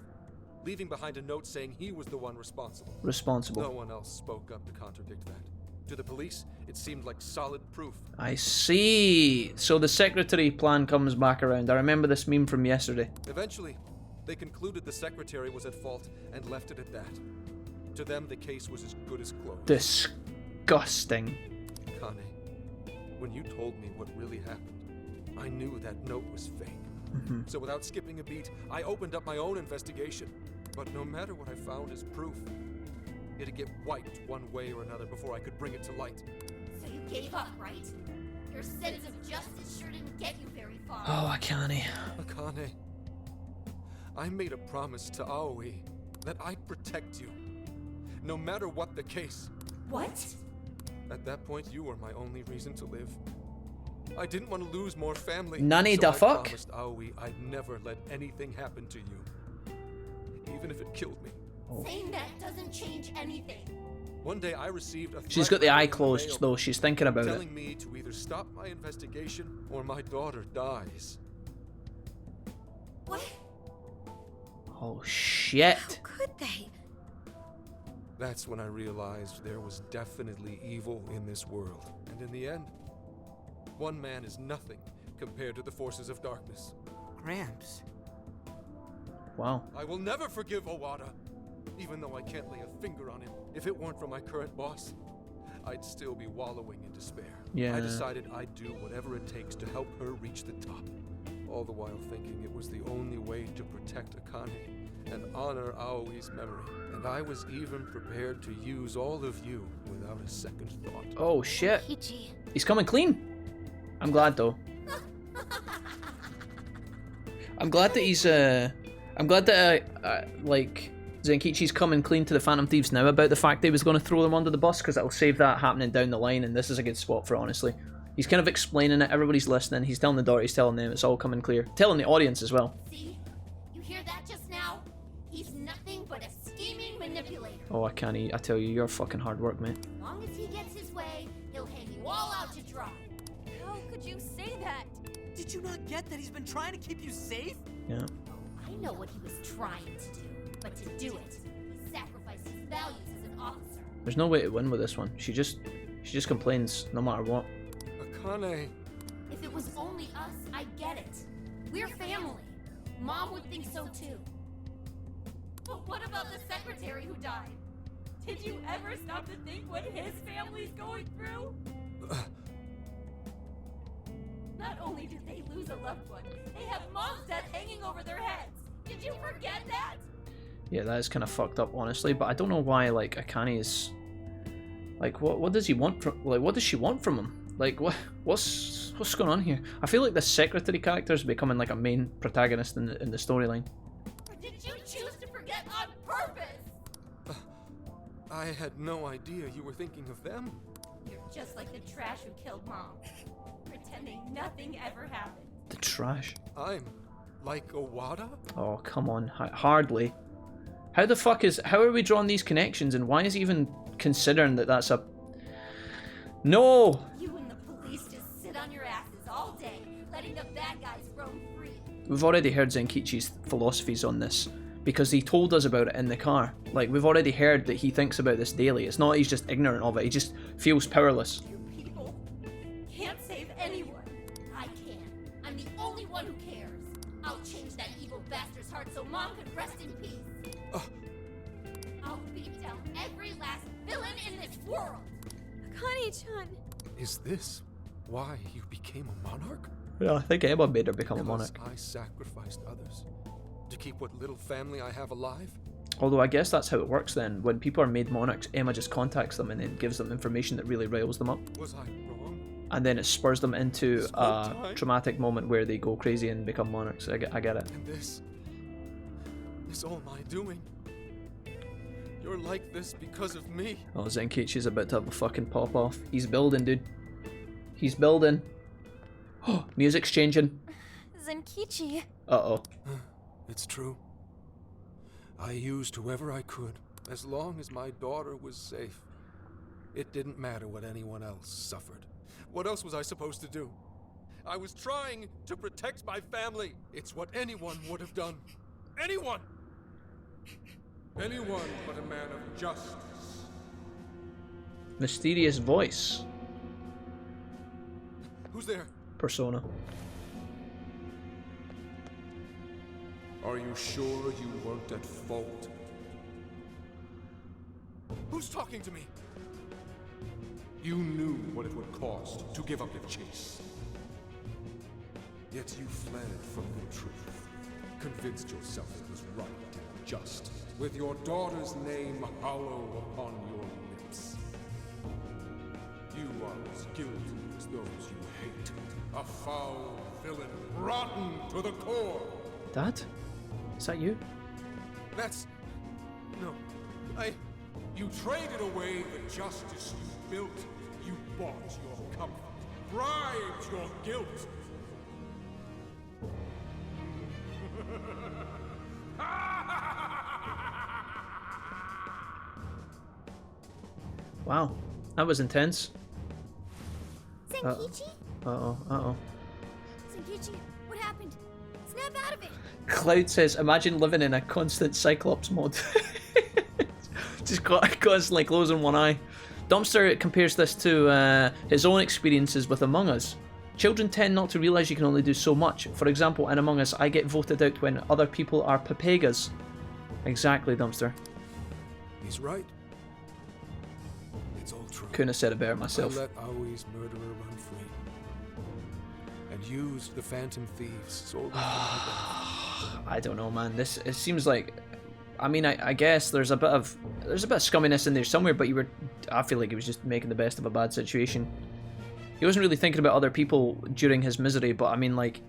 leaving behind a note saying he was the one responsible. Responsible. No one else spoke up to contradict that. To the police, it seemed like solid proof. I see. So the secretary plan comes back around. I remember this meme from yesterday. Eventually, they concluded the secretary was at fault and left it at that. To them, the case was as good as closed. Disgusting. Kane, when you told me what really happened, I knew that note was fake. Mm-hmm. So without skipping a beat, I opened up my own investigation. But no matter what I found as proof, it'd get wiped one way or another before I could bring it to light. So you gave up, right? Your sense of justice sure didn't get you very far. Oh, Akane. Akane, I made a promise to Aoi that I'd protect you, no matter what the case. What? At that point, you were my only reason to live. I didn't want to lose more family. Nanny so da I fuck? promised Aoi I'd never let anything happen to you, even if it killed me. Oh. Saying that doesn't change anything. One day I received a She's got the eye closed, though. She's thinking about it. telling me to either stop my investigation or my daughter dies. Oh shit. How could they? That's when I realized there was definitely evil in this world. And in the end, one man is nothing compared to the forces of darkness. Gramps. Wow. I will never forgive Awada, even though I can't lay a finger on him. If it weren't for my current boss, I'd still be wallowing in despair. Yeah. I decided I'd do whatever it takes to help her reach the top, all the while thinking it was the only way to protect Akane and honor Aoi's memory. And I was even prepared to use all of you without a second thought. Oh shit. Kichi. He's coming clean. I'm glad though. I'm glad that he's like Zenkichi's coming clean to the Phantom Thieves now about the fact that he was going to throw them under the bus, because it'll save that happening down the line, and this is a good spot for it, honestly. He's kind of explaining it, everybody's listening, he's telling the daughter, he's telling them, it's all coming clear. Telling the audience as well. See? You hear that just now? He's nothing but a scheming manipulator. Oh, I can't eat. I tell you, you're fucking hard work, mate. As long as he gets his way, he'll hang you all out to dry. How could you say that? Did you not get that he's been trying to keep you safe? Yeah. I know what he was trying to do, but to do it, he sacrificed his values as an officer. There's no way to win with this one. She just complains no matter what. Akane. If it was only us, I get it. We're family. Mom would think so too. But what about the secretary who died? Did you ever stop to think what his family's going through? Not only did they lose a loved one, they have Mom's death hanging over their heads. Did you forget that? Yeah, that is kind of fucked up, honestly. But I don't know why, like, Akane is like, what does he want from, like, what does she want from him? Like, what's going on here? I feel like the secretary character is becoming like a main protagonist in the storyline. Or did you choose to forget on purpose? I had no idea you were thinking of them. You're just like the trash who killed Mom, pretending nothing ever happened. The trash. I'm like Awada? Oh, come on. Hardly. How are we drawing these connections, and why is he even considering that that's a... No! You and the police just sit on your asses all day, letting the bad guys roam free. We've already heard Zenkichi's philosophies on this, because he told us about it in the car. Like, we've already heard that he thinks about this daily. It's not he's just ignorant of it, he just feels powerless. You people can't save anyone. I can. I'm the only one who cares. I'll change that evil bastard's heart so Mom can rest in peace. I'll beat down every last villain in this world. Akane-chan. Is this why you became a monarch? Yeah, I think Emma made her become a monarch. I sacrificed others to keep what little family I have alive? Although I guess that's how it works then. When people are made monarchs, Emma just contacts them and then gives them information that really riles them up. Was I wrong? And then it spurs them into a traumatic moment where they go crazy and become monarchs. I get it. And this all my doing. You're like this because of me. Oh, Zenkichi's about to have a fucking pop off. He's building, dude. He's building. Oh, music's changing. Zenkichi. Uh-oh. It's true. I used whoever I could, as long as my daughter was safe. It didn't matter what anyone else suffered. What else was I supposed to do? I was trying to protect my family. It's what anyone would have done. Anyone! Anyone but a man of justice. Mysterious voice. Who's there? Persona. Are you sure you weren't at fault? Who's talking to me? You knew what it would cost to give up your chase. Yet you fled from the truth. Convinced yourself it was right and just, with your daughter's name hollow upon your lips. You are as guilty as those you hate. A foul villain, rotten to the core. Dad? Is that you? No. You traded away the justice you built. You bought your comfort, bribed your guilt. Wow, that was intense. Zenkichi? Uh-oh. Zenkichi, what happened? Snap snap out of it. Cloud says, imagine living in a constant Cyclops mode. Just constantly closing one eye. Dumpster compares this to his own experiences with Among Us. Children tend not to realise you can only do so much. For example, in Among Us, I get voted out when other people are papagas. Exactly, Dumpster. He's right. It's all true. Couldn't have said it better myself. I let Aoi's murderer run free. And used the Phantom Thieves solely for my I don't know, man. It seems like, I mean, I guess there's a bit of scumminess in there somewhere, but I feel like he was just making the best of a bad situation. He wasn't really thinking about other people during his misery, but I mean, like,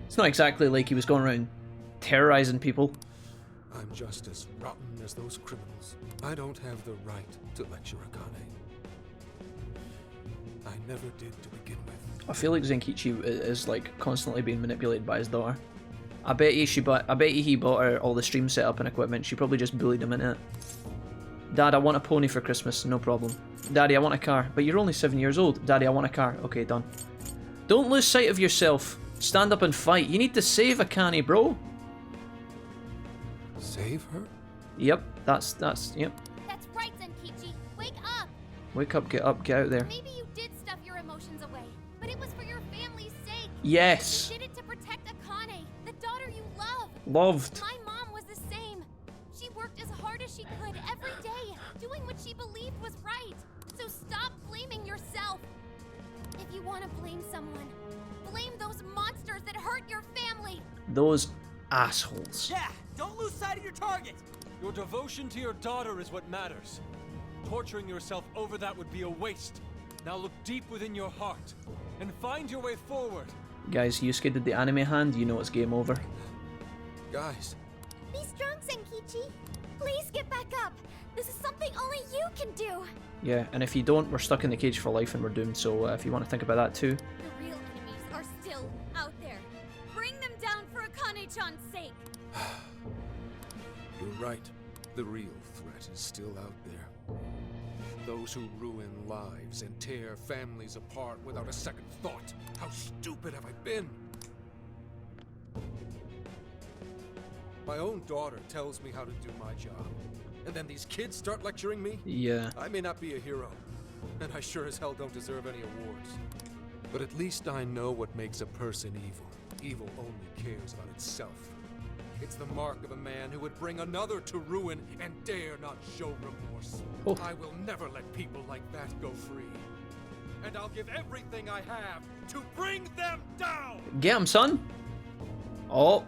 it's not exactly like he was going around terrorizing people. I'm just as rotten as those criminals. I don't have the right to lecture Akane. I never did to begin with. I feel like Zenkichi is like constantly being manipulated by his daughter. I bet you he bought her all the stream setup and equipment. She probably just bullied him into it. Dad, I want a pony for Christmas. No problem. Daddy, I want a car. But you're only 7 years old. Daddy, I want a car. Okay, done. Don't lose sight of yourself. Stand up and fight. You need to save Akane, bro. Save her? Yep, that's yep. That's right, Zenkichi. Wake up. Wake up, get out there. Maybe you did stuff your emotions away, but it was for your family's sake. Yes. You did it to protect Akane, the daughter you love. Loved. My mom was the same. She worked as hard as she could every day, doing what she believed was right. So stop blaming yourself. If you want to blame someone, blame those monsters that hurt your family. Those assholes. Yeah, don't lose sight of your target. Your devotion to your daughter is what matters. Torturing yourself over that would be a waste. Now look deep within your heart and find your way forward. Guys, Yusuke did the anime hand, you know it's game over. Guys. Be strong, Zenkichi. Please get back up. This is something only you can do. Yeah, and if you don't, we're stuck in the cage for life and we're doomed, so if you want to think about that too. The real enemies are still out there. Bring them down for Akane-chan's sake. You're right. The real threat is still out there. Those who ruin lives and tear families apart without a second thought. How stupid have I been? My own daughter tells me how to do my job. And then these kids start lecturing me? Yeah. I may not be a hero, and I sure as hell don't deserve any awards. But at least I know what makes a person evil. Evil only cares about itself. It's the mark of a man who would bring another to ruin and dare not show remorse. Oh. I will never let people like that go free. And I'll give everything I have to bring them down! Get him, son! Oh.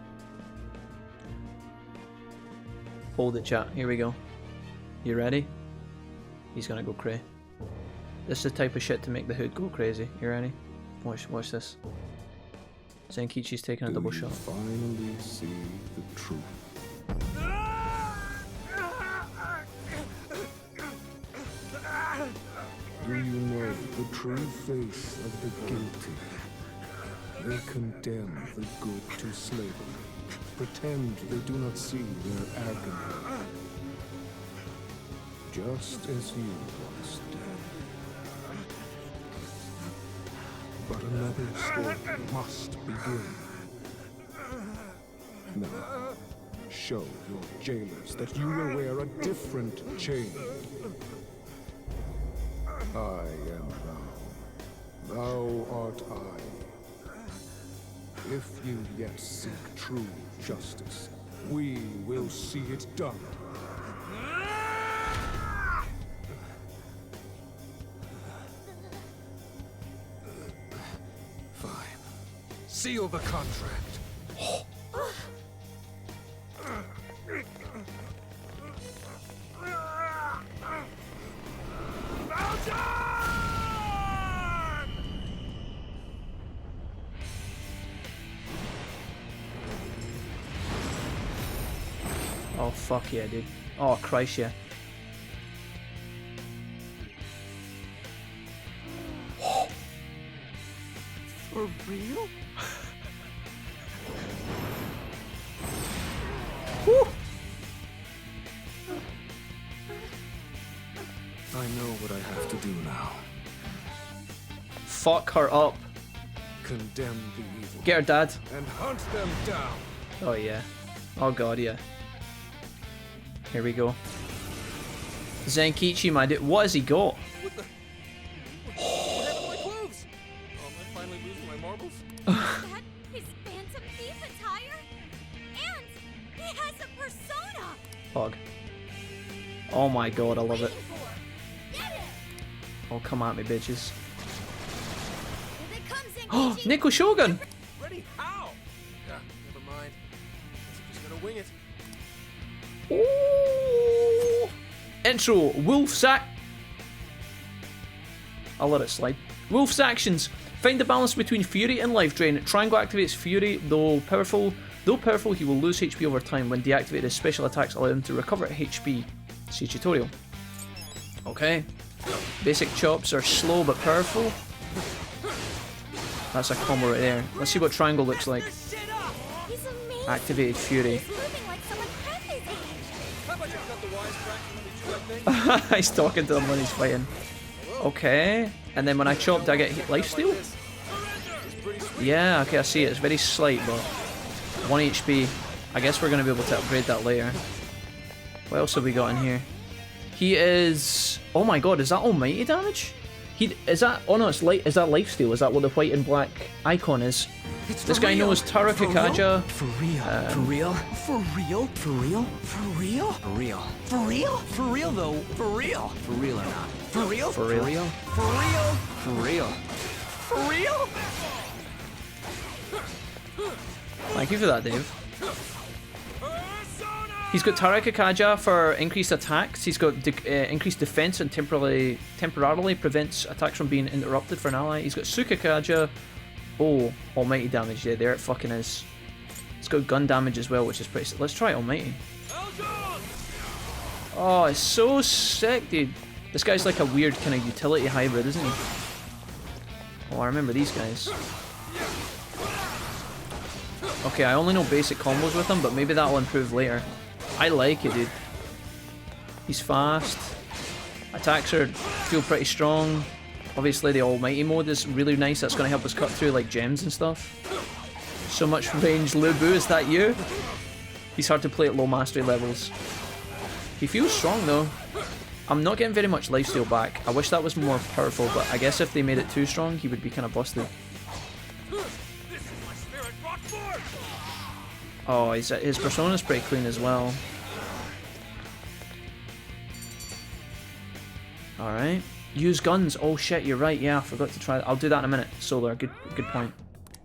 Hold it, chat. Here we go. You ready? He's gonna go cray. This is the type of shit to make the hood go crazy. You ready? Watch this. Zenkichi's taking a double shot. Finally see the truth. Do you know the true face of the guilty? They condemn the good to slavery, pretend they do not see their agony. Just as you once did. But another story must begin. Now, show your jailers that you will wear a different chain. I am thou. Thou art I. If you yet seek true justice, we will see it done. Fine. Seal the contract. Oh fuck yeah, dude. Oh Christ, yeah. For real? I know what I have to do now. Fuck her up. Condemn the evil. Get her, Dad. And hunt them down. Oh yeah. Oh god, yeah. Here we go. Zenkichi, my dude. What has he got? What the? What happened to my clothes? Am I finally losing my marbles? That is Phantom Thief attire? And he has a persona! Pog. Oh my god, I love it. Oh, come at me, bitches. Oh, Nico Shogun! Ready? How? Yeah, never mind. Guess I'm just gonna wing it. Ooh. Intro, Wolf's Act. I'll let it slide. Wolf's actions. Find the balance between Fury and Life Drain. Triangle activates Fury, though powerful, he will lose HP over time. When deactivated, his special attacks allow him to recover HP. See tutorial. Okay. Basic chops are slow but powerful. That's a combo right there. Let's see what triangle looks like. Activated Fury. He's talking to him when he's fighting. Okay. And then when I chop, do I get lifesteal? Yeah, okay, I see it. It's very slight, but 1 HP. I guess we're going to be able to upgrade that later. What else have we got in here? He is... Oh my god, is that almighty damage? Is that... Oh no, it's light. Is that lifesteal? Is that what the white and black icon is? This guy knows Tarakakaja. For real? For real? For real? For real? For real? For real? For real? For real though? For real? For real or not? For real? For real? For real? For real? For real? Thank you for that, Dave. He's got Tarakakaja for increased attacks. He's got increased defense and temporarily prevents attacks from being interrupted for an ally. He's got Sukakaja. Oh, almighty damage. Yeah, there it fucking is. It's got gun damage as well, which is pretty sick. Let's try almighty. Oh, it's so sick, dude. This guy's like a weird kind of utility hybrid, isn't he? Oh, I remember these guys. Okay, I only know basic combos with him, but maybe that'll improve later. I like it, dude. He's fast. Attacks are feel pretty strong. Obviously, the almighty mode is really nice. That's going to help us cut through like gems and stuff. So much range, Lubu. Is that you? He's hard to play at low mastery levels. He feels strong though. I'm not getting very much lifesteal back. I wish that was more powerful, but I guess if they made it too strong, he would be kind of busted. Oh, his persona's pretty clean as well. Alright. Use guns. Oh shit, you're right. Yeah, I forgot to try that. I'll do that in a minute. Solar, good point.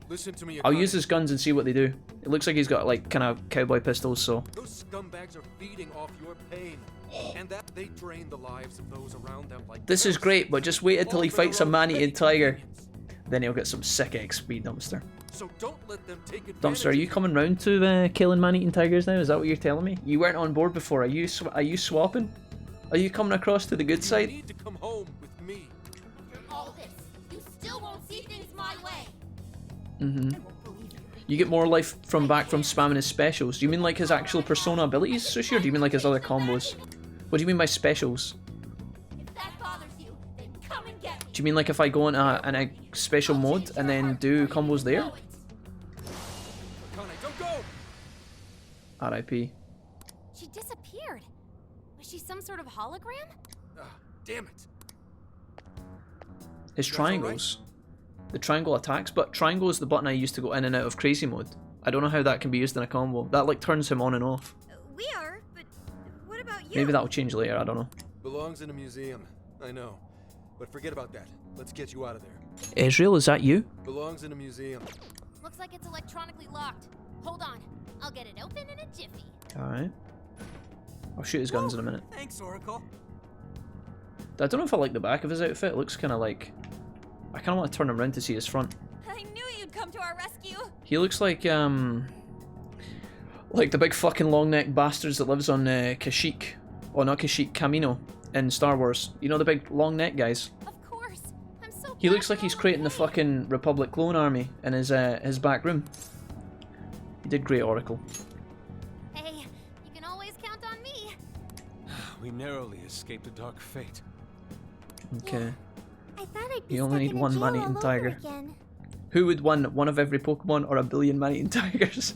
Listen to me, I'll use his guns and see what they do. It looks like he's got like kind of cowboy pistols, so. Those scumbags are feeding off your pain. And that they drain the lives of those around them like this is great, but just wait until he fights a man-eating tiger. Then he'll get some sick XP, Dumpster. So don't let them take advantage. Dumpster, are you coming round to killing man-eating tigers now? Is that what you're telling me? You weren't on board before. Are you swapping? Are you coming across to the good side? You need to come home with me. After all this, you still won't see things my way. Mm-hmm. You get more life back from spamming his specials. Do you mean like his actual persona abilities, Sushi, or do you mean like his other combos? What do you mean by specials? If that bothers you, then come and get me. Do you mean like if I go in a special mode and then do combos there? Don't go. R.I.P. She disappeared. Was she some sort of hologram? Damn it. His triangles. The triangle attacks, but triangle is the button I use to go in and out of crazy mode. I don't know how that can be used in a combo. That like turns him on and off. We are, but what about you? Maybe that'll change later, I don't know. Belongs in a museum. I know. But forget about that. Let's get you out of there. Ezreal, is that you? Belongs in a museum. Looks like it's electronically locked. Hold on. I'll get it open in a jiffy. Alright. I'll shoot his guns in a minute. Thanks, Oracle. I don't know if I like the back of his outfit. It looks kind of like... I kind of want to turn him around to see his front. I knew you'd come to our rescue. He looks like the big fucking long neck bastards that lives on Kashyyyk. Oh, not Kashyyyk, Kamino in Star Wars. You know the big long neck guys? Of course. I'm so He looks like he's creating the fucking Republic clone army in his back room. He did great, Oracle. Hey, you can always count on me. We narrowly escaped a dark fate. Okay. I thought I'd be You only need stuck in a one jail man-eating all over tiger. again. Who would win, one of every Pokemon or a billion man-eating tigers?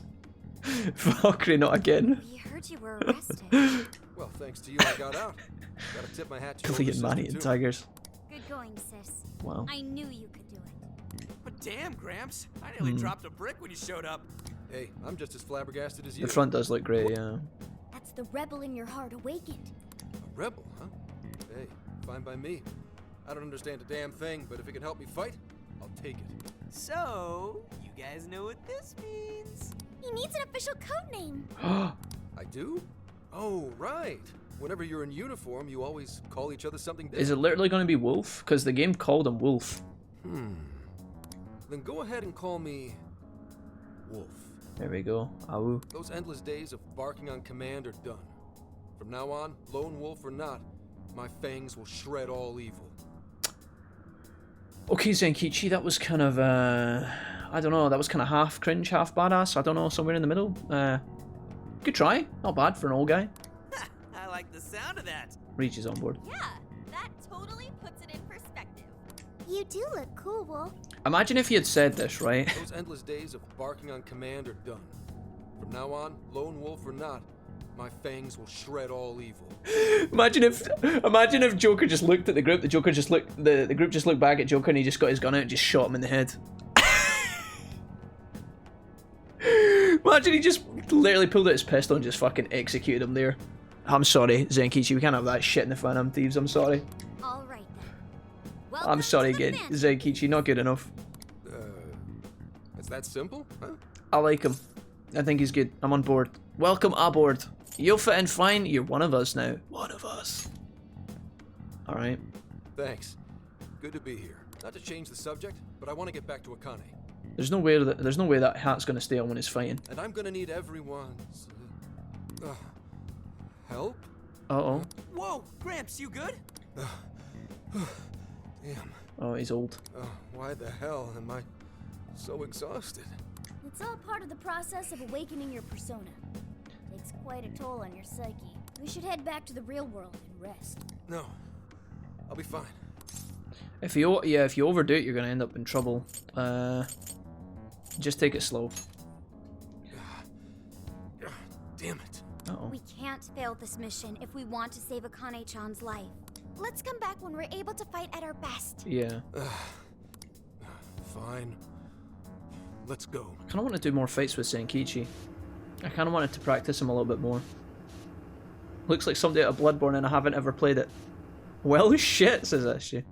Valkyrie, not again. We heard you were arrested. Well, thanks to you, I got out. Gotta tip my hat to your Alien man eating tigers. Good going, sis. Wow. I knew you could do it. But damn, Gramps, I nearly dropped a brick when you showed up. Hey, I'm just as flabbergasted as you. The front does look great, yeah. That's the rebel in your heart awakened. A rebel, huh? Hey, fine by me. I don't understand a damn thing, but if it can help me fight, I'll take it. So, you guys know what this means? He needs an official code name. I do? Oh, right. Whenever you're in uniform, you always call each other something different. Is it literally going to be Wolf? Because the game called him Wolf. Then go ahead and call me Wolf. There we go. Awu. Those endless days of barking on command are done. From now on, lone wolf or not, my fangs will shred all evil. Okay, Zenkichi, that was kind of, I don't know, that was kind of half cringe, half badass. I don't know, somewhere in the middle. Good try. Not bad for an old guy. I like the sound of that. Reach is on board. Yeah, that totally puts it in perspective. You do look cool, Wolf. Imagine if he had said this, right? Those endless days of barking on command are done. From now on, lone wolf or not, my fangs will shred all evil. Imagine if Joker just looked at the group. The group just looked back at Joker and he just got his gun out and just shot him in the head. Imagine he just literally pulled out his pistol and just fucking executed him there. I'm sorry, Zenkichi, we can't have that shit in the Phantom Thieves. I'm sorry. All right then. Welcome I'm sorry to the again, Zenkichi, not good enough. It's that simple, huh? I like him. I think he's good. I'm on board. Welcome aboard. You'll fit in fine. You're one of us now. One of us. Alright. Thanks. Good to be here. Not to change the subject, but I want to get back to Akane. There's no way that hat's gonna stay on when he's fighting. And I'm gonna need everyone's help. Uh-oh. Whoa, Gramps, you good? Damn. Oh, he's old. Why the hell am I so exhausted? It's all part of the process of awakening your persona. Takes quite a toll on your psyche. We should head back to the real world and rest. No, I'll be fine. If you overdo it, you're gonna end up in trouble. Just take it slow. Damn it. Uh-oh. We can't fail this mission if we want to save Akane-chan's life. Let's come back when we're able to fight at our best. Yeah. Fine. Let's go. I kind of want to do more fights with Zenkichi. I kind of wanted to practice him a little bit more. Looks like somebody out of Bloodborne and I haven't ever played it. Well, shit, says Ashley.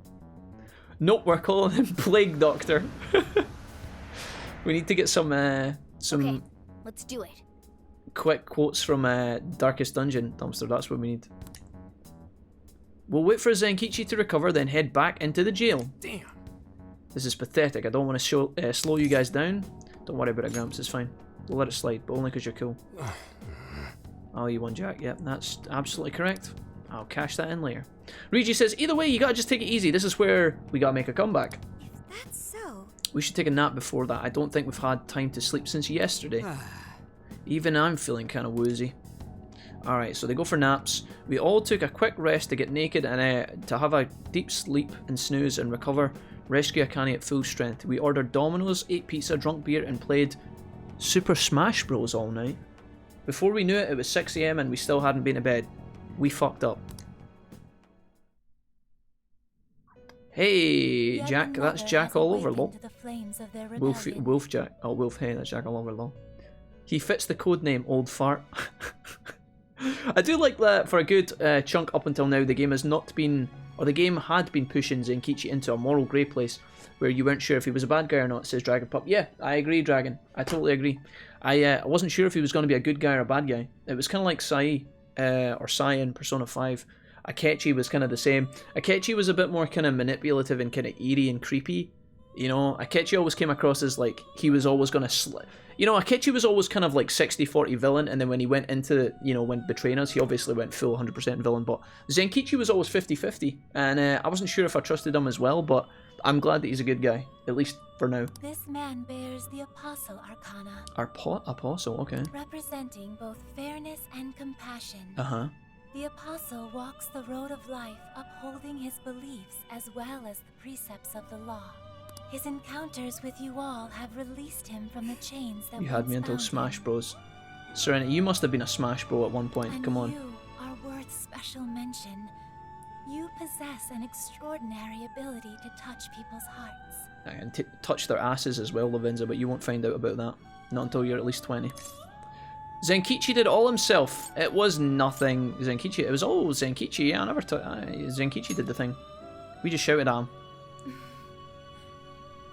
Nope, we're calling him Plague Doctor. We need to get some Okay, let's do it. quick quotes from Darkest Dungeon, Dumpster. That's what we need. We'll wait for Zenkichi to recover, then head back into the jail. Damn. This is pathetic. I don't want to slow you guys down. Don't worry about it, Gramps. It's fine. We'll let it slide, but only because you're cool. Oh, you won, Jack. Yep, that's absolutely correct. I'll cash that in later. Rigi says, either way, you gotta just take it easy. This is where we gotta make a comeback. If that's so... We should take a nap before that. I don't think we've had time to sleep since yesterday. Even I'm feeling kind of woozy. Alright, so they go for naps. We all took a quick rest to get naked and to have a deep sleep and snooze and recover. Rescue Akane at full strength. We ordered Domino's, ate pizza, drunk beer and played Super Smash Bros all night. Before we knew it, it was 6 AM and we still hadn't been to bed. We fucked up. Hey, Jack. That's Jack all over, lol. Wolf Jack. Oh, Wolf. Hey, that's Jack all over, lol. He fits the code name, Old Fart. I do like that for a good chunk up until now, the game has not been, or the game had been pushing Zenkichi into a moral grey place where you weren't sure if he was a bad guy or not, says Dragon Pup. Yeah, I agree, Dragon. I totally agree. I wasn't sure if he was going to be a good guy or a bad guy. It was kind of like Sai in Persona 5. Akechi was kind of the same. Akechi was a bit more kind of manipulative and kind of eerie and creepy. You know, Akechi always came across as like he was always going to Akechi was always kind of like 60-40 villain, and then when he went into, when betraying us, he obviously went full 100% villain, but Zenkichi was always 50-50, and I wasn't sure if I trusted him as well, but I'm glad that he's a good guy, at least for now. This man bears the Apostle Arcana. Apostle, okay. Representing both fairness and compassion. Uh-huh. The Apostle walks the road of life, upholding his beliefs as well as the precepts of the law. His encounters with you all have released him from the chains that You had me until Smash Bros. Serenity, you must have been a Smash Bro at one point. And Come on. you are worth special mention. You possess an extraordinary ability to touch people's hearts. And touch their asses as well, Lavenza, but you won't find out about that. Not until you're at least 20. Zenkichi did it all himself. It was nothing. Zenkichi, it was all Zenkichi. Yeah, I never Zenkichi did the thing. We just shouted at him.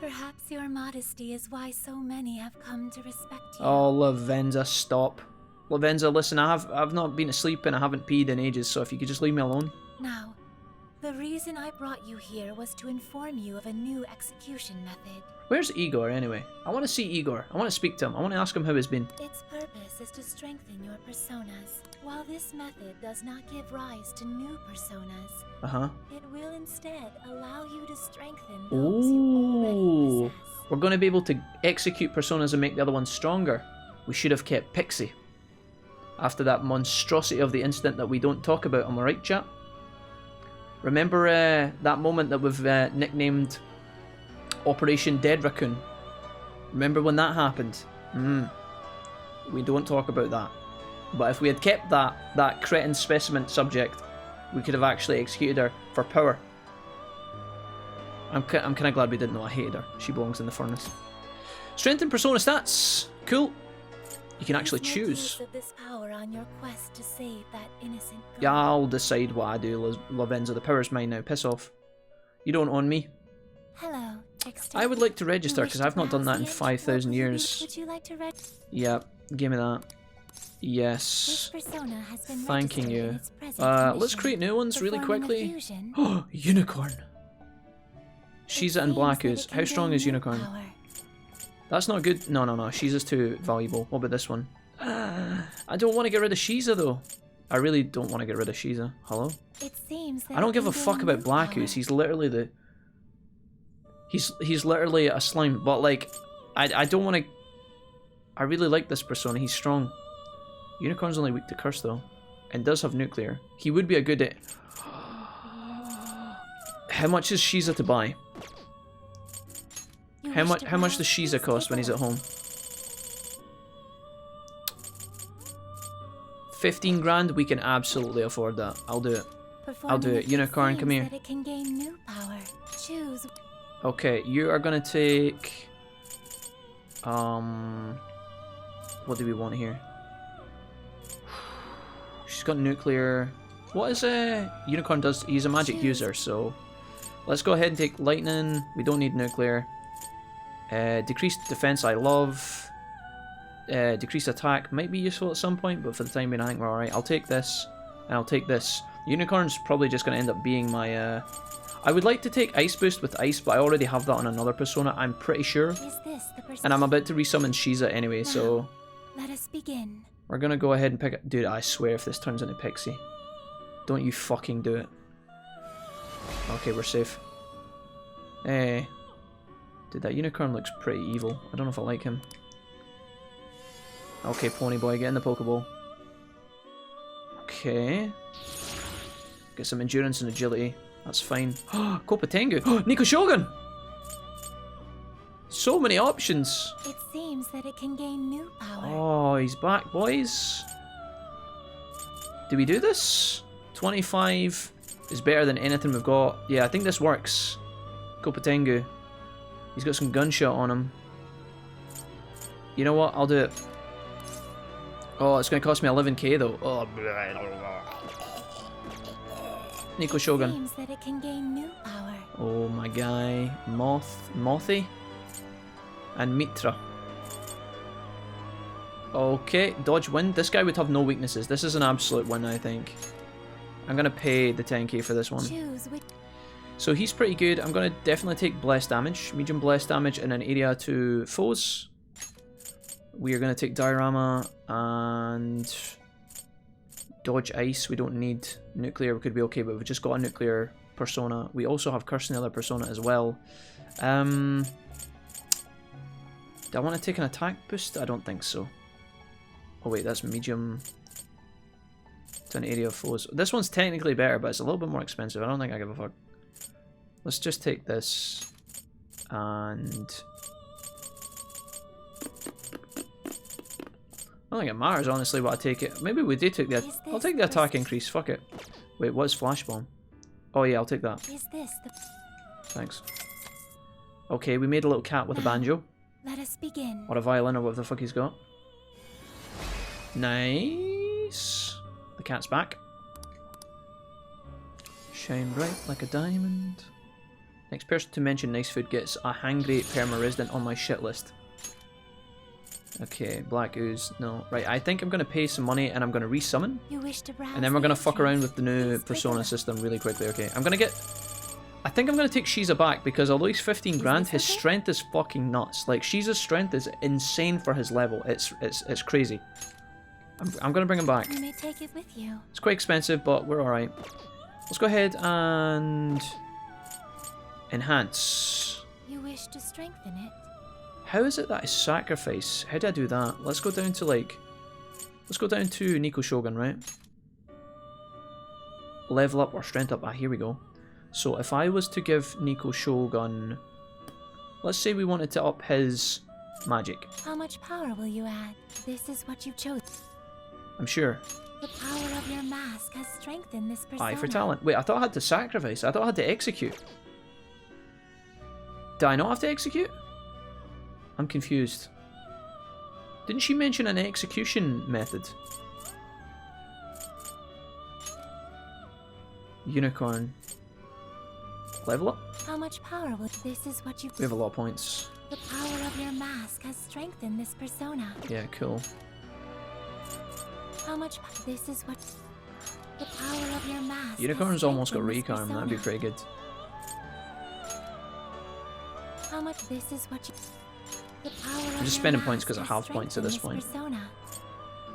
Perhaps your modesty is why so many have come to respect you. Oh, Lavenza, stop. Lavenza, listen, I've not been asleep and I haven't peed in ages, so if you could just leave me alone. Now, the reason I brought you here was to inform you of a new execution method. Where's Igor, anyway? I want to see Igor. I want to speak to him. I want to ask him how he's been. Its purpose is to strengthen your personas. While this method does not give rise to new personas, it will instead allow you to strengthen those you already possess. We're going to be able to execute personas and make the other ones stronger. We should have kept Pixie. After that monstrosity of the incident that we don't talk about, am I right, chat? Remember that moment that we've nicknamed Operation Dead Raccoon? Remember when that happened? We don't talk about that. But if we had kept that cretin specimen subject, we could have actually executed her for power. I'm kind of glad we didn't know. I hated her. She belongs in the furnace. Strengthen persona stats. Cool. You can actually choose. This power on your quest to save that innocent girl. Yeah, I'll decide what I do, Lavenza. The power's mine now. Piss off. You don't own me. Hello, I would like to register because I've not done that in 5,000 years. Would you like to register? Yeah, give me that. Yes. This persona has been Thanking you. in its present Let's create new ones really Performing a quickly. fusion. Oh, Unicorn. Shiza and Blackoos. How strong is Unicorn? That's not good. No. Shiza's too valuable. What about this one? I don't want to get rid of Shiza though. I really don't want to get rid of Shiza. Hello? It seems that I don't give a fuck about Blackoos. He's literally the... He's literally a slime. But like, I don't want to... I really like this persona. He's strong. Unicorn's only weak to curse though. And does have nuclear. He would be a good... How much is Shiza to buy? How much does Shiza cost when he's at home? 15 grand? We can absolutely afford that. I'll do it. I'll do it. Unicorn, come here. It can gain new power. Choose. Okay, you are gonna take... What do we want here? She's got nuclear. What is Unicorn does? He's a magic user, so... Let's go ahead and take lightning. We don't need nuclear. Decreased defense, I love. Decreased attack might be useful at some point, but for the time being, I think we're alright. I'll take this, and I'll take this. Unicorn's probably just going to end up being my... I would like to take Ice Boost with Ice, but I already have that on another persona, I'm pretty sure. And I'm about to resummon Shiza anyway, so... Let us begin. We're going to go ahead and pick it. Dude, I swear if this turns into Pixie. Don't you fucking do it. Okay, we're safe. Hey. Dude, that Unicorn looks pretty evil. I don't know if I like him. Okay, Pony Boy, get in the Pokeball. Okay. Get some endurance and agility. That's fine. Koei Tecmo. Nico Shogun! So many options. It seems that it can gain new power. Oh, he's back, boys. Do we do this? 25 is better than anything we've got. Yeah, I think this works. Koei Tecmo. He's got some gunshot on him. You know what? I'll do it. Oh, it's going to cost me 11k though. Oh, Nico Shogun. Seems that it can gain new power. Oh, my guy. Mothy. And Mitra. Okay, dodge win. This guy would have no weaknesses. This is an absolute win, I think. I'm going to pay the 10k for this one. So he's pretty good. I'm going to definitely take blessed damage. Medium blessed damage in an area to foes. We are going to take diorama and dodge ice. We don't need nuclear. We could be okay, but we've just got a nuclear persona. We also have curse in the other persona as well. Do I want to take an attack boost? I don't think so. Oh wait, that's medium to an area of foes. This one's technically better, but it's a little bit more expensive. I don't think I give a fuck. Let's just take this and... don't think it matters, honestly, what I take it. Maybe we do take the... I'll take the attack increase, fuck it. Wait, what's Flash Bomb? Oh yeah, I'll take that. Is this the... Thanks. Okay, we made a little cat with a banjo. Let us begin. Or a violin, or whatever the fuck he's got. Nice. The cat's back. Shine bright like a diamond. Next person to mention nice food gets a hangry perma-resident on my shit list. Okay, Black Ooze, no. Right, I think I'm going to pay some money and I'm going to resummon. And then we're going to fuck around with the new persona system really quickly, okay? I'm going to get... I think I'm going to take Shiza back because although he's 15 grand, his strength is fucking nuts. Like, Shiza's strength is insane for his level. It's crazy. I'm going to bring him back. You may take it with you. It's quite expensive, but we're alright. Let's go ahead and... enhance. You wish to strengthen it? How is it that I sacrifice? How do I do that? Let's go down to like... Let's go down to Nico Shogun, right? Level up or strength up. Ah, here we go. So if I was to give Nico Shogun... Let's say we wanted to up his magic. How much power will you add? This is what you chose. I'm sure. The power of your mask has strengthened this persona. Eye for talent. Wait, I thought I had to sacrifice. I thought I had to execute. Do I not have to execute? I'm confused. Didn't she mention an execution method? Unicorn. Level up? How much power will... This is what you... We have a lot of points. The power of your mask has strengthened this persona. Yeah, cool. How much... This is what... The power of your mask... Unicorn's almost got Recarm. That'd be pretty good. How much... This is what you... The power I'm just spending points because I have points at this point.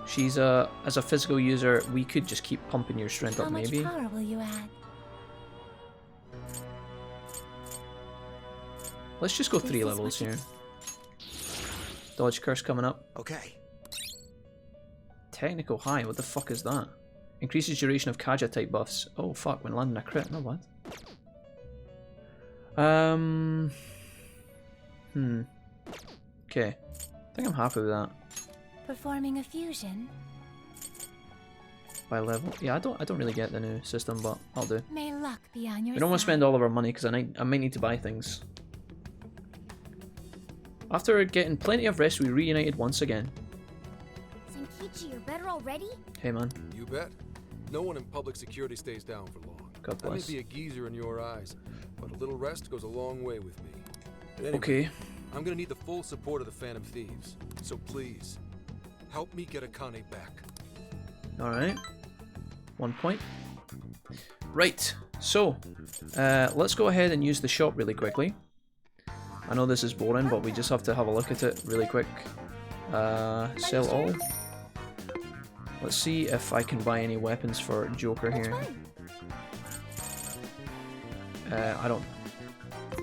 She's as a physical user, we could just keep pumping your strength up, maybe. How much power will you add? Let's just go 3 levels here. Dodge curse coming up. Okay. Technical high, what the fuck is that? Increases duration of Kaja type buffs. Oh fuck, when landing a crit, no what? Okay. I think I'm happy with that. Performing a fusion. By level. Yeah, I don't really get the new system, but I'll do. May luck be on your We don't want to spend all of our money because I might need to buy things. After getting plenty of rest, we reunited once again. Senkichi, you're better already? Hey man. You bet. No one in public security stays down for long. God bless. I may be a geezer in your eyes, but a little rest goes a long way with me. Anyway, okay. I'm gonna need the full support of the Phantom Thieves, so please, help me get Akane back. Alright. 1 point. Right, so, let's go ahead and use the shop really quickly. I know this is boring, but we just have to have a look at it really quick. Sell all. Let's see if I can buy any weapons for Joker here. I don't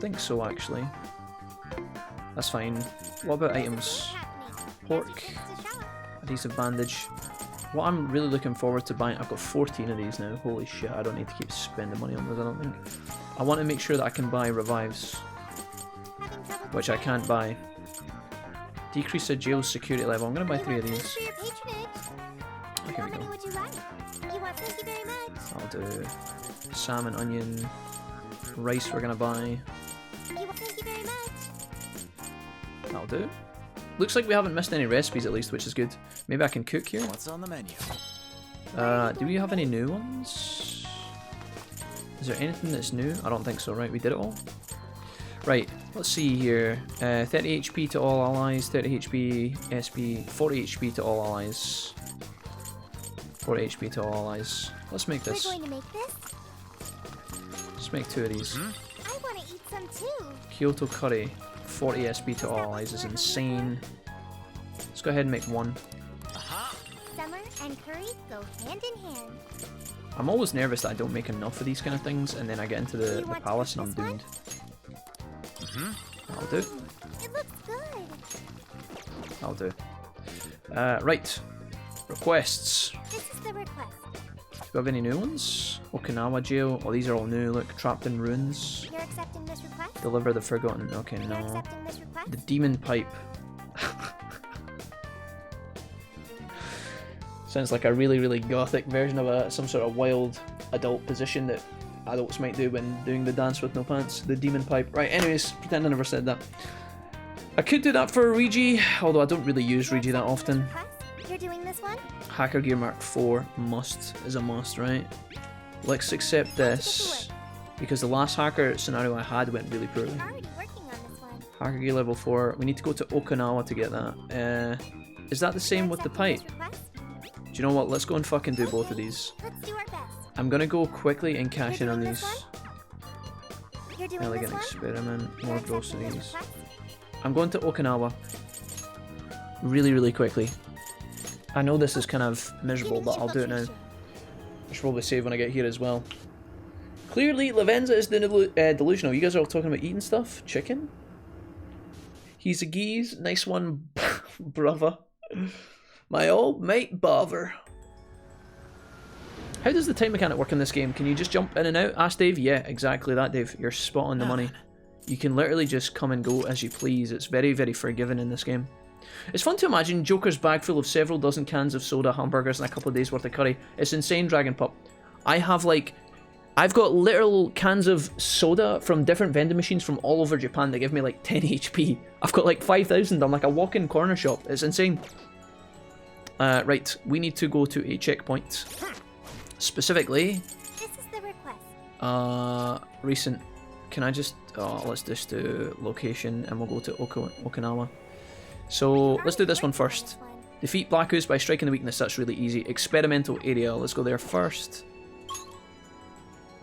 think so, actually. That's fine. What about items? Pork. Adhesive bandage. What I'm really looking forward to buying... I've got 14 of these now. Holy shit, I don't need to keep spending money on those, I don't think. I want to make sure that I can buy revives. Which I can't buy. Decrease a jail's security level. I'm going to buy 3 of these. Okay, we go. I'll do salmon, onion, rice we're going to buy. That'll do. Looks like we haven't missed any recipes at least, which is good. Maybe I can cook here. What's on the menu? Do we have any new ones? Is there anything that's new? I don't think so, right? We did it all? Right, let's see here. 30 HP to all allies, 30 HP, SP, 40 HP to all allies. 40 HP to all allies. Let's make this. We're going to make this? Let's make 2 of these. I want to eat some too. Kyoto curry, 40 SP to all allies is insane. Let's go ahead and make 1. Summer and curry go hand in hand. I'm always nervous that I don't make enough of these kind of things, and then I get into the palace and I'm doomed. That'll do. It looks good. That'll do. Right. Requests. This is the request. Do we have any new ones? Okinawa jail. Oh, these are all new. Look, trapped in ruins. You're accepting this request? Deliver the forgotten. Okay, You're no. accepting this request? The demon pipe. Sounds like a really, really gothic version of some sort of wild adult position that adults might do when doing the dance with no pants, the demon pipe. Right, anyways, pretend I never said that. I could do that for Regi, although I don't really use Regi that often. You're doing this one? Hacker Gear Mark 4 is a must, right? Let's accept this, because the last hacker scenario I had went really poorly. Hacker Gear level 4, we need to go to Okinawa to get that. Is that the same with the pipe? Do you know what, let's go and fucking do both of these. I'm gonna go quickly and cash in on these. Elegant experiment, more groceries. I'm going to Okinawa. Really, really quickly. I know this is kind of miserable, but I'll do it now. I should probably save when I get here as well. Clearly, Lavenza is delusional. You guys are all talking about eating stuff? Chicken? He's a geese. Nice one, brother. My old mate, Bother. How does the time mechanic work in this game? Can you just jump in and out? Ask Dave. Yeah, exactly that, Dave. You're spot on the money. You can literally just come and go as you please. It's very, very forgiving in this game. It's fun to imagine Joker's bag full of several dozen cans of soda, hamburgers, and a couple of days worth of curry. It's insane, Dragon Pup. I've got literal cans of soda from different vending machines from all over Japan that give me like 10 HP. I've got like 5,000. I'm like a walk-in corner shop. It's insane. Right, we need to go to a checkpoint. Specifically, this is the request. Recent. Can I just... Oh, let's just do location and we'll go to Okinawa. So, let's do this one first. Defeat Black Ooze by striking the weakness. That's really easy. Experimental area. Let's go there first.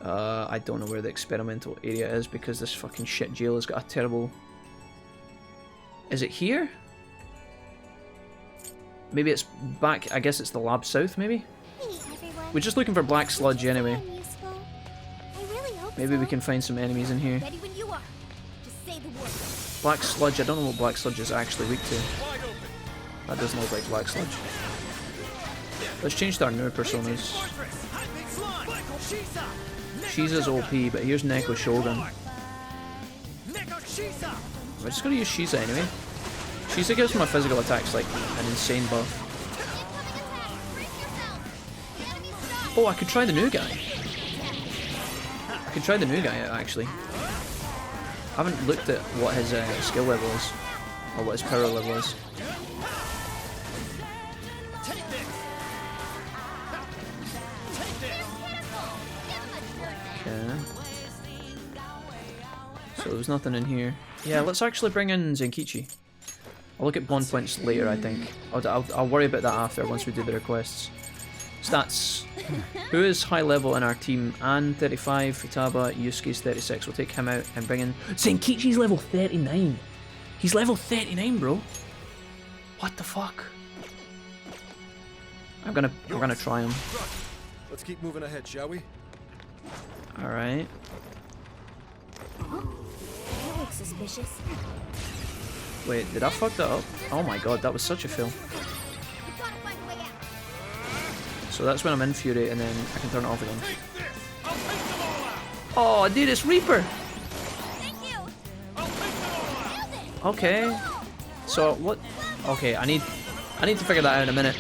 I don't know where the experimental area is because this fucking shit jail has got a terrible... Is it here? Maybe it's back... I guess it's the lab south, maybe? We're just looking for black sludge anyway. Maybe we can find some enemies in here. Black sludge, I don't know what black sludge is actually weak to. That doesn't look like black sludge. Let's change to our newer personas. Shiza's OP, but here's Neko Shogun. We're just gonna use Shiza anyway. Shiza gives my physical attacks like an insane buff. Oh, I could try the new guy. I could try the new guy out, actually. I haven't looked at what his skill level is, or what his power level is. Okay. So there's nothing in here. Yeah, let's actually bring in Zenkichi. I'll look at bond points later, I think. I'll worry about that after, once we do the requests. Stats. Who is high level in our team? Ann 35, Futaba, Yusuke's 36. We'll take him out and bring in... Zenkichi's level 39! He's level 39, bro! What the fuck? I'm gonna try him. Let's keep moving ahead, shall we? Alright. That looks suspicious. Wait, did I fuck that up? Oh my god, that was such a fail. So that's when I'm in Fury, and then I can turn it off again. Oh, dude, it's Reaper! Okay. So, what? Okay, I need to figure that out in a minute.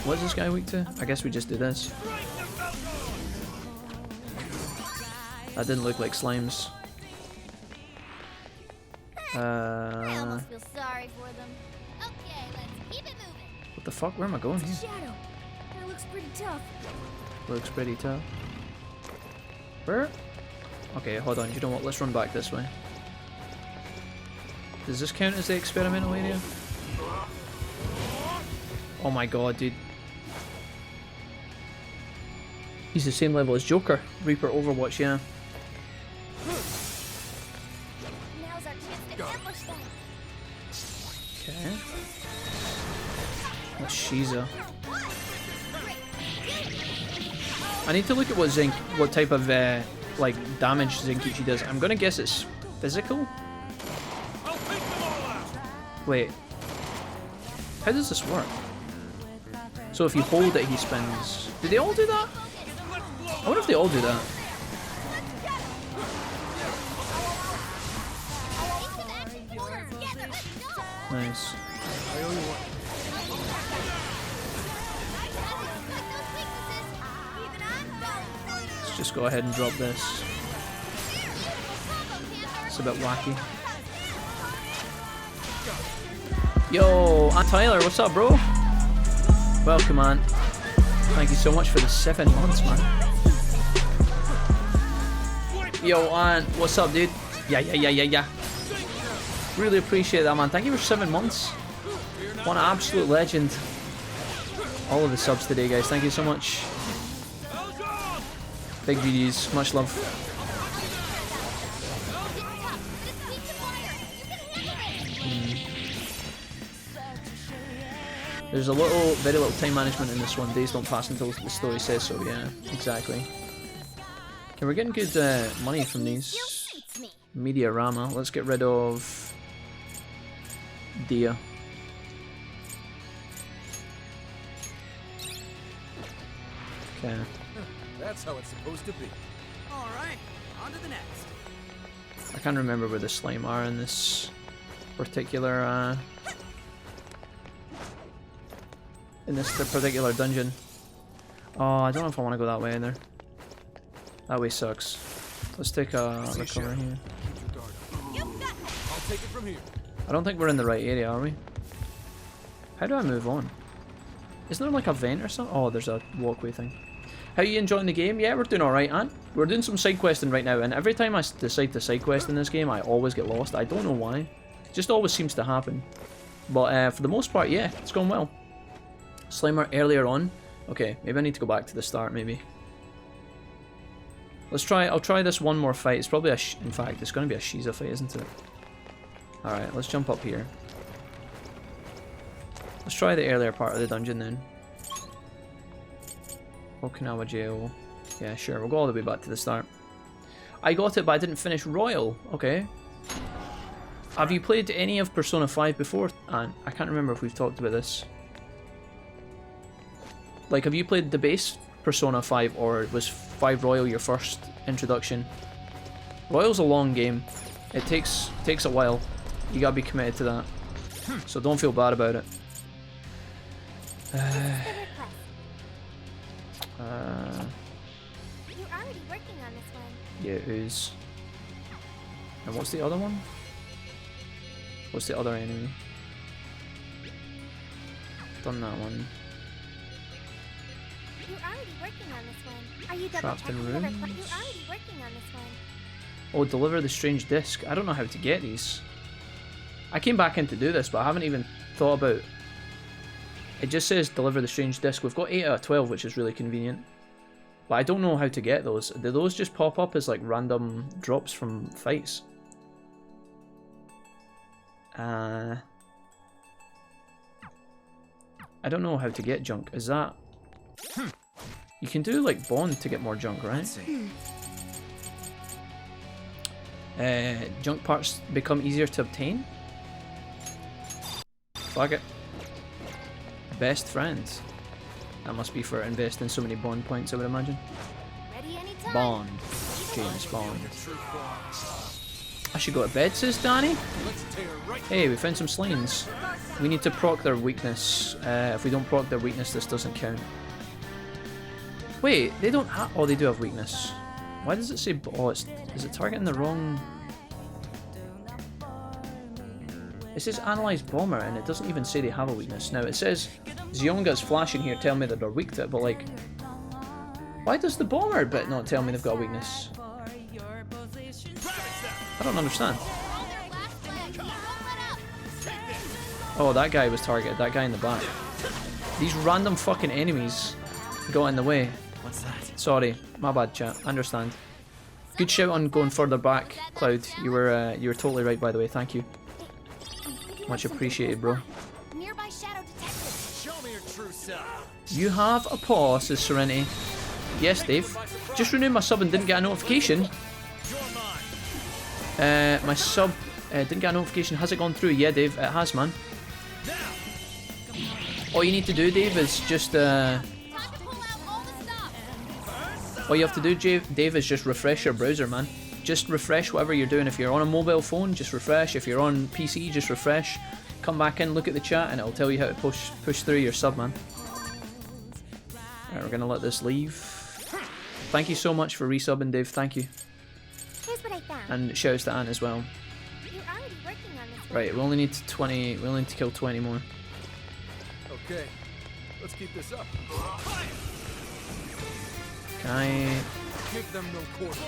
What's this guy weak to? I guess we just do this. That didn't look like slimes. I almost feel sorry for them. Okay, let's keep it moving. What the fuck? Where am I going here? Shadow. That looks pretty tough. Looks pretty tough. Where? Okay, hold on. You know what? Let's run back this way. Does this count as the experimental area? Oh my god, dude. He's the same level as Joker. Reaper Overwatch, yeah. Okay. What's Shiza? I need to look at what type of like damage Zenkichi does. I'm gonna guess it's physical. Wait. How does this work? So if you hold it, he spins. Do they all do that? I wonder if they all do that. Nice. Let's just go ahead and drop this. It's a bit wacky. Yo, Tyler, what's up, bro? Welcome, man. Thank you so much for the 7 months, man. Yo, Ant, what's up, dude? Yeah. Really appreciate that, man. Thank you for 7 months. What an absolute legend. All of the subs today, guys. Thank you so much. Big GGs. Much love. There's a very little time management in this one. Days don't pass until the story says so. Yeah, exactly. Okay, we're getting good money from these. Mediarama. Let's get rid of Dia. Okay. That's how it's supposed to be. All right, on to the next. I can't remember where the slime are in this particular dungeon. Oh, I don't know if I want to go that way either. That way sucks. Let's take a look over here. I'll take it from here. I don't think we're in the right area, are we? How do I move on? Isn't there like a vent or something? Oh, there's a walkway thing. How are you enjoying the game? Yeah, we're doing alright, Ant. We're doing some side questing right now, and every time I decide to side quest in this game, I always get lost. I don't know why. It just always seems to happen. But for the most part, yeah, it's going well. Slimer earlier on. Okay, maybe I need to go back to the start, maybe. I'll try this one more fight. It's probably in fact, it's going to be a Shiza fight, isn't it? Alright, let's jump up here. Let's try the earlier part of the dungeon then. Okinawa Jail. Yeah, sure, we'll go all the way back to the start. I got it, but I didn't finish Royal. Okay. Have you played any of Persona 5 before? And I can't remember if we've talked about this. Like, have you played the base Persona 5, or was 5 Royal your first introduction? Royal's a long game. It takes a while. You gotta be committed to that. So don't feel bad about it. You're already working on this one. Yeah, it is. And what's the other one? What's the other enemy? Done that one. You're already working on this one. Are you Trapped in You're already rooms. working on this one. Oh, deliver the strange disc. I don't know how to get these. I came back in to do this, but I haven't even thought about... It just says deliver the strange disc. We've got 8 out of 12, which is really convenient. But I don't know how to get those. Do those just pop up as like random drops from fights? I don't know how to get junk. Is that... You can do like bond to get more junk, right? Junk parts become easier to obtain? Fuck it. Best friends. That must be for investing so many bond points, I would imagine. Bond. James Bond. I should go to bed, says Danny. Hey, we found some slimes. We need to proc their weakness. If we don't proc their weakness, this doesn't count. Wait, they don't have... Oh, they do have weakness. Why does it say... Oh, is it targeting the wrong... It says Analyze Bomber, and it doesn't even say they have a weakness. Now, it says Zionga's flashing here telling me that they're weak to it, but like... Why does the Bomber bit not tell me they've got a weakness? I don't understand. Oh, that guy was targeted. That guy in the back. These random fucking enemies got in the way. What's that? Sorry, my bad, chat. I understand. Good shout on going further back, Cloud. You were totally right, by the way. Thank you. Much appreciated, bro. Nearby shadow detected. Show me your true self. You have a paw, says Serenity. Yes, Dave. Just renewed my sub and didn't get a notification. My sub didn't get a notification. Has it gone through? Yeah, Dave, it has, man. All you need to do, Dave, is just all you have to do, Dave, is just refresh your browser, man. Just refresh whatever you're doing. If you're on a mobile phone, just refresh. If you're on PC, just refresh. come back in, look at the chat, and it'll tell you how to push through your sub, man. Alright, we're gonna let this leave. Thank you so much for resubbing, Dave. Thank you. Here's what I found. And shouts to Anne as well. You're already working on this. Right, we only need 20. We only need to kill 20 more. Okay, let's keep this up. Can I? Give them no quarter.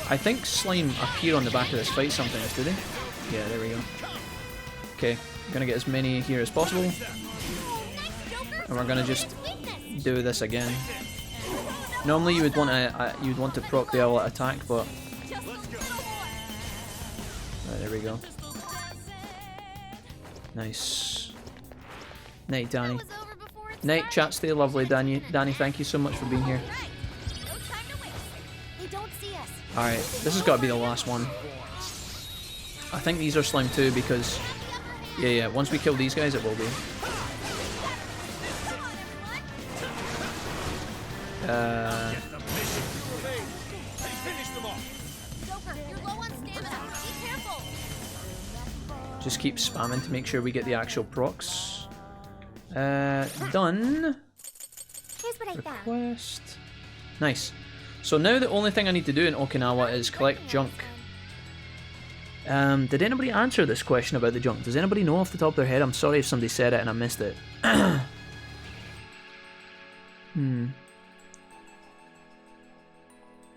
I think slime appear on the back of this fight sometimes, do they? Yeah, there we go. Okay, I'm gonna get as many here as possible, and we're gonna just do this again. Normally you would want to proc the owl attack, but right, there we go. Nice. Night, Danny. Night, chat. Stay lovely, Danny. Danny, thank you so much for being here. Alright, this has got to be the last one. I think these are slime too because... Yeah, once we kill these guys it will be. Just keep spamming to make sure we get the actual procs. Done. Request. Nice. So now the only thing I need to do in Okinawa is collect junk. Did anybody answer this question about the junk? Does anybody know off the top of their head? I'm sorry if somebody said it and I missed it.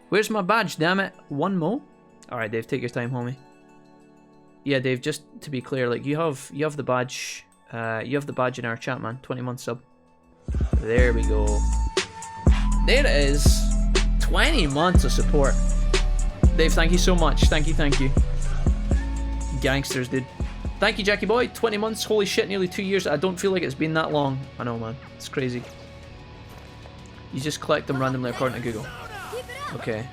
Where's my badge, damn it? One more? Alright, Dave, take your time, homie. Yeah, Dave, just to be clear, like you have the badge. You have the badge in our chat, man. 20-month sub. There we go. There it is. 20 months of support. Dave, thank you so much. Thank you. Gangsters, dude. Thank you, Jackie boy. 20 months. Holy shit, nearly 2 years. I don't feel like it's been that long. I know, man. It's crazy. You just collect them randomly according to Google. Okay.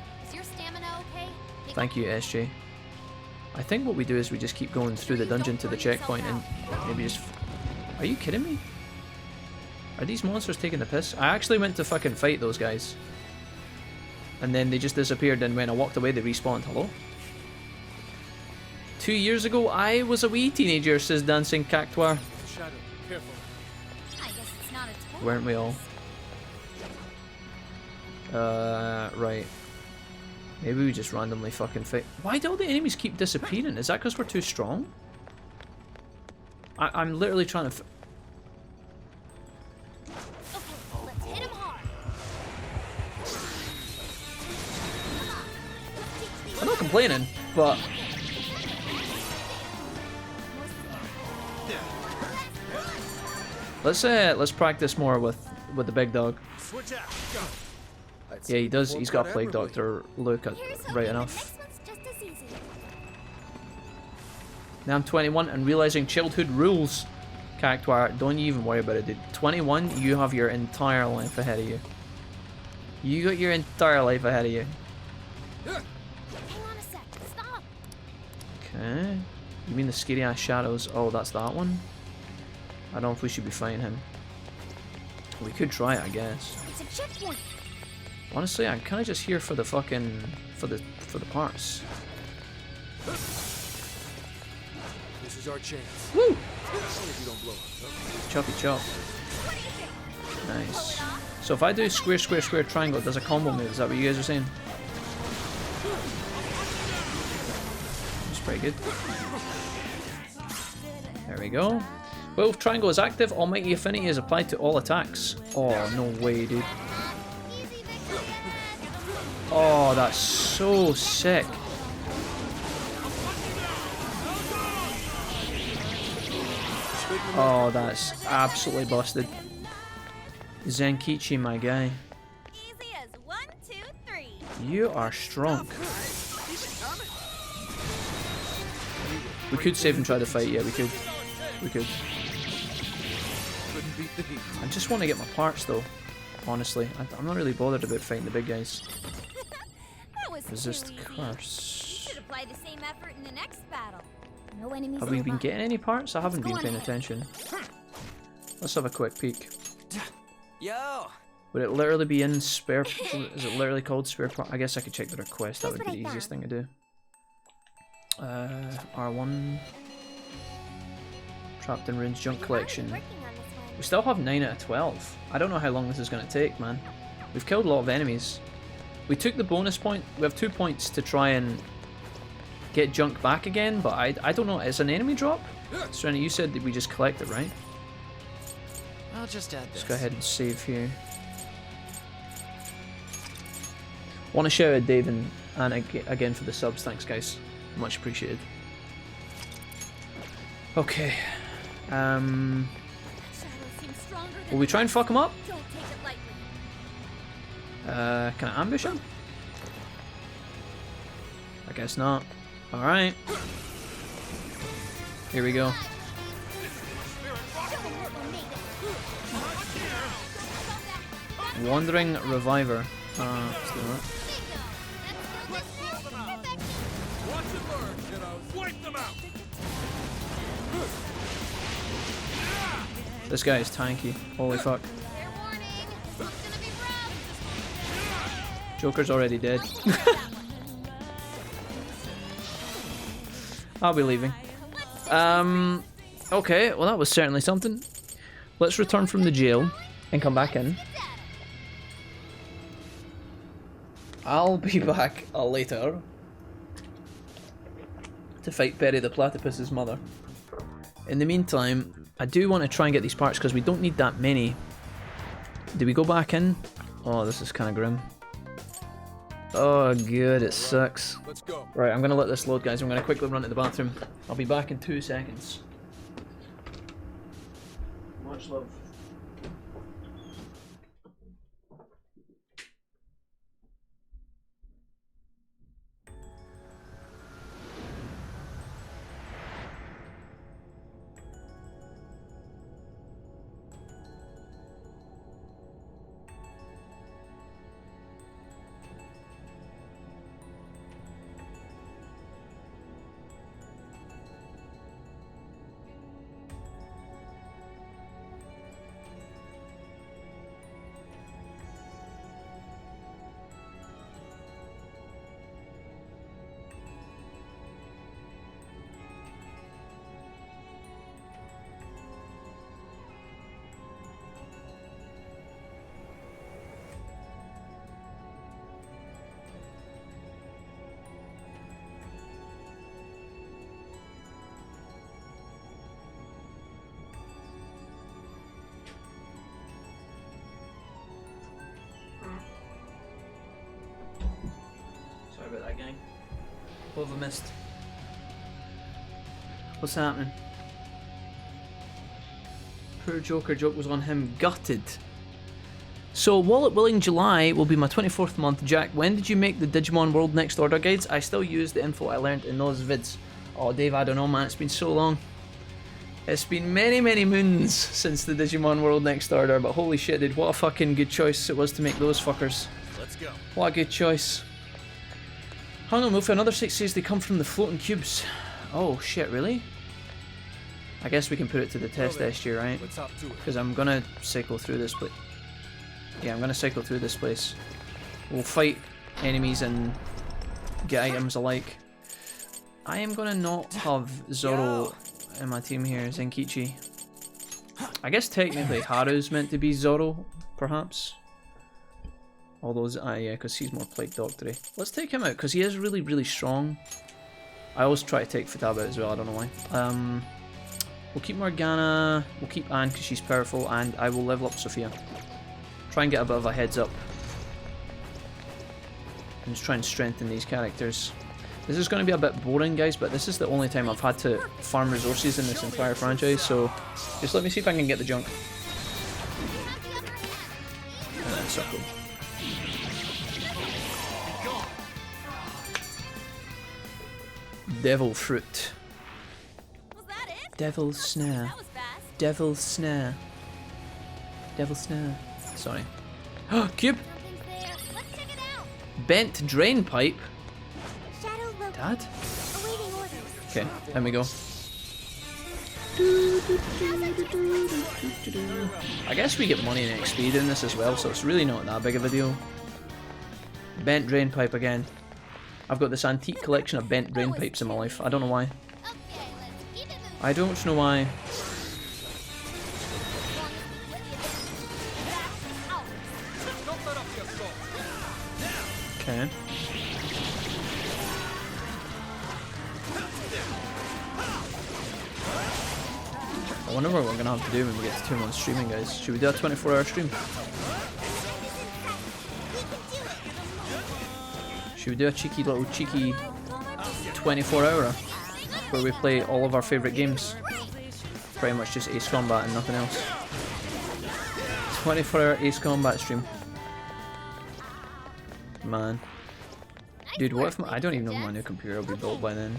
Thank you, SJ. I think what we do is we just keep going through the dungeon to the checkpoint and maybe just... Are you kidding me? Are these monsters taking the piss? I actually went to fucking fight those guys. And then they just disappeared, and when I walked away they respawned. Hello? 2 years ago I was a wee teenager, says Dancing Cactuar. Shadow, careful. Weren't we all? Right. Maybe we just randomly fucking fight. Why do all the enemies keep disappearing? Is that because we're too strong? I'm literally trying to... I'm not complaining, but... Let's practice more with the big dog. Yeah, he does. He's got Plague Doctor Luke right enough. Now I'm 21 and realizing childhood rules. Cactuar, don't you even worry about it, dude. 21, you have your entire life ahead of you. You got your entire life ahead of you. Okay. You mean the scary ass shadows? Oh, that's that one? I don't know if we should be fighting him. We could try it, I guess. It's a checkpoint. Honestly, I'm kind of just here for the fucking for the parts. This is our chance. Woo! If you don't blow up. Choppy chop. Nice. So if I do square, square, square, triangle, it does a combo move. Is that what you guys are saying? That's pretty good. There we go. Well, if triangle is active, Almighty Affinity is applied to all attacks. Oh, no way, dude. Oh, that's so sick. Oh, that's absolutely busted. Zenkichi, my guy. Easy as 1, 2, 3. You are strong. We could save and try to fight, yeah, we could. We could. I just want to get my parts though, honestly. I'm not really bothered about fighting the big guys. Resist curse. Should apply the same effort in the next battle. No enemies. Have we been getting any parts? I haven't been paying attention. Let's have a quick peek. Yo. Would it literally be in spare? Is it literally called spare part? I guess I could check the request. That would be the easiest thing to do. R1. Trapped in Ruins Junk Collection. We still have 9 out of 12. I don't know how long this is going to take, man. We've killed a lot of enemies. We took the bonus point. We have 2 points to try and get junk back again, but I don't know. It's an enemy drop? Serena, you said that we just collect it, right? I'll just add this. Let's go ahead and save here. Want to shout out Dave and Anna again for the subs. Thanks, guys. Much appreciated. Okay. Will we try and fuck him up? Can I ambush him? I guess not. Alright. Here we go. Wandering Reviver. Let's do that. This guy is tanky. Holy fuck. Joker's already dead. I'll be leaving. Okay, well that was certainly something. Let's return from the jail and come back in. I'll be back later to fight Perry the Platypus's mother. In the meantime, I do want to try and get these parts because we don't need that many. Do we go back in? Oh, this is kind of grim. Oh, good, it sucks. Let's go. Right, I'm going to let this load, guys. I'm going to quickly run to the bathroom. I'll be back in 2 seconds. Much love. About that, gang. What have I missed? What's happening? Poor Joker, joke was on him. Gutted. So, Wallet Willing July will be my 24th month. Jack, when did you make the Digimon World Next Order guides? I still use the info I learned in those vids. Oh, Dave, I don't know, man. It's been so long. It's been many, many moons since the Digimon World Next Order, but holy shit, dude, what a fucking good choice it was to make those fuckers. Let's go. What a good choice. Hang on, Wolfie, another 6 says they come from the floating cubes. Oh shit, really? I guess we can put it to the test SG, right? Because I'm gonna cycle through this place. Yeah, I'm gonna cycle through this place. We'll fight enemies and get items alike. I am gonna not have Zoro in my team here, Zenkichi. I guess technically Haru's meant to be Zoro, perhaps. Although, yeah, because he's more Plague Doctory. Let's take him out, because he is really, really strong. I always try to take Futaba as well, I don't know why. We'll keep Morgana, we'll keep Anne, because she's powerful, and I will level up Sophia. Try and get a bit of a heads up. And just try and strengthen these characters. This is going to be a bit boring, guys, but this is the only time I've had to farm resources in this entire franchise, so just let me see if I can get the junk. And then circle. Devil Fruit. Devil Snare. Devil Snare. Devil Snare. Sorry. Cube! Bent Drain Pipe. Dad? Okay, there we go. I guess we get money and XP doing this as well, so it's really not that big of a deal. Bent Drain Pipe again. I've got this antique collection of bent drain pipes in my life. I don't know why. I don't know why. Okay. I wonder what we're gonna have to do when we get to 2 months streaming, guys. Should we do a 24-hour stream? Should we do a cheeky 24-hour where we play all of our favourite games? Pretty much just Ace Combat and nothing else. 24-hour Ace Combat stream. Man. Dude, what if I don't even know if my new computer will be built by then.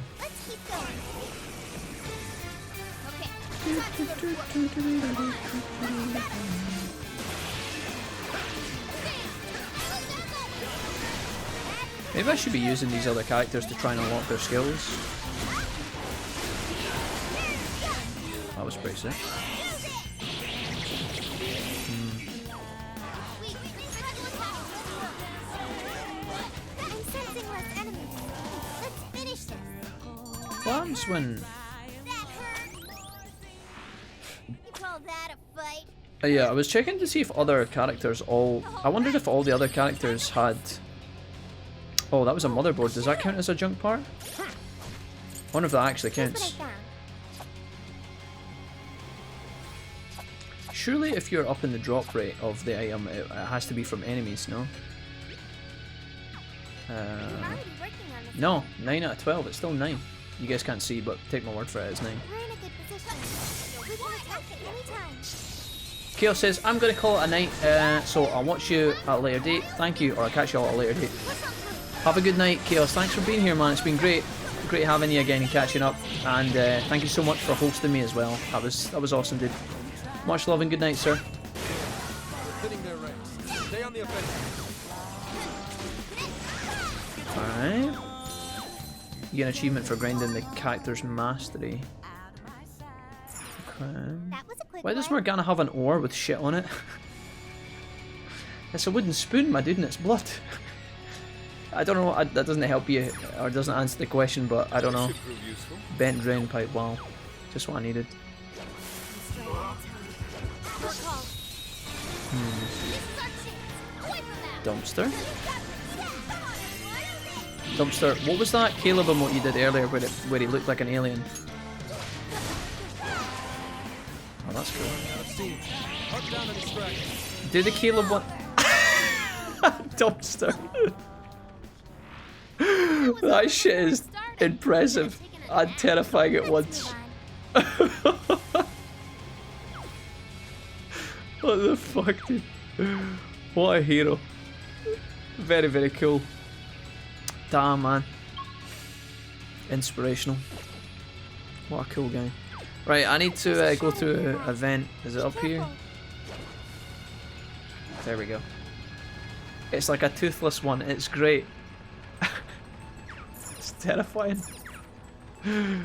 Maybe I should be using these other characters to try and unlock their skills. That was pretty sick. What happens when... yeah, I was checking to see if other characters all... I wondered if all the other characters had... Oh, that was a motherboard. Does that count as a junk part? I wonder if that actually counts. Surely if you're up in the drop rate of the item, it has to be from enemies, no? No, 9 out of 12. It's still 9. You guys can't see, but take my word for it, it's 9. Chaos says, I'm going to call it a night, so I'll watch you at a later date. Thank you, or I'll catch you all at a later date. Have a good night, Chaos. Thanks for being here, man. It's been great. Great having you again and catching up. And thank you so much for hosting me as well. That was awesome, dude. Much love and good night, sir. Alright. You get an achievement for grinding the character's mastery. Okay. Why does Morgana have an ore with shit on it? It's a wooden spoon, my dude, and it's blood. I don't know, that doesn't help you, or doesn't answer the question, but I don't know. Bent drain pipe, wow. Just what I needed. Dumpster? Dumpster, what was that Caleb emote you did earlier where he looked like an alien? Oh, that's cool. Do the Caleb one? Dumpster. That shit is impressive and terrifying at once. What the fuck, dude? What a hero. Very, very cool. Damn, man. Inspirational. What a cool guy. Right, I need to go to an event. Is it up here? There we go. It's like a toothless one. It's great. It's terrifying. Oh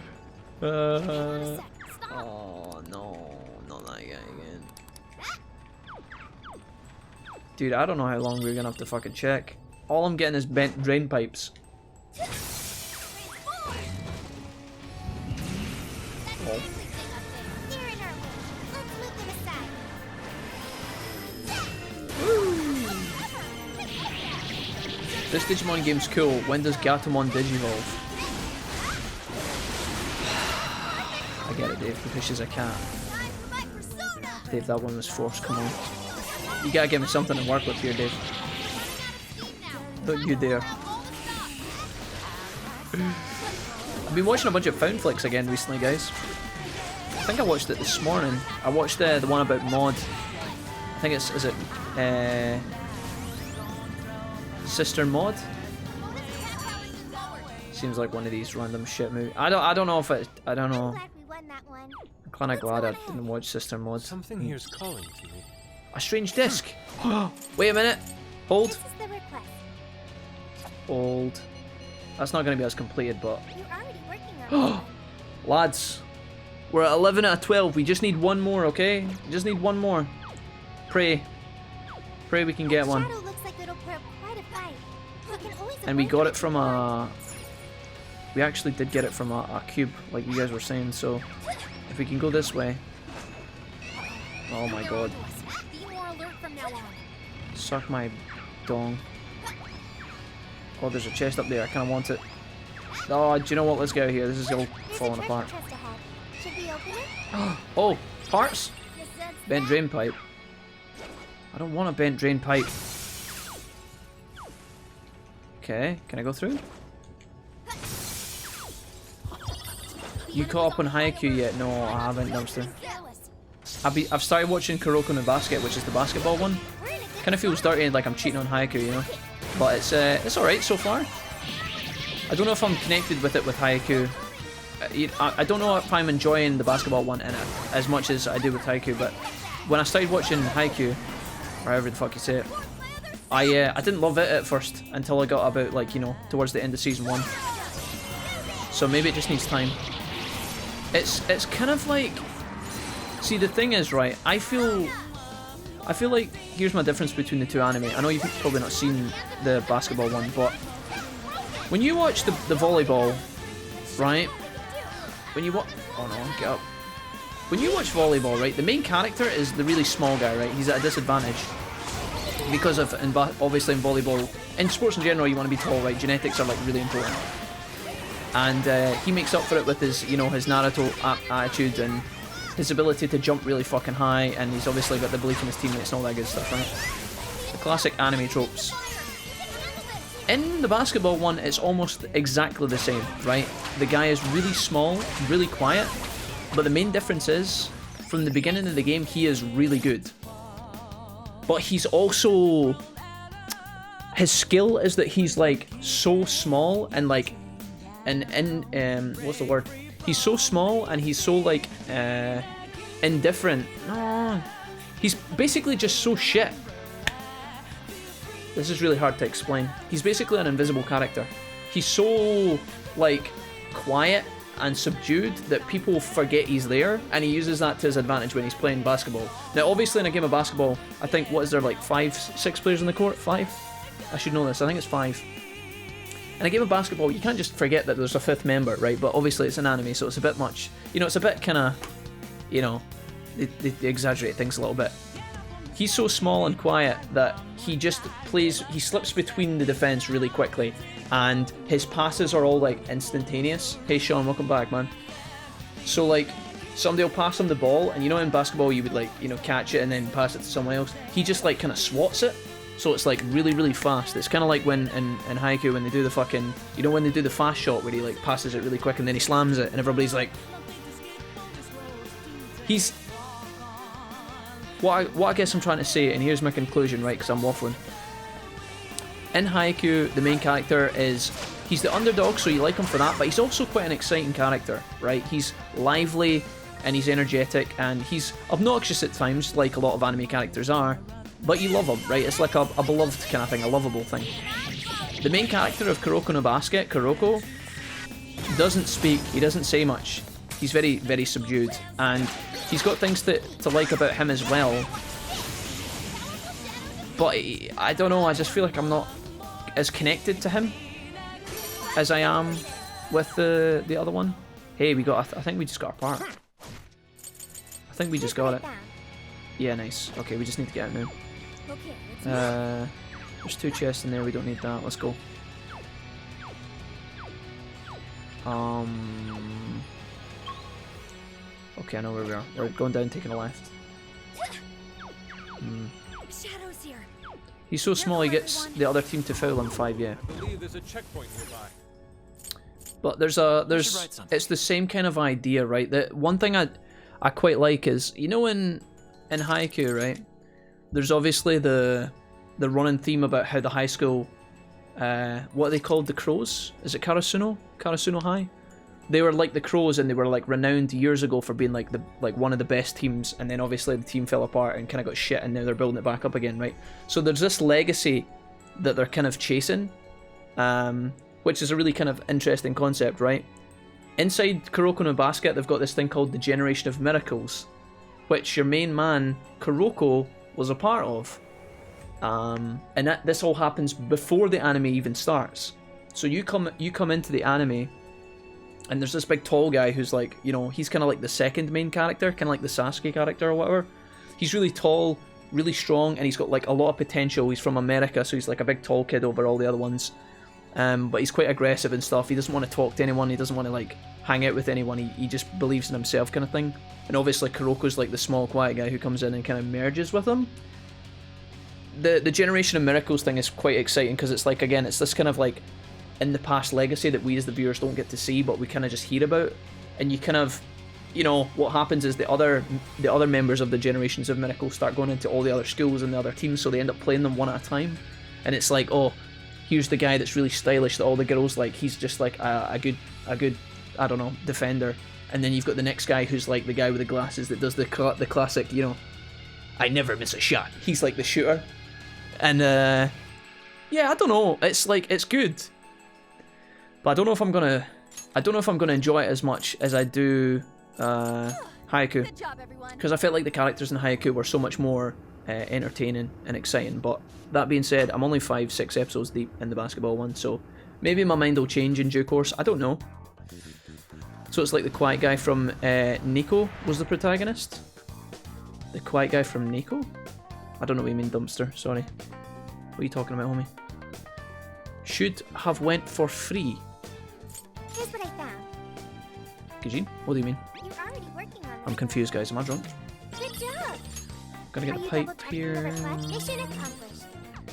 no, not that guy again. Dude, I don't know how long we're gonna have to fucking check. All I'm getting is bent drain pipes. Oh. This Digimon game's cool. When does Gatomon digivolve? I get it, Dave, because she's a cat. Dave, that one was forced, come on. You gotta give me something to work with here, Dave. Don't you dare. I've been watching a bunch of found flicks again recently, guys. I think I watched it this morning. I watched the one about Mod. I think it's, is it Sister Mod? Seems like one of these random shit movies. I don't know if it, I don't know. I'm kinda glad I didn't watch Sister Mod. Something here's calling to me. A strange disc. Wait a minute. Hold. Hold. That's not going to be as completed, but... Lads, we're at 11 out of 12. We just need one more, okay? We just need one more. Pray. Pray we can get one. And we got it from a... We actually did get it from a cube, like you guys were saying, so... If we can go this way... Oh my god. Suck my dong. Oh, there's a chest up there. I kind of want it. Oh, do you know what? Let's get out of here. This is all falling apart. Should we open it? Oh, parts? Bent drain pipe. I don't want a bent drain pipe. Okay, can I go through? You caught up on Haikyuu yet? No, I haven't, dumpster. I've started watching Kuroko no Basket, which is the basketball one. Kind of feels dirty and like I'm cheating on Haikyuu, you know? But it's alright so far. I don't know if I'm connected with it with Haikyuu. I don't know if I'm enjoying the basketball one in it as much as I do with Haikyuu, but when I started watching Haikyuu, or however the fuck you say it, I didn't love it at first until I got about, like, you know, towards the end of season 1. So maybe it just needs time. It's kind of like, see, the thing is, right, I feel like, here's my difference between the two anime. I know you've probably not seen the basketball one, but when you watch the volleyball, right, when you watch, oh no, get up. When you watch volleyball, right, the main character is the really small guy, right? He's at a disadvantage because of, obviously in volleyball, in sports in general, you want to be tall, right? Genetics are like really important. And he makes up for it with his, you know, his Naruto attitude and his ability to jump really fucking high, and he's obviously got the belief in his teammates and all that good stuff, right? The classic anime tropes. In the basketball one, it's almost exactly the same, right? The guy is really small, really quiet, but the main difference is, from the beginning of the game, he is really good. But he's also... his skill is that he's, like, so small and, like... what's the word? He's so small and he's so, like, indifferent. He's basically just so shit. This is really hard to explain. He's basically an invisible character. He's so, like, quiet and subdued that people forget he's there, and he uses that to his advantage when he's playing basketball. Now, obviously, in a game of basketball, I think, what is there, like 6 players on the court? 5? I should know this. I think it's 5. In a game of basketball, you can't just forget that there's a 5th member, right? But obviously, it's an anime, so it's a bit much. You know, it's a bit kind of, you know, they exaggerate things a little bit. He's so small and quiet that he just plays, he slips between the defense really quickly, and his passes are all, like, instantaneous. Hey Sean, welcome back, man. So, like, somebody will pass him the ball, and you know in basketball you would, like, you know, catch it and then pass it to someone else. He just, like, kind of swats it, so it's, like, really, really fast. It's kind of like when in Haikyuu, when they do the fucking, you know, when they do the fast shot where he, like, passes it really quick and then he slams it and everybody's like, he's... What I guess I'm trying to say, and here's my conclusion, right, because I'm waffling. In Haikyuu, the main character is, he's the underdog, so you like him for that, but he's also quite an exciting character, right? He's lively, and he's energetic, and he's obnoxious at times, like a lot of anime characters are, but you love him, right? It's like a beloved kind of thing, a lovable thing. The main character of Kuroko no Basket, Kuroko, doesn't speak, he doesn't say much. He's very, very subdued, and he's got things to like about him as well. But I don't know, I just feel like I'm not as connected to him as I am with the other one. Hey, we got, I think we just got our part. I think we just got it. Yeah, nice. Okay, we just need to get out now. There's 2 chests in there, we don't need that. Let's go. Okay, I know where we are. We're going down, taking a left. Shadow's here. He's so small he gets the other team to foul him 5, yeah. I believe there's a checkpoint nearby. But it's the same kind of idea, right? The one thing I quite like is, you know, in Haikyuu, right? There's obviously the running theme about how the high school, what are they called, the Crows? Is it Karasuno? Karasuno High? They were like the Crows, and they were, like, renowned years ago for being like one of the best teams, and then obviously the team fell apart and kind of got shit, and now they're building it back up again, right? So there's this legacy that they're kind of chasing, which is a really kind of interesting concept, right? Inside Kuroko no Basket, they've got this thing called the Generation of Miracles, which your main man Kuroko was a part of, and this all happens before the anime even starts. So you come into the anime. And there's this big tall guy who's like, you know, he's kind of like the second main character, kind of like the Sasuke character or whatever. He's really tall, really strong, and he's got like a lot of potential. He's from America, so he's like a big tall kid over all the other ones. But he's quite aggressive and stuff. He doesn't want to talk to anyone. He doesn't want to like hang out with anyone. He just believes in himself kind of thing. And obviously Kuroko's like the small quiet guy who comes in and kind of merges with him. The Generation of Miracles thing is quite exciting because it's like, again, it's this kind of like in the past legacy that we as the viewers don't get to see, but we kind of just hear about. And you kind of, you know, what happens is the other members of the Generations of Miracles start going into all the other schools and the other teams, so they end up playing them one at a time. And it's like, oh, here's the guy that's really stylish that all the girls like. He's just like a good, I don't know, defender. And then you've got the next guy who's like the guy with the glasses that does the classic, you know, I never miss a shot. He's like the shooter. And yeah, I don't know. It's like, it's good, but I don't know if I'm gonna enjoy it as much as I do Haiku, because I felt like the characters in Haiku were so much more entertaining and exciting. But that being said, I'm only 5-6 episodes deep in the basketball one, so maybe my mind will change in due course. I don't know. So it's like the quiet guy from Nico was the protagonist. The quiet guy from Nico? I don't know what you mean, Dumpster, sorry. What are you talking about, homie? Should have went for free. Here's what I found. Kijin, what do you mean? You're already working on I'm confused, guys. Am I drunk? Good job. Gotta get the pipe here. Mission accomplished.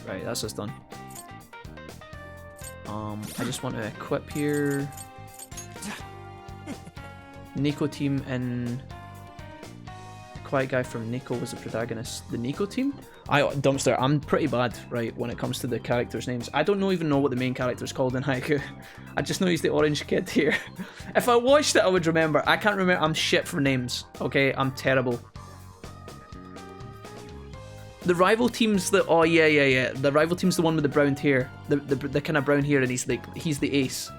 Right, that's us done. I just want to equip here. Nico team and quiet guy from Nico was the protagonist. The Nico team? Dumpster, I'm pretty bad, right, when it comes to the characters' names. I don't even know what the main character's called in Haiku. I just know he's the orange kid here. If I watched it, I would remember. I can't remember. I'm shit for names, okay? I'm terrible. The rival team's the... Oh, yeah. The rival team's the one with the brown hair. The kind of brown hair, and he's the ace.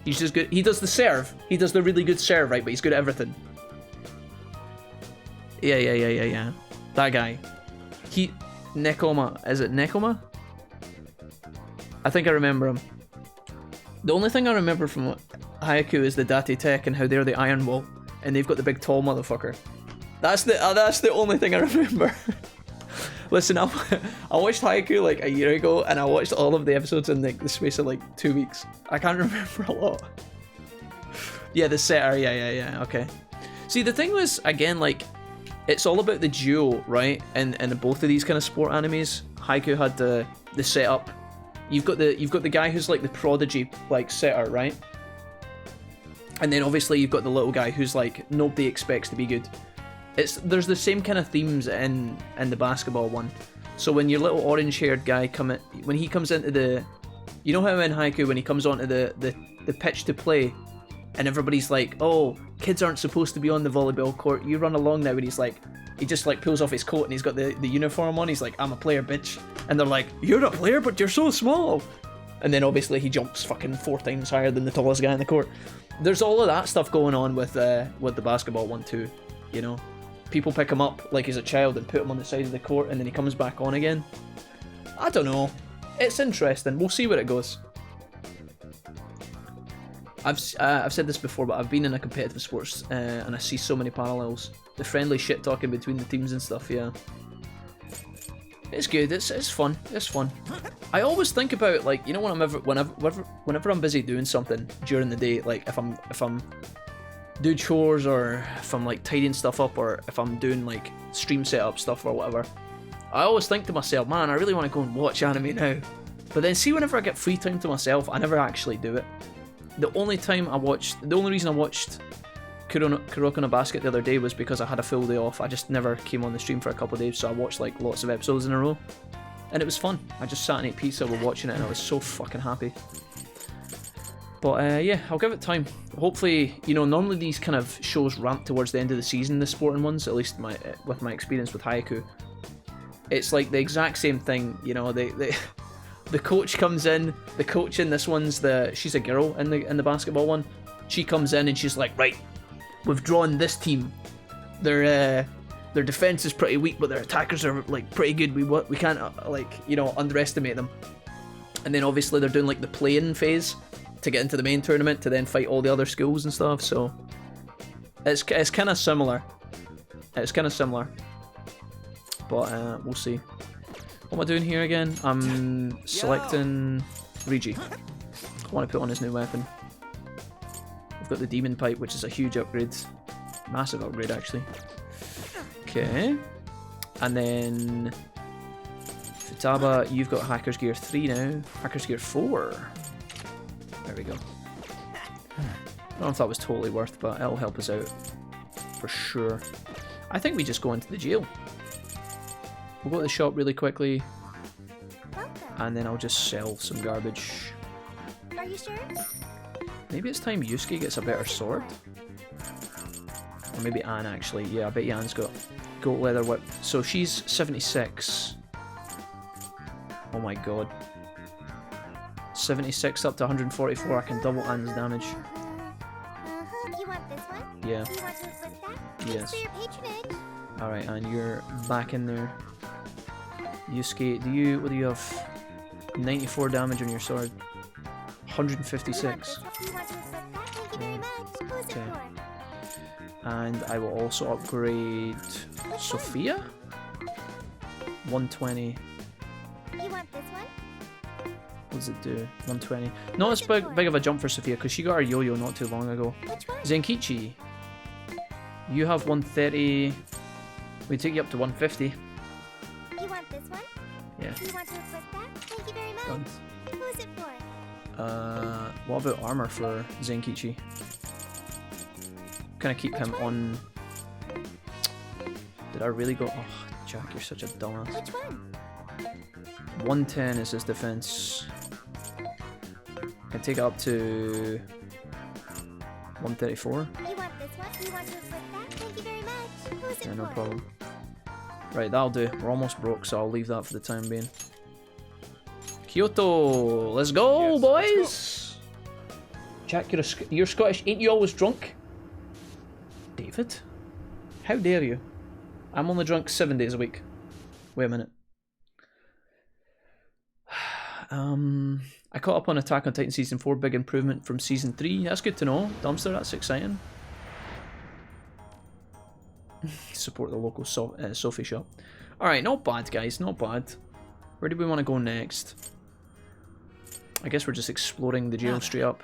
He's just good. He does the serve. He does the really good serve, right? But he's good at everything. Yeah. That guy. Nekoma. Is it Nekoma? I think I remember him. The only thing I remember from Haiku is the Date Tech and how they're the Iron Wall. And they've got the big tall motherfucker. That's the only thing I remember. Listen, I watched Haiku like a year ago, and I watched all of the episodes in like the space of like 2 weeks. I can't remember a lot. Yeah, the setter, yeah, okay. See, the thing was, again, like, it's all about the duo, right? And both of these kind of sport animes, Haiku had the setup. You've got the guy who's like the prodigy, like, setter, right? And then obviously you've got the little guy who's like nobody expects to be good. There's the same kind of themes in the basketball one. So when your little orange-haired guy when he comes into the, you know how in Haiku when he comes onto the pitch to play, and everybody's like, oh, kids aren't supposed to be on the volleyball court. You run along now, and he just like pulls off his coat and he's got the uniform on. He's like, I'm a player, bitch. And they're like, you're a player, but you're so small. And then obviously he jumps fucking 4 times higher than the tallest guy in the court. There's all of that stuff going on with the basketball one too, you know. People pick him up like he's a child and put him on the side of the court, and then he comes back on again. I don't know. It's interesting. We'll see where it goes. I've said this before, but I've been in a competitive sports and I see so many parallels. The friendly shit talking between the teams and stuff. Yeah, it's good. It's fun. It's fun. I always think about, like, you know, whenever I'm busy doing something during the day, like if I'm do chores, or if I'm like tidying stuff up, or if I'm doing like stream setup stuff or whatever, I always think to myself, man, I really want to go and watch anime now. But then see, whenever I get free time to myself, I never actually do it. The only reason I watched Kuroko no Basket the other day was because I had a full day off. I just never came on the stream for a couple of days, so I watched like lots of episodes in a row, and it was fun. I just sat and ate pizza while watching it, and I was so fucking happy. But yeah, I'll give it time. Hopefully, you know, normally these kind of shows ramp towards the end of the season, the sporting ones, at least with my experience with Haiku. It's like the exact same thing, you know, the coach comes in, the coach in this one's she's a girl in the basketball one. She comes in and she's like, right, we've drawn this team. Their defense is pretty weak, but their attackers are like pretty good. We can't like, you know, underestimate them. And then obviously they're doing like the play-in phase to get into the main tournament to then fight all the other schools and stuff, so it's kind of similar. But we'll see. What am I doing here again? I'm selecting Rigi. I want to put on his new weapon. We've got the demon pipe, which is a huge upgrade. Massive upgrade, actually. Okay. And then... Futaba, you've got Hacker's Gear 3 now. Hacker's Gear 4. There we go. I don't know if that was totally worth, but it'll help us out. For sure. I think we just go into the jail. We'll go to the shop really quickly. And then I'll just sell some garbage. Are you sure? Maybe it's time Yusuke gets a better sword. Or maybe Anne, actually. Yeah, I bet Anne's got goat leather whip. So she's 76. Oh my god. 76 up to 144. I can double Anne's damage. You want this one? Yeah. You want to equip that? Yes. Thanks for your patronage. Alright, and you're back in there. Yusuke, what do you have? 94 damage on your sword. 156. You want to equip that? Thank you very much. Who is it for? And I will also upgrade Sophia. 120. You want this one? What does it do? 120. Not as big of a jump for Sophia because she got her yo-yo not too long ago. Which one? Zenkichi, you have 130. We take you up to 150. You want this one? Yeah. You want to equip that? Thank you very much. Done. Who is it for? What about armor for Zenkichi? Kind of keep him on. Did I really go? Oh, Jack, you're such a dumbass. Which one? 110 is his defense. Can take it up to 134. You want this one? You want to equip that? Thank you very much. Who is it Yeah, no for? problem. Right, that'll do. We're almost broke, so I'll leave that for the time being. Kyoto, let's go, boys! Let's go. Jack, you're Scottish. Ain't you always drunk? David? How dare you? I'm only drunk 7 days a week. Wait a minute. I caught up on Attack on Titan Season 4. Big improvement from Season 3. That's good to know. Dumpster, that's exciting. Support the local Sophie shop. Alright, not bad, guys. Not bad. Where do we want to go next? I guess we're just exploring the jail straight up.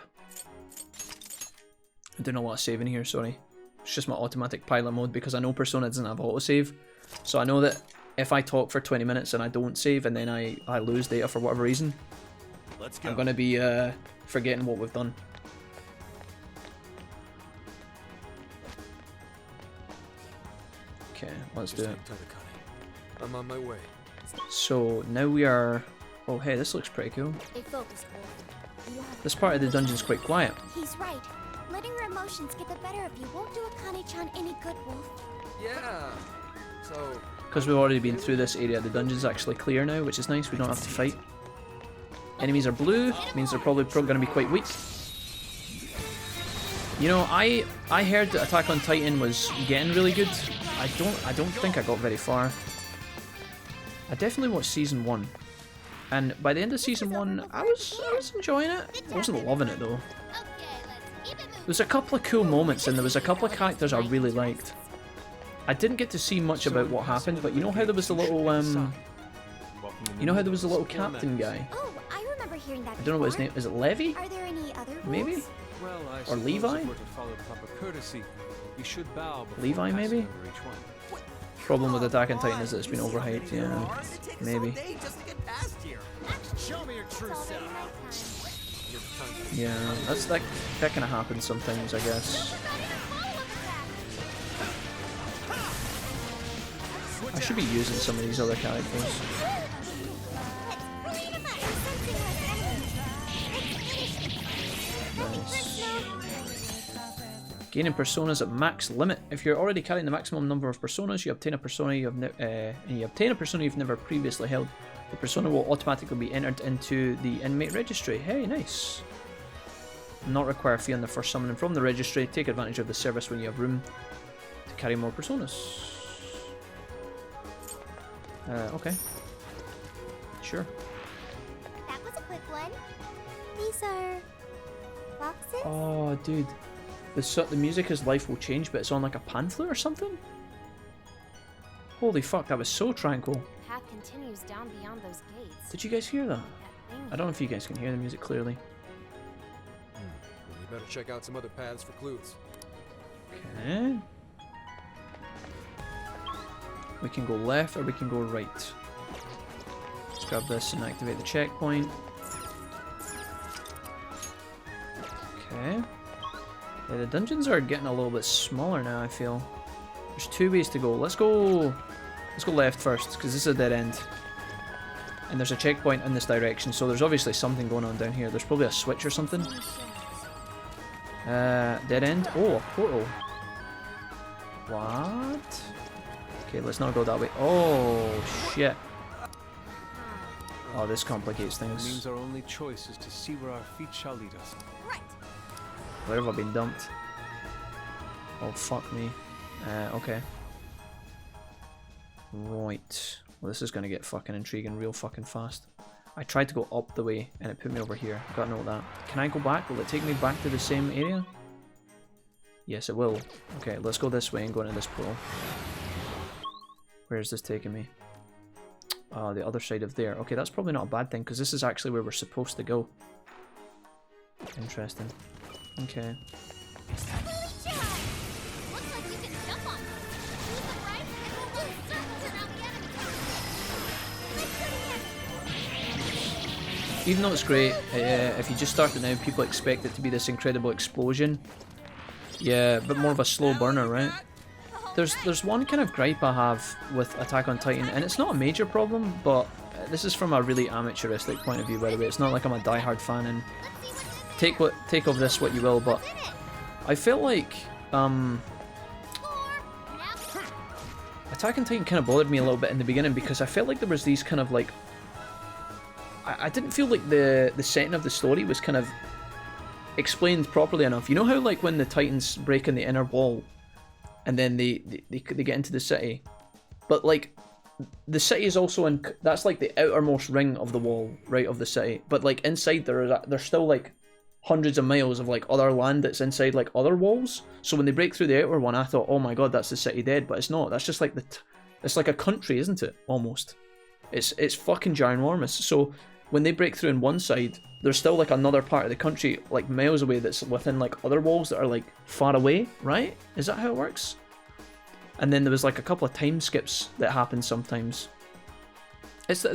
I don't know what I'm saving here, sorry. It's just my automatic pilot mode because I know Persona doesn't have autosave. So I know that if I talk for 20 minutes and I don't save and then I lose data for whatever reason, Let's go. I'm going to be forgetting what we've done. Okay, let's do it. I'm on my way. So now we are... Oh hey, this looks pretty cool. Stay focused, Wolf. This part of the dungeon's quite quiet. He's right. Letting your emotions get the better of you won't do Akane-chan any good, Wolf. Yeah. So... Because we've already been through this area, the dungeon's actually clear now, which is nice. We don't have to fight. Enemies are blue, means they're probably going to be quite weak. You know, I heard that Attack on Titan was getting really good. I don't think I got very far. I definitely watched Season 1. And by the end of Season 1, I was enjoying it. I wasn't loving it though. There was a couple of cool moments and there was a couple of characters I really liked. I didn't get to see much about what happened, but you know how there was the little you know how there was the little captain guy? Oh, I remember hearing that. I don't know what his name is. It Levi? Are there any other rules? Maybe? Well, I Or suppose Levi? if we're to follow proper courtesy, we should bow before Levi, passing maybe? over each one. Problem with Attack on Titan is that it's been overhyped, yeah. Maybe. Show me your true self. Yeah, that kind of happens sometimes, I guess. I should be using some of these other characters. Nice. Gaining personas at max limit. If you're already carrying the maximum number of personas, you obtain a persona you've never previously held. The persona will automatically be entered into the inmate registry. Hey, nice. Not require a fee on the first summoning from the registry. Take advantage of the service when you have room to carry more personas. Okay. Sure. That was a quick one. These are boxes? Oh, dude. The music is Life Will Change, but it's on like a pamphlet or something? Holy fuck, that was so tranquil. The path continues down beyond those gates. Did you guys hear that? I don't know if you guys can hear the music clearly. You better check out some other paths for clues. Okay. We can go left or we can go right. Let's grab this and activate the checkpoint. Okay. Yeah, the dungeons are getting a little bit smaller now, I feel. There's 2 ways to go. Let's go left first, because this is a dead end. And there's a checkpoint in this direction, so there's obviously something going on down here. There's probably a switch or something. Dead end? Oh, a portal. What? Okay, let's not go that way. Oh, shit. Oh, this complicates things. It means our only choice is to see where our feet shall lead us. Right. Where have I been dumped? Oh, fuck me. Okay. Right. Well, this is going to get fucking intriguing real fucking fast. I tried to go up the way and it put me over here. Gotta know that. Can I go back? Will it take me back to the same area? Yes, it will. Okay, let's go this way and go into this pool. Where is this taking me? The other side of there. Okay, that's probably not a bad thing because this is actually where we're supposed to go. Interesting. Okay. Even though it's great, if you just start it now, people expect it to be this incredible explosion. Yeah, but more of a slow burner, right? There's one kind of gripe I have with Attack on Titan, and it's not a major problem, but this is from a really amateuristic point of view, by the way. It's not like I'm a diehard fan, and take of this what you will, but I felt like Attack on Titan kind of bothered me a little bit in the beginning because I felt like there was these kind of like I didn't feel like the setting of the story was kind of explained properly enough. You know how like when the Titans break in the inner wall and then they get into the city, but like the city is also in, that's like the outermost ring of the wall, right, of the city, but like inside there's still like hundreds of miles of like other land that's inside like other walls. So when they break through the outer one, I thought, oh my god, that's the city dead, but it's not. That's just like it's like a country, isn't it? Almost. It's fucking ginormous. So when they break through in one side, there's still like another part of the country like miles away that's within like other walls that are like far away, right? Is that how it works? And then there was like a couple of time skips that happen sometimes. That's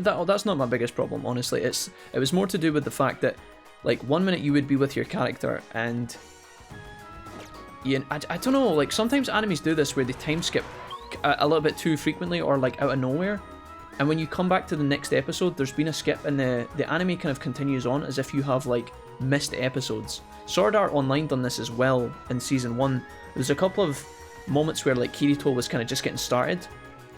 not my biggest problem, honestly. It was more to do with the fact that like 1 minute you would be with your character and I don't know, like sometimes animes do this where they time skip a little bit too frequently or like out of nowhere. And when you come back to the next episode, there's been a skip and the anime kind of continues on as if you have like missed episodes. Sword Art Online done this as well in season 1. There's a couple of moments where like Kirito was kind of just getting started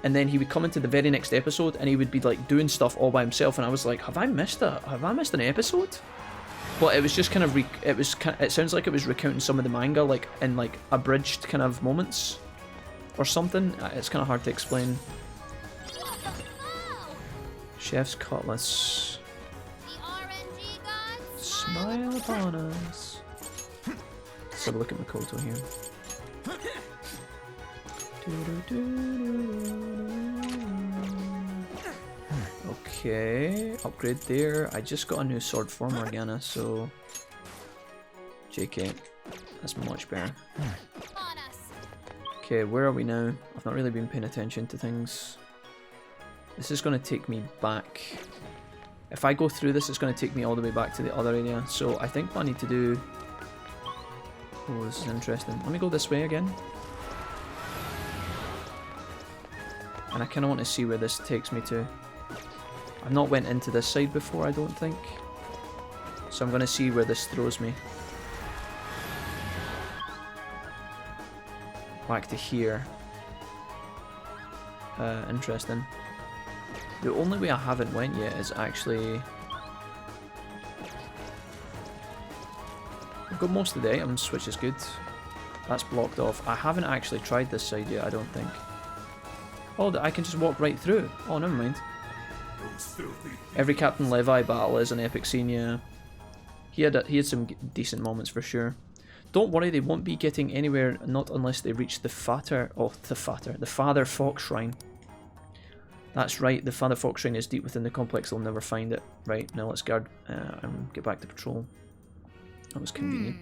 and then he would come into the very next episode and he would be like doing stuff all by himself and I was like, have I missed an episode? But it was just kind of it sounds like it was recounting some of the manga like in like abridged kind of moments or something. It's kind of hard to explain. Chef's Cutlass. Smile upon us. Let's have a look at Makoto here. Okay, upgrade there. I just got a new sword for Morgana, so JK, that's much better. Okay, where are we now? I've not really been paying attention to things. This is going to take me back. If I go through this, it's going to take me all the way back to the other area. So I think what I need to do... Oh, this is interesting. Let me go this way again. And I kind of want to see where this takes me to. I've not went into this side before, I don't think. So I'm going to see where this throws me. Back to here. Interesting. The only way I haven't went yet is actually... I've got most of the items, which is good. That's blocked off. I haven't actually tried this side yet, I don't think. Oh, I can just walk right through. Oh, never mind. Every Captain Levi battle is an epic scene, yeah. He had some decent moments for sure. Don't worry, they won't be getting anywhere, not unless they reach the Father Fox Shrine. That's right, the Father Fox Shrine is deep within the complex, they'll never find it. Right, now let's guard and get back to patrol. That was convenient.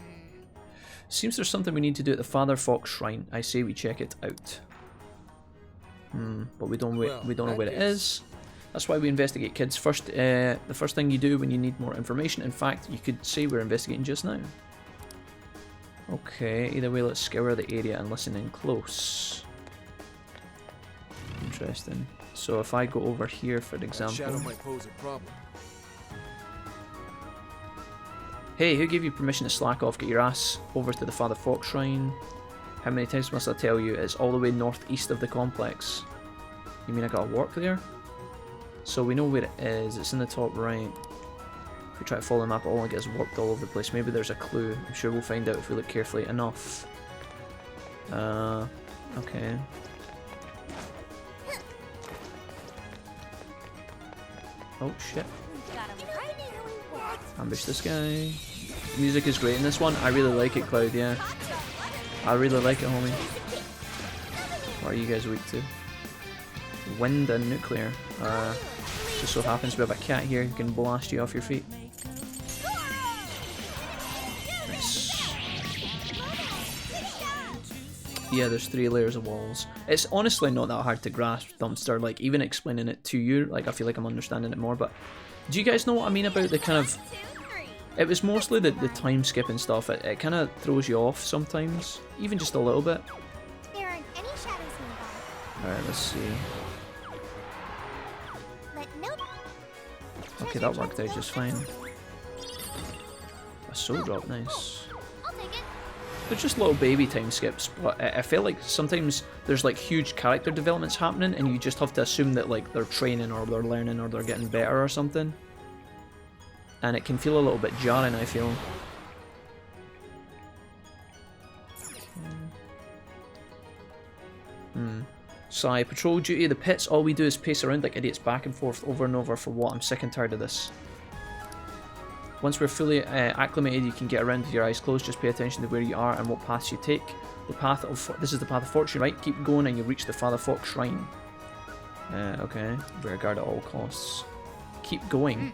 Seems there's something we need to do at the Father Fox Shrine. I say we check it out. But we don't know where it is. That's why we investigate, kids. First, the first thing you do when you need more information. In fact, you could say we're investigating just now. Okay, either way, let's scour the area and listen in close. Interesting. So if I go over here, for example. Shadow might pose a problem. Hey, who gave you permission to slack off? Get your ass over to the Father Fox Shrine. How many times must I tell you? It's all the way northeast of the complex. You mean I gotta walk there? So we know where it is. It's in the top right. If we try to follow the map, it all gets warped all over the place. Maybe there's a clue. I'm sure we'll find out if we look carefully enough. Okay. Oh shit. Ambush this guy. Music is great in this one. I really like it, Cloud, yeah. I really like it, homie. What are you guys weak to? Wind and nuclear. Just so happens we have a cat here who can blast you off your feet. Nice. Yeah, there's 3 layers of walls. It's honestly not that hard to grasp, Dumpster. Like, even explaining it to you, like, I feel like I'm understanding it more, but do you guys know what I mean about the kind of... It was mostly the time skip and stuff. It kind of throws you off sometimes, even just a little bit. There aren't any shadows nearby. Alright, let's see. But nope. Okay, that worked out just fine. A soul drop, nice. I'll take it. They're just little baby time skips, but I feel like sometimes there's like huge character developments happening and you just have to assume that like they're training or they're learning or they're getting better or something. And it can feel a little bit jarring, I feel. So patrol duty, the pits, all we do is pace around like idiots back and forth over and over for what? I'm sick and tired of this. Once we're fully acclimated, you can get around with your eyes closed. Just pay attention to where you are and what paths you take. The path of this is the path of fortune, right? Keep going and you'll reach the Father Fox Shrine. Okay, rear guard at all costs. Keep going.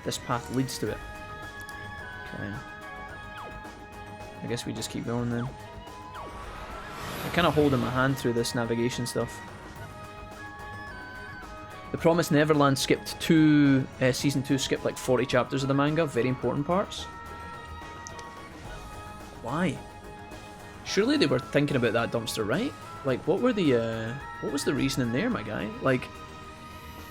This path leads to it. Okay. I guess we just keep going then. I'm kind of holding my hand through this navigation stuff. The Promised Neverland skipped Season 2 skipped like 40 chapters of the manga, very important parts. Why? Surely they were thinking about that, Dumpster, right? Like, what was the reasoning there, my guy? Like,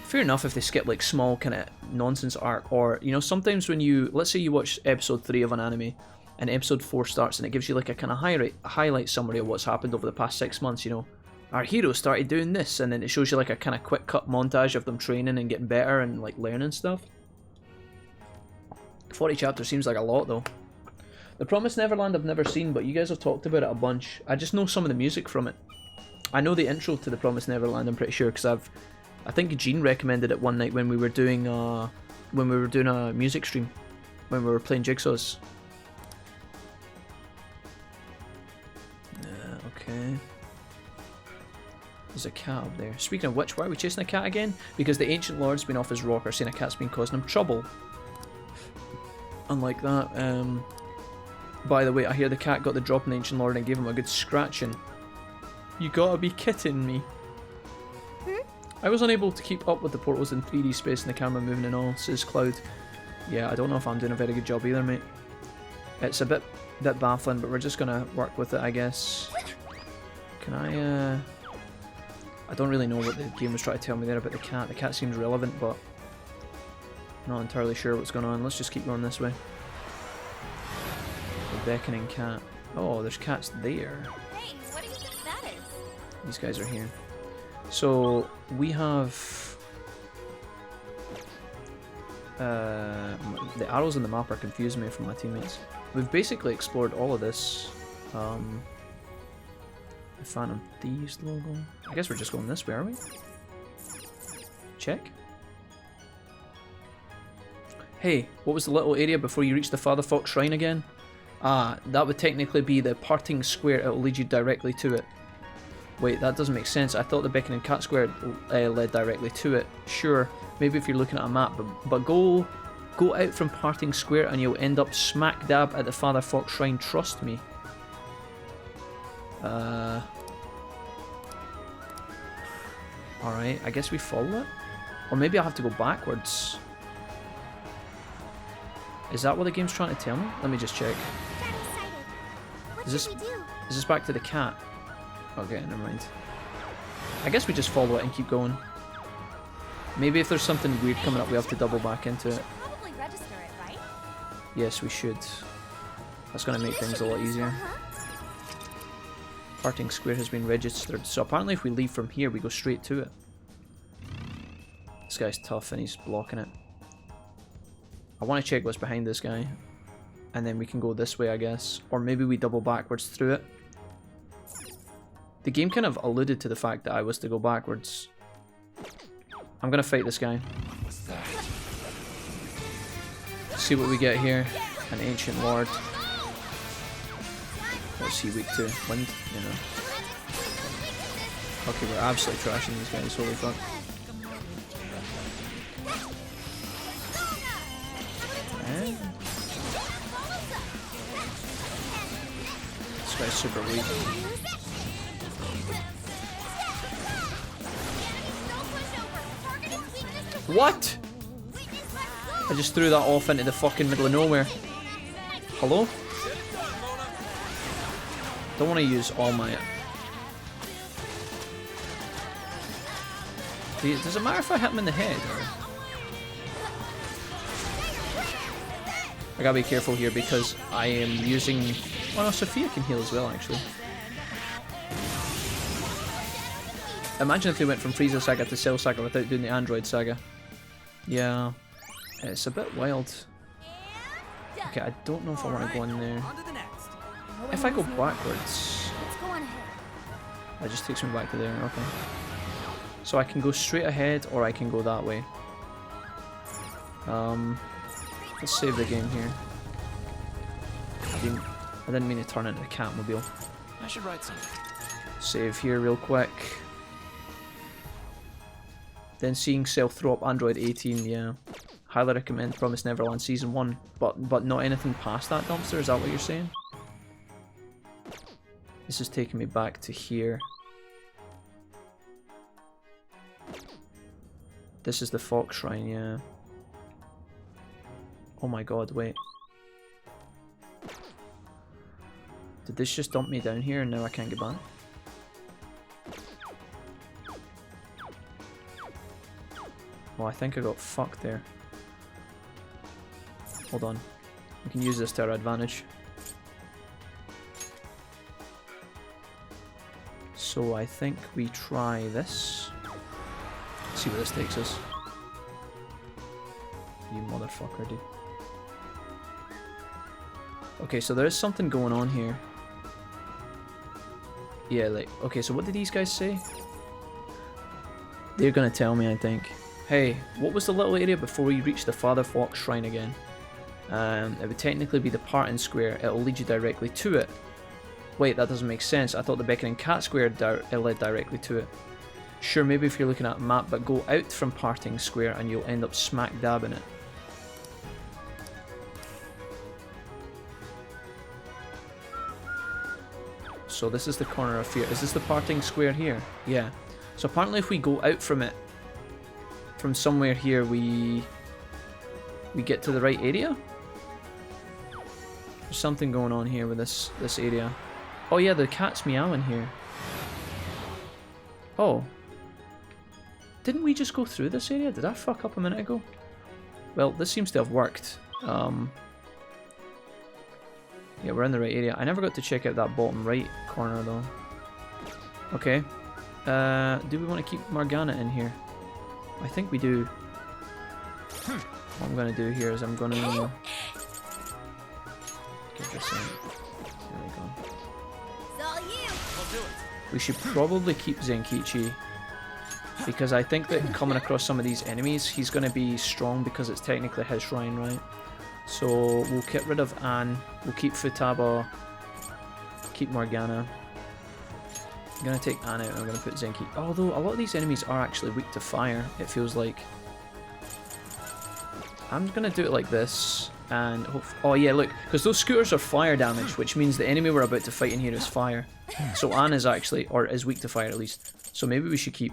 fair enough if they skip like small kind of nonsense arc, or, you know, sometimes when you, let's say you watch episode 3 of an anime, and episode 4 starts and it gives you like a kind of highlight summary of what's happened over the past 6 months, you know. Our hero started doing this, and then it shows you like a kind of quick cut montage of them training and getting better and like learning stuff. 40 chapters seems like a lot though. The Promised Neverland I've never seen, but you guys have talked about it a bunch. I just know some of the music from it. I know the intro to The Promised Neverland, I'm pretty sure, because I think Gene recommended it one night when we were doing a music stream, when we were playing Jigsaws. Okay. There's a cat up there. Speaking of which, why are we chasing a cat again? Because the Ancient Lord's been off his rocker saying a cat's been causing him trouble. Unlike that, by the way, I hear the cat got the drop on the Ancient Lord and gave him a good scratching. You gotta be kidding me. I was unable to keep up with the portals in 3D space and the camera moving and all, says Cloud. Yeah, I don't know if I'm doing a very good job either, mate. It's a bit baffling, but we're just gonna work with it, I guess. Can I don't really know what the game was trying to tell me there about the cat. The cat seems relevant, but not entirely sure what's going on. Let's just keep going this way. The beckoning cat. Oh, there's cats there. Hey, what do you think that is? These guys are here. So we have the arrows on the map are confusing me from my teammates. We've basically explored all of this. The Phantom Thieves logo. I guess we're just going this way, are we? Check. Hey, what was the little area before you reach the Father Fox Shrine again? Ah, that would technically be the parting square. It will lead you directly to it. Wait, that doesn't make sense. I thought the Beckoning Cat Square led directly to it. Sure, maybe if you're looking at a map, but go Go out from Parting Square and you'll end up smack dab at the Father Fox Shrine, trust me. Alright, I guess we follow it? Or maybe I have to go backwards. Is that what the game's trying to tell me? Let me just check. Is this back to the cat? Okay, never mind. I guess we just follow it and keep going. Maybe if there's something weird coming up, we have to double back into it. Probably register it, right? Yes, we should. That's going to make things a lot easier. Parting Square has been registered. So apparently if we leave from here, we go straight to it. This guy's tough and he's blocking it. I want to check what's behind this guy. And then we can go this way, I guess. Or maybe we double backwards through it. The game kind of alluded to the fact that I was to go backwards. I'm going to fight this guy. See what we get here. An Ancient Lord. What's he weak to? Wind? You know. Okay, we're absolutely trashing these guys. Holy fuck. This guy's super weak. What? I just threw that off into the fucking middle of nowhere. Hello? Don't want to use all my... Does it matter if I hit him in the head? Or... I gotta be careful here because I am using... Oh no, Sophia can heal as well, actually. Imagine if they went from Frieza Saga to Cell Saga without doing the Android Saga. Yeah, it's a bit wild. Okay, I don't know if I want to go in there. If I go backwards... That just takes me back to there, okay. So I can go straight ahead or I can go that way. Let's save the game here. I didn't mean to turn into a Catmobile. I should write something. Save here real quick. Then seeing Cell throw up Android 18, yeah. Highly recommend Promised Neverland Season 1. But not anything past that dumpster, is that what you're saying? This is taking me back to here. This is the Fox Shrine, yeah. Oh my god, wait. Did this just dump me down here and now I can't get back? Oh, I think I got fucked there. Hold on. We can use this to our advantage. So I think we try this. See where this takes us. You motherfucker, dude. Okay, so there is something going on here. Yeah, like, okay, so what did these guys say? They're gonna tell me, I think. Hey, what was the little area before we reach the Father Fox Shrine again? It would technically be the Parting Square. It'll lead you directly to it. Wait, that doesn't make sense. I thought the Beckoning Cat Square led directly to it. Sure, maybe if you're looking at a map, but go out from Parting Square and you'll end up smack dab in it. So this is the Corner of Fear. Is this the Parting Square here? Yeah. So apparently if we go out from it, from somewhere here, we get to the right area? There's something going on here with this area. Oh yeah, the cat's meowing here. Oh. Didn't we just go through this area? Did I fuck up a minute ago? Well, this seems to have worked. Yeah, we're in the right area. I never got to check out that bottom right corner though. Okay. Do we want to keep Morgana in here? I think we do. What I'm going to do here is I'm going to get this in. There we go. It's all you. I'll do it. We should probably keep Zenkichi, because I think that coming across some of these enemies, he's going to be strong because it's technically his shrine, right? So we'll get rid of Anne, we'll keep Futaba, keep Morgana. I'm going to take Anne out and I'm going to put Zenki. Although a lot of these enemies are actually weak to fire, it feels like. I'm gonna do it like this, and oh yeah, look, because those scooters are fire damage, which means the enemy we're about to fight in here is fire. So Anne is actually, or is weak to fire at least. So maybe we should keep.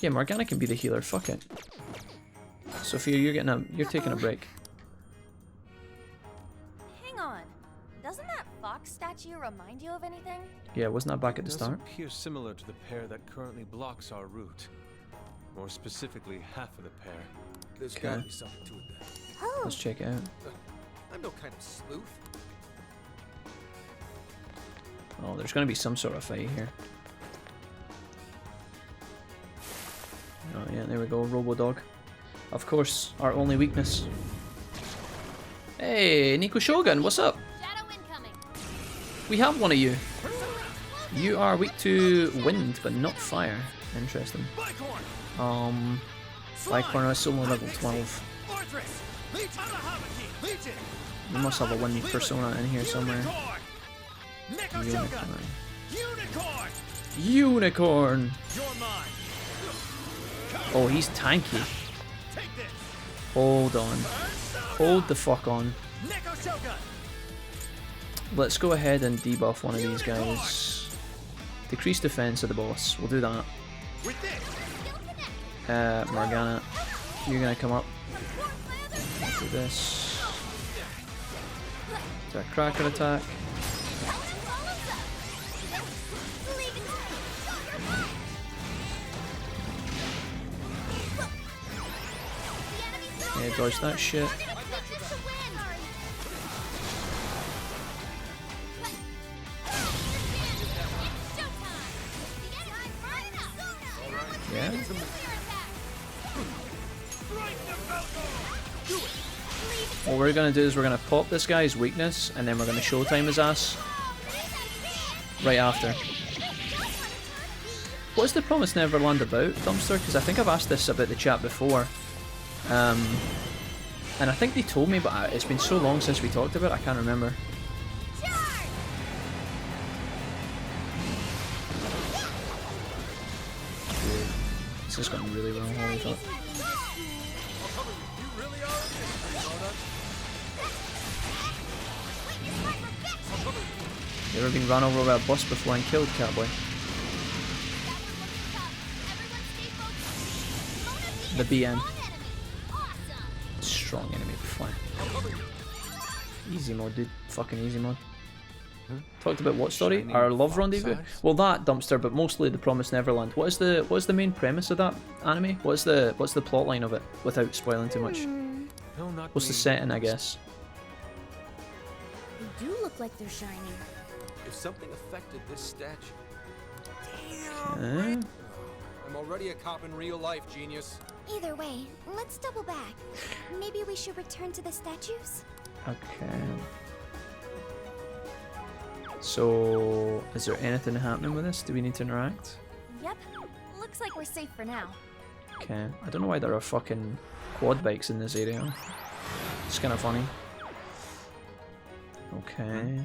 Yeah, Morgana can be the healer. Fuck it. Sophia, you're taking a break. Hang on, doesn't that fox statue remind you of anything? Yeah, wasn't that back at the start? It appears similar to the pair that currently blocks our route. More specifically, half of the pair. There's gotta be something to it then. Oh. Let's check it out. I'm no kind of sleuth. Oh, there's gonna be some sort of fight here. Oh yeah, there we go, Robo-Dog. Of course, our only weakness. Hey, Nico Shogun, what's up? We have one of you. You are weak to wind, but not fire. Interesting. Bicorn is still on level 12. We must have a wind persona in here somewhere. Unicorn! Oh, he's tanky. Hold on. Hold the fuck on. Let's go ahead and debuff one of these guys. Decrease defense of the boss. We'll do that. Morgana, you're gonna come up. Do this. Do a cracker attack. Yeah, dodge that shit. Yeah. What we're gonna do is we're gonna pop this guy's weakness, and then we're gonna showtime his ass right after. What's the Promised Neverland about, Dumpster? Because I think I've asked this about the chat before, and I think they told me, but it's been so long since we talked about it, I can't remember. This is going really well, holy fuck. You ever been run over by a bus before and killed, Catboy? The BN. Strong enemy before. Easy mode, dude. Fucking easy mode. Talked about what story? Our love rendezvous? Well, that, Dumpster, but mostly the Promised Neverland. What is the main premise of that anime? What's the plot line of it, without spoiling too much? What's the setting, I guess? They do look like they're shining. If something affected this statue. Okay. I'm already a cop in real life, genius. Either way, let's double back. Maybe we should return to the statues? Okay. So, is there anything happening with this? Do we need to interact? Yep. Looks like we're safe for now. Okay. I don't know why there are fucking quad bikes in this area. It's kind of funny. Okay.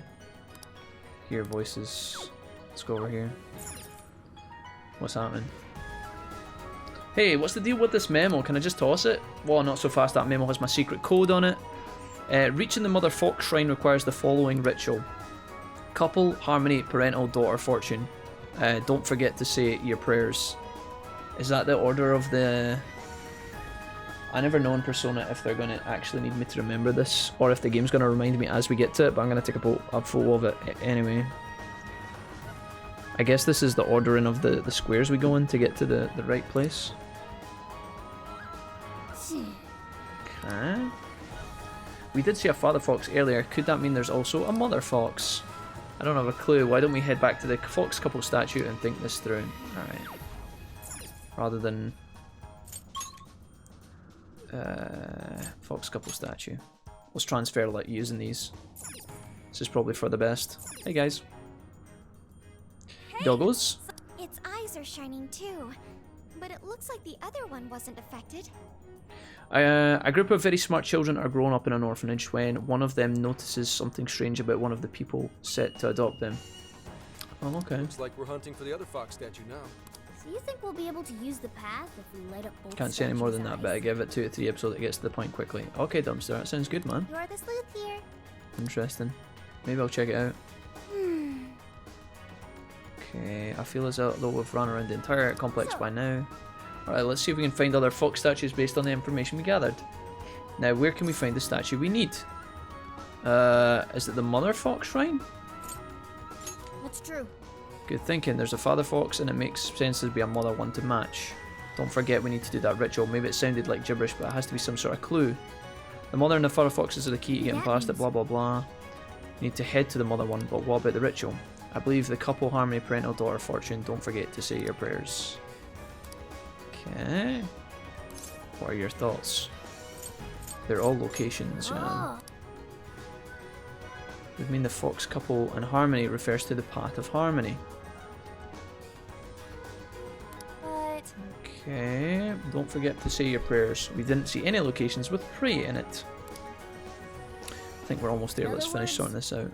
Hear voices. Let's go over here. What's happening? Hey, what's the deal with this memo? Can I just toss it? Well, not so fast. That memo has my secret code on it. Reaching the Mother Fox Shrine requires the following ritual. Couple, harmony, parental, daughter, fortune. Don't forget to say your prayers. Is that the order of the... I never know in Persona if they're going to actually need me to remember this, or if the game's going to remind me as we get to it, but I'm going to take a photo of it anyway. I guess this is the ordering of the squares we go in to get to the right place. Okay. We did see a father fox earlier. Could that mean there's also a mother fox? I don't have a clue. Why don't we head back to the fox couple statue and think this through? Alright. Rather than... fox couple statue. Let's transfer like using these. This is probably for the best. Hey guys. Hey, Doggos. Its eyes are shining too, but it looks like the other one wasn't affected. A group of very smart children are growing up in an orphanage when one of them notices something strange about one of the people set to adopt them. Oh, okay. Looks like we're hunting for the other fox statue now. Do you think we'll be able to use the path if we light up both Can't say any more than statues' that, but I eyes? give it 2 to 3 episodes that gets to the point quickly. Okay, Dumpster, that sounds good, man. You are the sleuth here. Interesting. Maybe I'll check it out. Okay, I feel as though we've run around the entire complex by now. Alright, let's see if we can find other fox statues based on the information we gathered. Now, where can we find the statue we need? Is it the Mother Fox Shrine? That's true. Good thinking. There's a Father Fox and it makes sense to be a Mother one to match. Don't forget we need to do that ritual. Maybe it sounded like gibberish, but it has to be some sort of clue. The Mother and the Father Foxes are the key to getting past it, blah blah blah. You need to head to the Mother one, but what about the ritual? I believe the couple harmony, parental daughter fortune. Don't forget to say your prayers. Okay. What are your thoughts? They're all locations, yeah. Would mean the fox couple and harmony refers to the path of harmony. But Okay, don't forget to say your prayers. We didn't see any locations with pray in it. I think we're almost there. Let's finish sorting this out.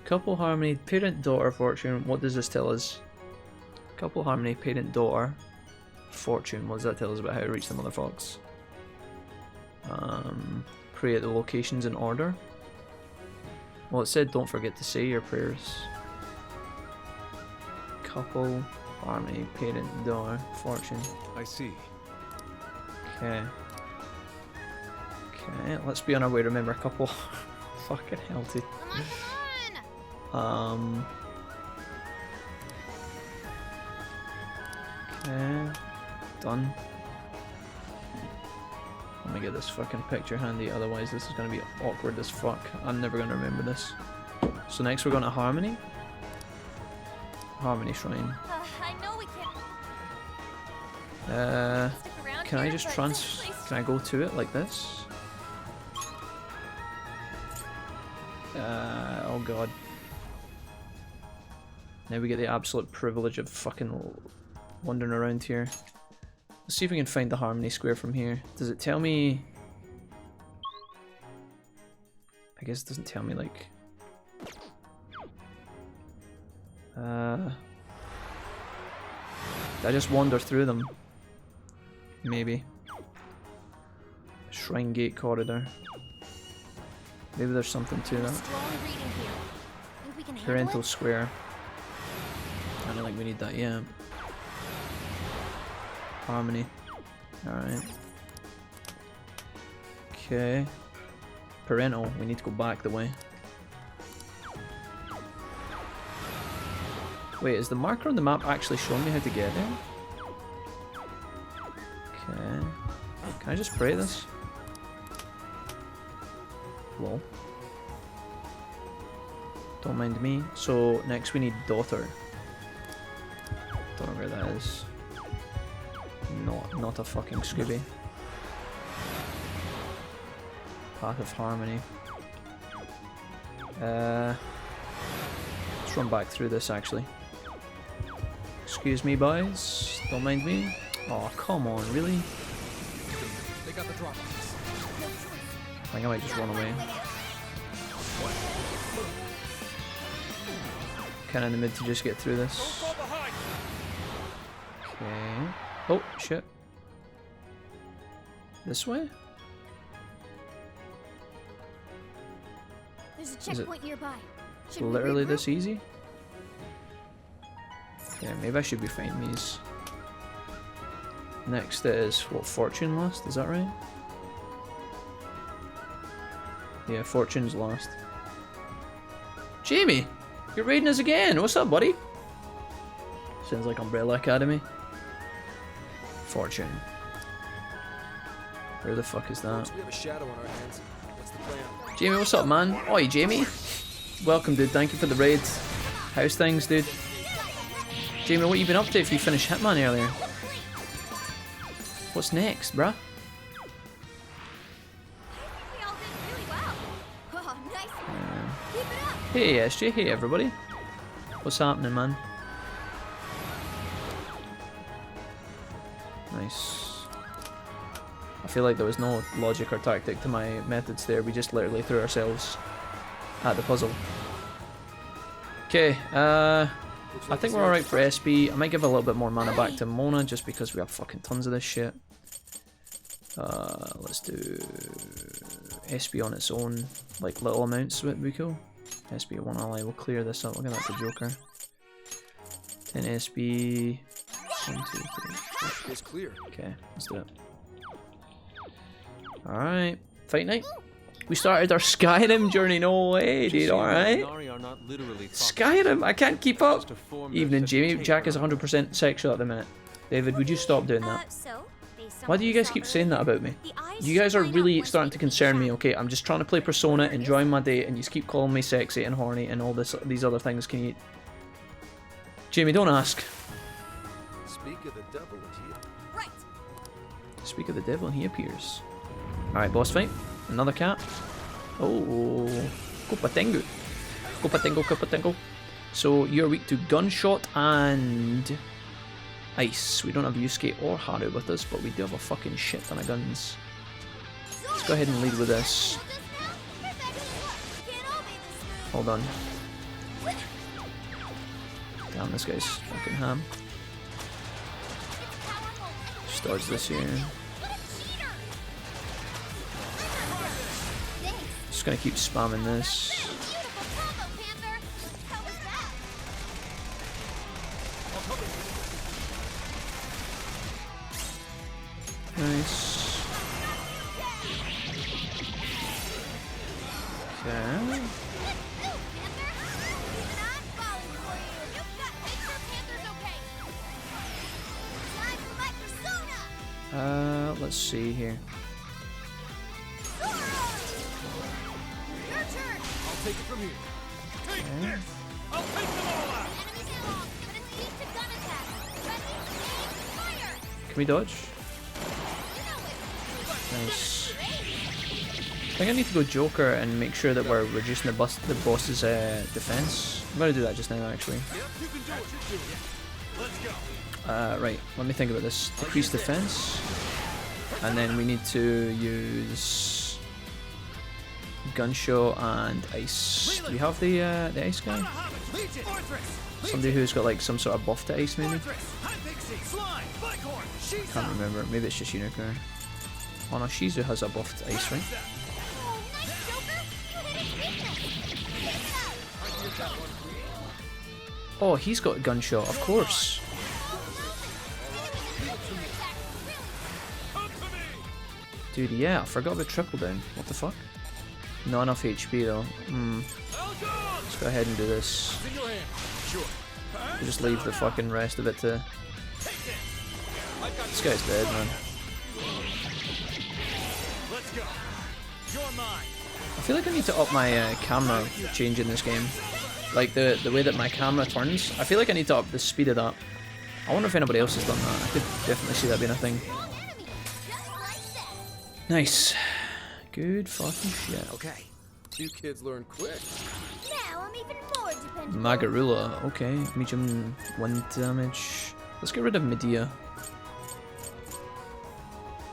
Couple harmony, parent daughter fortune. What does this tell us? Couple harmony, parent daughter fortune. What does that tell us about how to reach the Mother Fox? Pray at the locations in order. Well, it said don't forget to say your prayers. Couple, harmony, parent, daughter, fortune. I see. Okay. Okay, let's be on our way. Remember, couple. Fucking hell, dude. Okay. Done. Let me get this fucking picture handy, otherwise this is going to be awkward as fuck. I'm never going to remember this. So next we're going to Harmony. Harmony Shrine. I know we can't. Can I just can I go to it like this? Oh god. Now we get the absolute privilege of fucking wandering around here. Let's see if we can find the Harmony Square from here. Does it tell me... I guess it doesn't tell me, like... Did I just wander through them? Maybe. Shrine Gate Corridor. Maybe there's something to that. Parental Square. I don't think we need that yet. Harmony. Alright. Okay. Parental. We need to go back the way. Wait, is the marker on the map actually showing me how to get there? Okay. Can I just pray this? Lol. Don't mind me. So, next we need daughter. Don't know where that is. Not a fucking Scooby. Path of Harmony. Let's run back through this actually. Excuse me, boys. Don't mind me. Oh, come on, really? They got the drop on us. I think I might just run away. Kinda in the mid to just get through this. Okay. Oh, shit. This way? There's a checkpoint nearby. Should we Literally regroup? this easy? Yeah, maybe I should be finding these. Next is, what, Fortune last? Is that right? Yeah, Fortune's last. Jamie! You're raiding us again! What's up, buddy? Sounds like Umbrella Academy. Fortune. Where the fuck is that? We have a shadow on our hands. What's the plan? Jamie, what's up, man? Oi, Jamie. Welcome, dude. Thank you for the raid. How's things, dude? Jamie, what you been up to if you finished Hitman earlier? What's next, bruh? We all did really well. Oh, nice. Keep it up. Hey, SJ. Hey, everybody. What's happening, man? Nice. I feel like there was no logic or tactic to my methods there. We just literally threw ourselves at the puzzle. Okay, I think we're alright for SB. I might give a little bit more mana back to Mona just because we have fucking tons of this shit. Let's do SB on its own, like little amounts would be cool. SB 1 ally, we'll clear this up. We'll get that to Joker. 10 SB. 1, 2, 3. It's clear. Okay, let's do it. Alright, fight night. We started our Skyrim journey. No way, dude. Alright. Skyrim, I can't keep up. Evening, Jamie. Jack is 100% sexual at the minute. David, would you stop doing that? Why do you guys keep saying that about me? You guys are really starting to concern me, okay? I'm just trying to play Persona, enjoying my day, and you just keep calling me sexy and horny and all these other things. Can you... Jamie, don't ask. Speak of the devil and he... Right. Speak of the devil and he appears. Alright, boss fight. Another cat. Oh, Copatengu. Copatengu. So you're weak to gunshot and ice. We don't have Yusuke or Haru with us, but we do have a fucking shit ton of guns. Let's go ahead and lead with this. Hold on. Damn, this guy's fucking ham. Just dodge this here. Just gonna keep spamming this. Nice. Okay. Let's see here. I'll take it from here. Take this! I'll take them all out! Can we dodge? Nice. I think I need to go Joker and make sure that we're reducing the boss's defense. I'm gonna do that just now, actually. Right, let me think about this. Decrease defense. And then we need to use Gunshot and Ice. Do we have the Ice guy? Somebody who's got like some sort of buff to Ice, maybe? Can't remember. Maybe it's just Unicorn. Oh no, Shizu has a buff to Ice, right? Oh, he's got Gunshot, of course. Dude, yeah, I forgot about triple down. What the fuck? Not enough HP though. Let's go ahead and do this. We'll just leave the fucking rest of it to... This guy's dead, man. I feel like I need to up my camera change in this game. Like the way that my camera turns. I feel like I need to up the speed of that. I wonder if anybody else has done that. I could definitely see that being a thing. Nice. Good fucking shit. Okay. You kids learn quick. Now I'm even more dependent. Magarula. Okay. Medium 1 damage. Let's get rid of Medea.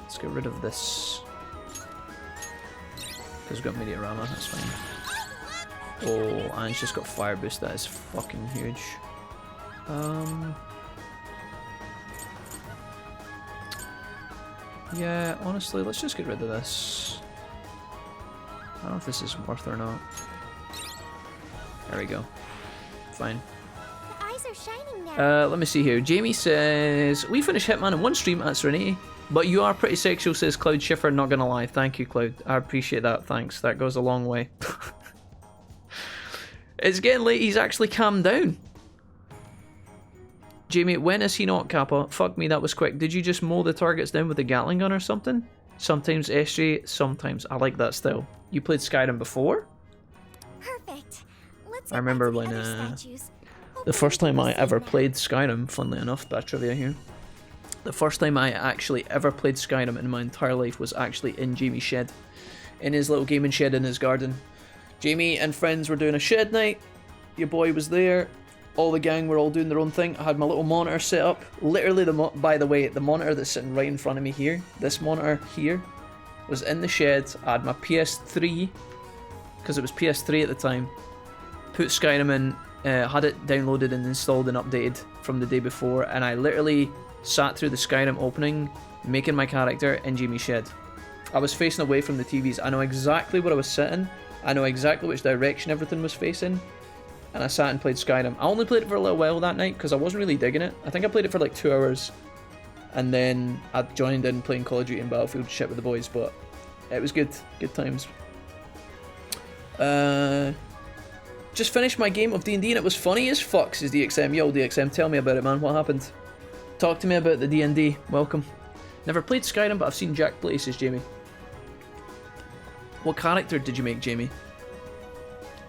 Let's get rid of this. Because we've got Mediarama, that's fine. Oh, and it's just got Fire Boost, that is fucking huge. Yeah, honestly, let's just get rid of this. I don't know if this is worth or not. There we go. Fine. The eyes are shining now. Let me see here. Jamie says, we finished Hitman in one stream at Serenity, but you are pretty sexual, says Cloud Schiffer, not gonna lie. Thank you, Cloud. I appreciate that, thanks. That goes a long way. It's getting late, he's actually calmed down. Jamie, when is he not, Kappa? Fuck me, that was quick. Did you just mow the targets down with a Gatling gun or something? Sometimes SJ, sometimes. I like that style. You played Skyrim before? Perfect. Let's I remember when the first time I ever played Skyrim, funnily enough, bad trivia here. The first time I actually ever played Skyrim in my entire life was actually in Jamie's shed. In his little gaming shed in his garden. Jamie and friends were doing a shed night. Your boy was there. All the gang were all doing their own thing. I had my little monitor set up. Literally, by the way, the monitor that's sitting right in front of me here, this monitor here, was in the shed. I had my PS3, because it was PS3 at the time. Put Skyrim had it downloaded and installed and updated from the day before, and I literally sat through the Skyrim opening, making my character in Jamie's shed. I was facing away from the TVs. I know exactly where I was sitting. I know exactly which direction everything was facing. And I sat and played Skyrim. I only played it for a little while that night because I wasn't really digging it. I think I played it for like 2 hours. And then I joined in playing Call of Duty and Battlefield shit with the boys. But it was good. Good times. Just finished my game of D&D and it was funny as fuck, says DXM. Yo, DXM, tell me about it, man. What happened? Talk to me about the D&D. Welcome. Never played Skyrim, but I've seen Jack play, says Jamie. What character did you make, Jamie?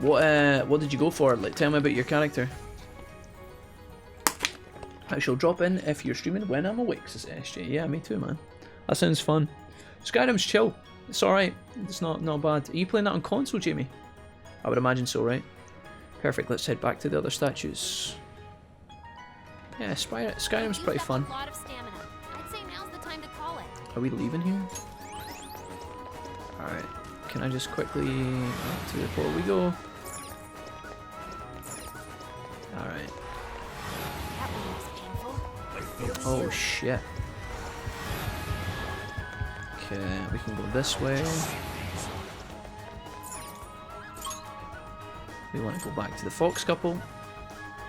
What did you go for? Like, tell me about your character. I shall drop in if you're streaming when I'm awake, says SJ. Yeah, me too, man. That sounds fun. Skyrim's chill. It's alright. It's not bad. Are you playing that on console, Jamie? I would imagine so, right? Perfect, let's head back to the other statues. Yeah, Skyrim's pretty fun. Are we leaving here? Alright. Can I just quickly... to the portal we go. Alright. Oh shit. Okay, we can go this way. We want to go back to the Fox couple.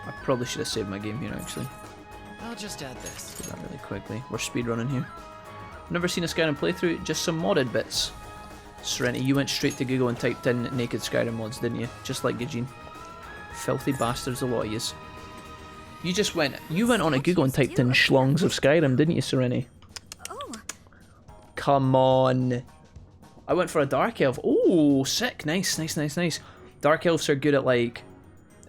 I probably should have saved my game here actually. I'll just add this. Do that really quickly. We're speedrunning here. I've never seen a Skyrim playthrough, just some modded bits. Serenity, you went straight to Google and typed in naked Skyrim mods, didn't you? Just like Eugene. Filthy bastards, a lot of yous. You went on a Google and typed in schlongs of Skyrim, didn't you, Serenity? Oh. Come on. I went for a Dark Elf. Oh, sick. Nice. Dark Elves are good at like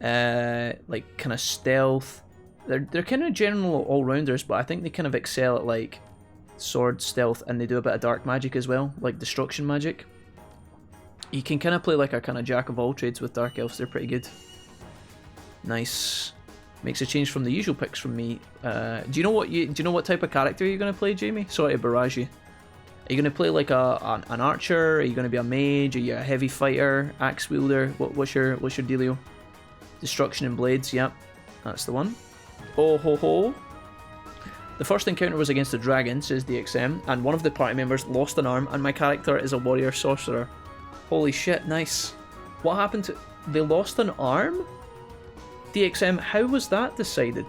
kind of stealth. They're kind of general all-rounders, but I think they kind of excel at like sword stealth, and they do a bit of dark magic as well, like destruction magic. You can kind of play like a kind of jack of all trades with Dark Elves. They're pretty good. Nice. Makes a change from the usual picks from me. Do you know what type of character you're gonna play, Jamie? Sorry to barrage you. Are you gonna play like an archer? Are you gonna be a mage? Are you a heavy fighter? Axe wielder? What's your dealio? Destruction and blades. Yep, that's the one. Oh ho ho. The first encounter was against a dragon, says DXM, and one of the party members lost an arm, and my character is a warrior sorcerer. Holy shit, nice. What happened to... They lost an arm? DXM, how was that decided?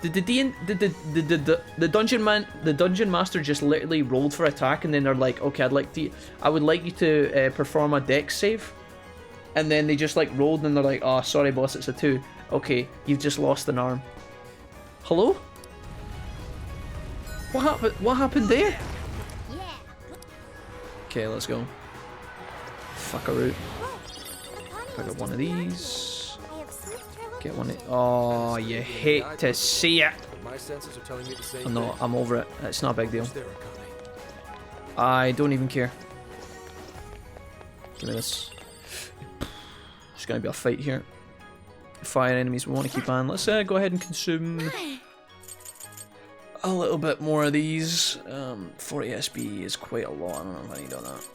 Did the dungeon master just literally rolled for attack, and then they're like, okay, I would like you to perform a dex save, and then they just like rolled, and they're like, oh, sorry boss, it's a 2. Okay, you've just lost an arm. Hello? What happened there? Okay, let's go. Fuckaroo. I got one of these. Get one of... Oh, you hate to see it. No, I'm over it. It's not a big deal. I don't even care. Give me this. There's going to be a fight here. Fire enemies we want to keep on. Let's go ahead and consume a little bit more of these. 40 SP is quite a lot. I don't know if I need all that.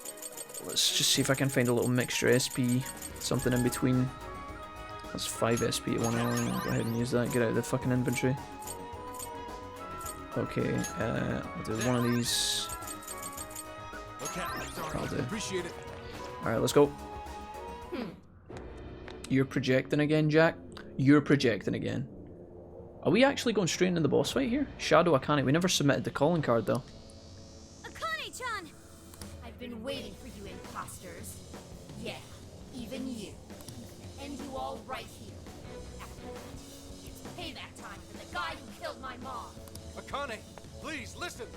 Let's just see if I can find a little mixture SP. Something in between. That's 5 SP at 1 hour. Go ahead and use that. Get out of the fucking inventory. Okay, I'll do one of these. Okay, I'll do. Appreciate it. Alright, let's go. You're projecting again, Jack? You're projecting again. Are we actually going straight into the boss fight here? Shadow Akane. We never submitted the calling card though. Akane-chan! I've been waiting for you imposters. Yeah, even you. And you all right here. After that, it's payback time for the guy who killed my mom. Akane, please listen.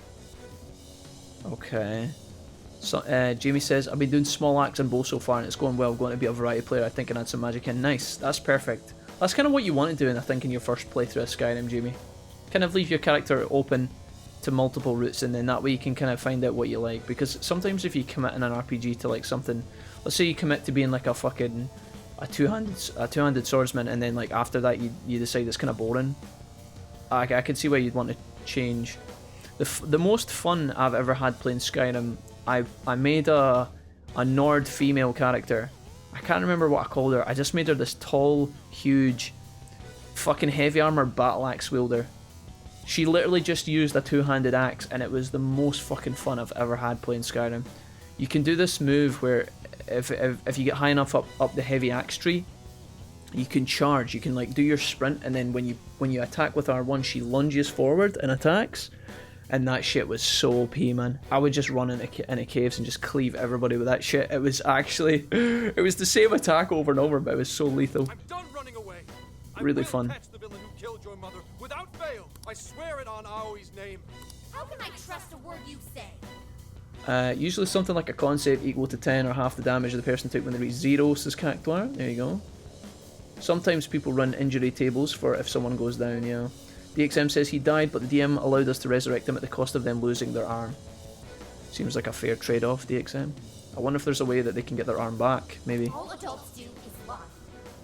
Okay. So, Jamie says, I've been doing small axe and bow so far and it's going well. Going to be a variety player. I think I add some magic in. Nice. That's perfect. That's kind of what you want to do, I think, in your first playthrough of Skyrim, Jamie. Kind of leave your character open to multiple routes, and then that way you can kind of find out what you like. Because sometimes if you commit in an RPG to like something, let's say you commit to being like a fucking a two-handed swordsman, and then like after that you decide it's kind of boring. I could see why you'd want to change. The most fun I've ever had playing Skyrim, I made a Nord female character, I can't remember what I called her. I just made her this tall, huge, fucking heavy armor battle axe wielder. She literally just used a two-handed axe, and it was the most fucking fun I've ever had playing Skyrim. You can do this move where if you get high enough up the heavy axe tree, you can charge. You can like do your sprint, and then when you attack with R1, she lunges forward and attacks. And that shit was so OP, man. I would just run into caves and just cleave everybody with that shit. It was actually, it was the same attack over and over, but it was so lethal. I'm done running away. Really fun. Catch the villain who killed your mother without fail. I swear it on Aoi's name. How can I trust a word you say? Usually something like a con save equal to 10 or half the damage the person took when they reach 0, says Cactuar. There you go. Sometimes people run injury tables for if someone goes down, yeah. DXM says he died, but the DM allowed us to resurrect him at the cost of them losing their arm. Seems like a fair trade-off, DXM. I wonder if there's a way that they can get their arm back, maybe. All adults do is lie.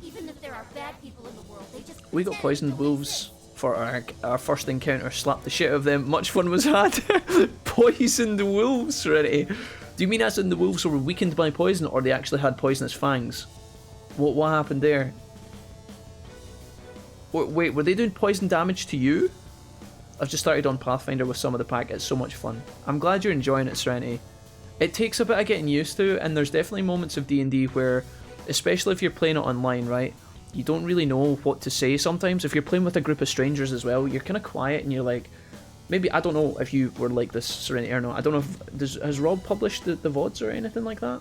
Even if there are bad people in the world, they just We got poisoned wolves for our first encounter. Slapped the shit out of them. Much fun was had. Poisoned wolves, Serenity. Do you mean as in the wolves were weakened by poison, or they actually had poisonous fangs? What happened there? Wait, were they doing poison damage to you? I've just started on Pathfinder with some of the pack. It's so much fun. I'm glad you're enjoying it, Serenity. It takes a bit of getting used to, and there's definitely moments of D&D where, especially if you're playing it online, right, you don't really know what to say sometimes. If you're playing with a group of strangers as well, you're kind of quiet and you're like, maybe, I don't know if you were like this, Serenity, or not. I don't know if, has Rob published the VODs or anything like that?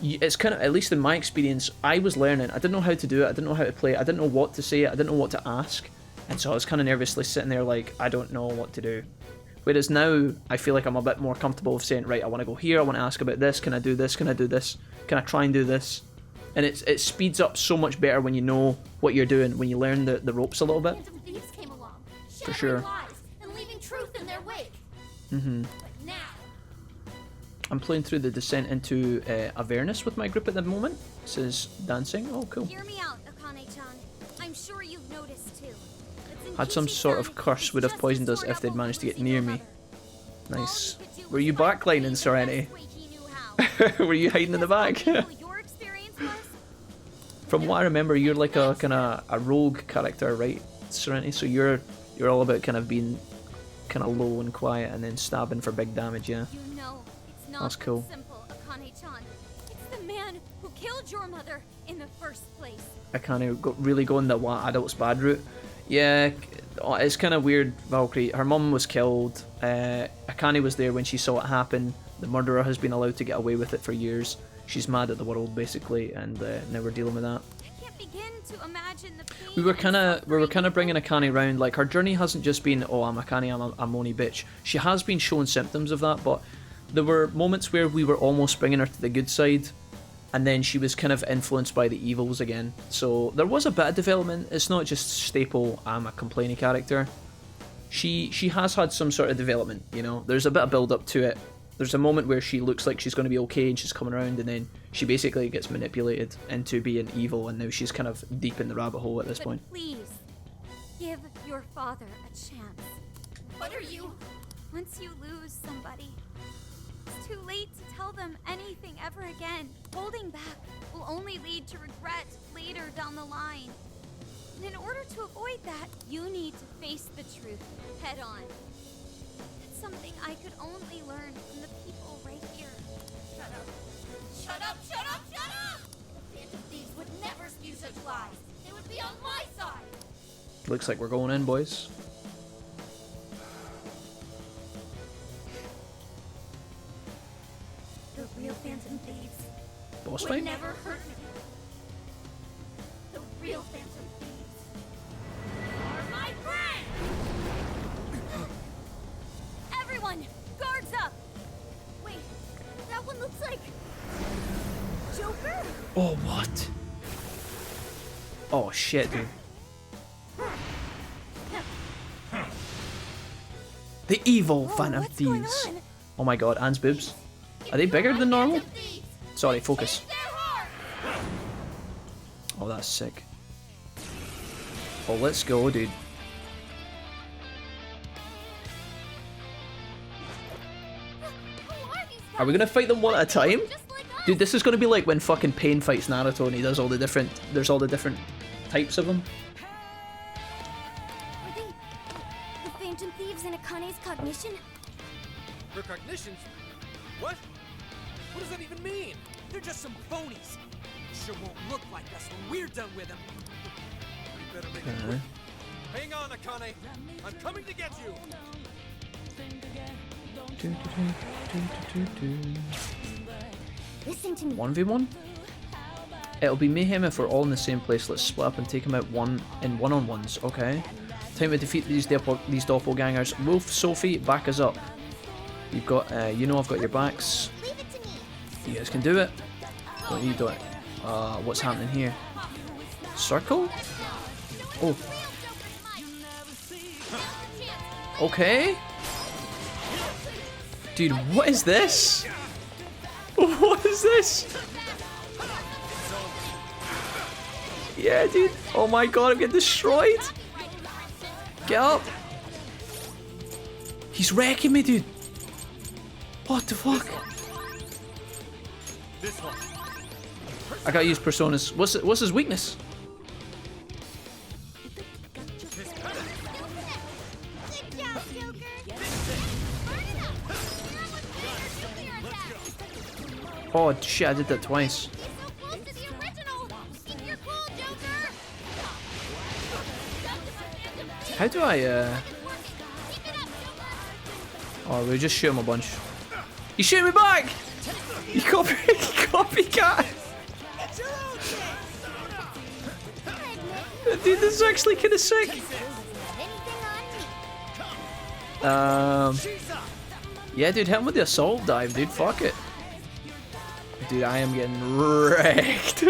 It's kind of, at least in my experience, I was learning. I didn't know how to do it. I didn't know how to play it. I didn't know what to say. I didn't know what to ask. And so I was kind of nervously sitting there like, I don't know what to do. Whereas now, I feel like I'm a bit more comfortable with saying, right, I want to go here. I want to ask about this. Can I do this? Can I do this? Can I try and do this? And it speeds up so much better when you know what you're doing, when you learn the ropes a little bit. Phantom Thieves came along, For sure. lies and leaving truth in their wake. Mm-hmm. But now, I'm playing through the Descent into Avernus with my group at the moment. It says dancing. Oh, cool. Hear me out, Akane-chan. I'm sure you've noticed too. Had some sort of curse would have poisoned us if they'd managed to get near me. Nice. Were you backlining, Serenity? Were you hiding in the back? From what I remember, you're like a kind of a rogue character, right, Serenity? So you're all about kind of being kind of low and quiet and then stabbing for big damage, yeah. You know, it's not That's cool. simple, Akane-chan. It's the man who killed your mother in the first place. I kind of really going the what adults bad route. Yeah, it's kind of weird, Valkyrie. Her mum was killed. Akane was there when she saw it happen. The murderer has been allowed to get away with it for years. She's mad at the world, basically, and now we're dealing with that. I can't begin to imagine the pain. We were kind of bringing Akane around. Like, her journey hasn't just been, oh, I'm Akane, I'm a moany bitch. She has been showing symptoms of that, but there were moments where we were almost bringing her to the good side, and then she was kind of influenced by the evils again. So there was a bit of development. It's not just staple, I'm a complaining character. She has had some sort of development, you know. There's a bit of build up to it. There's a moment where she looks like she's going to be okay and she's coming around, and then she basically gets manipulated into being evil, and now she's kind of deep in the rabbit hole at this point. Please, give your father a chance. what are you? Once you lose somebody, it's too late to tell them anything ever again. Holding back will only lead to regret later down the line. And in order to avoid that, you need to face the truth head on. It's something I could only learn from the people right here. Shut up. Shut up, shut up, shut up! The Phantom Thieves would never spew such lies. They would be on my side. Looks like we're going in, boys. The real Phantom Thieves Boss would fight? never hurt me. The real Phantom Thieves are my friends! Everyone, guards up! Wait, that one looks like Joker? Oh, what? Oh, shit, dude. The evil Phantom Thieves. Oh my god, Anne's boobs. Are they bigger than normal? Sorry, focus. Oh, that's sick. Oh, let's go, dude. Are we gonna fight them one at a time? Dude, this is gonna be like when fucking Pain fights Naruto and he does all the different... There's all the different types of them. Are they the Phantom Thieves in Akane's cognition? Her cognitions? What? What does that even mean? They're just some phonies. Sure won't look like us when we're done with them. We better make it quick. Hang on, Akane. I'm coming to get you. 1v1? It'll be mayhem if we're all in the same place. Let's split up and take them out one-on-ones. Okay. Time to defeat these doppelgangers. Wolf, Sophie, back us up. You've got, you know I've got your backs. You guys can do it. Don't you do it. What's happening here? Circle? Oh. Okay. Dude, what is this? What is this? Yeah, dude. Oh my god, I'm getting destroyed. Get up. He's wrecking me, dude. What the fuck? I gotta use personas. What's his weakness? Oh shit, I did that twice. How do I Oh, we just shoot him a bunch. You shoot me back! You copycat! Dude, this is actually kinda sick. Yeah, dude, hit him with the assault dive, dude. Fuck it. Dude, I am getting wrecked.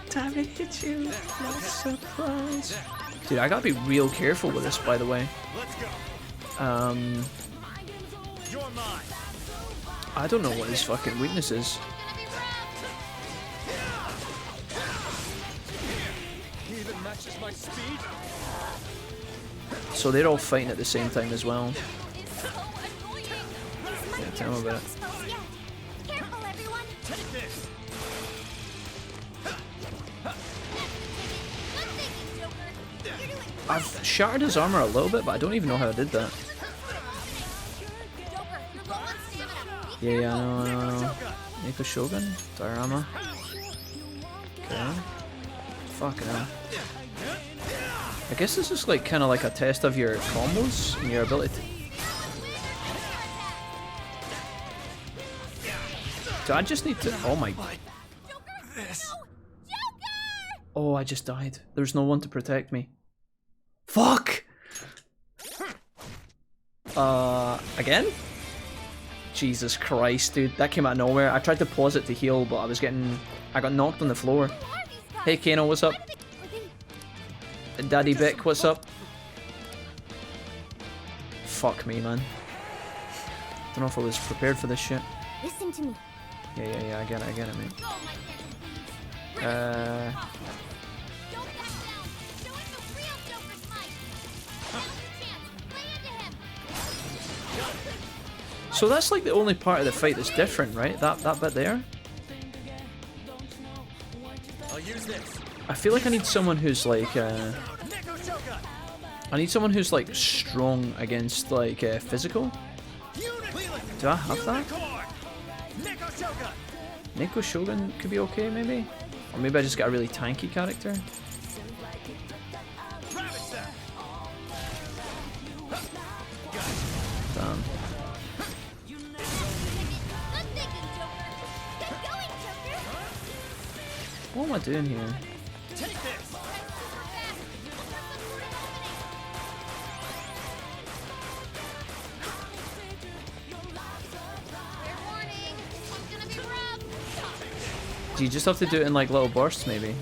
Time to hit you. No surprise. Dude, I gotta be real careful with this, by the way. I don't know what his fucking weakness is. So they're all fighting at the same time as well. Yeah, tell me about it. I've shattered his armor a little bit, but I don't even know how I did that. Yeah, I know. Neko Shogun? Diorama? Okay. Fucking hell. I guess this is like kind of like a test of your combos and your ability. So I just need to... Oh my... Oh, I just died. There's no one to protect me. Fuck! Again? Jesus Christ, dude. That came out of nowhere. I tried to pause it to heal, but I got knocked on the floor. Hey, Kano, what's up? Daddy Bick, what's up? Fuck me, man. Don't know if I was prepared for this shit. Listen to me. Yeah, I get it, mate. So that's like the only part of the fight that's different, right? That bit there? I'll use this. I feel like I need someone who's like, I need someone who's like strong against like physical. Do I have that? Neko Shogun could be okay, maybe? Or maybe I just got a really tanky character? Damn. What am I doing here? Do you just have to do it in like little bursts, maybe?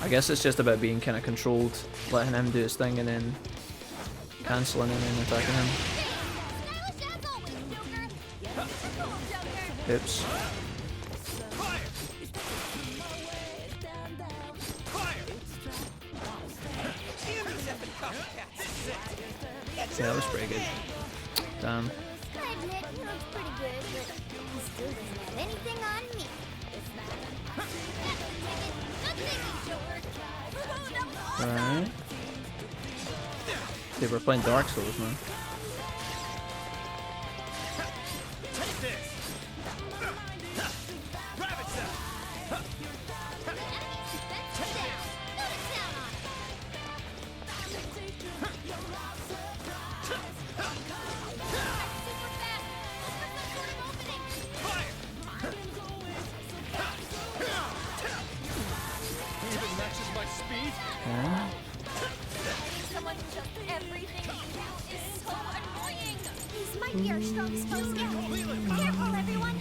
I guess it's just about being kind of controlled, letting him do his thing and then cancelling him and attacking him. Oops. Yeah, that was pretty good. Damn. He looks pretty good, but he still doesn't have anything on me. Alright. They were playing Dark Souls, man. Take this. Rabbit cell. Even matches my speed. Someone just everything you do is so annoying. These might be our strongest foes yet. Careful, everyone.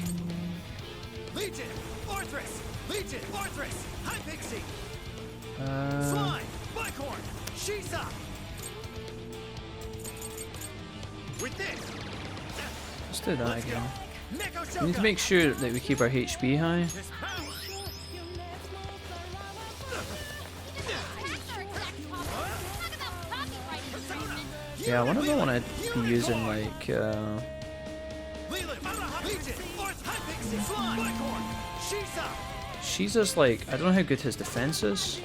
Legion! Orthrus! Legion! Orthrus! High Pixie! Slime! Blackhorn! Shisa! With this! Let's do that again. We need to make sure that we keep our HP high. Yeah, I wonder if I want to be using like Shiza's like, I don't know how good his defense is.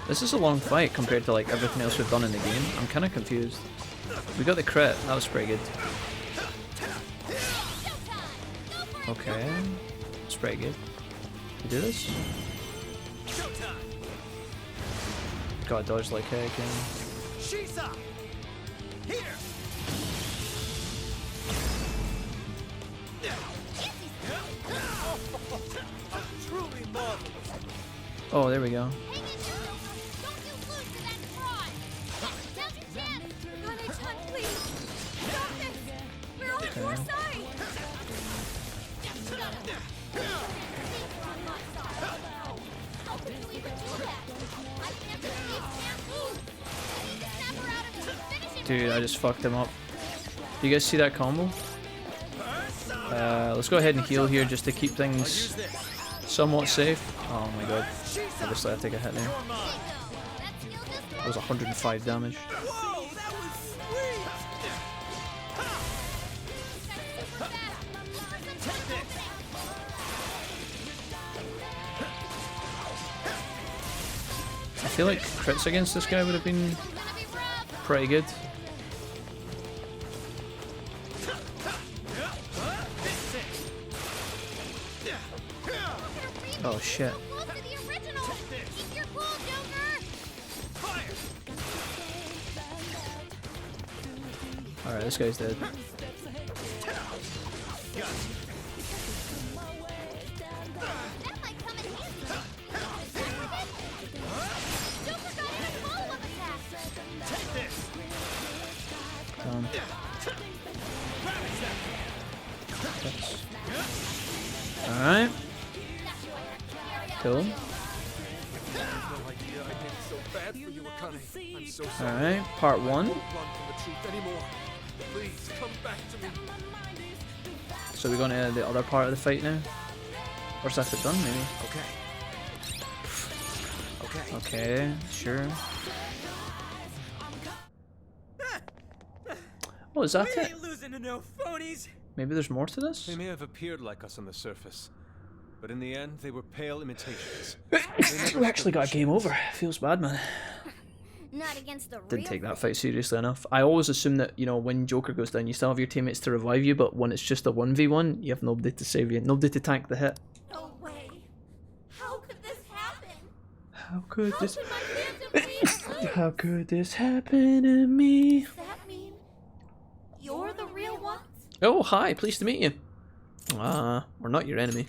This is a long fight compared to like everything else we've done in the game. I'm kind of confused. We got the crit, that was pretty good. Okay, it's pretty good. We do this? Gotta dodge like heck again. Shisa! Here! Truly marvelous. Oh, there we go. Dude, I just fucked him up. Do you guys see that combo? Let's go ahead and heal here just to keep things somewhat safe. Oh my god. Obviously I take a hit there. That was 105 damage. I feel like crits against this guy would have been pretty good. Oh shit. Alright, this guy's dead. Alright. Cool. Alright, part 1. So we're going to the other part of the fight now? Or is that it done, maybe? Okay. Okay, sure. Oh, is that it? Losing to no phonies. Maybe there's more to this? They may have appeared like us on the surface, but in the end, they were pale imitations. We actually got a game over. Feels bad, man. Not against the Didn't take that fight seriously enough. I always assume that, you know, when Joker goes down, you still have your teammates to revive you, but when it's just a 1v1, you have nobody to save you, nobody to tank the hit. No way. How could this happen? How could this... How could this happen to me? Does that mean you're the real ones? Oh, hi, pleased to meet you. We're not your enemy.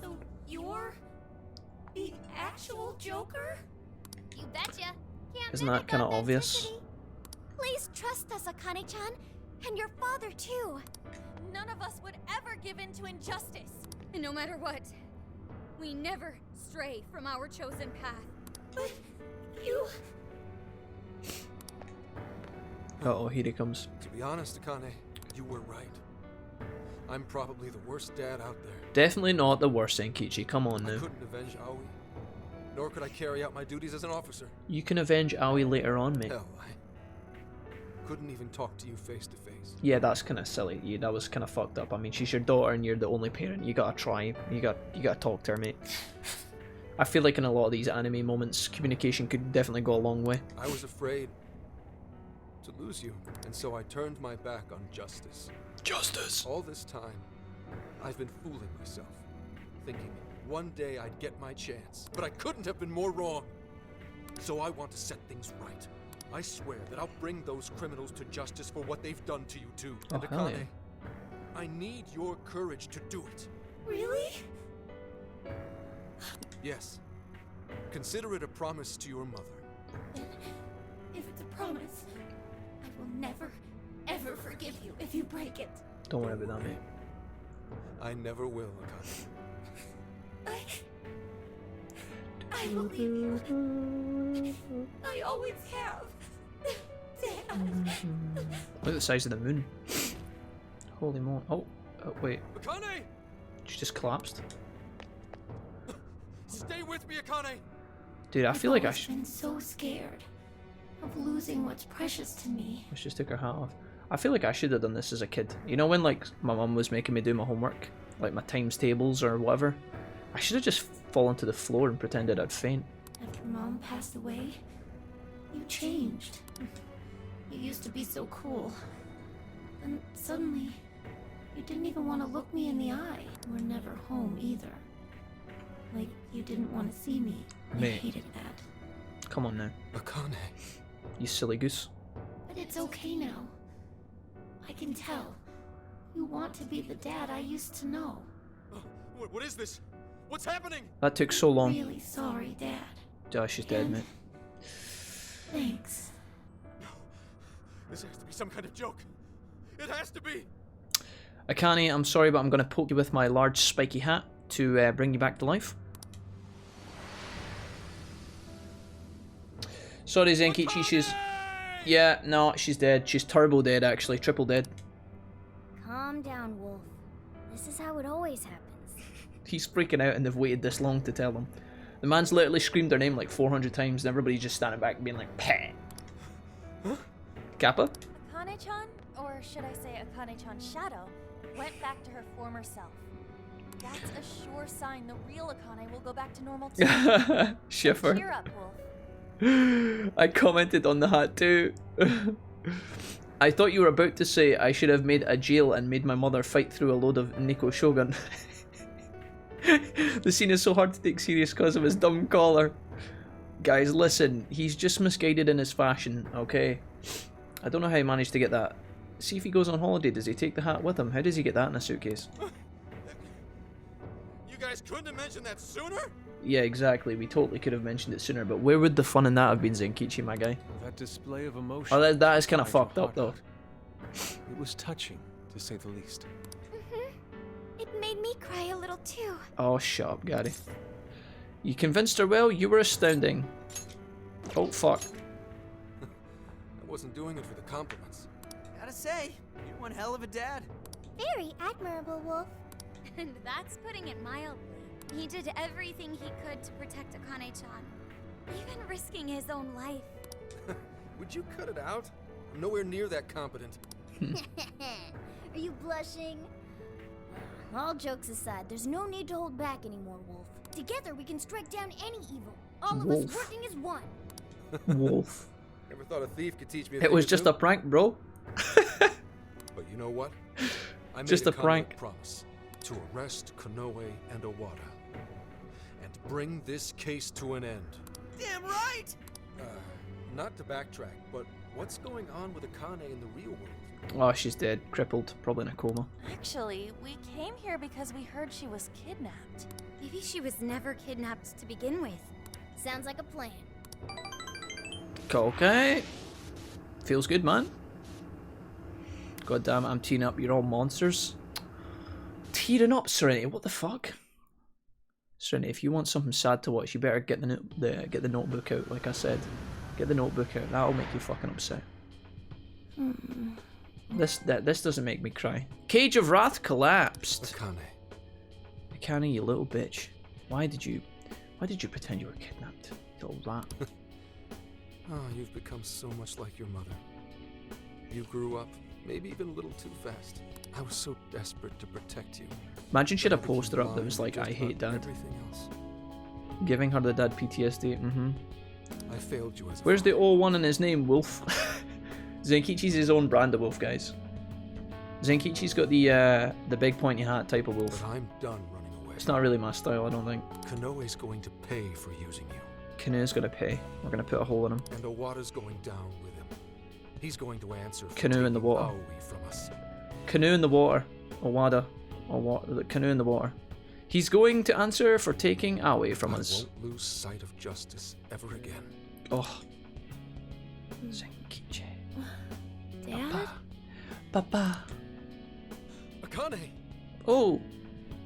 So you're the actual Joker? You betcha. Isn't that kind of obvious? Please trust us, Akane-chan, and your father too. None of us would ever give in to injustice. And no matter what, We never stray from our chosen path. But you... Uh-oh, here he comes. To be honest, Akane, you were right. I'm probably the worst dad out there. Definitely not the worst, Senkichi. Come on now. I couldn't avenge Aoi, nor could I carry out my duties as an officer. You can avenge Aoi later on, mate. Hell, I couldn't even talk to you face to face. Yeah, that's kind of silly. Yeah, that was kind of fucked up. I mean, she's your daughter and you're the only parent. You gotta try. You gotta talk to her, mate. I feel like in a lot of these anime moments, communication could definitely go a long way. I was afraid to lose you, and so I turned my back on justice. Justice! All this time, I've been fooling myself, thinking one day I'd get my chance, but I couldn't have been more wrong. So I want to set things right. I swear that I'll bring those criminals to justice for what they've done to you too. Oh, and hell Akane, yeah. I need your courage to do it. Really? Yes. Consider it a promise to your mother. Then, if it's a promise, I will never, ever forgive you if you break it. Don't worry about that, mate. I never will, Akane. I believe you. I always have. Dad. Look at the size of the moon. Holy moly. Oh, wait. Akane! She just collapsed. Stay with me, Akane! Dude, I feel like I I've been so scared of losing what's precious to me. Let's just took her hat off. I feel like I should have done this as a kid. You know when like my mum was making me do my homework? Like my times tables or whatever? I should have just fallen to the floor and pretended I'd faint. After Mom passed away, you changed. You used to be so cool. And suddenly, you didn't even want to look me in the eye. You were never home either. Like you didn't want to see me. Mate. I hated that. Come on now. Akane. You silly goose. But it's okay now. I can tell. You want to be the dad I used to know. What is this? What's happening? That took so long. Really sorry, Dad. Josh is dead, mate. Thanks. No. This has to be some kind of joke. It has to be. Akane, I'm sorry, but I'm going to poke you with my large spiky hat to bring you back to life. Sorry, Zenkichi, she's... Yeah, no, she's dead. She's turbo dead, actually. Triple dead. Calm down, Wolf. This is how it always happens. He's freaking out and they've waited this long to tell him. The man's literally screamed her name like 400 times and everybody's just standing back being like, Pah! Huh? Kappa? Akane-chan, or should I say Akane-chan's shadow, went back to her former self. That's a sure sign the real Akane will go back to normal too. Schiffer. Cheer up, Wolf. I commented on the hat too. I thought you were about to say I should have made a jail and made my mother fight through a load of Nico Shogun. The scene is so hard to take serious because of his dumb collar. Guys, listen, he's just misguided in his fashion, okay? I don't know how he managed to get that. See if he goes on holiday, does he take the hat with him? How does he get that in a suitcase? You guys couldn't have mentioned that sooner? Yeah, exactly. We totally could have mentioned it sooner, but where would the fun in that have been, Zenkichi, my guy? That display of emotion. Oh, that is kind of fucked up, though. It was touching, to say the least. It made me cry a little too. Oh, shut up, Gary. You convinced her well. You were astounding. Oh, fuck. I wasn't doing it for the compliments. Gotta say, you're one hell of a dad. Very admirable, Wolf. And that's putting it mildly. He did everything he could to protect Akane-chan, even risking his own life. Would you cut it out? I'm nowhere near that competent. Are you blushing? All jokes aside, there's no need to hold back anymore, Wolf. Together we can strike down any evil. All of us working as one. Wolf. Never thought a thief could teach me. It was just a prank, bro. But you know what? I made Just a prank. Promise to arrest Konoe and Awada and bring this case to an end. Damn right. Not to backtrack, but what's going on with Akane in the real world? Oh, she's dead. Crippled. Probably in a coma. Actually, we came here because we heard she was kidnapped. Maybe she was never kidnapped to begin with. Sounds like a plan. Okay. Feels good, man. God damn it, I'm teeing up. You're all monsters. Tearing up, Serenity. What the fuck? Serenity, if you want something sad to watch, you better get the notebook out, like I said. Get the notebook out. That'll make you fucking upset. This doesn't make me cry. Cage of Wrath collapsed. Akane, you little bitch. Why did you pretend you were kidnapped? You little rat. Oh, you've become so much like your mother. You grew up, maybe even a little too fast. I was so desperate to protect you. Imagine she had a poster up that was like, I hate dad. Giving her the dad PTSD. I failed you as a Where's the O1 in his name, Wolf? Zenkichi's his own brand of wolf, guys. Zenkichi's got the big pointy hat type of wolf. But I'm done running away. It's not really my style, I don't think. Konoe's going to pay for using you. Konoe's gonna pay. We're gonna put a hole in him. And Awada's going down with him. He's going to answer for Canoe in the water. Aoi from us. Canoe in the water. Awada. Canoe in the water. He's going to answer for taking Aoi from us. I won't lose sight of justice ever again. Oh. Zenkichi. Dad? Papa. Akane! Oh.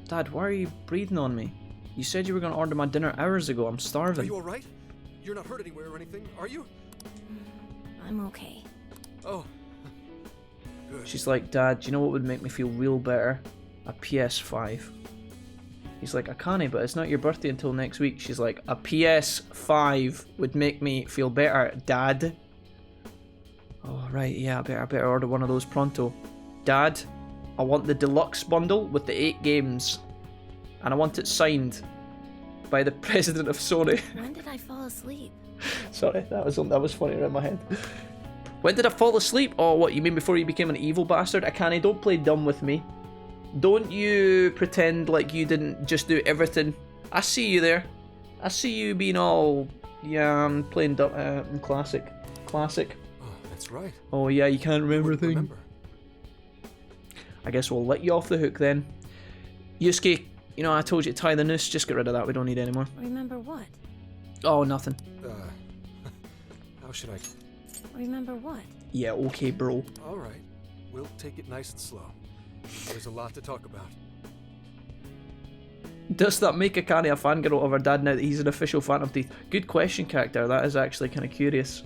Dad, why are you breathing on me? You said you were going to order my dinner hours ago. I'm starving. Are you alright? You're not hurt anywhere or anything, are you? I'm okay. Oh. Good. She's like, Dad, do you know what would make me feel real better? A PS5. He's like, Akane, but it's not your birthday until next week. She's like, a PS5 would make me feel better, Dad. Oh, right, yeah, I better order one of those pronto. Dad, I want the deluxe bundle with the 8 games. And I want it signed by the president of Sony. When did I fall asleep? Sorry, that was funny around my head. When did I fall asleep? Oh, what, you mean before you became an evil bastard? Akane, don't play dumb with me. Don't you pretend like you didn't just do everything. I see you there. I see you being all, yeah, I'm playing dumb, classic. Classic. Oh, that's right. Oh yeah, you can't remember a thing. I guess we'll let you off the hook then. Yusuke, you know I told you to tie the noose, just get rid of that, we don't need it anymore. Remember what? Oh, nothing. How should I... Remember what? Yeah, okay, bro. Alright, we'll take it nice and slow. There's a lot to talk about. Does that make Akane a fangirl of her dad now that he's an official Phantom Thief? Good question, character. That is actually kind of curious.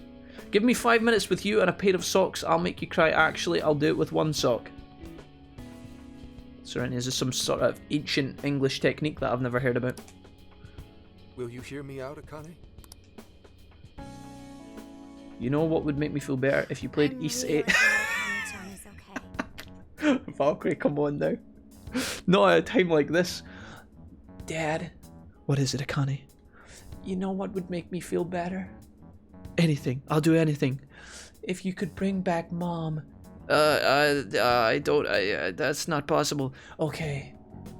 Give me 5 minutes with you and a pair of socks. I'll make you cry. Actually, I'll do it with one sock. Serenity, is this some sort of ancient English technique that I've never heard about? Will you hear me out, Akane? You know what would make me feel better if you played Ys 8? Valkyrie, come on now. Not at a time like this. Dad. What is it, Akane? You know what would make me feel better? Anything. I'll do anything. If you could bring back Mom. I don't. That's not possible. Okay.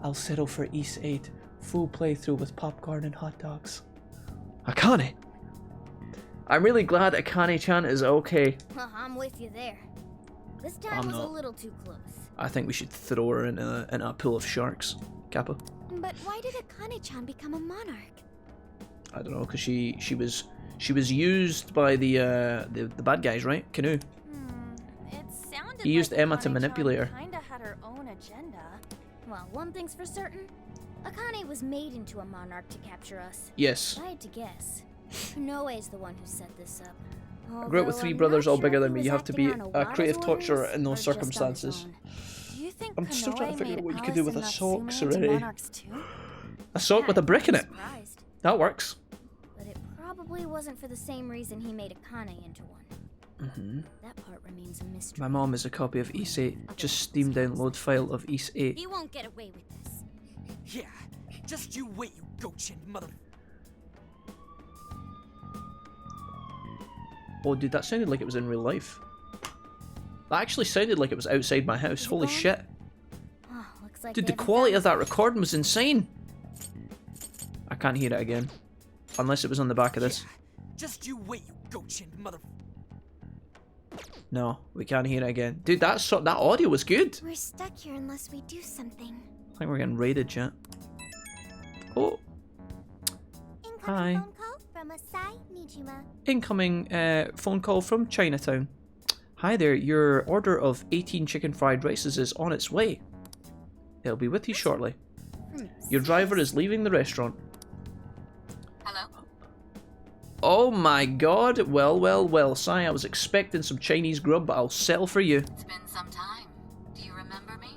I'll settle for Ys 8. Full playthrough with popcorn and hot dogs. Akane. I'm really glad Akane-chan is okay. I'm with you there. This time was a little too close. I think we should throw her in a pool of sharks. Kappa. But why did Akane-chan become a monarch? I don't know, because she was used by the bad guys, right? Canoe. It sounded He used like Emma to Akane-chan manipulate her. Kinda had her own agenda. Well, one thing's for certain. Akane was made into a monarch to capture us. Yes. If I had to guess, Konoe's the one who set this up. I grew up with 3 brothers all bigger than me. You have to be a creative torturer in those or just on his circumstances. Do you think I'm still trying to figure out what you could do with a sock, Serenity? Serenity. A sock with a brick in it. Surprised. That works. But it probably wasn't for the same reason he made Akane into one. That part remains a mystery. My mom is a copy of Ys 8. Just Steam download file of Ys 8. You won't get away with this. Yeah, just you wait, you goat-chinned mother... Oh, dude, that sounded like it was in real life. That actually sounded like it was outside my house. Holy shit. Oh, looks like Dude, the quality of that recording was insane. I can't hear it again. Unless it was on the back of this. Just you wait, you goat-chinned mother... No, we can't hear it again. Dude, that audio was good. We're stuck here unless we do something. I think we're getting raided, chat. Oh. Hi. Phone call from Asai Nijima. Incoming phone call from Chinatown. Hi there, your order of 18 chicken fried rices is on its way. It'll be with you shortly. Your driver is leaving the restaurant. Hello? Oh my god. Well, well, well. Sai, I was expecting some Chinese grub, but I'll settle for you. It's been some time. Do you remember me?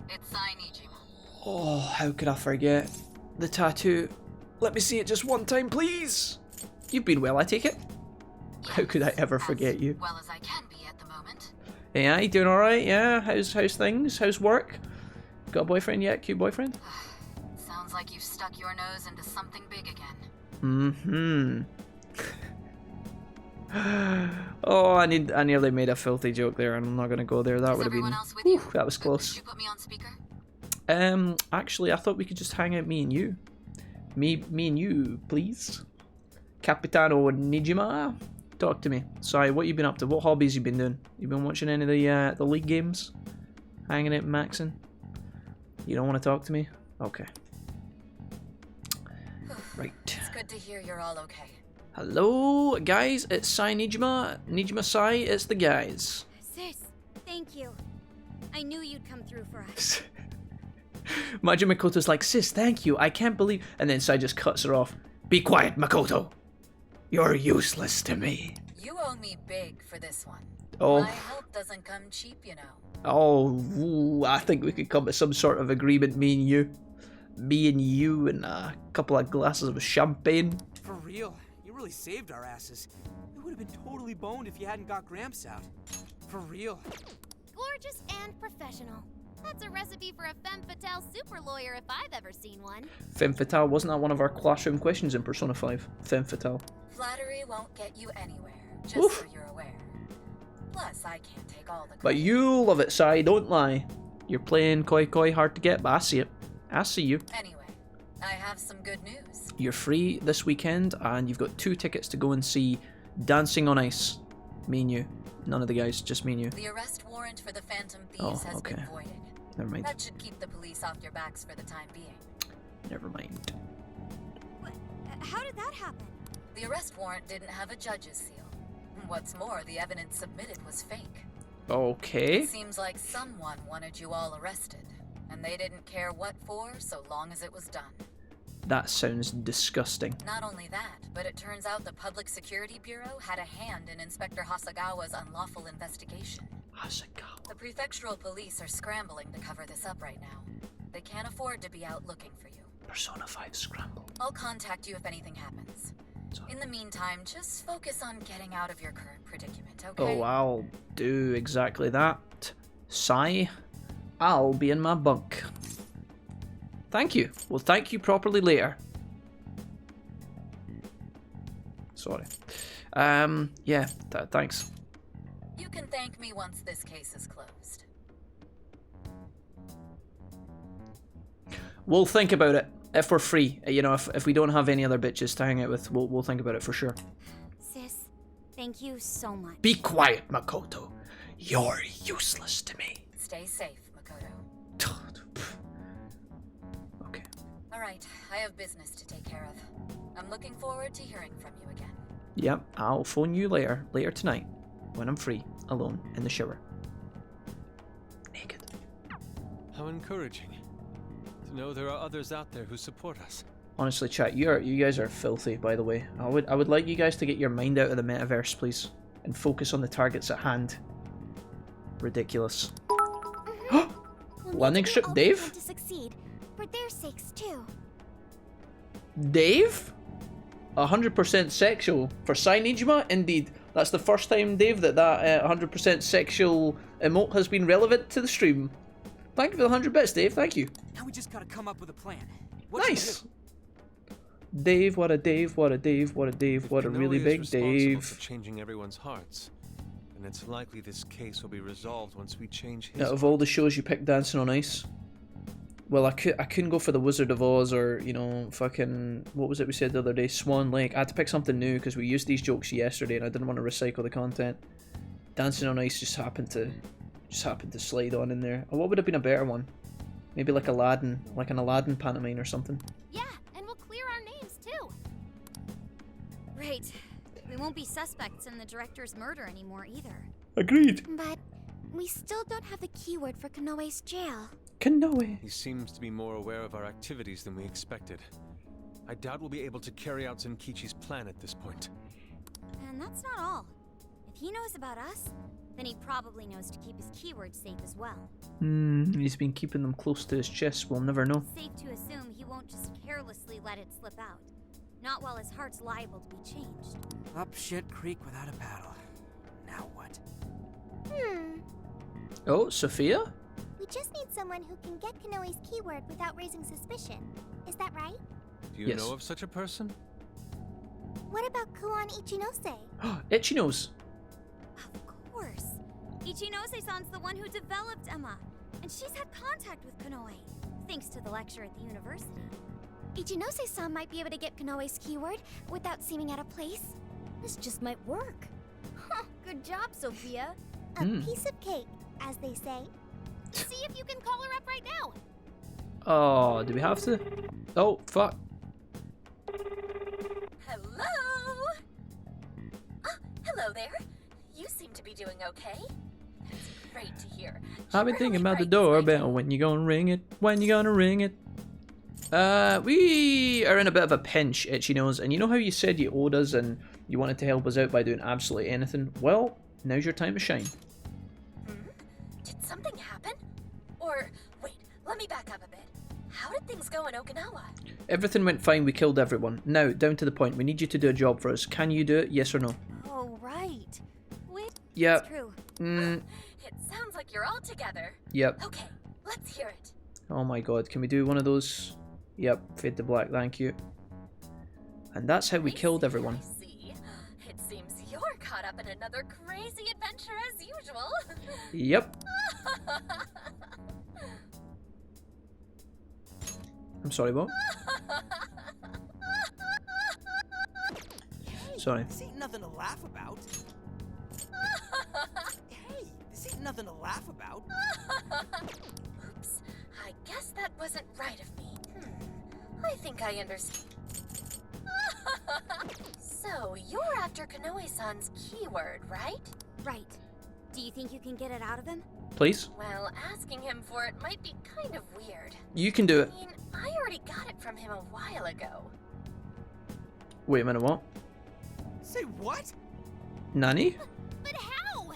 It's Sai Nijima. Oh, how could I forget? The tattoo. Let me see it just one time, please. You've been well, I take it? Yes, how could I ever forget you? Well as I can be at the moment. Yeah, you doing alright? Yeah, how's things? How's work? Got a boyfriend yet? Cute boyfriend? Sounds like you've stuck your nose into something big again. Oh, I nearly made a filthy joke there, and I'm not gonna go there. That would have been. Whew, that was close. Did you put me on speaker? Actually, I thought we could just hang out, me and you. Me and you, please. Capitano Nijima, talk to me. Sorry, what you been up to? What hobbies you been doing? You been watching any of the league games? Hanging out, maxing? You don't want to talk to me? Okay. Right. It's good to hear you're all okay. Hello, guys. It's Sai Nijima. Nijima Sai. It's the guys. Sis, thank you. I knew you'd come through for us. Imagine Makoto's like, sis, thank you. I can't believe. And then Sai just cuts her off. Be quiet, Makoto. You're useless to me. You owe me big for this one. Oh. My help doesn't come cheap, you know. Oh, ooh, I think we could come to some sort of agreement, me and you. Me and you and a couple of glasses of champagne. For real, you really saved our asses. We would have been totally boned if you hadn't got Gramps out. For real. Gorgeous and professional. That's a recipe for a femme fatale super lawyer if I've ever seen one. Femme fatale, wasn't that one of our classroom questions in Persona 5? Femme fatale. Flattery won't get you anywhere, just Oof. so you're aware. Plus, I can't take all the But you love it, Sai, don't lie. You're playing Koei hard to get, but I see it. I see you. Anyway, I have some good news. You're free this weekend, and you've got 2 tickets to go and see Dancing on Ice. Me and you. None of the guys, just me and you. The arrest warrant for the Phantom Thieves has been voided. Never mind. That should keep the police off your backs for the time being. Never mind. What? How did that happen? The arrest warrant didn't have a judge's seal. What's more, the evidence submitted was fake. Okay. It seems like someone wanted you all arrested, and they didn't care what for so long as it was done. That sounds disgusting. Not only that, but it turns out the Public Security Bureau had a hand in Inspector Hasagawa's unlawful investigation. Hasagawa. The prefectural police are scrambling to cover this up right now. They can't afford to be out looking for you. Persona 5 Scramble. I'll contact you if anything happens. In the meantime, just focus on getting out of your current predicament, okay? Oh, I'll do exactly that. Sai, I'll be in my bunk. Thank you. We'll thank you properly later. Sorry. Yeah, thanks. You can thank me once this case is closed. We'll think about it. If we're free, you know, if we don't have any other bitches to hang out with, we'll think about it for sure. Sis, thank you so much. Be quiet, Makoto. You're useless to me. Stay safe, Makoto. Okay. Alright, I have business to take care of. I'm looking forward to hearing from you again. Yep, I'll phone you later tonight, when I'm free, alone, in the shower. Naked. How encouraging. To know there are others out there who support us. Honestly, chat, you guys are filthy, by the way. I would like you guys to get your mind out of the metaverse, please, and focus on the targets at hand. Ridiculous. Landing strip, Dave? To succeed, for their sakes too. Dave? 100% sexual for Sai Nijima? Indeed. That's the first time, Dave, that 100% sexual emote has been relevant to the stream. Thank you for the 100 bits, Dave. Thank you. Now we just gotta come up with a plan. Nice. Dave, what a Dave, what a Dave, what a Dave, what a really big Dave. For changing everyone's hearts, and it's likely this case will be resolved once we change his. Out of all the shows you picked Dancing on Ice, well, I couldn't go for the Wizard of Oz or, you know, fucking, what was it we said the other day, Swan Lake. I had to pick something new because we used these jokes yesterday and I didn't want to recycle the content. Dancing on Ice just happened to slide on in there. Or what would have been a better one? Maybe like Aladdin, like an Aladdin pantomime or something. Yeah, and we'll clear our names too. Right. We won't be suspects in the director's murder anymore either. Agreed. But we still don't have the keyword for Konoe's jail. Konoe. He seems to be more aware of our activities than we expected. I doubt we'll be able to carry out Zenkichi's plan at this point. And that's not all. If he knows about us, then he probably knows to keep his keywords safe as well. He's been keeping them close to his chest. We'll never know. Safe to assume he won't just carelessly let it slip out. Not while his heart's liable to be changed. Up shit creek without a paddle. Now what? Oh, Sophia? We just need someone who can get Konoe's keyword without raising suspicion. Is that right? Do you know of such a person? What about Kuon Ichinose? Ichinose. Of course. Ichinose-san's the one who developed Emma. And she's had contact with Konoe, thanks to the lecture at the university. Ichinose-san might be able to get Konoe's keyword without seeming out of place. This just might work. Good job, Sophia. A piece of cake, as they say. See if you can call her up right now. Oh, do we have to? Oh, fuck. Hello? Oh, hello there. You seem to be doing okay. That's great to hear. I've been thinking about the doorbell. When you gonna ring it? When you gonna ring it? We are in a bit of a pinch, Ichinose, and you know how you said you owed us and you wanted to help us out by doing absolutely anything? Well, now's your time to shine. Did something happen? Or, wait, let me back up a bit. How did things go in Okinawa? Everything went fine, we killed everyone. Now, down to the point, we need you to do a job for us. Can you do it, yes or no? Oh, right. Wait, yeah. That's true. It sounds like you're all together. Yep. Okay, let's hear it. Oh my god, can we do one of those? Yep, fade to black, thank you. And that's how we killed everyone. I see. It seems you're caught up in another crazy adventure as usual. Yep. I'm sorry, what? Sorry. This ain't nothing to laugh about. Hey, this ain't nothing to laugh about. Oops, I guess that wasn't right of me. I think I understand. So, you're after Konoe-san's keyword, right? Right. Do you think you can get it out of him? Please? Well, asking him for it might be kind of weird. You can do it. I mean, I already got it from him a while ago. Wait a minute, what? Say what? Nani? But how?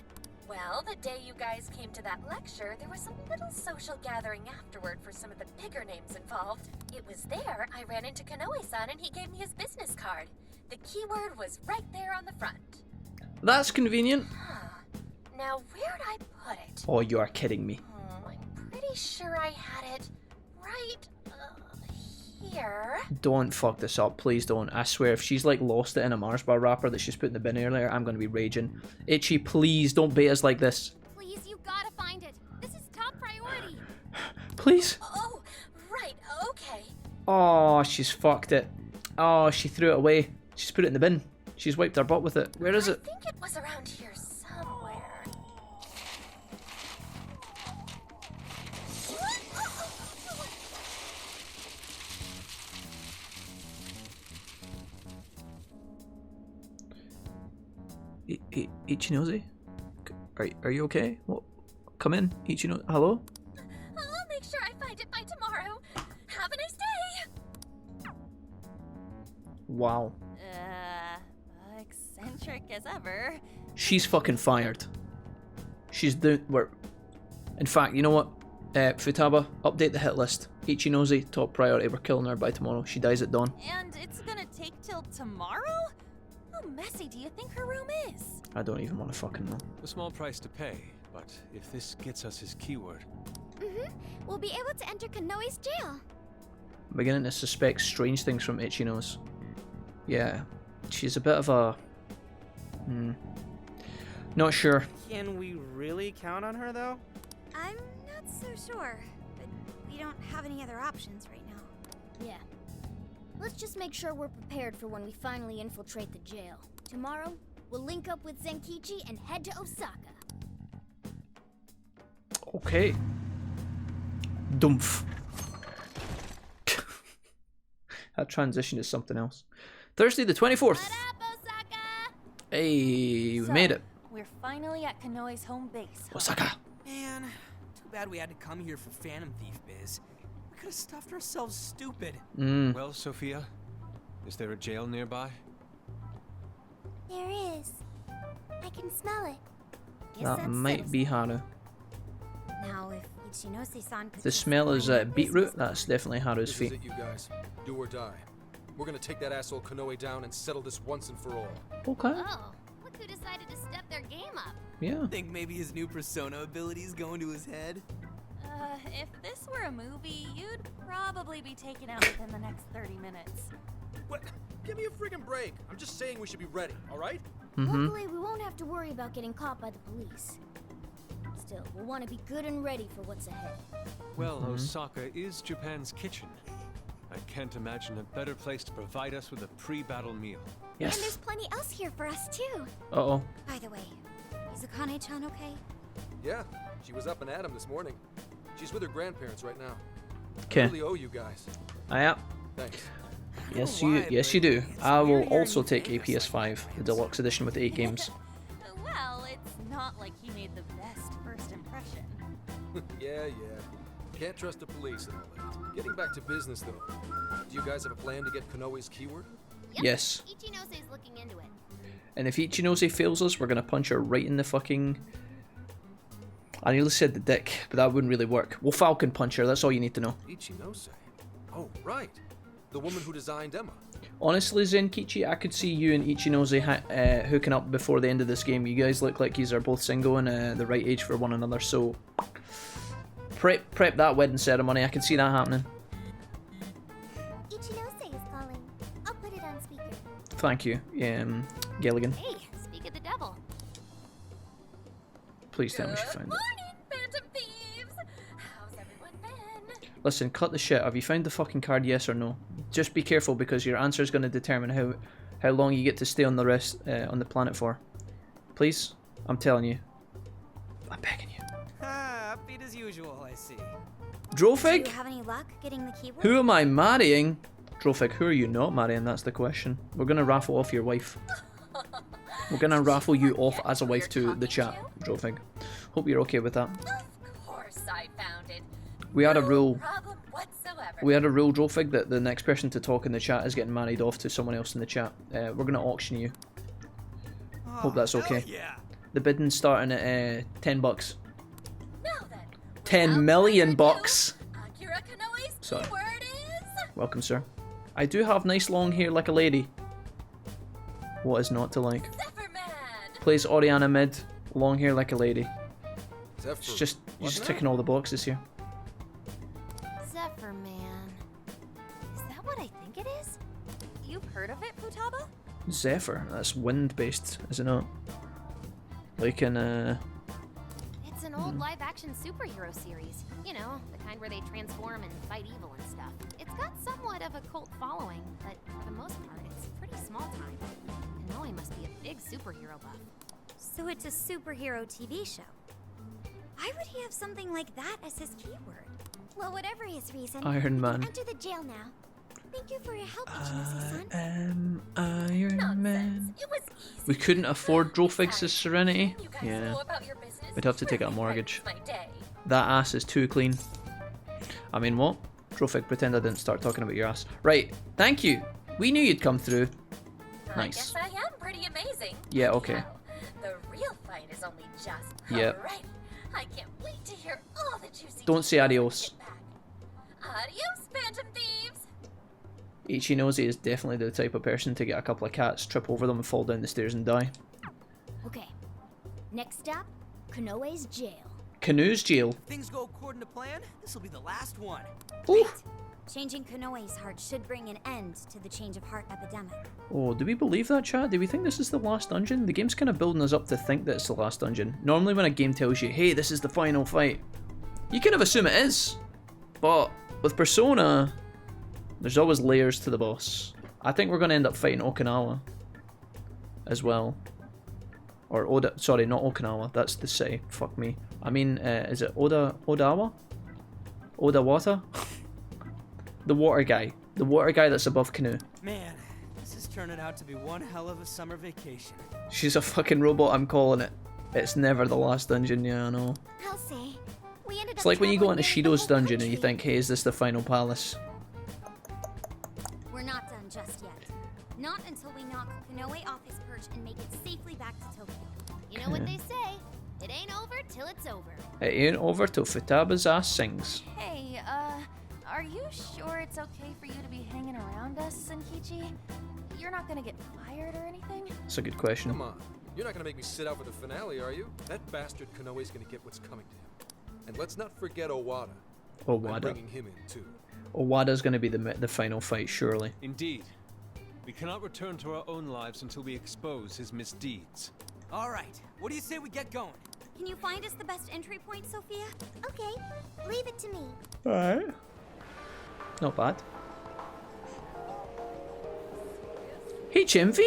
Well, the day you guys came to that lecture, there was a little social gathering afterward for some of the bigger names involved. It was there I ran into Konoe-san and he gave me his business card. The keyword was right there on the front. That's convenient. Now, where'd I put it? Oh, you are kidding me. I'm pretty sure I had it right here. Don't fuck this up, please don't. I swear, if she's like lost it in a Mars bar wrapper that she's put in the bin earlier, I'm gonna be raging. Itchy, please don't bait us like this. Please, you gotta find it. This is top priority. Please? Oh, right, okay. Oh, she's fucked it. Oh, she threw it away. She's put it in the bin. She's wiped her butt with it. Where is it? I think it was around here somewhere. Ichinose? Are you okay? What? Come in, Ichinose. Hello? I'll make sure I find it by tomorrow. Have a nice day. Wow. Eccentric as ever. She's fucking fired. She's doing work. In fact, you know what? Futaba, update the hit list. Ichinose, top priority. We're killing her by tomorrow. She dies at dawn. And it's gonna take till tomorrow? How messy do you think her room is? I don't even want to fucking know. A small price to pay, but if this gets us his keyword... We'll be able to enter Konoe's jail. I'm beginning to suspect strange things from Ichinose. Yeah, she's a bit of a... Not sure. Can we really count on her, though? I'm not so sure, but we don't have any other options right now. Yeah. Let's just make sure we're prepared for when we finally infiltrate the jail. Tomorrow, we'll link up with Zenkichi and head to Osaka. Okay. Dumph. That transition is something else. Thursday the 24th. Hey, we made it. We're finally at Konoe's home base. Osaka. Man, Too bad we had to come here for Phantom Thief biz. We could have stuffed ourselves stupid. Well, Sophia, is there a jail nearby? There is. I can smell it. That might be Haru. Now, if Ichinose-san could The smell is beetroot. That's definitely Haru's This is feet. it, you guys. Do or die. We're gonna take that asshole Konoe down and settle this once and for all. Okay. Oh, look who decided to step their game up. Yeah. Think maybe his new persona abilities go into his head? If this were a movie, you'd probably be taken out within the next 30 minutes. What? Give me a friggin' break. I'm just saying we should be ready, all right? Luckily, we won't have to worry about getting caught by the police. Still, we'll want to be good and ready for what's ahead. Well, Osaka is Japan's kitchen. I can't imagine a better place to provide us with a pre-battle meal. And there's plenty else here for us, too. Uh-oh. By the way, is Akane-chan okay? Yeah, she was up and at 'em this morning. She's with her grandparents right now. Okay. I really owe you guys. Yeah. Thanks. Yes, you do. I will also take a PS5, the deluxe edition with 8 games. Well, it's not like he made the best first impression. Yeah. Can't trust the police and all that. Getting back to business, though. Do you guys have a plan to get Konoe's keyword? Yep. Yes. Ichinose is looking into it. And if Ichinose fails us, we're gonna punch her right in the fucking... I nearly said the dick, but that wouldn't really work. We'll Falcon punch her, that's all you need to know. Ichinose? Oh, right. The woman who designed Emma. Honestly, Zenkichi, I could see you and Ichinose hooking up before the end of this game. You guys look like you are both single and the right age for one another, so... Prep that wedding ceremony, I can see that happening. Ichinose is calling. I'll put it on speaker. Thank you, Gilligan. Hey, speak of the devil. Please tell me she found it. Morning, Phantom Thieves! How's everyone been? Listen, cut the shit. Have you found the fucking card, yes or no? Just be careful because your answer is going to determine how long you get to stay on on the planet for. Please? I'm telling you. I'm begging you. Upbeat as usual, I see. Drofig? Do you have any luck getting the keyword? Who am I marrying? Drofig, who are you not marrying? That's the question. We're going to raffle off your wife. We're going to raffle you off as a wife to the chat, Drofig. Hope you're okay with that. Of course I found it. We had a rule. Problem whatsoever. We had a rule, Drofig, that the next person to talk in the chat is getting married off to someone else in the chat. We're going to auction you. Hope that's okay. Yeah. The bidding's starting at $10. Now then, 10 million bucks. Akira Konoe's Sorry. keyword is... Welcome, sir. I do have nice long hair like a lady. What is not to like? Plays Oriana mid, long hair like a lady. It's just you're just ticking all the boxes here. Zephyr Man. Is that what I think it is? You've heard of it, Futaba? Zephyr, that's wind based, is it not? Like in It's an old live-action superhero series. You know, the kind where they transform and fight evil and stuff. It's got somewhat of a cult following, but for the most part, it's pretty small time. Konoe must be a big superhero buff. So it's a superhero TV show. Why would he have something like that as his keyword? Well, whatever his reason, Iron we Man. can enter the jail now. Thank you for your help, Ichinose-san. Iron Man. It was easy. We couldn't afford Drofig's Serenity. You guys Yeah. know about your business. We'd have to take out a mortgage. My day. That ass is too clean. I mean, what? Drofig, pretend I didn't start talking about your ass. Right, thank you. We knew you'd come through. I Nice. guess I am pretty amazing. Yeah, okay. The real fight is only just Yep. alright. I can't wait to hear all the juicy Don't say adios. Adios, Phantom Thieves! Ichinose is definitely the type of person to get a couple of cats, trip over them and fall down the stairs and die. Okay. Next stop, Konoe's jail. Canoe's jail. If things go according to plan, this will be the last one. Ooh. Changing Konoe's heart should bring an end to the change of heart epidemic. Oh, do we believe that, chat? Do we think this is the last dungeon? The game's kind of building us up to think that it's the last dungeon. Normally when a game tells you, hey, this is the final fight, you kind of assume it is. But with Persona, there's always layers to the boss. I think we're going to end up fighting Okinawa as well. Or Oda, sorry, not Okinawa, that's the city. Fuck me. I mean, is it Odawa? Odawata? The water guy. The water guy that's above Canoe. Man, this is turning out to be one hell of a summer vacation. She's a fucking robot, I'm calling it. It's never the last dungeon, yeah, I know. I'll say, It's like when you go into Shido's dungeon and you think, hey, is this the final palace? We're not done just yet. Not until we knock Konoe off his perch and make it safely back to Tokyo. You know what they say? It ain't over till it's over. It ain't over till Futaba's ass sings. Hey, are you sure it's okay for you to be hanging around us, Senkichi? You're not gonna get fired or anything? That's a good question. Come on. You're not gonna make me sit out for the finale, are you? That bastard Konoe's gonna get what's coming to him. And let's not forget Awada. Awada. I'm bringing him in too. Awada's going to be the final fight, surely. Indeed. We cannot return to our own lives until we expose his misdeeds. All right. What do you say we get going? Can you find us the best entry point, Sophia? Okay, leave it to me. Alright. Not bad. HMV?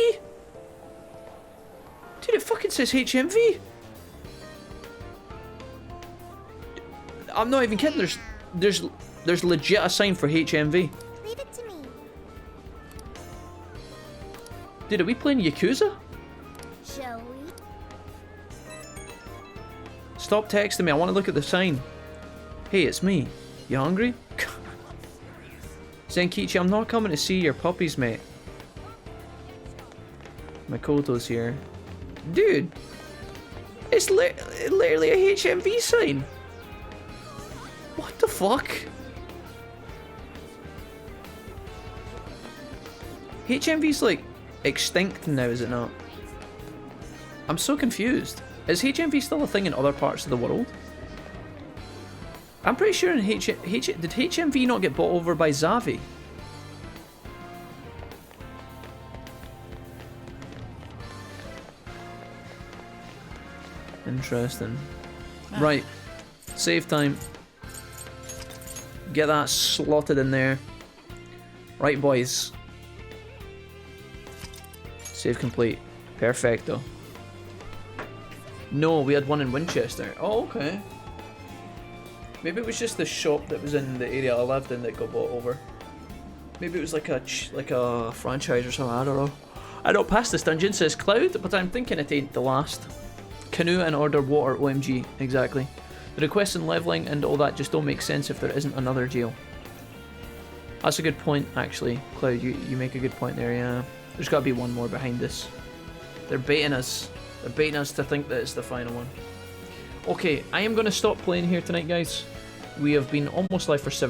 Dude, it fucking says HMV. I'm not even kidding. There's legit a sign for HMV. Leave it to me. Dude, are we playing Yakuza? Shall we? Stop texting me. I want to look at the sign. Hey, it's me. You hungry? Zenkichi, I'm not coming to see your puppies, mate. Makoto's here. Dude, it's literally a HMV sign. What the fuck? HMV's like extinct now, is it not? I'm so confused. Is HMV still a thing in other parts of the world? I'm pretty sure in did HMV not get bought over by Zavi? Interesting. Right. Save time. Get that slotted in there. Right, boys. Save complete. Perfecto. No, we had one in Winchester. Oh, okay. Maybe it was just the shop that was in the area I lived in that got bought over. Maybe it was like a franchise or something. I don't know. I don't pass this dungeon, says Cloud, but I'm thinking it ain't the last. Canoe and order water. OMG. Exactly. The requests and leveling and all that just don't make sense if there isn't another jail. That's a good point, actually. Cloud, you make a good point there, yeah. There's got to be one more behind this. They're baiting us. They're baiting us to think that it's the final one. Okay, I am going to stop playing here tonight, guys. We have been almost live for 7